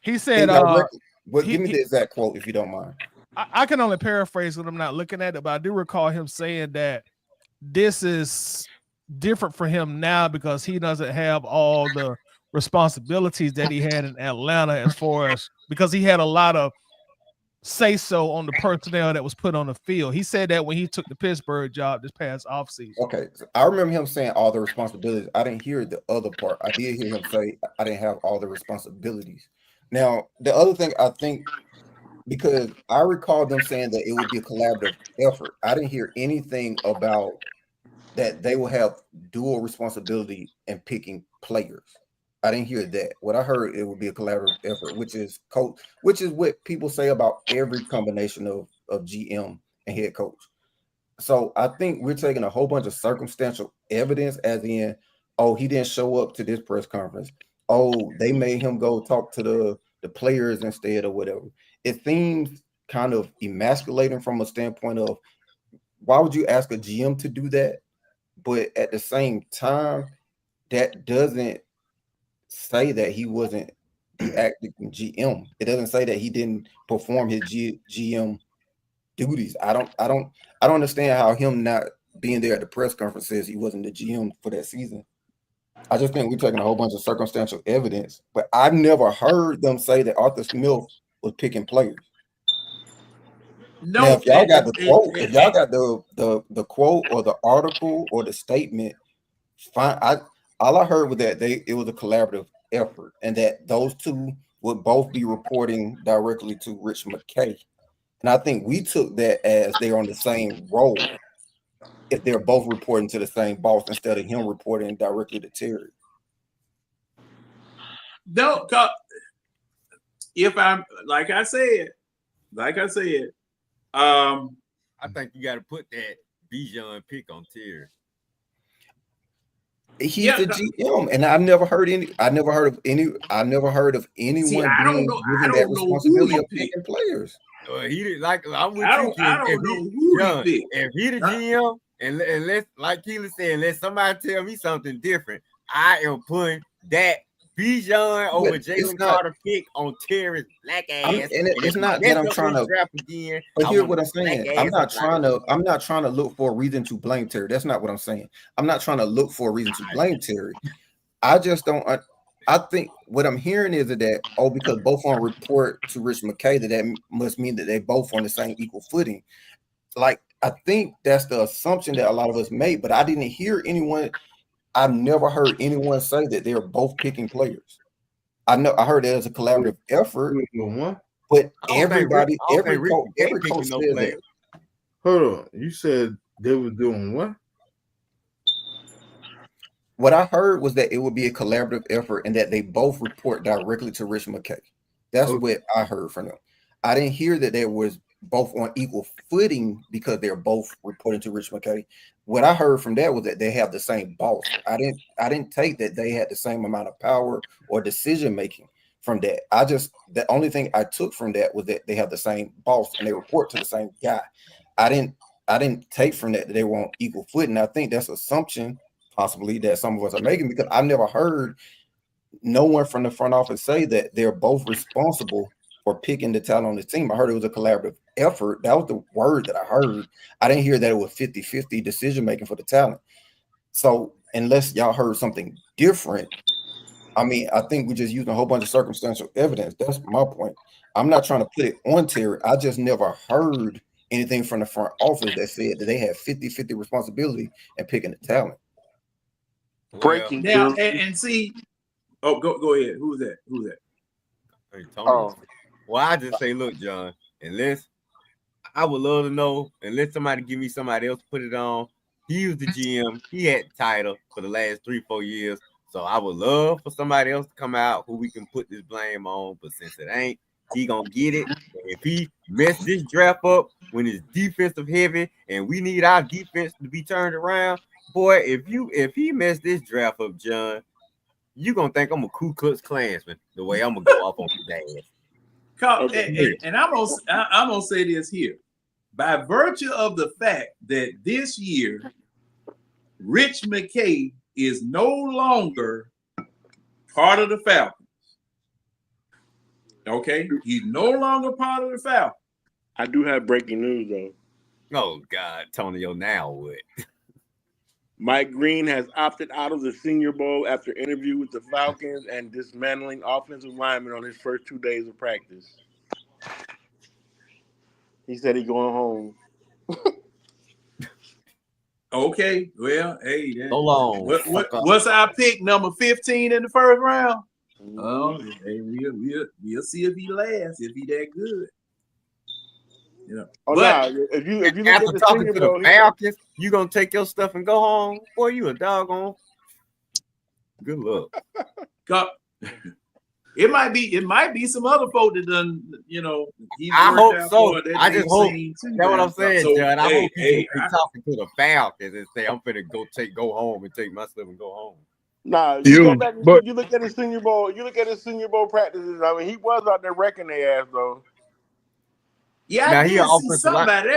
He said, indirectly? Well, give me the exact quote if you don't mind. I can only paraphrase when I'm not looking at it, but I do recall him saying that this is different for him now because he doesn't have all the responsibilities that he had in Atlanta, as far as because he had a lot of say so on the personnel that was put on the field. He said that when he took the Pittsburgh job this past offseason. Okay, so I remember him saying all the responsibilities. I didn't hear the other part. I did hear him say I didn't have all the responsibilities. Now, the other thing I think, because I recall them saying that it would be a collaborative effort. I didn't hear anything about that they will have dual responsibility in picking players. I didn't hear that. What I heard, it would be a collaborative effort, which is what people say about every combination of GM and head coach. So I think we're taking a whole bunch of circumstantial evidence, as in, oh, he didn't show up to this press conference. Oh, they made him go talk to the players instead or whatever. It seems kind of emasculating from a standpoint of why would you ask a GM to do that? But at the same time, that doesn't say that he wasn't the acting GM. It doesn't say that he didn't perform his GM duties. I don't understand how him not being there at the press conference says he wasn't the GM for that season. I just think we're taking a whole bunch of circumstantial evidence, but I've never heard them say that Arthur Smith was picking players. No, now, if y'all got the quote, if y'all got the quote or the article or the statement, fine. All I heard was that it was a collaborative effort, and that those two would both be reporting directly to Rich McKay. And I think we took that as they're on the same role if they're both reporting to the same boss instead of him reporting directly to Terry. No, if I'm like I said, I think you got to put that Bijan pick on Terry. He's the GM, and I've never heard of anyone being given that responsibility of picking players. He did, like I'm with I you. don't know who he picked. If he the GM, and let's, like Keely said, unless somebody tell me something different, I am putting that Bijan over Jalen Carter pick on Terry's black ass. It's not that I'm trying to draft again. But here's what I'm saying. I'm not trying to look for a reason to blame Terry. That's not what I'm saying. I'm not trying to look for a reason to blame Terry. I just don't. I think what I'm hearing is that because both on report to Rich McKay, that must mean that they both on the same equal footing. Like, I think that's the assumption that a lot of us made, but I didn't hear anyone. I've never heard anyone say that they're both picking players. I heard that as a collaborative effort, but every coach says that. Hold on, you said they were doing what? What I heard was that it would be a collaborative effort and that they both report directly to Rich McKay. That's what I heard from them. I didn't hear that they was both on equal footing because they're both reporting to Rich McKay. What I heard from that was that they have the same boss. I didn't take that they had the same amount of power or decision making from that. The only thing I took from that was that they have the same boss and they report to the same guy. I didn't take from that they were on equal footing. I think that's assumption possibly that some of us are making, because I've never heard no one from the front office say that they're both responsible for picking the talent on the team. I heard it was a collaborative effort. That was the word that I heard. I didn't hear that it was 50-50 decision making for the talent. So unless y'all heard something different, I mean, I think we're just using a whole bunch of circumstantial evidence. That's my point. I'm not trying to put it on Terry. I just never heard anything from the front office that said that they had 50-50 responsibility in picking the talent. Breaking now, news. and see, go ahead. Who's that? Hey, Tony. Well, I just say, look, John, unless I would love to know, unless somebody give me somebody else put it on. He was the GM. He had the title for the last 3-4 years. So I would love for somebody else to come out who we can put this blame on. But since it ain't, he gonna get it. If he messed this draft up when it's defensive heavy and we need our defense to be turned around, boy, if he messed this draft up, John, you gonna think I'm a Ku Klux Klansman the way I'm gonna go off on his ass. And I'm gonna say this here. By virtue of the fact that this year Rich McKay is no longer part of the Falcons. Okay, he's no longer part of the Falcons. I do have breaking news though. Oh God, Tonyo, now what? Mike Green has opted out of the Senior Bowl after interview with the Falcons and dismantling offensive linemen on his first 2 days of practice. He said he's going home. Okay, well, hey, so long. What's our pick? Number 15 in the first round. Oh, hey, we'll see if he lasts. If he that good, you know. Oh, but nah, if you look after at the talking Senior to Bowl, the Falcons, you gonna take your stuff and go home? Boy, you a doggone. Good luck. It might be some other folk that done, you know. I hope so. I just hope. That's what I'm saying, so, John. I hope he's I talking to the Falcons and say, "I'm finna go home and take my stuff and go home." Nah, you go back. You look at his Senior Bowl. You look at his Senior Bowl practices. I mean, he was out there wrecking their ass though. Yeah, now I did see somebody.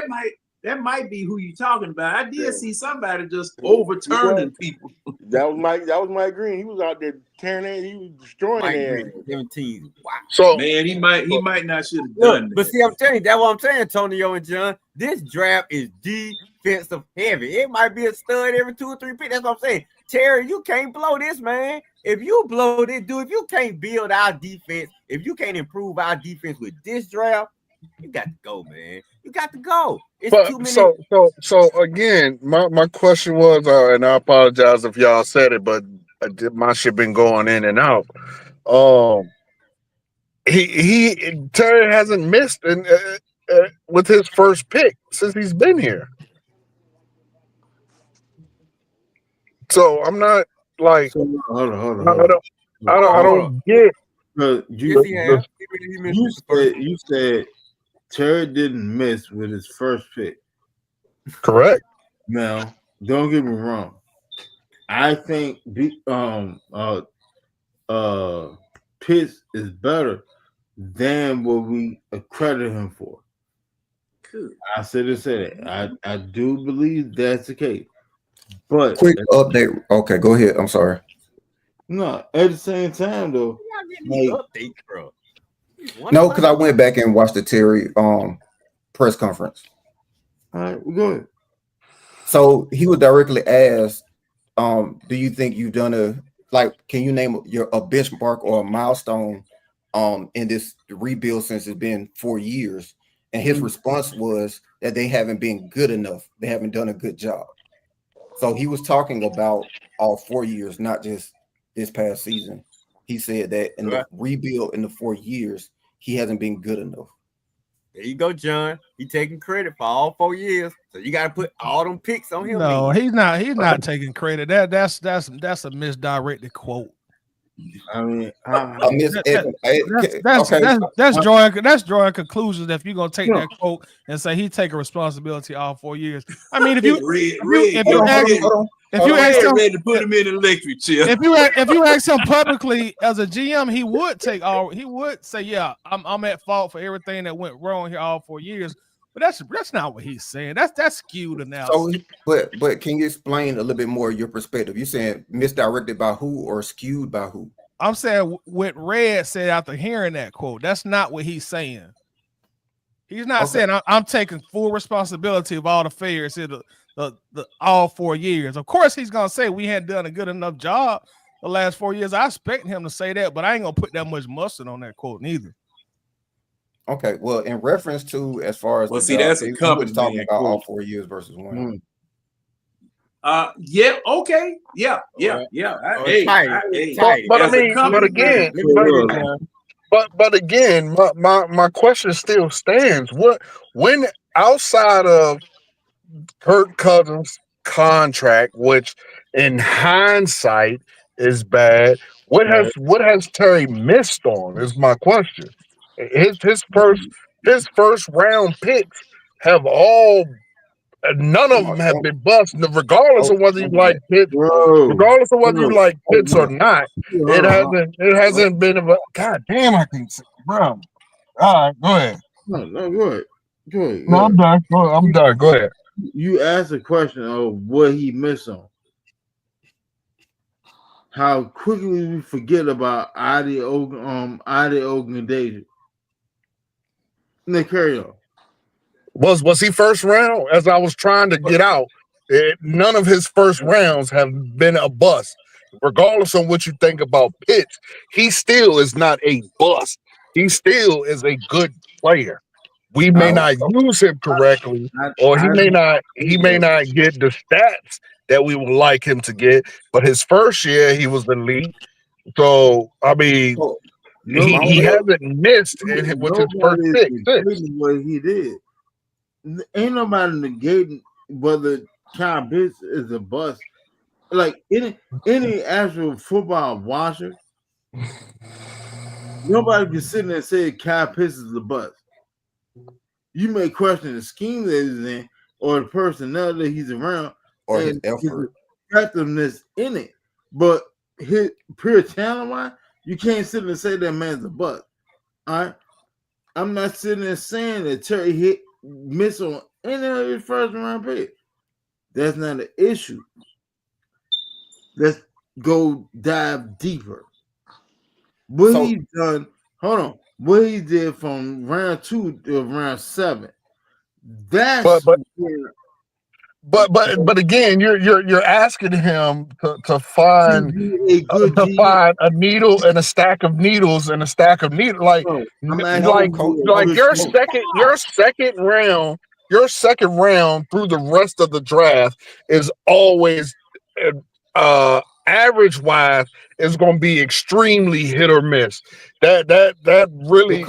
That might be who you're talking about. I did see somebody just overturning people. That was Mike Green. He was out there tearing it. He was destroying Mike it. Green, 17. Wow. So man, he might not should have done that. But see, I'm telling you, that's what I'm saying, Tonyo and John. This draft is defensive heavy. It might be a stud every 2 or 3 picks. That's what I'm saying. Terry, you can't blow this, man. If you blow this, dude, if you can't build our defense, if you can't improve our defense with this draft, you got to go, man. You got to go. It's too many. So again, my question was, and I apologize if y'all said it, but my shit been going in and out. Terry hasn't missed with his first pick since he's been here. So I'm not like, Hold on. I don't get. You said Terry didn't miss with his first pick. Correct. Now, don't get me wrong. I think Pitts is better than what we accredit him for. Good. I said it. I do believe that's the case. But quick update. Okay, go ahead. I'm sorry. No, at the same time though. Update, bro. No, because I went back and watched the Terry press conference. All right, we're good. So he was directly asked, do you think you've done can you name a benchmark or a milestone in this rebuild since it's been 4 years? And his response was that they haven't been good enough. They haven't done a good job. So he was talking about all 4 years, not just this past season. He said that in the rebuild in the 4 years, he hasn't been good enough. There you go, John. He taking credit for all 4 years. So you got to put all them picks on him. No, he's not taking credit. That's a misdirected quote. I mean, that's drawing conclusions if you're gonna take that quote and say he taking responsibility all 4 years. I mean, if you ready to put him in an electric chair, if you ask him publicly as a GM, he would say, yeah, I'm at fault for everything that went wrong here all 4 years. But that's not what he's saying. That's skewed analysis. So, but can you explain a little bit more your perspective? You saying misdirected by who or skewed by who? I'm saying what Red said after hearing that quote. That's not what he's saying. He's not saying I'm taking full responsibility of all the failures in the all 4 years. Of course, he's gonna say we hadn't done a good enough job the last 4 years. I expect him to say that, but I ain't gonna put that much mustard on that quote neither. Okay, well, in reference to as far as that's a company talking man about quote. all 4 years versus one. Yeah, okay, yeah. But I mean, but again, my question still stands. When outside of Kirk Cousins' contract, which in hindsight is bad, what has Terry missed on? Is my question. His first round picks have all. None of them have been bust, regardless of whether you like Pitts, regardless of whether you like Pitts or not. It hasn't been about. God damn, I can't say, bro. All right, go ahead. No, go ahead. No, I'm done. I'm done. Go ahead. You asked a question of what he missed on. How quickly we forget about Adi Ogundeji. Nick, carry on. Was he first round? As I was trying to get out, none of his first rounds have been a bust. Regardless of what you think about Pitts, he still is not a bust. He still is a good player. We may not use him correctly, or he may not get the stats that we would like him to get. But his first year, he was elite. So I mean, he hasn't missed with his first pick. What he did. Ain't nobody negating whether Kyle Pitts is a bust. Like any actual football watcher, nobody can sit there and say Kyle Pitts is a bust. You may question the scheme that he's in or the personnel that he's around or his effort, effectiveness in it. But his pure talent wise, you can't sit there and say that man's a bust. All right. I'm not sitting there saying that Terry miss on any of his first round pick. That's not an issue. Let's go dive deeper. What he done, hold on. What he did from round 2 to round 7. That's but again, you're asking him to find a needle and a stack of needles and a stack of needles. Like your second round through the rest of the draft is always average wise is going to be extremely hit or miss. That really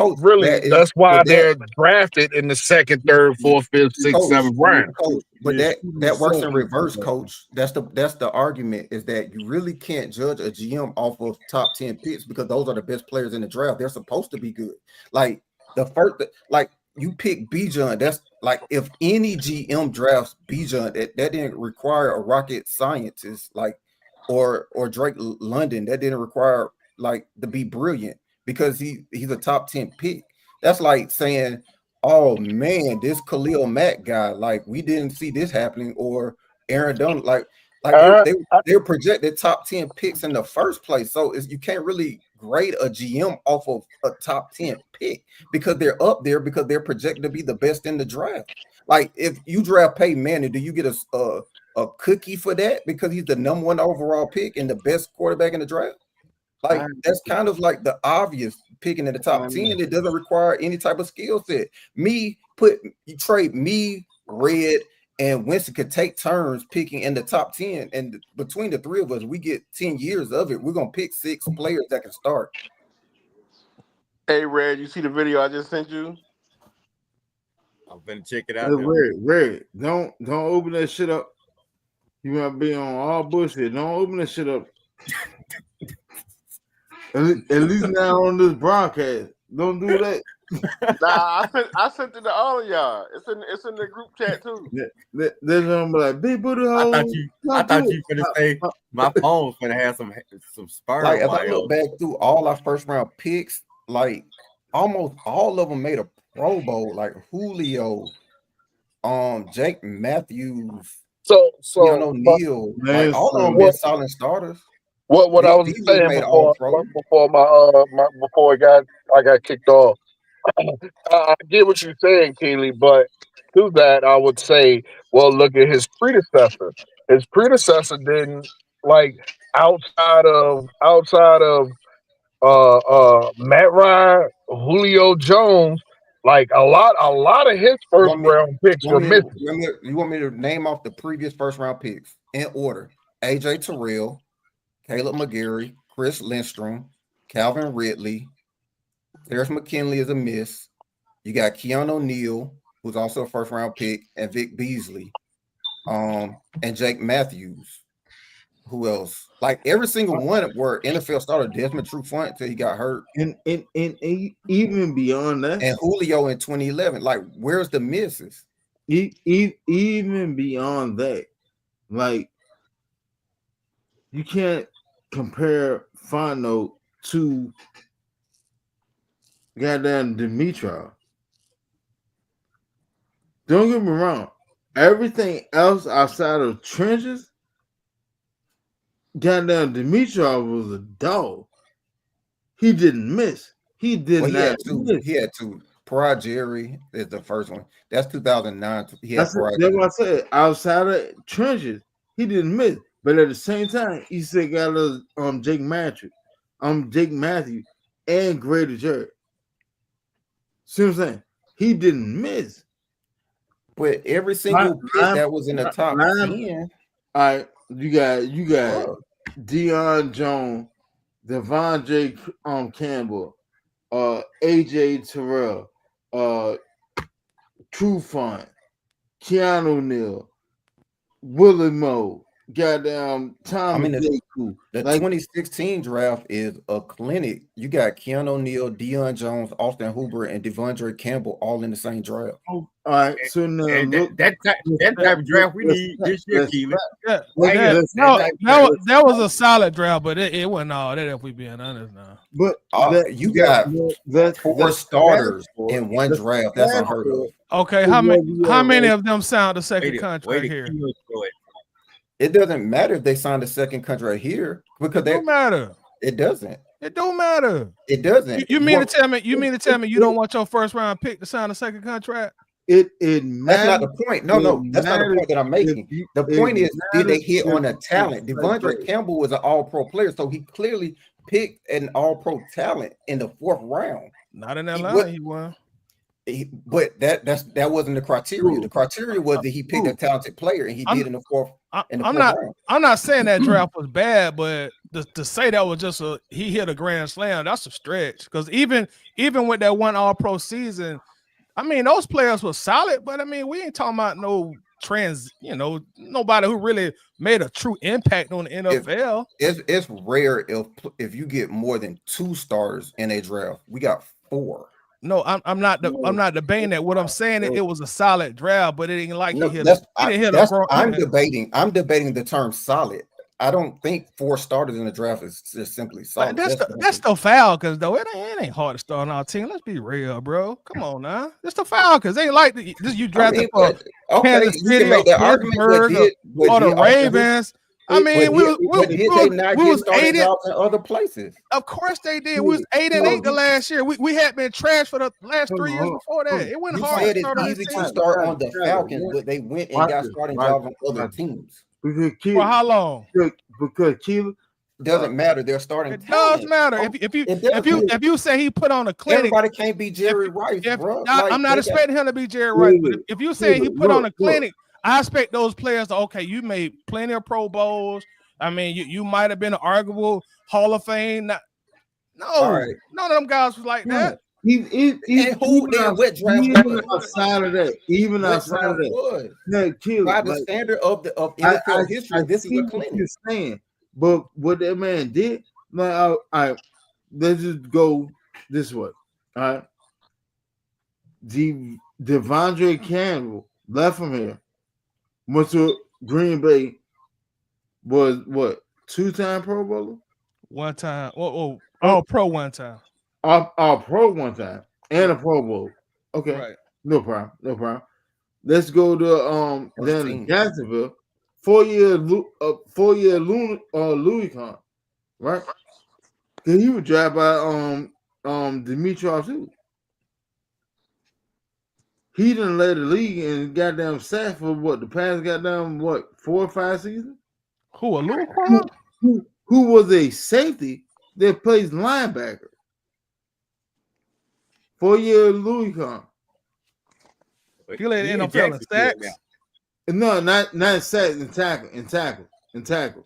that's why they're drafted in the second, third, fourth, fifth, sixth, seventh round. But that works in reverse, coach. That's the argument, is that you really can't judge a GM off of top 10 picks because those are the best players in the draft. They're supposed to be good. Like the first, like you pick Bijan. That's like if any GM drafts Bijan, that didn't require a rocket scientist like or Drake London. That didn't require like to be brilliant because he's a top 10 pick. That's like saying, oh man, this Khalil Mack guy, like we didn't see this happening, or Aaron Donald, like they're projected top 10 picks in the first place. So you can't really grade a GM off of a top 10 pick because they're up there because they're projected to be the best in the draft. Like if you draft Peyton Manning, do you get a cookie for that because he's the number 1 overall pick and the best quarterback in the draft? Like that's kind of like the obvious picking in the top 10. It doesn't require any type of skill set. You trade me, Red, and Winston could take turns picking in the top 10, and between the three of us, we get 10 years of it. We're gonna pick 6 players that can start. Hey, Red, you see the video I just sent you? I'm gonna check it out. Red, don't open that shit up. You might be on all bullshit. Don't open that shit up. At least now on this broadcast. Don't do that. Nah, I sent it to all of y'all. It's in the group chat too. They're gonna be like, big booty hole. I thought you were gonna say my phone's gonna have some sperm. Like if I look back through all our first round picks, like almost all of them made a Pro Bowl. Like Julio, Jake Matthews, so O'Neal, like all of them were solid starters. what I was Beasley saying made All before Pro. before I got kicked off. I get what you're saying, Keely, but to that I would say, well, look at his predecessor. His predecessor didn't like outside of Matt Ryan, Julio Jones, like a lot of his You first want me? round picks were missing. You want me to name off the previous first round picks in order? AJ Terrell, Caleb McGarry, Chris Lindstrom, Calvin Ridley, Terrence McKinley is a miss. You got Keanu O'Neal, who's also a first round pick, and Vic Beasley, and Jake Matthews. Who else? Like every single one were NFL starter. Desmond Trufant until he got hurt, and even beyond that, and Julio in 2011. Like, where's the misses? Even beyond that, like you can't compare Fano to goddamn Dimitrov. Don't get me wrong. Everything else outside of trenches, goddamn Dimitrov was a dog. He didn't miss. He did not miss. He had two. Parad Jerry is the first one. That's 2009. That's what I said. Outside of trenches, he didn't miss. But at the same time, he still got a Jake Matthews, and Grady Jarrett. See what I'm saying? He didn't miss. But every single pick that was in the top 10. All right, you got Deion Jones, Devondre Campbell, AJ Terrell, Trufant, Keanu O'Neal, Willie Moe, goddamn Tommy. The 2016 draft is a clinic. You got Keanu O'Neal, Deion Jones, Austin Hooper, and Devondre Campbell all in the same draft. All right, so now look, that type of draft we need this year, Keely. That was a solid draft, but it wasn't all that, if we being honest now. But you got four starters in one draft. That's unheard of. Okay, how many of them signed the second contract here? It doesn't matter if they signed a second contract here because it don't matter. It doesn't. It don't matter. It doesn't. You mean to tell me you don't want your first round pick to sign a second contract? It that's not the point. No, that's not the point that I'm making. The point is, did they hit on a talent? Devondre Campbell was an all-pro player, so he clearly picked an all-pro talent in the fourth round. Not in that line, he won. But that wasn't the criteria. The criteria was that he picked a talented player, and he did in the fourth. I'm not saying that draft was bad, but to say that was just he hit a grand slam, that's a stretch. Because even with that one all-pro season, I mean, those players were solid, but I mean, we ain't talking about no nobody who really made a true impact on the NFL. It's rare if you get more than two stars in a draft. We got 4. No, I'm not debating that. What I'm saying it was a solid draft, but it ain't like he hit. I'm debating the term solid. I don't think 4 starters in the draft is just simply solid. That's the foul, because though it ain't hard to start on our team. Let's be real, bro. Come on now, it's the foul, because they ain't like this. You drafted for Kansas City or Pittsburgh or the Ravens. I mean, we was 8 in other places. Of course they did. We was 8-8 the last year. We had been trashed for the last 3 years before that. It wasn't hard. Said it's easy to start on the Falcons, but they went and got starting jobs on other teams. For how long? Because Keely doesn't matter. They're starting. It does matter. If you say he put on a clinic, everybody can't be Jerry Rice, bro. I'm not expecting him to be Jerry Rice, but if you say he put on a clinic, I expect those players to, okay, you made plenty of Pro Bowls. I mean, you might have been an arguable Hall of Fame. None of them guys was like that. Even outside of that, by the standard of NFL history, this is a clinic. Saying, but what that man did, all right, let's just go this way. All right, Devondre Campbell left from here, went to Green Bay, was what, 2-time Pro Bowler? 1 time. All Pro 1 time. All Pro 1 time and a Pro Bowl. Okay, right. No problem. Let's go to then Jacksonville. 4 year Louis Con. right? Cause he was drafted by Dimitrov too. He didn't led the league and goddamn sack for what the past goddamn 4 or 5 seasons. Who, a little crowd? Who was a safety that plays linebacker? 4-year Louis Kahn. He led NFL in sacks. No, not sacks and tackle.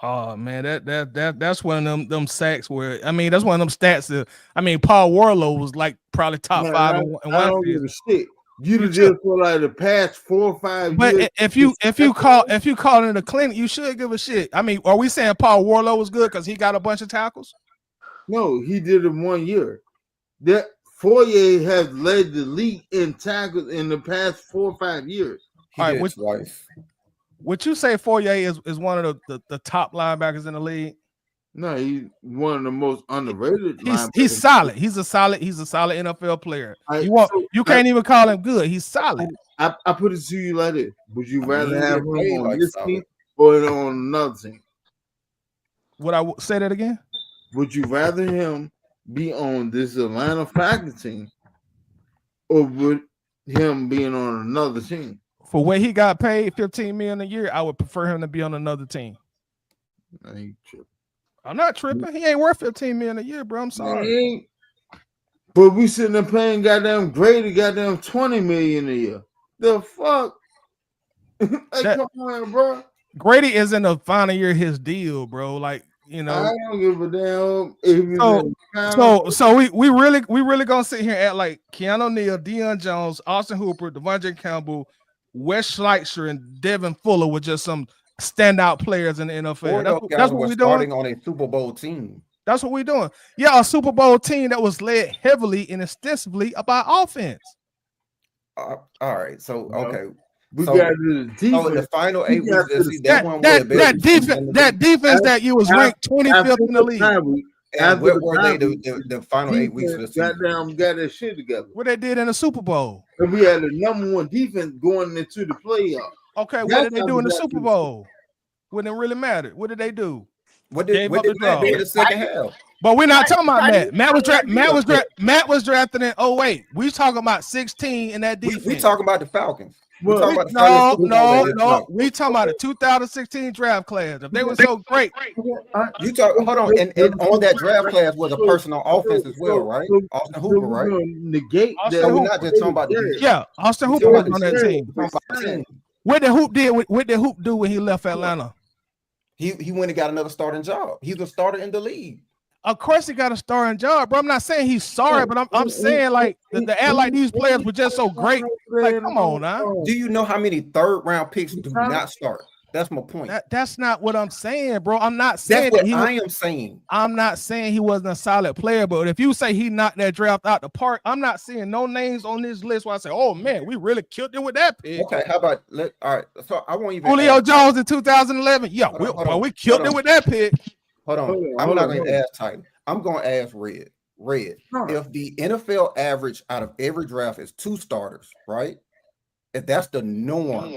Oh man, that's one of them sacks where that's one of them stats that Paul Warlow was like probably top 5 I in one don't give a shit. You just for like the past 4 or 5 but years. If you call it a clinic, you should give a shit. Are we saying Paul Warlow was good because he got a bunch of tackles? No, he did it 1 year. That Fourier has led the league in tackles in the past 4 or 5 years. He did it twice. Would you say Fourier is one of the top linebackers in the league? No, he's one of the most underrated. He's solid. He's a solid NFL player. You can't even call him good. He's solid. I put it to you like this: would you rather have him on this team or on another team? Would I say that again? Would you rather him be on this Atlanta Falcons team or would him being on another team? For where he got paid $15 million a year, I would prefer him to be on another team. I'm not tripping. He ain't worth $15 million a year, bro. I'm sorry. But we sitting there paying goddamn Grady goddamn $20 million a year. The fuck? Come on, bro. Grady is in the final year of his deal, bro. Like, I don't give a damn. So we really gonna sit here and act like Keanu Neal, Deion Jones, Austin Hooper, Devontae Campbell, Wes Schleitzer, and Devin Fuller were just some standout players in the NFL. That's what we're doing. On a Super Bowl team. That's what we're doing. Yeah, a Super Bowl team that was led heavily and extensively by offense. All right. So okay. We got the defense. In the final 8 weeks, that defense that you was ranked 25th in the league. And what were they the final 8 weeks of the season? Goddamn, got that shit together. What they did in the Super Bowl. And we had the #1 defense going into the playoffs. Okay, what did they do in the Super Bowl? Wouldn't it really matter? What did they do? What did they do in the second half? But we're not talking about that. Matt was drafted in 08. We talking about 16 in that defense. We talking about the Falcons. No. We talking about the 2016 draft class. If they were so great, you talk. Hold on, and on that draft class was a person on offense as well, right? Austin Hooper, right? Negate that. So we're not just talking about the Austin Hooper was on that team. What did Hoop do when he left Atlanta? He went and got another starting job. He's a starter in the league. Of course, he got a starting job, bro. I'm not saying he's sorry, but I'm saying like the act like these players were just so great. Like, come on, now. Do you know how many 3rd round picks do not start? That's my point. That's not what I'm saying, bro. I'm not saying that's what I am saying. I'm not saying he wasn't a solid player, but if you say he knocked that draft out the park, I'm not seeing no names on this list where I say, oh man, we really killed it with that pick. Okay, how about all right? So I won't even Julio Jones in 2011. Yeah, we killed it with that pick. Hold on. I'm not going to ask Titan. I'm going to ask Red. If the NFL average out of every draft is 2 starters, right? If that's the norm,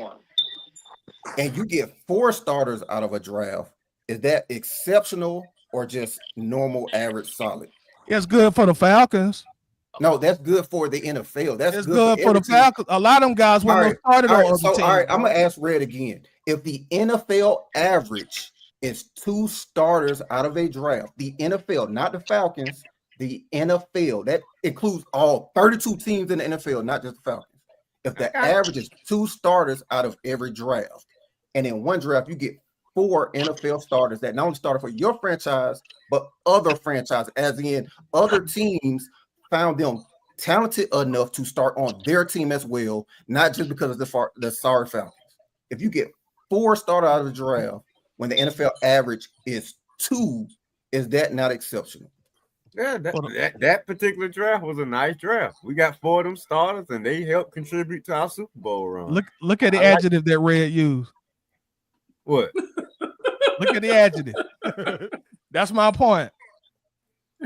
and you get 4 starters out of a draft, is that exceptional or just normal, average, solid? It's good for the Falcons. No, that's good for the NFL. That's good for the Falcons. A lot of them guys were started on the team. All right, I'm going to ask Red again. If the NFL average is 2 starters out of a draft, the NFL, not the Falcons, the NFL, that includes all 32 teams in the NFL, not just the Falcons. If the average is 2 starters out of every draft, and in one draft you get 4 NFL starters that not only started for your franchise, but other franchises, as in other teams found them talented enough to start on their team as well, not just because of the sorry Falcons. If you get 4 starters out of the draft, when the NFL average is 2, is that not exceptional? Yeah, that particular draft was a nice draft. We got 4 of them starters, and they helped contribute to our Super Bowl run. Look at the adjective that Red used. What? Look at the adjective. That's my point.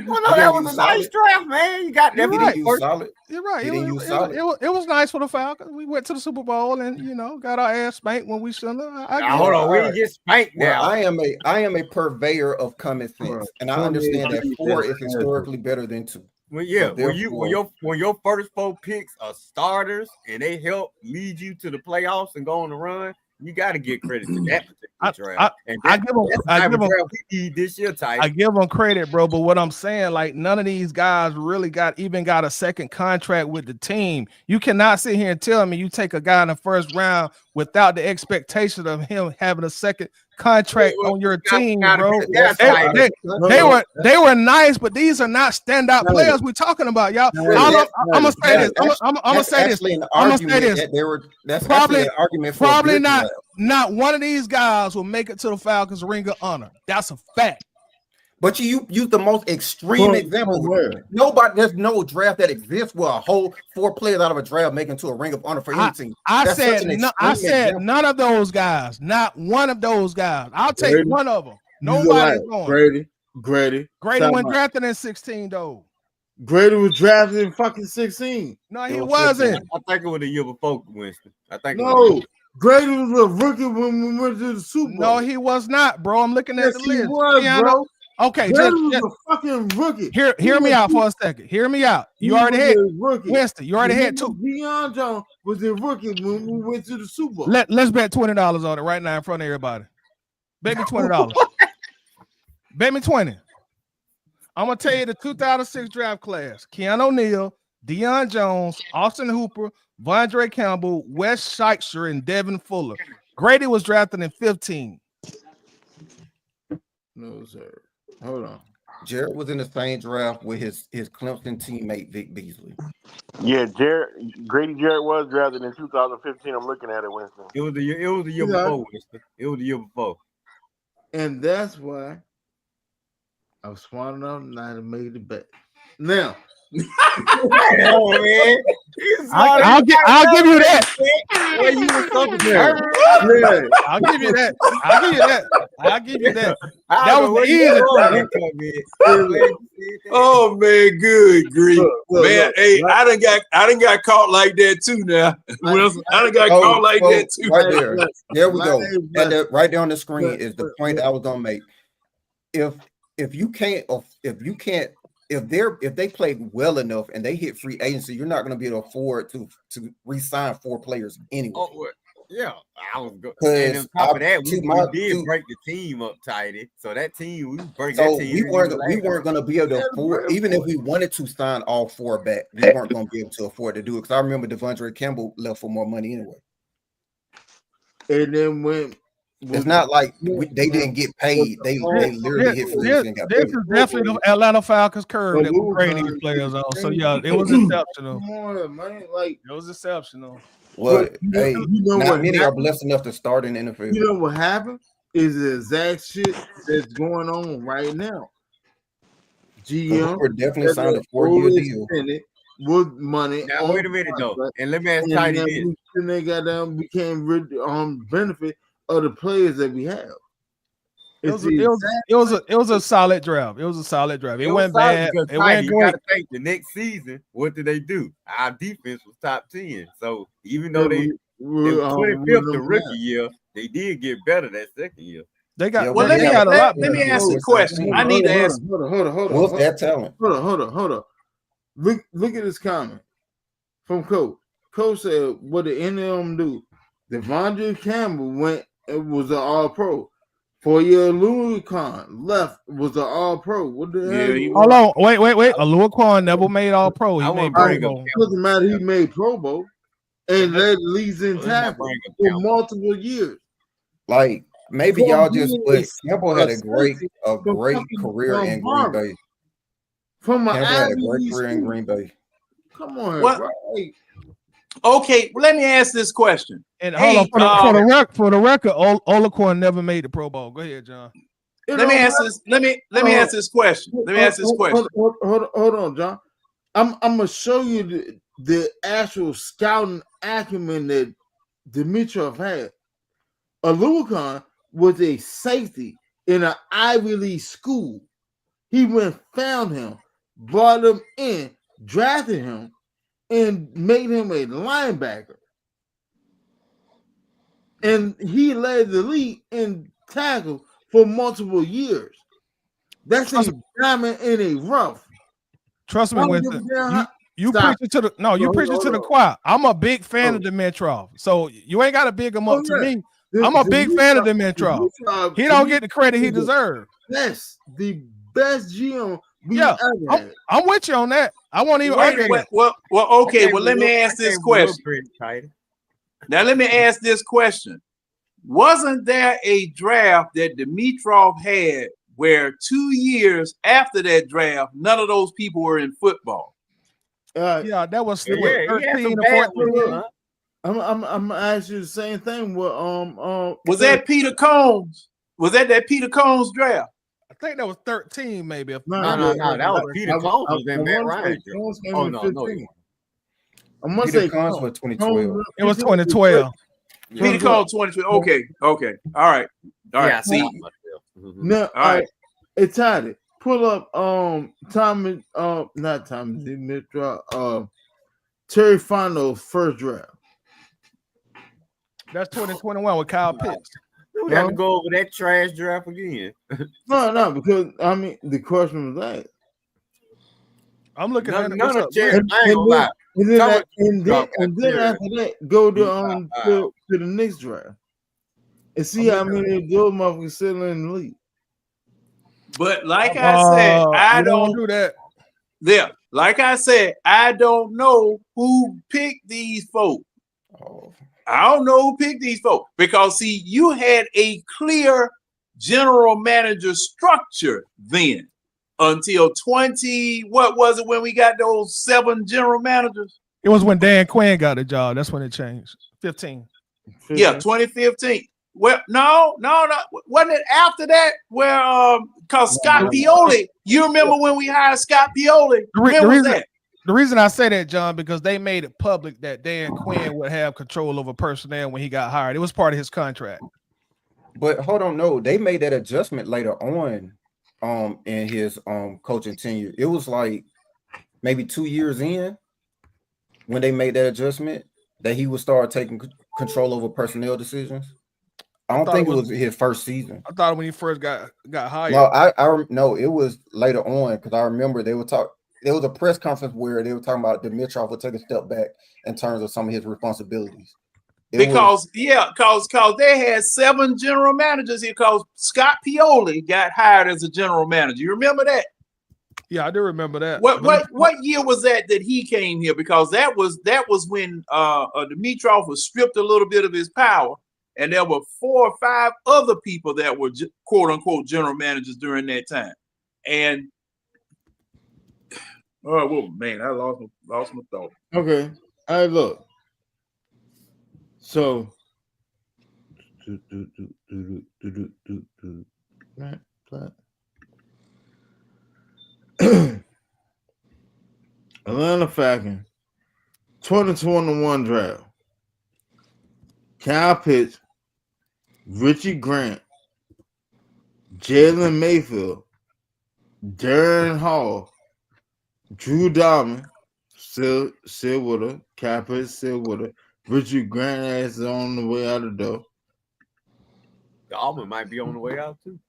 Well, no, that was a nice draft, man. You got that. Right. Solid. You're right. He didn't use solid. It was nice for the Falcons. We went to the Super Bowl and got our ass spanked when we shouldn't have. Hold on, we didn't get spanked now. I am a purveyor of common sense, and I understand that 4 is historically better than 2. Well, yeah, when your first 4 picks are starters and they help lead you to the playoffs and go on the run, you got to give credit to that particular draft. I give them this year, Titan. I give them credit, bro. But what I'm saying, like, none of these guys really got a second contract with the team. You cannot sit here and tell me you take a guy in the first round without the expectation of him having a second contract on your team, bro. They were nice, but these are not standout players we're talking about, y'all. I'm gonna say this. I'm gonna say this. Probably not one of these guys will make it to the Falcons Ring of Honor. That's a fact. But you use the most extreme example. There's no draft that exists where a whole 4 players out of a draft make it to a Ring of Honor for any team. I said none of those guys. Not one of those guys. I'll take one of them. Nobody's going. Grady went drafted in 16 though. Grady was drafted in fucking 16. No, he wasn't. I think it was the year before, Winston. Grady was a rookie when we went to the Super Bowl. No, he was not, bro. I'm looking at the list. He was, bro. Okay, Grady was a fucking rookie. Hear me out for a second. Hear me out. You already had Winston. You already had 2. Deion Jones was a rookie when we went to the Super Bowl. Let's bet $20 on it right now in front of everybody. Bet me $20. Bet me 20. I'm gonna tell you the 2006 draft class: Keanu O'Neal, Deion Jones, Austin Hooper, Vondre Campbell, Wes Scheitzer, and Devin Fuller. Grady was drafted in 15. No, sir. Hold on. Jared was in the same draft with his Clemson teammate Vic Beasley. Yeah, Grady Jarrett was drafted in 2015. I'm looking at it, Winston. It was the year before, Winston. It was the year before. And that's why I was smart enough not to make the bet. Now, oh man, I'll give you that. Well, you were something I'll give you that. That was easy. Oh man, good grief, man. Hey, I done got caught like that too. Now, I done got caught like that too. Right there, there we go. Right there on the screen is the point I was gonna make. If they played well enough and they hit free agency, you're not going to be able to afford to re-sign 4 players anyway. Oh, yeah, I was good. And on top of that, we did break the team up tighty. So that team, we break that team. We weren't going to be able to afford, even if we wanted to sign all 4 back, we weren't going to be able to afford to do it. Because I remember Devondre Campbell left for more money anyway. And then when it's not like they didn't get paid. They literally hit free agency and got paid. This is definitely the Atlanta Falcons curve that we bring these players on. So yeah, it was exceptional. It was exceptional. Well, hey, not many are blessed enough to start in the NFL. You know what happened is the exact shit that's going on right now. GM definitely signed a 4-year deal with money. Now wait a minute though, and let me ask Tidy this: and they got down became benefit of the players that we have. It was a solid draft. It was a solid draft. It went bad. It went great. You gotta think the next season, what did they do? Our defense was top 10. So even though they were 25th the rookie year, they did get better that second year. They got let me ask a question. I need to ask. Hold on. What's that talent? Hold on. Look at this comment from Coach. Coach said, "What did any of them do?" Devondre Campbell was an All-Pro. 4-year Louis Khan left was an All-Pro. What the hell? Hold on, wait. Louis Khan never made All-Pro. He made Pro Bowl. It doesn't matter. He made Pro Bowl and led leads in tackle for multiple years. Like maybe y'all just, but Campbell had a great career in Green Bay. Campbell had a great career in Green Bay. Come on, bro. Okay, let me ask this question. And hold on, for the record, Olaquan never made the Pro Bowl. Go ahead, John. Let me ask this question. Hold on, John. I'm gonna show you the actual scouting acumen that Dimitrov had. Oluokun was a safety in an Ivy League school. He went, found him, brought him in, drafted him, and made him a linebacker. And he led the league in tackle for multiple years. That's a diamond in a rough. Trust me, Winston. You preaching to the you preaching to the choir. I'm a big fan of Dimitrov, so you ain't got to big him up to me. I'm a big fan of Dimitrov. He don't get the credit he deserves. Yes, the best GM we ever had. I'm with you on that. I won't even argue that. Well, okay. Well, let me ask this question. Now, let me ask this question. Wasn't there a draft that Dimitrov had where 2 years after that draft, none of those people were in football? Yeah, that was 13 or 14. I'm gonna ask you the same thing. Was that Peter Combs? Was that Peter Combs draft? I think that was 13, maybe. No, that was Peter Combs was in Matt Ryan. Oh no. I'm gonna say Combs was 2012. It was 2012. Peter Combs 2012. Okay. All right. Yeah, see. No, all right. It's tied. Pull up Tommy not Tommy Dimitrov, Terry Fondo's first draft. That's 2021 with Kyle Pitts. We got to go over that trash draft again. No, because I mean the question was that. I'm looking at none of Terry. I ain't gonna lie. And then after that, go to the next draft and see how many of those motherfuckers still in the league. But like I said, I don't do that. Yeah, like I said, I don't know who picked these folks. I don't know who picked these folks because see, you had a clear general manager structure then until 20. What was it when we got those 7 general managers? It was when Dan Quinn got the job. That's when it changed. 15. Yeah, 2015. Well, no. Wasn't it after that? Where cause Scott Pioli. You remember when we hired Scott Pioli? The reason I say that, John, because they made it public that Dan Quinn would have control over personnel when he got hired. It was part of his contract. But hold on, no, they made that adjustment later on in his coaching tenure. It was like maybe 2 years in when they made that adjustment that he would start taking control over personnel decisions. I don't think it was his first season. I thought when he first got hired. No, it was later on because I remember they would talk. There was a press conference where they were talking about Dimitrov would take a step back in terms of some of his responsibilities. Because they had 7 general managers here because Scott Pioli got hired as a general manager. You remember that? Yeah, I do remember that. What year was that he came here? Because that was when Dimitrov was stripped a little bit of his power, and there were 4 or 5 other people that were quote unquote general managers during that time. And oh well, man, I lost my thought. Okay, all right, look. So, Atlanta Falcons 2021 draft. Kyle Pitts, Richie Grant, Jalen Mayfield, Darren Hall, Drew Dalman, still with her. Kyle Pitts still with her. Richard Grant is on the way out the door. Dalman might be on the way out too.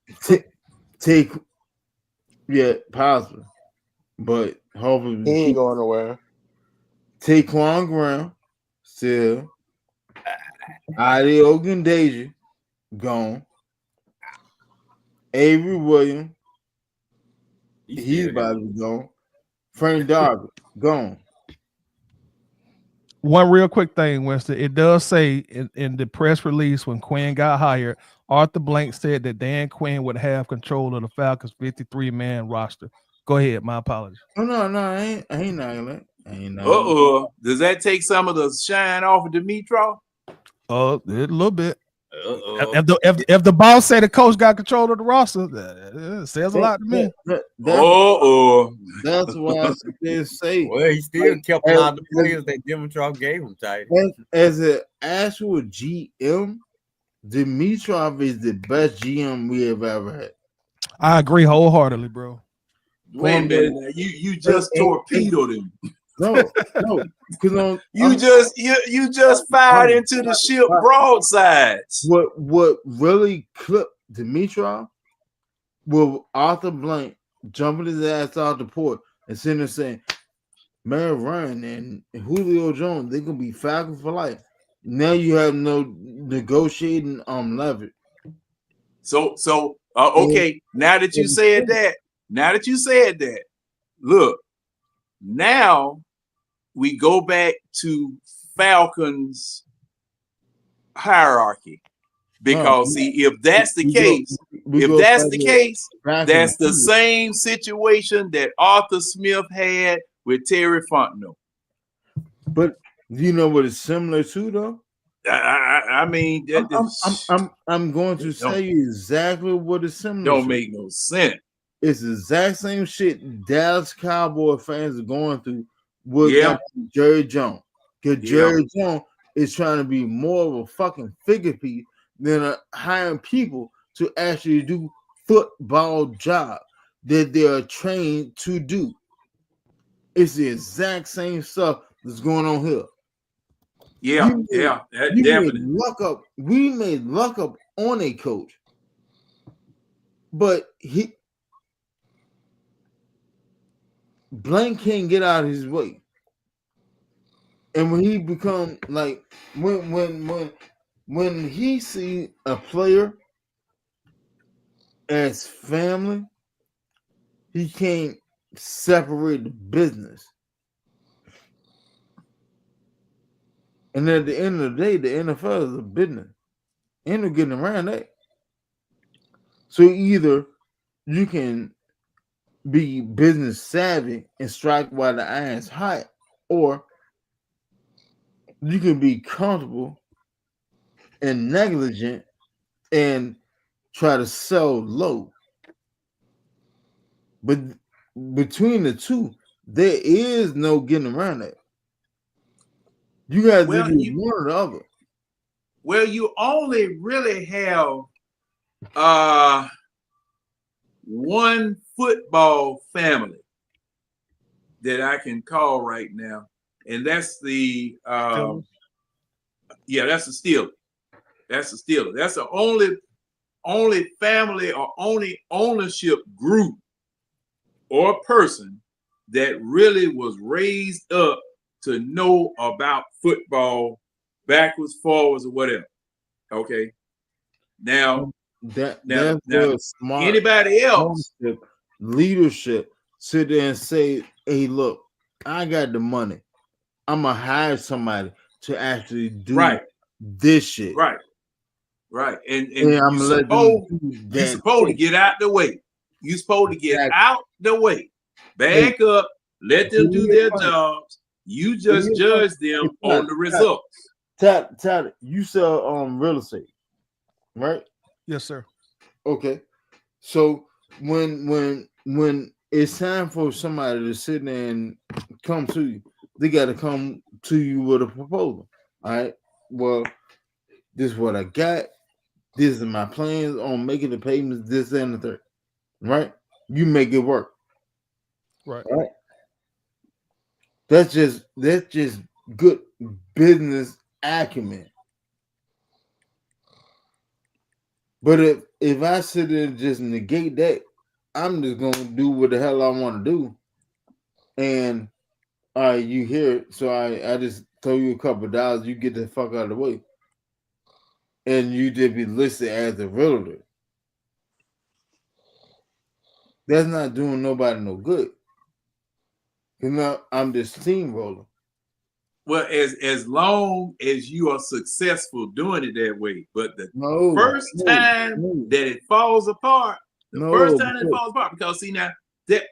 Possible. But hopefully he ain't going nowhere. Taquan Graham still. Adi Ogundeji gone. Avery Williams. He's about to be gone. Frank Darby gone. One real quick thing, Winston. It does say in the press release when Quinn got hired, Arthur Blank said that Dan Quinn would have control of the Falcons' 53-man roster. Go ahead. My apologies. No, I ain't nagging it. Does that take some of the shine off of Dimitrov? A little bit. If the boss say the coach got control of the roster, that says a lot to me. That's why they say. Well, he still kept a lot of the players that Dimitrov gave him. As an actual GM, Dimitrov is the best GM we have ever had. I agree wholeheartedly, bro. Wait a minute. Now. You just torpedoed him. No, because you just fired into the ship broadsides. What really clipped Dimitrov was Arthur Blank jumping his ass out the port and sitting there saying, "Man, Ryan and Julio Jones, they're gonna be Falcons for life." Now you have no negotiating leverage. So okay. Now that you said that, look, now we go back to Falcons hierarchy, because see, if that's the case, that's the same situation that Arthur Smith had with Terry Fontenot. But do you know what it's similar to, though? I mean, I'm going to tell you exactly what it's similar. Don't make no sense. It's the exact same shit Dallas Cowboy fans are going through with Jerry Jones. Because Jerry Jones is trying to be more of a fucking figure piece than hiring people to actually do football job that they are trained to do. It's the exact same stuff that's going on here. Definitely. We made luck up on a coach, but Blank can't get out of his way. And when he become like when he see a player as family, he can't separate the business. And at the end of the day, the NFL is a business. Ain't no getting around that. So either you can be business savvy and strike while the iron's hot, or you can be comfortable and negligent and try to sell low. But between the two, there is no getting around that. You guys do one or the other. Well, you only really have one football family that I can call right now, and that's the that's the Steelers. That's the Steelers. That's the only family or only ownership group or person that really was raised up to know about football, backwards, forwards, or whatever. Okay. Now smart anybody else leadership sit there and say, "Hey, look, I got the money. I'm gonna hire somebody to actually do this shit." Right. And you're supposed to get out the way. You're supposed to get out the way. Back up, let them do their jobs. You just judge them on the results. Tyler, you sell real estate, right? Yes, sir. Okay. So when it's time for somebody to sit there and come to you, they got to come to you with a proposal. All right. Well, this is what I got. This is my plans on making the payments, this and the third. Right? You make it work. Right. That's just good business acumen. But if I sit there and just negate that, I'm just gonna do what the hell I want to do. And you hear it, so I just throw you a couple of dollars, you get the fuck out of the way. And you did be listed as a realtor. That's not doing nobody no good. You know, I'm just steamrolling. Well, as long as you are successful doing it that way, but the first time that it falls apart, because see now that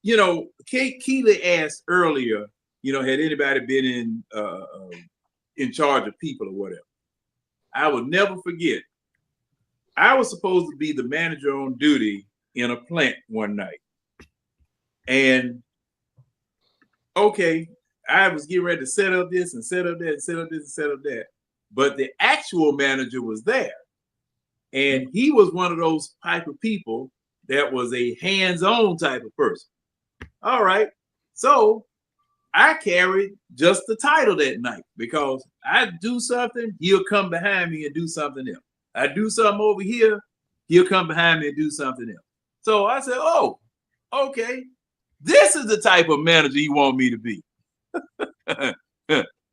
Keely asked earlier, had anybody been in charge of people or whatever? I will never forget. I was supposed to be the manager on duty in a plant one night, and I was getting ready to set up this and set up that and set up this and set up that. But the actual manager was there. And he was one of those type of people that was a hands-on type of person. All right. So I carried just the title that night because I do something, he'll come behind me and do something else. I do something over here, he'll come behind me and do something else. So I said, oh, okay, this is the type of manager you want me to be.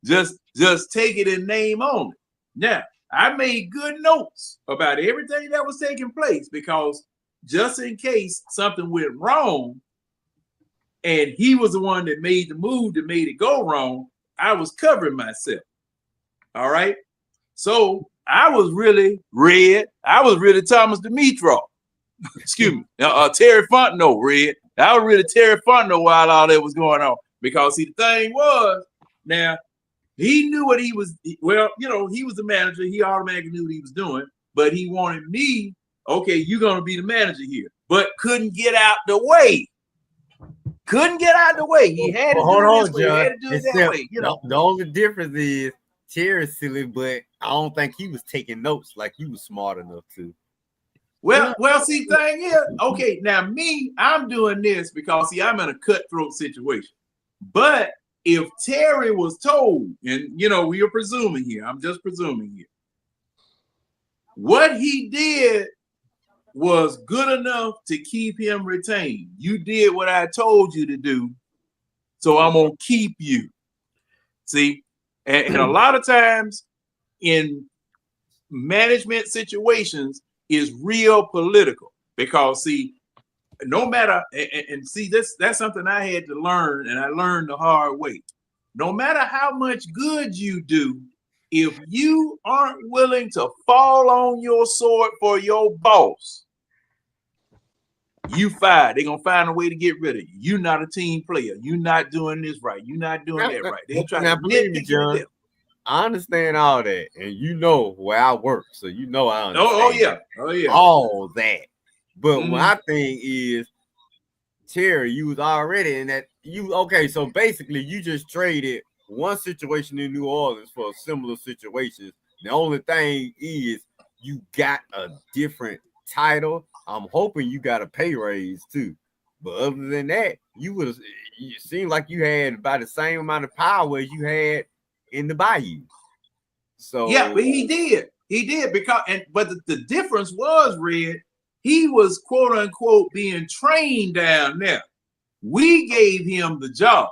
just take it in name only. Now, I made good notes about everything that was taking place because just in case something went wrong, and he was the one that made the move that made it go wrong, I was covering myself. All right. So I was really Red. I was really Thomas Dimitrov. Excuse me. Terry Fontenot, Red. I was really Terry Fontenot while all that was going on. Because see, the thing was, now he knew what he was, well, you know, he was the manager. He automatically knew what he was doing, but he wanted me, okay, you're going to be the manager here, but couldn't get out the way. Couldn't get out of the way. He had to do it this way. He had to do it that way. You know, the only difference is Terry's silly, but I don't think he was taking notes like you was smart enough to. Well, see, thing is, okay, now me, I'm doing this because see, I'm in a cutthroat situation. But if Terry was told, and you know, we are presuming here, I'm just presuming here, what he did was good enough to keep him retained. You did what I told you to do, so I'm gonna keep you. See, and a lot of times in management situations is real political because see, no matter and see that's something I had to learn, and I learned the hard way. No matter how much good you do, if you aren't willing to fall on your sword for your boss, you fired. They're gonna find a way to get rid of you. You're not a team player. You're not doing this right. You're not doing that right. They try to believe me, John. I understand all that, and you know where I work, so you know I understand. Oh yeah, all that. But my thing is, Terry, you was already in that. Okay, so basically, you just traded one situation in New Orleans for a similar situation. The only thing is, you got a different title. I'm hoping you got a pay raise too. But other than that, it seemed like you had about the same amount of power as you had in the Bayou. So yeah, but he did because but the difference was, Red, he was quote unquote being trained down there. We gave him the job,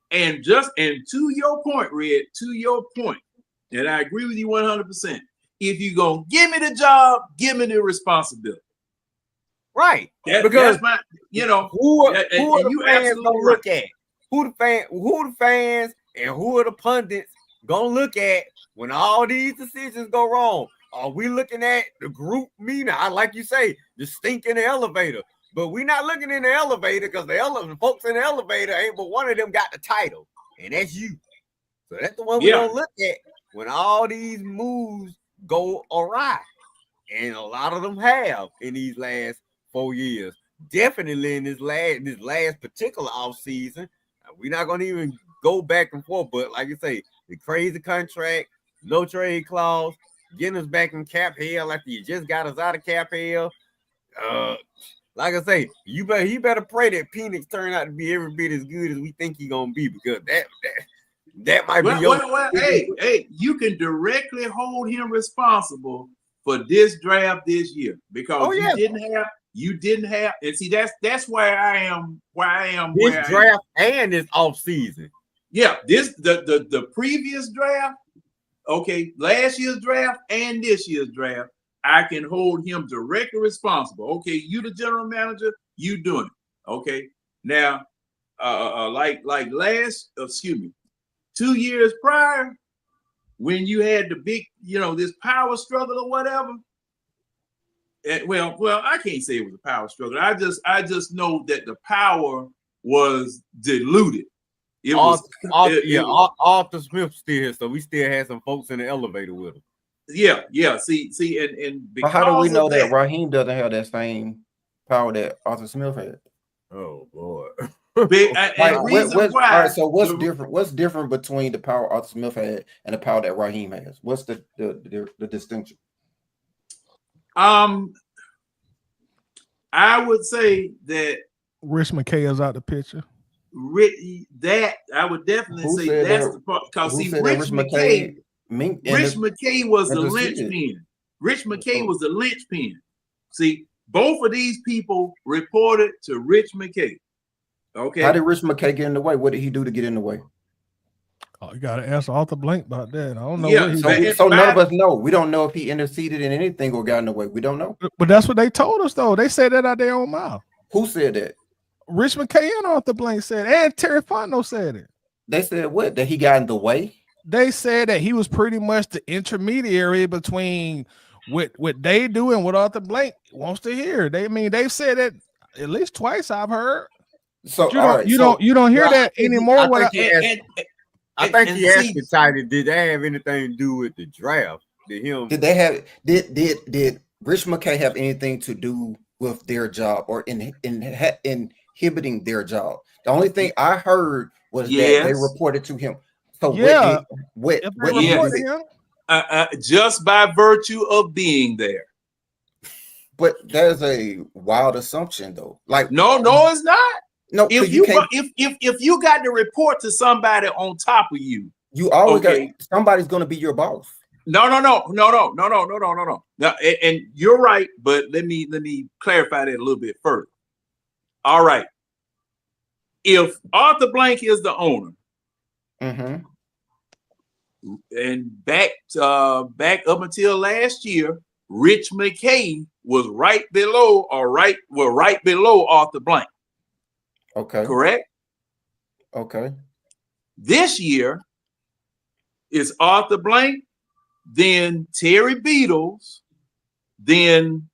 and to your point, Red, to your point, and I agree with you 100%. If you gonna give me the job, give me the responsibility. Right, because my, you know, who are the fans gonna look at? Who the fans and who are the pundits gonna look at when all these decisions go wrong? Are we looking at the group meeting? Like you say, the stink in the elevator, but we're not looking in the elevator because the folks in the elevator ain't but one of them got the title, and that's you. So that's the one we don't look at when all these moves go awry, and a lot of them have in these last 4 years. Definitely in this last particular off season, we're not gonna even go back and forth. But like you say, the crazy contract, no trade clause, getting us back in cap hell after you just got us out of cap hell. Like I say, he better pray that Penix turn out to be every bit as good as we think he's gonna be, because that might be your. Hey, you can directly hold him responsible for this draft this year because you didn't have, and see that's where I am. This draft and this off season. Yeah, the previous draft, okay, last year's draft and this year's draft, I can hold him directly responsible. Okay, you the general manager, you doing it. Okay, now, like 2 years prior, when you had the big, this power struggle or whatever. Well, I can't say it was a power struggle. I just know that the power was diluted. Arthur Smith still here, so we still had some folks in the elevator with him. Yeah. See, and but how do we know that Raheem doesn't have that same power that Arthur Smith had? Oh boy. All right, so what's different? What's different between the power Arthur Smith had and the power that Raheem has? What's the distinction? I would say that Rich McKay is out the picture. That I would definitely Who say said that's that? the part. Because Who see, said that Rich McKay was the interceded? linchpin. Rich McKay was the linchpin. See, both of these people reported to Rich McKay. Okay. How did Rich McKay get in the way? What did he do to get in the way? Oh, you got to ask Arthur Blank about that. I don't know. Yeah, what he did. So none of us know. We don't know if he interceded in anything or got in the way. We don't know. But that's what they told us, though. They said that out their own mouth. Who said that? Rich McKay and Arthur Blank said, and Terry Fontenot said it. They said what? That he got in the way? They said that he was pretty much the intermediary between what they do and what Arthur Blank wants to hear. They've said that at least twice I've heard. So you don't hear that anymore. I think he asked the title, did they have anything to do with the draft? Did Rich McKay have anything to do with their job or inhibiting their job? The only thing I heard was that they reported to him. So what did him? Just by virtue of being there. But there's a wild assumption though. Like no, it's not. No, if you got to report to somebody on top of you, you always got somebody's going to be your boss. No. Now, and you're right, but let me clarify that a little bit further. All right, if Arthur Blank is the owner, and back up until last year, Rich McKay was right below Arthur Blank. Okay. Correct? Okay. This year is Arthur Blank, then Terry Beatles, then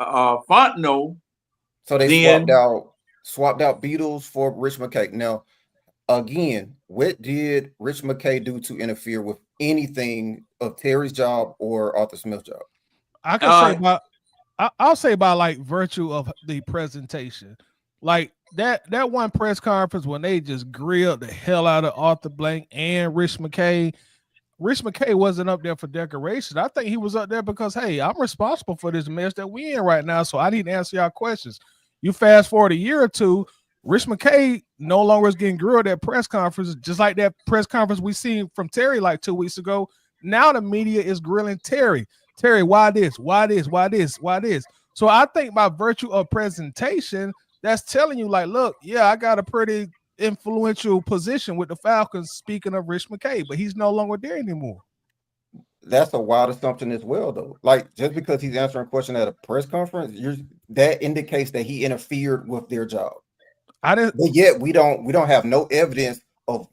Fontenot. So they swapped out Beatles for Rich McKay. Now, again, what did Rich McKay do to interfere with anything of Terry's job or Arthur Smith's job? I can I'll say by like virtue of the presentation. Like that one press conference when they just grilled the hell out of Arthur Blank and Rich McKay. Rich McKay wasn't up there for decoration. I think he was up there because, hey, I'm responsible for this mess that we in right now, so I need to answer y'all questions. You fast forward a year or two, Rich McKay no longer is getting grilled at press conferences, just like that press conference we seen from Terry like 2 weeks ago. Now the media is grilling Terry. Terry, why this? Why this? Why this? Why this? So I think by virtue of presentation, that's telling you, like, look, yeah, I got a pretty influential position with the Falcons, speaking of Rich McKay, but he's no longer there anymore. That's a wild assumption as well, though. Like, just because he's answering a question at a press conference, that indicates that he interfered with their job. But yet we don't have no evidence of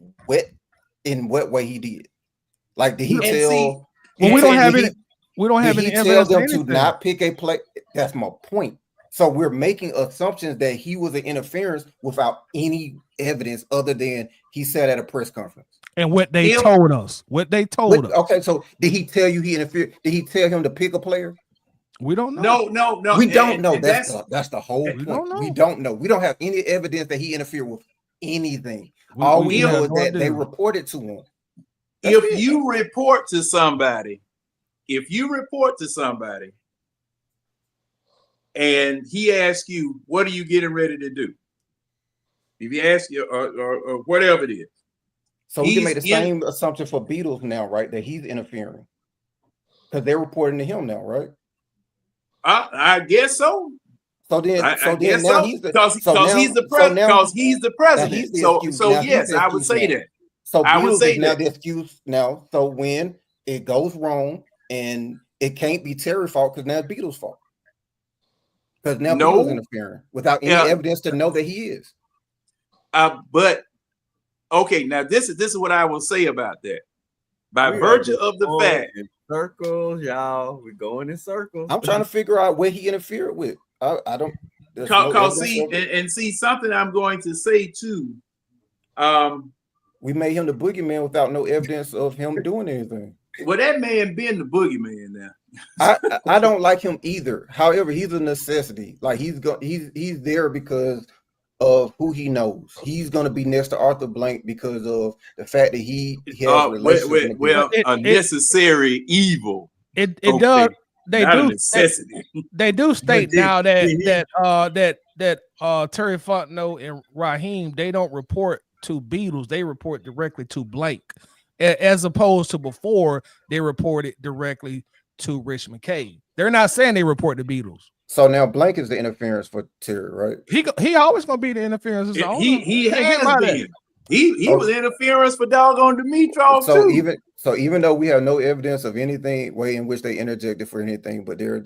in what way he did. Like, did he tell? We don't have any evidence them to not pick a play. That's my point. So we're making assumptions that he was an interference without any evidence other than he said at a press conference. And what they told us. Okay, so did he tell you he interfered? Did he tell him to pick a player? We don't know. No. We don't know. That's the whole point. We don't know. We don't have any evidence that he interfered with anything. All we know is that they reported to him. If you report to somebody, and he asks you, what are you getting ready to do? If he asks you or whatever it is. So we can make the same assumption for Beatles now, right? That he's interfering. Because they're reporting to him now, right? I guess so. So then now he's the president. So yes, I would say that. So I would say now the excuse now. So when it goes wrong and it can't be Terry's fault because now it's Beatles' fault. Because now Beatles interfering without any evidence to know that he is. But okay, now this is what I will say about that. By virtue of the fact, circles, y'all, we're going in circles. I'm trying to figure out where he interfered with. I don't. See something I'm going to say too. We made him the boogeyman without no evidence of him doing anything. Well, that man been the boogeyman now. I don't like him either. However, he's a necessity. Like he's there because of who he knows. He's going to be next to Arthur Blank because of the fact that he has a necessary evil. It does. not a necessity. They do state now that Terry Fontenot and Raheem, they don't report to Beatles, they report directly to Blake, as opposed to before they reported directly to Rich McKay. They're not saying they report to Beatles. So now Blake is the interference for Terry, right? He always gonna be the interference. He has been. He was interference for doggone Dimitrov so too. Even though we have no evidence of anything way in which they interjected for anything, but they're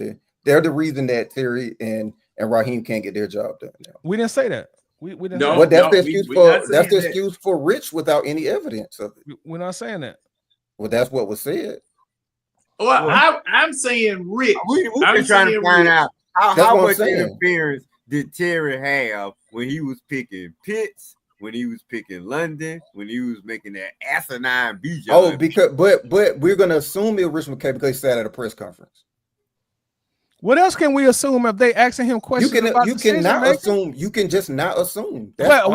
the reason that Terry and Raheem can't get their job done now. We didn't say that. We didn't. No, but that's the excuse that's the excuse for Rich without any evidence of it. We're not saying that. Well, that's what was said. Well, I'm saying Rich. We've been trying to find out how much interference did Terry have when he was picking Pitts, when he was picking London, when he was making that asinine Bijan. Oh, because but we're gonna assume it was Rich McKay because he sat at a press conference. What else can we assume if they asking him questions? You cannot assume. You can just not assume. Why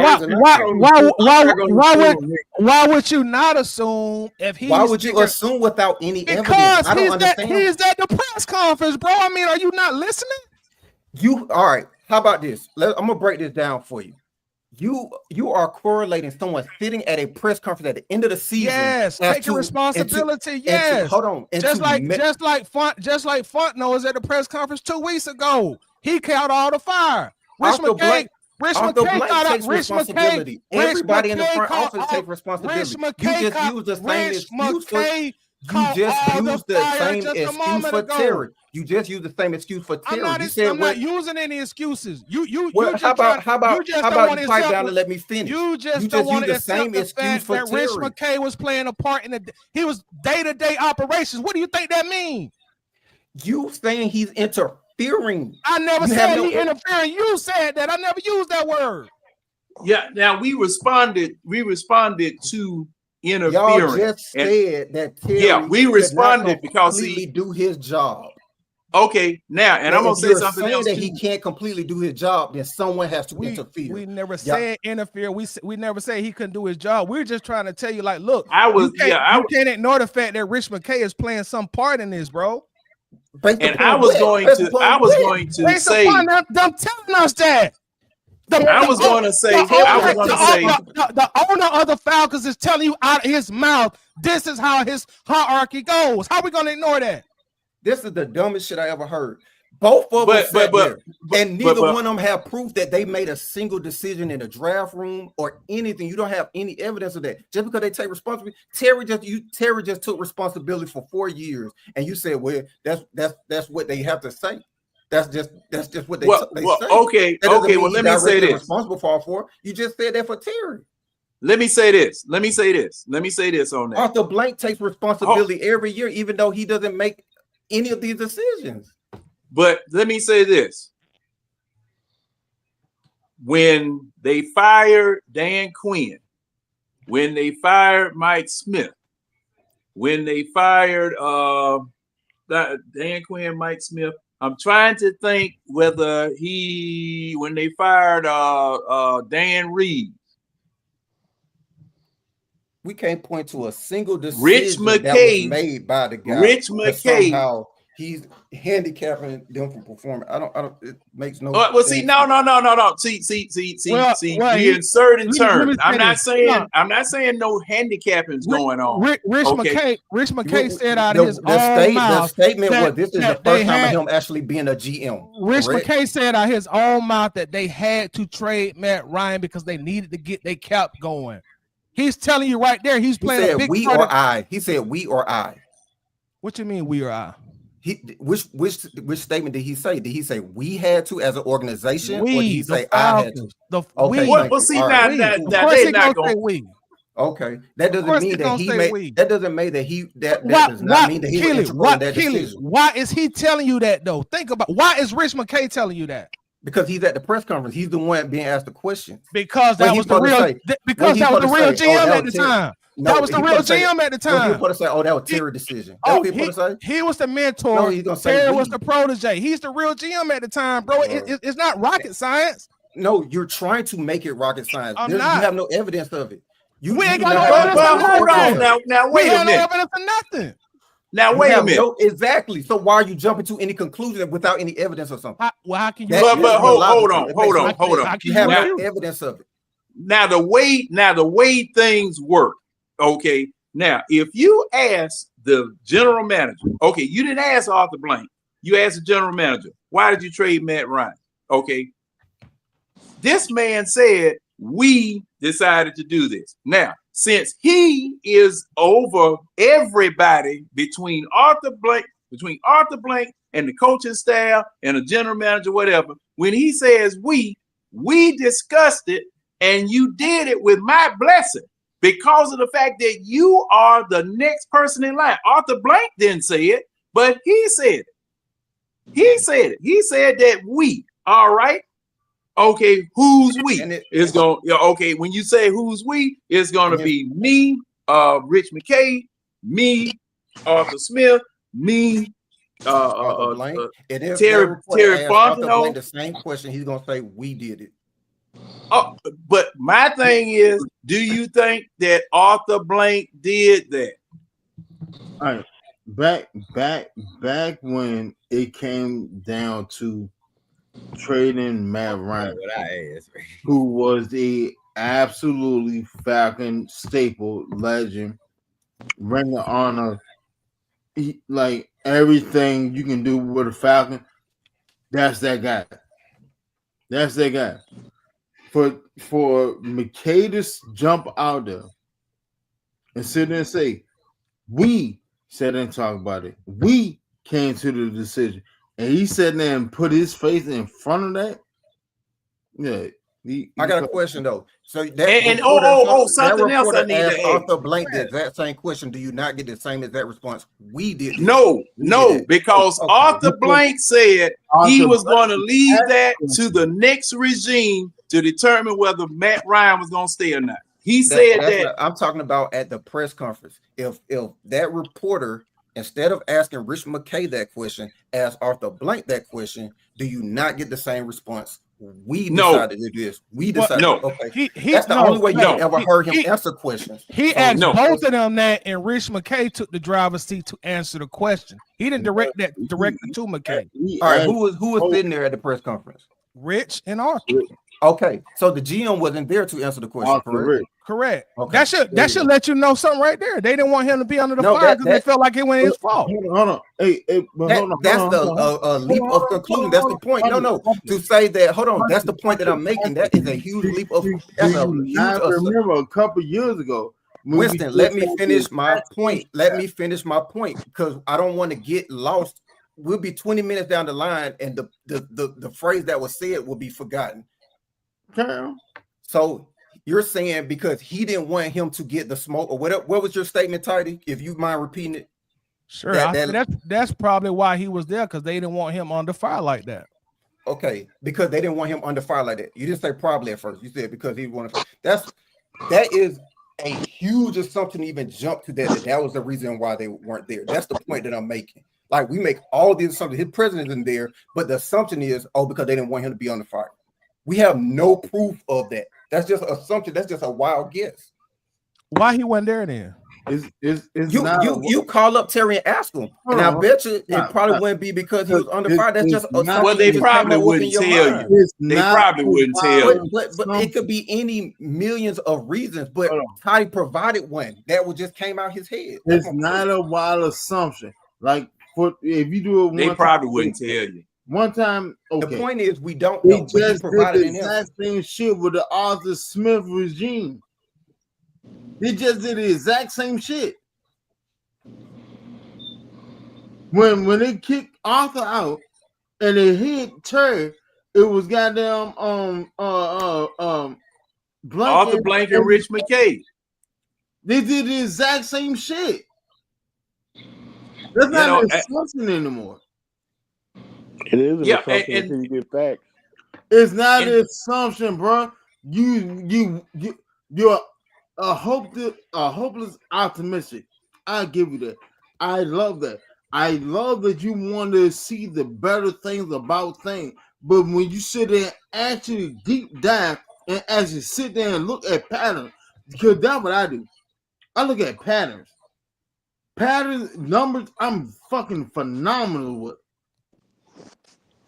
would you not assume if he? Why would you assume without any evidence? I don't understand. He's at the press conference, bro. I mean, are you not listening? All right. How about this? I'm gonna break this down for you. You are correlating someone sitting at a press conference at the end of the season. Yes, taking responsibility. Yes. Hold on. Just like Fontenot was at the press conference 2 weeks ago. He caught all the fire. Rich McKay takes responsibility. Everybody in the front office takes responsibility. You just use the same excuse for Terry. You just use the same excuse for Terry. I'm not using any excuses. How about you pipe down and let me finish? You just use the same excuse for Terry. Rich McKay was playing a part in he was day-to-day operations. What do you think that means? You saying he's interfering. I never said he interfering. You said that. I never used that word. Yeah, now we responded to interference. Y'all just said that Terry we responded because he do his job. Okay, now and I'm gonna say something else. That he can't completely do his job, then someone has to interfere. We never said interfere. We never said he couldn't do his job. We're just trying to tell you, like, look, you can't ignore the fact that Rich McKay is playing some part in this, bro. And I was going to say, I'm telling us that. I was going to say, the owner of the Falcons is telling you out of his mouth, this is how his hierarchy goes. How are we going to ignore that? This is the dumbest shit I ever heard. Both of them and neither one of them have proof that they made a single decision in the draft room or anything. You don't have any evidence of that. Just because they take responsibility, Terry just took responsibility for 4 years, and you said, "Well, that's what they have to say." That's just what they say. Okay. Well, let me say this. Responsible for you just said that for Terry. Let me say this on that. Arthur Blank takes responsibility every year, even though he doesn't make any of these decisions. But let me say this. When they fired Dan Quinn, when they fired Mike Smith, when they fired Dan Quinn, Mike Smith, I'm trying to think whether when they fired Dan Reeves. We can't point to a single decision that was made by the guy. Rich McKay. Somehow he's handicapping them from performing. I don't. It makes no. Well, see, no. See. We inserting terms. I'm not saying no handicapping's going on. Rich McKay said out of his own mouth. The statement was this is the first time of him actually being a GM. Rich McKay said out of his own mouth that they had to trade Matt Ryan because they needed to get their cap going. He's telling you right there. He's playing a big we part or I. He said we or I. What you mean we or I? Which statement did he say? Did he say we had to as an organization, or did he say I had to? Okay. Well, see, now they're not going to we. Okay, that doesn't mean that he made. That doesn't mean that he. That does not mean that he was integral in that decision. Why is he telling you that though? Think about why is Rich McKay telling you that? Because he's at the press conference. He's the one being asked the question. Because that was the real. Because that was the real GM at the time. That was the real GM at the time. He was supposed to say, "Oh, that was Terry's decision." He was the mentor. No, he's gonna say Terry was the protege. He's the real GM at the time, bro. It's not rocket science. No, you're trying to make it rocket science. You have no evidence of it. We ain't got no evidence of nothing. Now wait a minute. We have no evidence of nothing. Now wait a minute. Exactly. So why are you jumping to any conclusion without any evidence or something? How can you? But hold on. You have no evidence of it. Now the way things work. Okay. Now, if you ask the general manager, okay, you didn't ask Arthur Blank. You asked the general manager, why did you trade Matt Ryan? Okay. This man said, we decided to do this. Now, since he is over everybody between Arthur Blank and the coaching staff and the general manager, whatever, when he says we discussed it and you did it with my blessing because of the fact that you are the next person in line. Arthur Blank didn't say it, but he said it. He said it. He said that we, all right. Okay, who's we? It's going okay. When you say who's we, it's gonna be me, Rich McKay, me, Arthur Smith, me, Terry Fontenot. The same question. He's gonna say we did it. Oh, but my thing is, do you think that Arthur Blank did that? All right, back when it came down to trading Matt Ryan, who was the absolutely Falcon staple legend, Ring of Honor, like everything you can do with a Falcon. That's that guy. That's that guy. For McKay to jump out there and sit there and say, we sat there and talk about it. We came to the decision. And he sat there and put his face in front of that. Yeah. I got a question though. So something else I need to add. Arthur Blank did that same question. Do you not get the same exact response? We did. No, because Arthur Blank said he was going to leave that to the next regime to determine whether Matt Ryan was going to stay or not. He said that. I'm talking about at the press conference. If that reporter, instead of asking Rich McKay that question, asked Arthur Blank that question, do you not get the same response? We decided to do this. We decided. No. Okay. That's the only way you ever heard him answer questions. He asked both of them that, and Rich McKay took the driver's seat to answer the question. He didn't direct it to McKay. All right. Who was sitting there at the press conference? Rich and Arthur. Okay, so the GM wasn't there to answer the question. Correct. Okay. That should let you know something right there. They didn't want him to be under the fire because they felt like it wasn't his fault. Hold on. That's the leap of conclusion. That's the point. No. To say that, hold on. That's the point that I'm making. That is a huge leap of. I remember a couple years ago. Winston, let me finish my point. Because I don't want to get lost. We'll be 20 minutes down the line, and the phrase that was said will be forgotten. So you're saying because he didn't want him to get the smoke or whatever. What was your statement, Tidy? If you mind repeating it. Sure. That's probably why he was there, because they didn't want him under fire like that. Okay, because they didn't want him under fire like that. You didn't say probably at first. You said because he wanted. That is a huge assumption to even jump to that was the reason why they weren't there. That's the point that I'm making. Like, we make all these assumptions. His president isn't there, but the assumption is, because they didn't want him to be under fire. We have no proof of that. That's just an assumption. That's just a wild guess. Why he wasn't there then? You call up Terry and ask him, and I bet you it probably wouldn't be because he was under fire. That's just well, they probably wouldn't tell you. They probably wouldn't tell you. But it could be any millions of reasons. But Ty provided one that would just came out his head. It's not a wild assumption. Like, if you do it, they probably wouldn't tell you. One time, the point is we don't know. He just did the exact same shit with the Arthur Smith regime. He just did the exact same shit. When they kicked Arthur out and they hit Terry, it was goddamn Arthur Blank and Rich McKay. They did the exact same shit. That's not an assumption anymore. It is an assumption until you get facts. It's not an assumption, bro. You're a hopeless optimistic. I give you that. I love that. I love that you want to see the better things about things. But when you sit there and actually deep dive and actually sit there and look at patterns, because that's what I do. I look at patterns. Patterns, numbers, I'm fucking phenomenal with.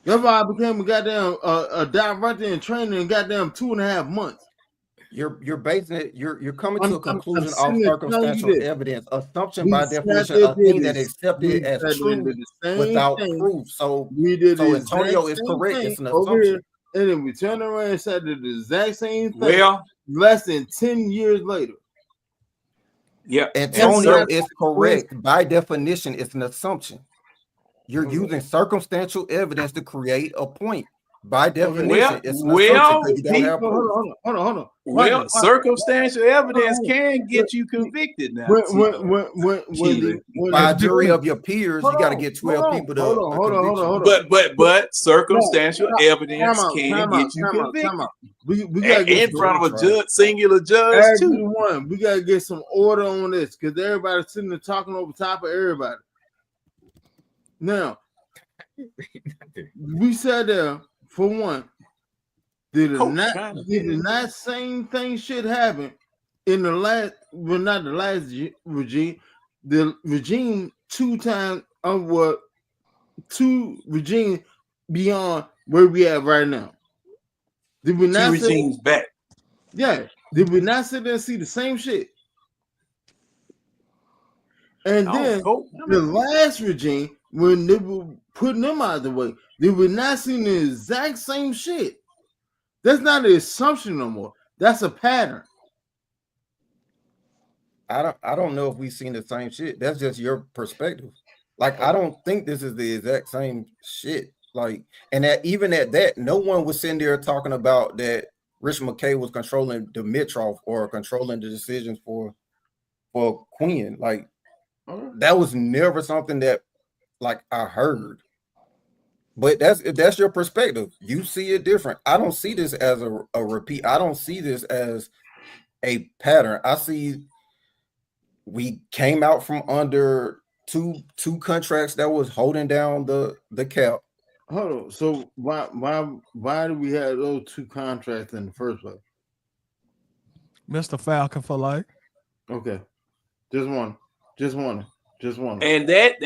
That's why I became a goddamn a director in training in goddamn 2.5 months. You're basing it. You're coming to a conclusion I'm of circumstantial evidence. Assumption by definition, a thing that accepted as true without proof. So Antonio is correct. It's an assumption. And then we turned around and said the exact same thing. Well, less than 10 years later. Yeah, Antonio is correct. By definition, it's an assumption. You're using circumstantial evidence to create a point. By definition, it's an assumption. You don't have proof. Hold on. Well, circumstantial evidence can get you convicted now. By a jury of your peers, you got to get 12 people to hold on. But circumstantial evidence can get you convicted. We gotta get in front of a judge, singular judge too. We gotta get some order on this because everybody's sitting there talking over top of everybody. Now, we said there for one, did not same thing should happen in the last, well, not the last regime, the regime two regimes beyond where we at right now. Did we not two regimes back? Yeah. Did we not sit there and see the same shit? And then the last regime, when they were putting them out of the way, they were not seeing the exact same shit. That's not an assumption no more. That's a pattern. I don't know if we've seen the same shit. That's just your perspective. Like, I don't think this is the exact same shit. Like, and that even at that, no one was sitting there talking about that Rich McKay was controlling Dimitrov or controlling the decisions for Quinn. Like, that was never something that like I heard. But that's your perspective. You see it different. I don't see this as a repeat. I don't see this as a pattern. I see we came out from under two contracts that was holding down the cap. Hold on. So why do we have those two contracts in the first place? Mr. Falcon for life. Okay. Just one. And that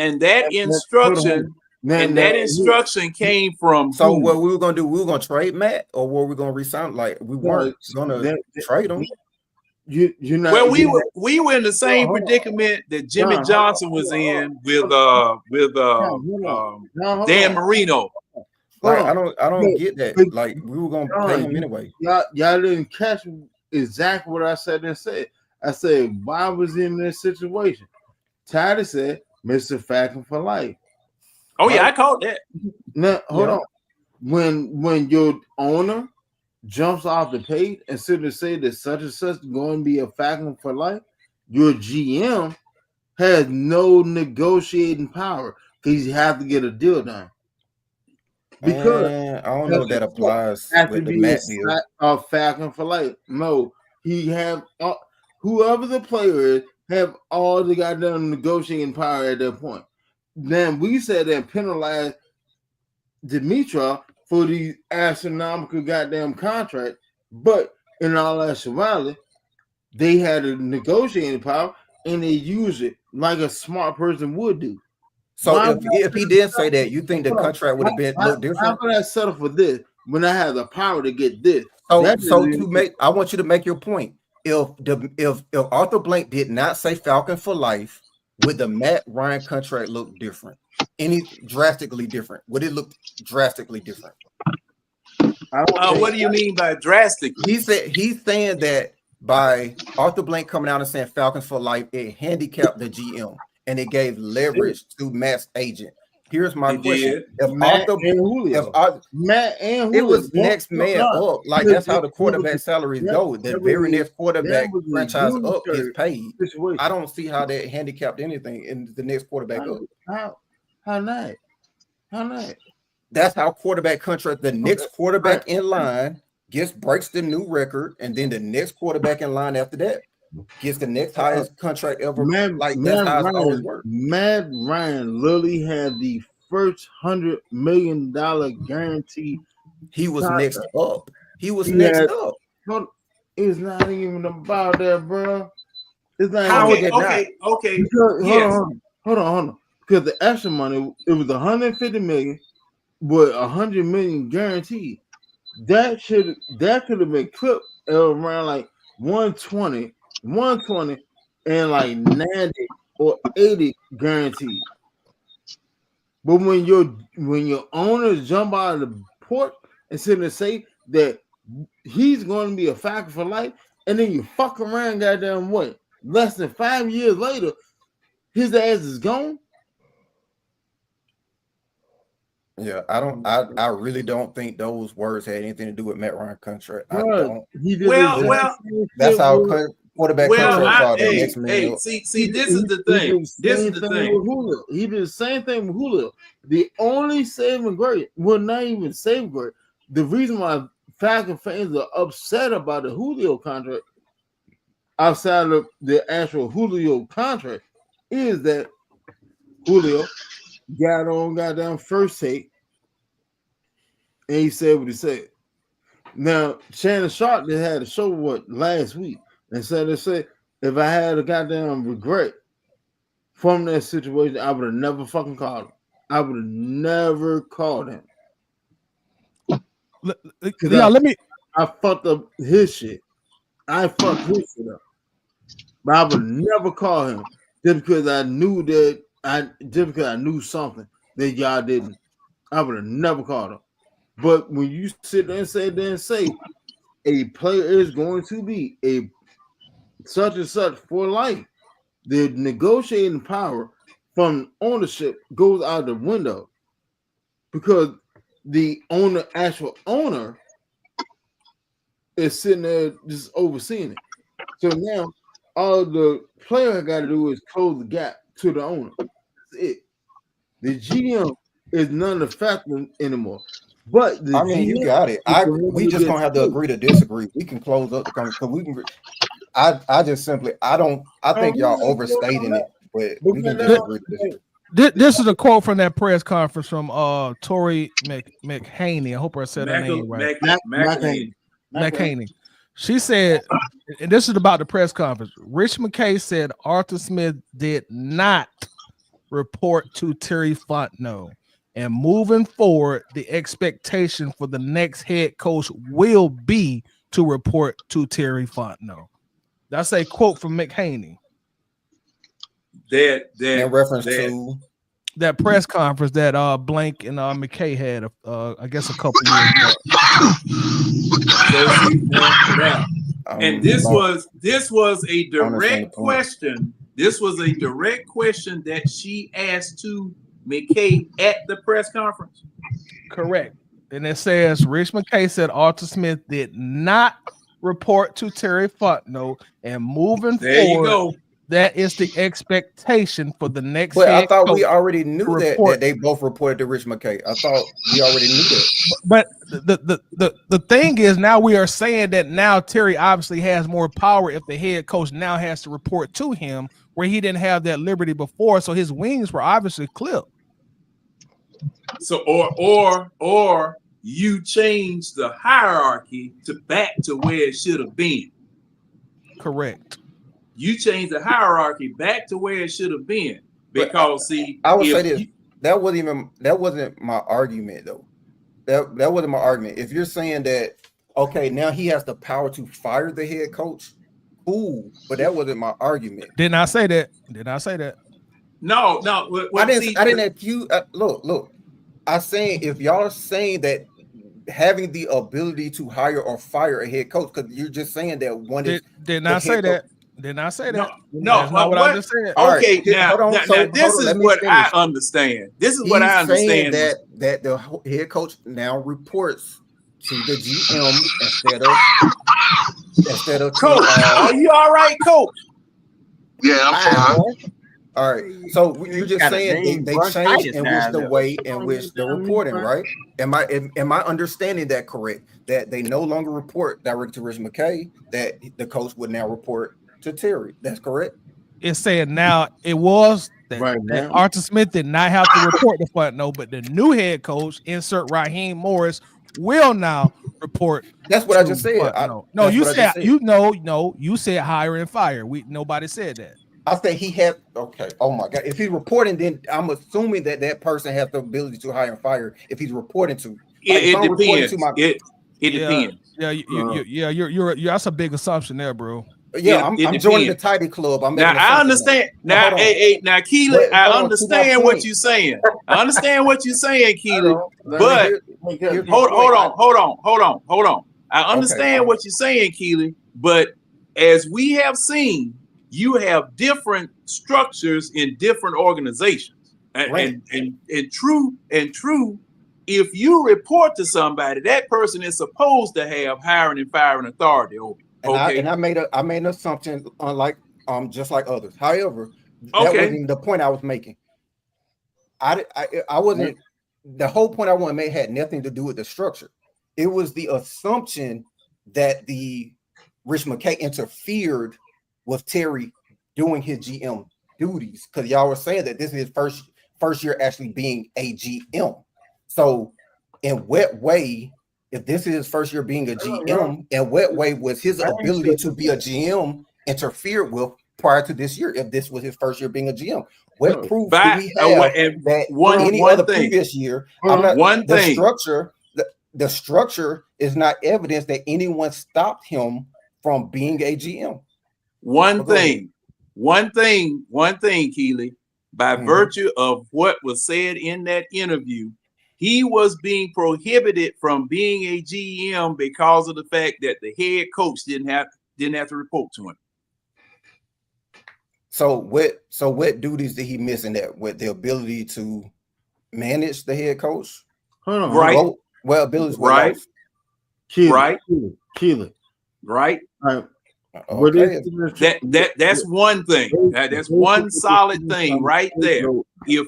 instruction that instruction came from. So what we were gonna do? We were gonna trade Matt, or were we gonna resign? Like we weren't gonna trade him. You're not. Well, we were in the same predicament that Jimmy Johnson was in with Dan Marino. Like, I don't get that. Like we were gonna pay him anyway. Y'all didn't catch exactly what I said and said. I said why was in this situation. Tyler said Mr. Falcon for life. Oh yeah, I caught that. Now hold on. When your owner jumps off the page and sit and say that such and such is going to be a Falcon for life, your GM has no negotiating power because you have to get a deal done. Because I don't know if that applies with the Matt deal. A Falcon for life. No, he have whoever the player is have all the goddamn negotiating power at that point. Then we said that penalized Dimitrov for these astronomical goddamn contracts, but in all actuality, they had a negotiating power and they use it like a smart person would do. So if he did say that, you think the contract would have been look different? How could I settle for this when I have the power to get this? So to make, I want you to make your point. If Arthur Blank did not say Falcon for life, would the Matt Ryan contract look different? Any drastically different? Would it look drastically different? What do you mean by drastically? He's saying that by Arthur Blank coming out and saying Falcons for life, it handicapped the GM and it gave leverage to Matt's agent. Here's my question: if Matt and Julio, it was next man up. Like that's how the quarterback salaries go. The very next quarterback franchise up is paid. I don't see how that handicapped anything in the next quarterback up. How not? That's how quarterback contract. The next quarterback in line breaks the new record, and then the next quarterback in line after that gets the next highest contract ever. That's how it always works. Matt Ryan literally had the first $100 million guarantee. He was next up. He was next up. No, it's not even about that, bro. It's not How even, is it not? Okay. Because, Yes. Hold on. Because the extra money, it was 150 million, with 100 million guaranteed. That could have been clipped around like 120, and like 90 or 80 guaranteed. But when your owners jump out of the port and sit and say that he's going to be a factor for life, and then you fuck around, goddamn what? Less than 5 years later, his ass is gone. Yeah, I really don't think those words had anything to do with Matt Ryan contract. I don't. That's how quarterback contracts are. The next man up. See, this is the thing. This is the thing. He did the same thing with Julio. The only saving grace, well, not even saving grace. The reason why Falcon fans are upset about the Julio contract, outside of the actual Julio contract, is that Julio got on goddamn first take, and he said what he said. Now, Shannon Sharp, they had a show last week, and said if I had a goddamn regret from that situation, I would have never fucking called him. I would have never called him. I fucked up his shit. I fucked his shit up. But I would never call him just because I knew something that y'all didn't. I would have never called him. But when you sit there and say a player is going to be a such and such for life, the negotiating power from ownership goes out the window, because the actual owner is sitting there just overseeing it. So now all the player got to do is close the gap to the owner. That's it. The GM is none of the factor anymore. But I mean, you got it. We just gonna have to agree to disagree. We can close up the conversation. We can. I think y'all overstating it, but we can just agree to disagree. This is a quote from that press conference from Tori McHaney. I hope I said her name right. McHaney. She said, and this is about the press conference. Rich McKay said Arthur Smith did not report to Terry Fontenot. And moving forward, the expectation for the next head coach will be to report to Terry Fontenot. That's a quote from McHaney. In reference to that press conference that Blank and McKay had, I guess, a couple years ago. And this was a direct question. This was a direct question that she asked to McKay at the press conference. Correct. And it says Rich McKay said Arthur Smith did not report to Terry Fontenot, and moving forward, that is the expectation for the next. But I thought we already knew that they both reported to Rich McKay. I thought we already knew that. But the thing is, now we are saying that now Terry obviously has more power if the head coach now has to report to him, where he didn't have that liberty before. So his wings were obviously clipped. So or you change the hierarchy back to where it should have been. Correct. You change the hierarchy back to where it should have been, because I would say this. That wasn't my argument though. That wasn't my argument. If you're saying that, okay, now he has the power to fire the head coach, cool. But that wasn't my argument. Didn't I say that? No. I didn't accuse. Look. I'm saying, if y'all are saying that having the ability to hire or fire a head coach, because you're just saying that one is. Did not say that. Did not say that. No, that's not what I just said. Okay, now this is what I understand. This is what I understand. That the head coach now reports to the GM instead of coach. Are you all right, coach? Yeah, I'm fine. All right. So you're just saying they changed in which the way in which they're reporting, right? Am I understanding that correct? That they no longer report directly to Rich McKay, that the coach would now report to Terry. That's correct. It's saying now it was that Arthur Smith did not have to report to Fontenot, but the new head coach, insert Raheem Morris, will now report report. That's what I just said. No, you said you said hire and fire. Nobody said that. I said he had. Okay. Oh my God. If he's reporting, then I'm assuming that person has the ability to hire and fire. If he's reporting to, like, it depends. It depends. Yeah, you're that's a big assumption there, bro. Yeah, I'm joining the tidy club. Now I understand. Now, now, Keely, I understand what you're saying. I understand what you're saying, Keely. But hold on. I understand what you're saying, Keely. But as we have seen, you have different structures in different organizations, and true. If you report to somebody, that person is supposed to have hiring and firing authority over. And I made an assumption, unlike just like others. However, that wasn't the point I was making. I wasn't. The whole point I want to make had nothing to do with the structure. It was the assumption that the Rich McKay interfered with Terry doing his GM duties, because y'all were saying that this is his first year actually being a GM. So, in what way? If this is his first year being a GM, in what way was his ability to be a GM interfered with prior to this year? If this was his first year being a GM, what proof do we have that any other previous year? The structure is not evidence that anyone stopped him from being a GM. One thing, Keely, by virtue of what was said in that interview, he was being prohibited from being a GM because of the fact that the head coach didn't have to report to him. So what duties did he miss in that? With the ability to manage the head coach? Hold on. Right. Well, abilities. Right. Keely. Right. Okay. That's one thing. That's one solid thing right there. If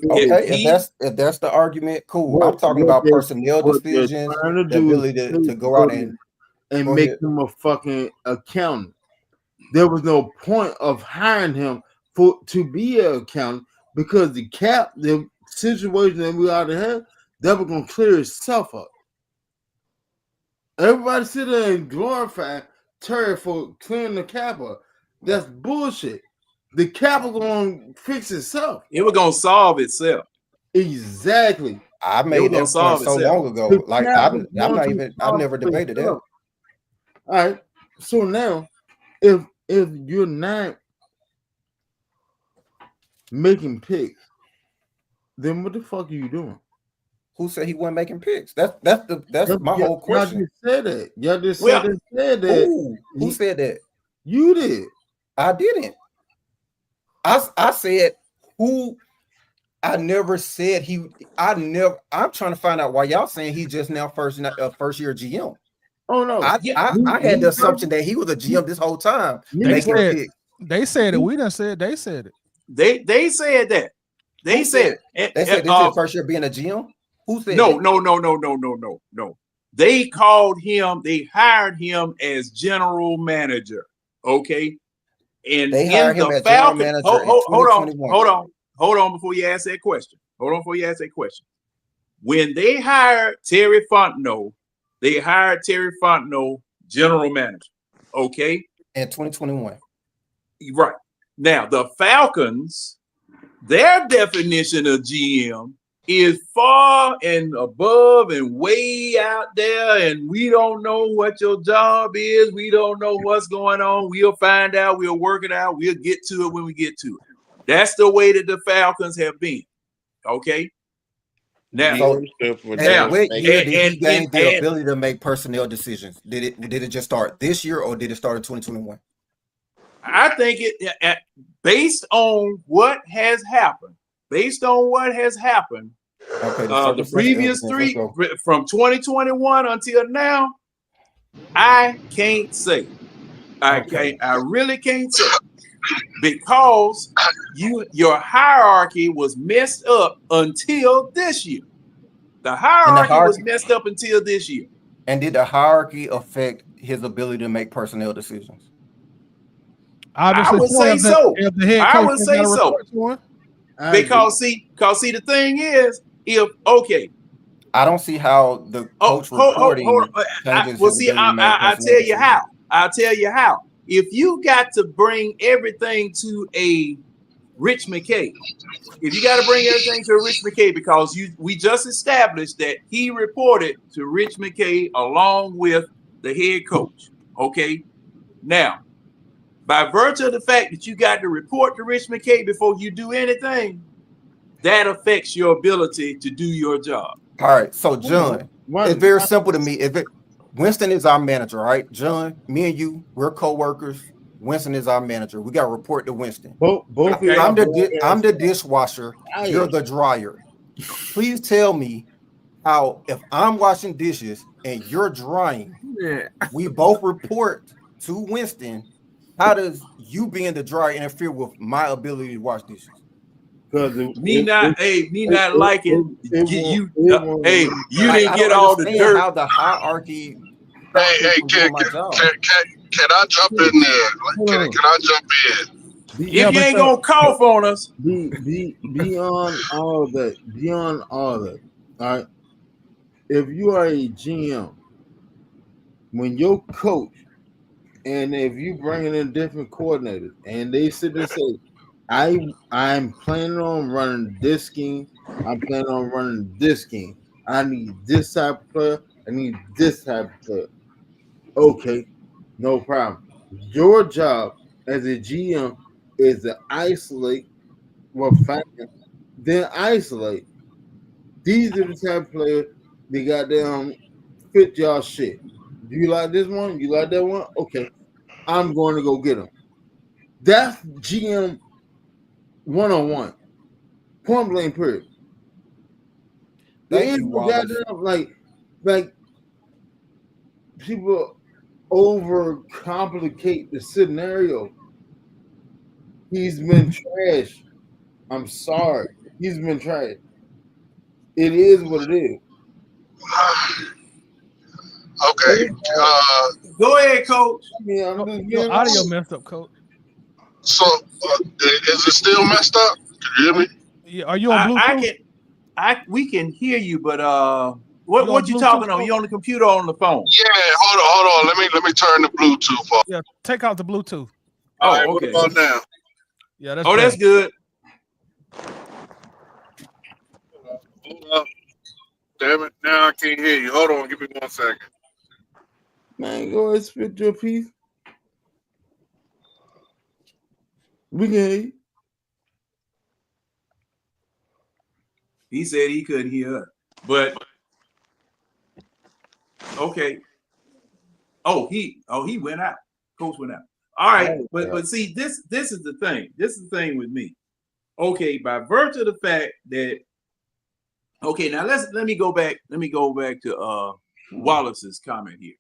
that's the argument, cool. I'm talking about personnel decisions, the ability to go out and make him a fucking accountant. There was no point of hiring him to be an accountant, because the situation that we already had, that was gonna clear itself up. Everybody sit there and glorify Terry for clearing the cap up. That's bullshit. The cap was gonna fix itself. It was gonna solve itself. Exactly. I made that point so long ago. Like I've never debated that. All right. So now, if you're not making picks, then what the fuck are you doing? Who said he wasn't making picks? That's my whole question. Y'all just said that. Who said that? You did. I didn't. I said who. I never said he. I'm trying to find out why y'all saying he just now first year GM. Oh no. I had the assumption that he was a GM this whole time. They said it. We done said they said it. They said that. They said this is his first year being a GM. Who said no. They called him, they hired him as general manager. Okay. And they hired him as general manager. Hold on before you ask that question. When they hired Terry Fontenot, they hired Terry Fontenot general manager. Okay. In 2021. Right. Now the Falcons, their definition of GM is far and above and way out there, and we don't know what your job is. We don't know what's going on. We'll find out. We'll work it out. We'll get to it when we get to it. That's the way that the Falcons have been. Okay. Now, what year did he gain the ability to make personnel decisions? Did it just start this year, or did it start in 2021? I think it based on what has happened. Okay, the previous three from 2021 until now, I can't say. I really can't say, because your hierarchy was messed up until this year. The hierarchy was messed up until this year. And did the hierarchy affect his ability to make personnel decisions? I would say so. I would say so. Because see, the thing is, I don't see how the coach reporting changes his ability to make I'll tell you how. I'll tell you how. If you got to bring everything to a Rich McKay, if you got to bring everything to a Rich McKay, because we just established that he reported to Rich McKay along with the head coach. Okay. Now, by virtue of the fact that you got to report to Rich McKay before you do anything, that affects your ability to do your job. All right. So, John, it's very simple to me. Winston is our manager, right? John, me and you, we're co-workers. Winston is our manager. We got to report to Winston. I'm the dishwasher. You're the dryer. Please tell me how, if I'm washing dishes and you're drying, we both report to Winston. How does you being the dryer interfere with my ability to wash dishes? Because me not liking you. Hey, you didn't get all the dirt. How the hierarchy. Hey, can I jump in there? Can I jump in? If you ain't gonna cough on us, beyond all that, all right. If you are a GM, when your coach, and if you bring in different coordinators, and they sit and say, I'm planning on running this scheme. I'm planning on running this scheme. I need this type of player. I need this type of player. Okay, no problem. Your job as a GM is to isolate then isolate. These are the type of players that goddamn fit y'all shit. Do you like this one? You like that one? Okay, I'm going to go get them. That's GM 101. Point blank period. Thank you, Wallace. Like people overcomplicate the scenario. He's been trash. I'm sorry. He's been trash. It is what it is. Okay. Go ahead, Coach. Your audio messed up, Coach. So, is it still messed up? Can you hear me? Yeah. Are you on Bluetooth? We can hear you, but what you talking on? You on the computer or on the phone? Yeah. Hold on. Let me turn the Bluetooth off. Yeah. Take out the Bluetooth. All right, okay. What about now? Yeah. That's good. Hold up. Damn it! Now I can't hear you. Hold on. Give me 1 second. Man, go ahead, spit your piece. We can hear you. He said he couldn't hear us, but okay. He went out. Coach went out. All right, but see, this is the thing. This is the thing with me. Okay, by virtue of the fact that now let me go back. Let me go back to Wallace's comment here.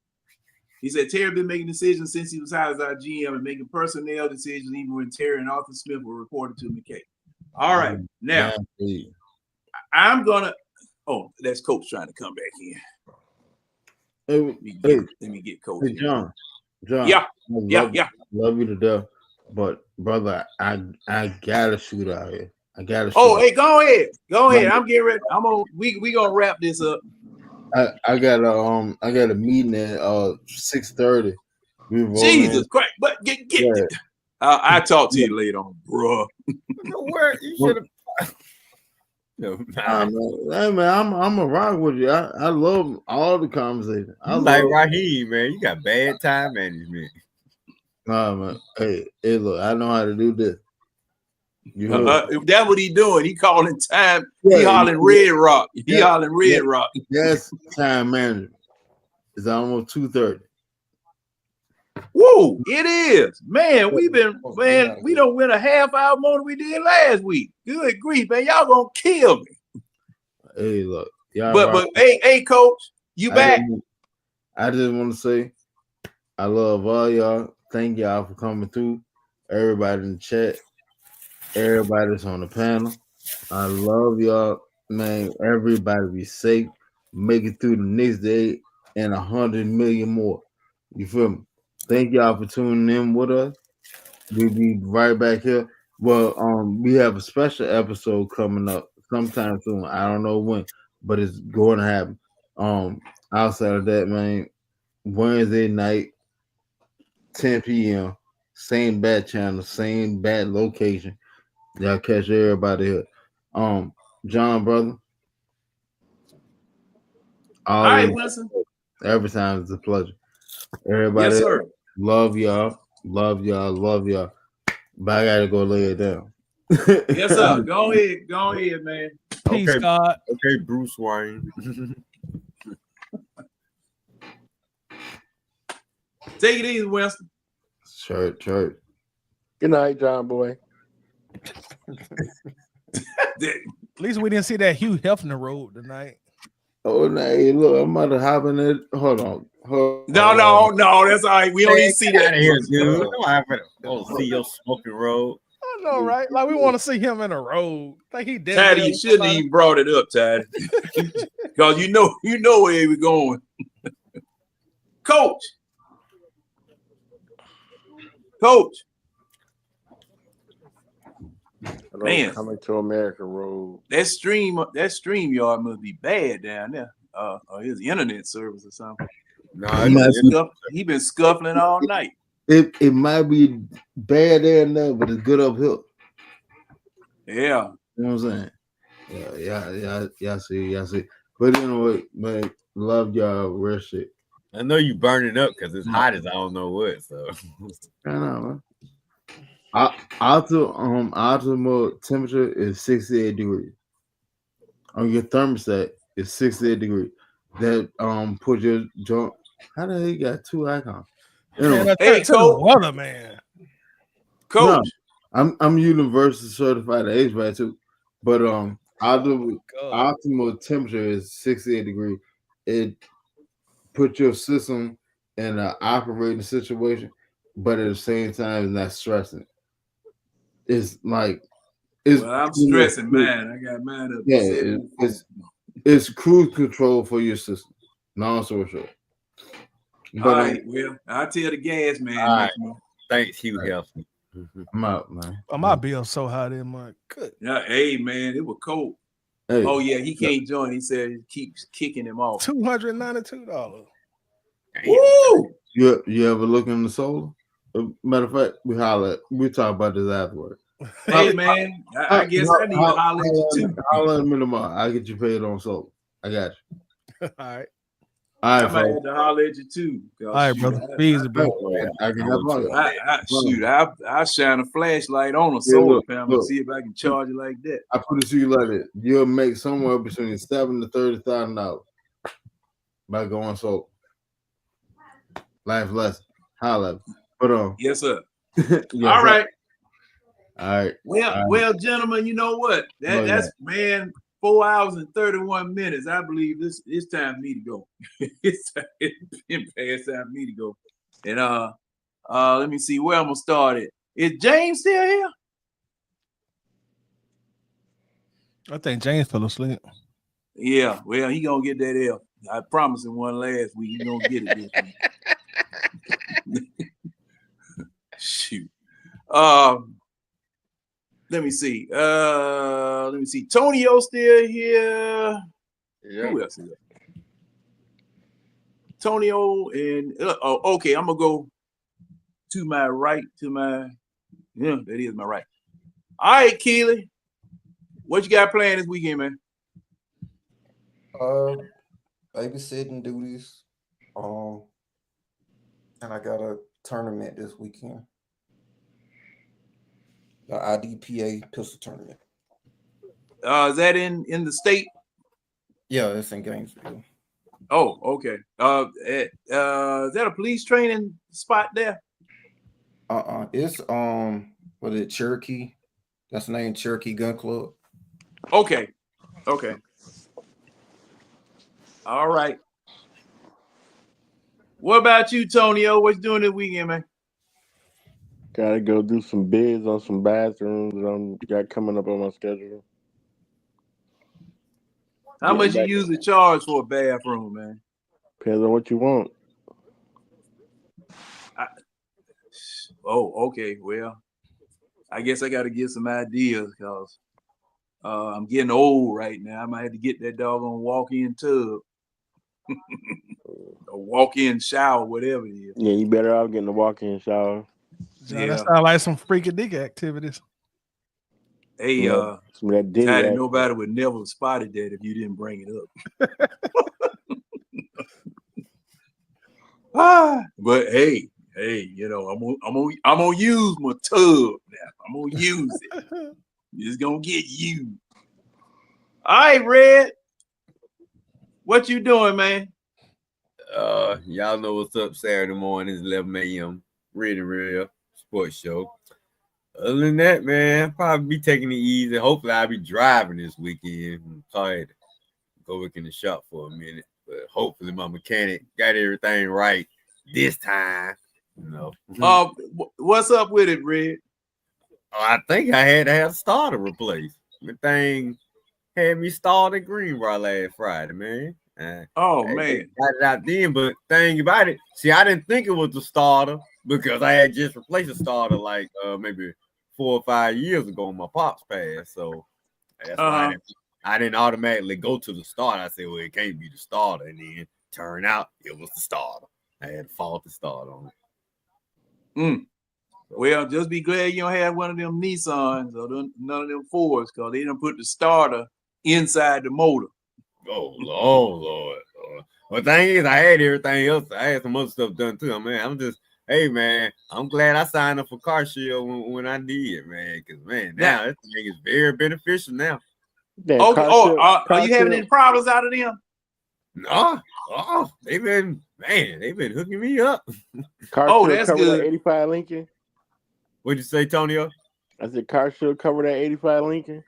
He said Terry been making decisions since he was hired as our GM and making personnel decisions even when Terry and Arthur Smith were reported to McKay. All right, now I'm gonna. Oh, that's Coach trying to come back in. Let me get Coach. Hey, John. Yeah. Love you to death, but brother, I gotta shoot out here. I gotta. Hey, go ahead. I'm getting ready. We gonna wrap this up. I got a meeting at 6:30. Jesus Christ! But get it. I talk to you later on, bro. Where you should have. Hey man, I'm a rock with you. I love all the conversation. Like Raheem, man, you got bad time management. Nah, man. Hey, look, I know how to do this. That's what he doing. He calling time. He hollering Red Rock. Hollering Red Rock. That's time management. It's almost 2:30. Whoa, it is. Man, we don't win a half hour more than we did last week. Good grief, man. Y'all gonna kill me. Hey, look. But hey, Coach, you back. I just want to say I love all y'all. Thank y'all for coming through. Everybody in the chat. Everybody that's on the panel. I love y'all. Man, everybody be safe. Make it through the next day and 100 million more. You feel me? Thank y'all for tuning in with us. We'll be right back here. Well, we have a special episode coming up sometime soon. I don't know when, but it's going to happen. Outside of that, man, Wednesday night, 10 p.m., same bat channel, same bat location. Y'all catch everybody here. John, brother. All right, Wilson. Every time it's a pleasure. Everybody, yes, sir. Love y'all. Love y'all. Love y'all. But I gotta go lay it down. Yes, sir. Go ahead. Go ahead, man. Peace, Okay, God. Okay, Bruce Wayne. Take it easy, Winston. Church. Good night, John boy. At least we didn't see that Hugh Hefner road tonight. Oh, now, hey, look, I'm about to hop in it. Hold on. No, that's all right. We don't even see that. Out of here, dude. Don't see your smoking road. I know, right? Like we want to see him in a road. Like he did. Taddy, you shouldn't even brought it up, Taddy. Because you know where we're going. Coach. Man, Coming to America road. that stream yard must be bad down there. Or his internet service or something. No, he been scuffling all night. It might be bad there and there, but it's good uphill. Yeah. You know what I'm saying? Yeah, see. But anyway, man, love y'all, real shit. I know you burning up because it's hot as I don't know what. So I know, man. Optimal temperature is 68 degrees. On your thermostat is 68 degrees. That put your joint. How the hell you got two icons? Anyway, Man, hey, Coach. Weather, man. Coach. No, I'm university certified HVAC too. But optimal temperature is 68 degrees. It put your system in an operating situation, but at the same time, it's not stressing. It's like well, I'm stressing, man. I got mine up. Yeah, it's cruise control for your system. Long story short. But, all right, well, I'll tell the gas man. All right. Thanks, Hugh Hefner. I'm out, man. Oh, my bill's so high there, Mark. Good. Yeah, hey, man, it was cold. Hey. Oh, yeah, he can't join. He said it keeps kicking him off. $292. Woo! You ever look in the solar? Matter of fact, we talk about this afterward. Hey, man, I guess I need to holler at you too. Holler at me tomorrow. I'll get you paid on solar. I got you. All right. I might have to holler at you too. All right, brother. Be easy, bro. I can help out. I shine a flashlight on a solar panel and see if I can charge it like that. I put it to you like that. You'll make somewhere between $7,000 to $30,000 by going solar. Life lesson. Holla. Put on. Yes, sir. Yes, all right. All right. Well, gentlemen, you know what? That's man. 4 hours and 31 minutes. I believe it's time for me to go. It's been past time for me to go. And let me see where I'm gonna start it. Is James still here? I think James fell asleep. Yeah, well, he gonna get that L. I promised him one last week. He gonna get it this week. Shoot. Let me see. Tonio still here. Yeah. Who else is there? Tonio and okay. I'm gonna go to my right. That is my right. All right, Keely. What you got planned this weekend, man? Babysitting duties. And I got a tournament this weekend. The IDPA pistol tournament. Is that in the state? Yeah, it's in Gainesville. Oh, okay. Is that a police training spot there? It's what is it, Cherokee? That's the name, Cherokee Gun Club. Okay. All right. What about you, Tonio? What you doing this weekend, man? Gotta go do some bids on some bathrooms that I'm got coming up on my schedule. How much you usually charge for a bathroom, man? Depends on what you want. Okay. Well, I guess I got to get some ideas because I'm getting old right now. I might have to get that doggone walk-in tub. A walk-in shower, whatever it is. Yeah, you better off getting a walk-in shower. John, that sounds like some freaky dick activities. Hey, some of that Diddy Tidy, nobody would never have spotted that if you didn't bring it up. But hey, you know, I'm gonna use my tub now. I'm gonna use it. It's gonna get used. All right, Red. What you doing, man? Y'all know what's up Saturday morning. It's 11 a.m. Real sports show. Other than that, man, I'll probably be taking it easy. Hopefully, I'll be driving this weekend. I'm tired to go look in the shop for a minute. But hopefully, my mechanic got everything right this time. You know. What's up with it, Red? I think I had to have the starter replaced. The thing had me stalled at Greenbrier last Friday, man. Man, got it out then, but thing about it, see, I didn't think it was the starter because I had just replaced a starter like maybe 4 or 5 years ago on my pops passed. So that's why I didn't automatically go to the starter. I said, well, it can't be the starter, and then turn out it was the starter. I had to fault the starter on it. Well, just be glad you don't have one of them Nissans or none of them Fords, because they done put the starter inside the motor. Oh, Lord. Well, the thing is, I had everything else. I had some other stuff done too. Hey, man, I'm glad I signed up for Car Shield when I did, man, because, man, now this thing is very beneficial now. Are you having any problems out of them? No. They've been hooking me up. That's good. That 85 Lincoln. What'd you say, Tonio? I said Car Shield cover that 85 Lincoln.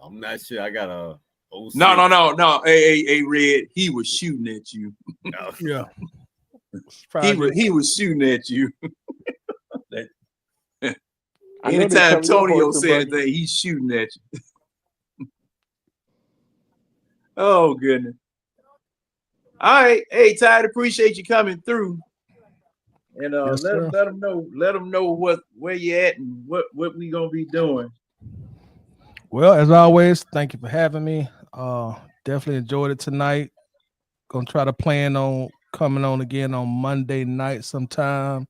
I'm not sure. I got a 06. No. Hey, Red. He was shooting at you. No. Yeah. He was shooting at you. Anytime Tonio said that, he's shooting at you. Oh goodness. All right. Hey, Tide, appreciate you coming through. And let them know where you at and what we gonna be doing. Well, as always, thank you for having me. Definitely enjoyed it tonight. Gonna try to plan on coming on again on Monday night sometime.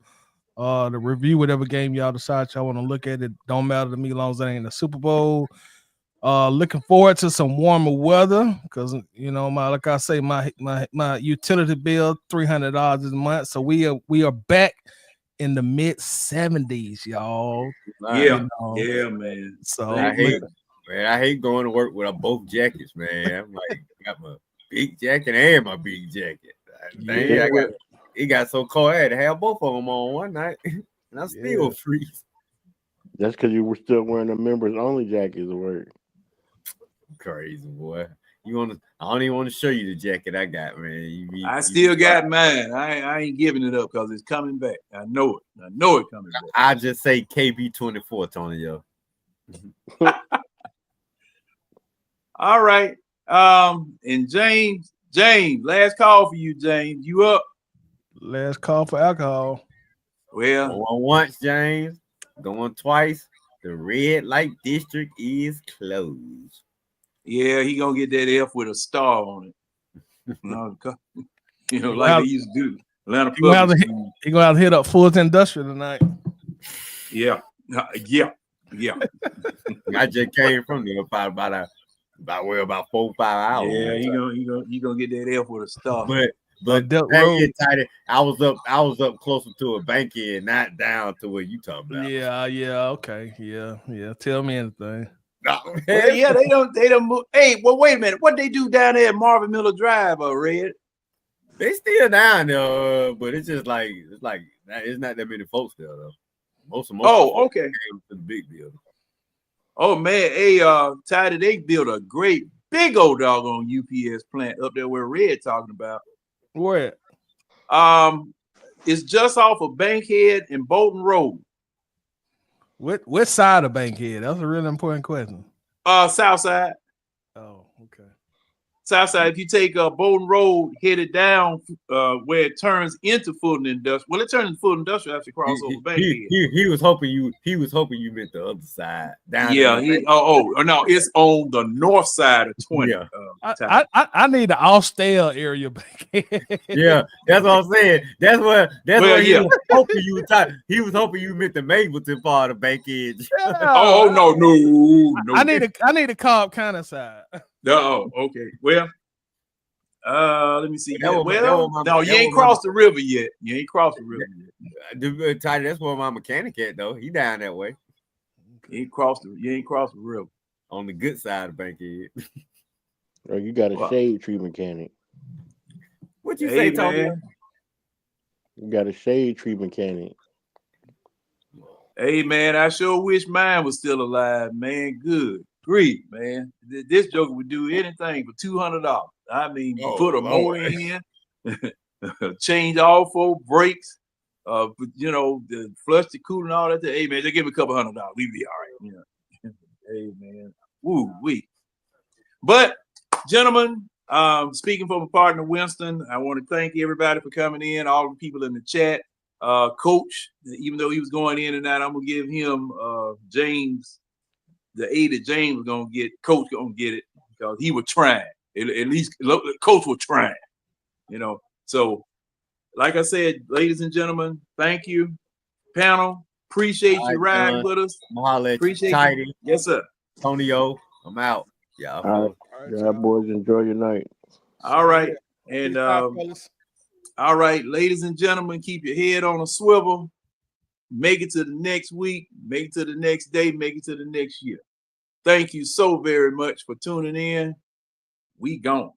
To review whatever game y'all decide y'all want to look at. It don't matter to me as long as it ain't the Super Bowl. Looking forward to some warmer weather because like I say, my utility bill $300 a month. So we are back in the mid 70s, y'all. Yeah, man. So I hate going to work with both jackets, man. I'm like, I got my big jacket and my big jacket. It got so cold I had to have both of them on one night, and I still freeze. That's because you were still wearing the members only jackets at work. Crazy boy. I don't even want to show you the jacket I got, man. I still got mine. I ain't giving it up because it's coming back. I know it. I know it coming back. I just say KB24, Tonio. All right. And James, last call for you, James. You up? Last call for alcohol. Well, going once, James. Going twice. The red light district is closed. Yeah, he gonna get that F with a star on it. Like they used to do. Atlanta He gonna have to hit up Fulton Industrial tonight. Yeah. I just came from there about 4 or 5 hours. Yeah, he gonna get that F with a star. But I was up closer to a bankhead, not down to where you talking about. Yeah, okay. Yeah. Tell me anything. No. Well, they don't move. Hey, well, wait a minute. What they do down there at Marvin Miller Drive, Red? They still down there, but it's just like it's not that many folks there though. Most okay. Came to the big building. Oh man, hey, Tidy, they built a great big old doggone UPS plant up there where Red talking about. Where? It's just off of Bankhead and Bolton Road. What side of Bankhead? That's a really important question. South side. Oh, okay. Southside, if you take Bowden Road, headed down where it turns into Fulton Industrial. Well, it turns into Fulton Industrial after you cross over Bankhead. He was hoping you meant the other side. Down Yeah, no, it's on the north side of 20. Yeah. I need the Austell area back. Yeah, that's what I'm saying. That's what he yeah. was hoping you would he was hoping you meant the Mableton part of Bankhead. Yeah. No. I need a Cobb County side. Oh, okay. Well, let me see. No, you ain't crossed the river yet. You ain't crossed the river yet. Tidy, that's where my mechanic at though. He down that way. You ain't crossed the river. On the good side of Bankhead. Or you got a shade tree mechanic. What you say, Tony? Man. You got a shade tree mechanic. Hey man, I sure wish mine was still alive, man. Good grief, man. This joker would do anything for $200. I mean, put a motor in, change all 4 brakes, the flush the coolant and all that. Hey man, just give me a couple $100. We be all right. Hey man, woo wee. But gentlemen, speaking for my partner Winston, I want to thank everybody for coming in, all the people in the chat. Coach, even though he was going in and out, I'm gonna give him James, the aid that James was gonna get. Coach gonna get it because he was trying. At least Coach was trying, So, like I said, ladies and gentlemen, thank you, panel. Appreciate you riding with us. Appreciate you. Yes, sir. Tonyo, I'm out. Yeah. All right, boys, enjoy your night. All right, and all right, ladies and gentlemen, keep your head on a swivel. Make it to the next week. Make it to the next day. Make it to the next year. Thank you so very much for tuning in. We gone.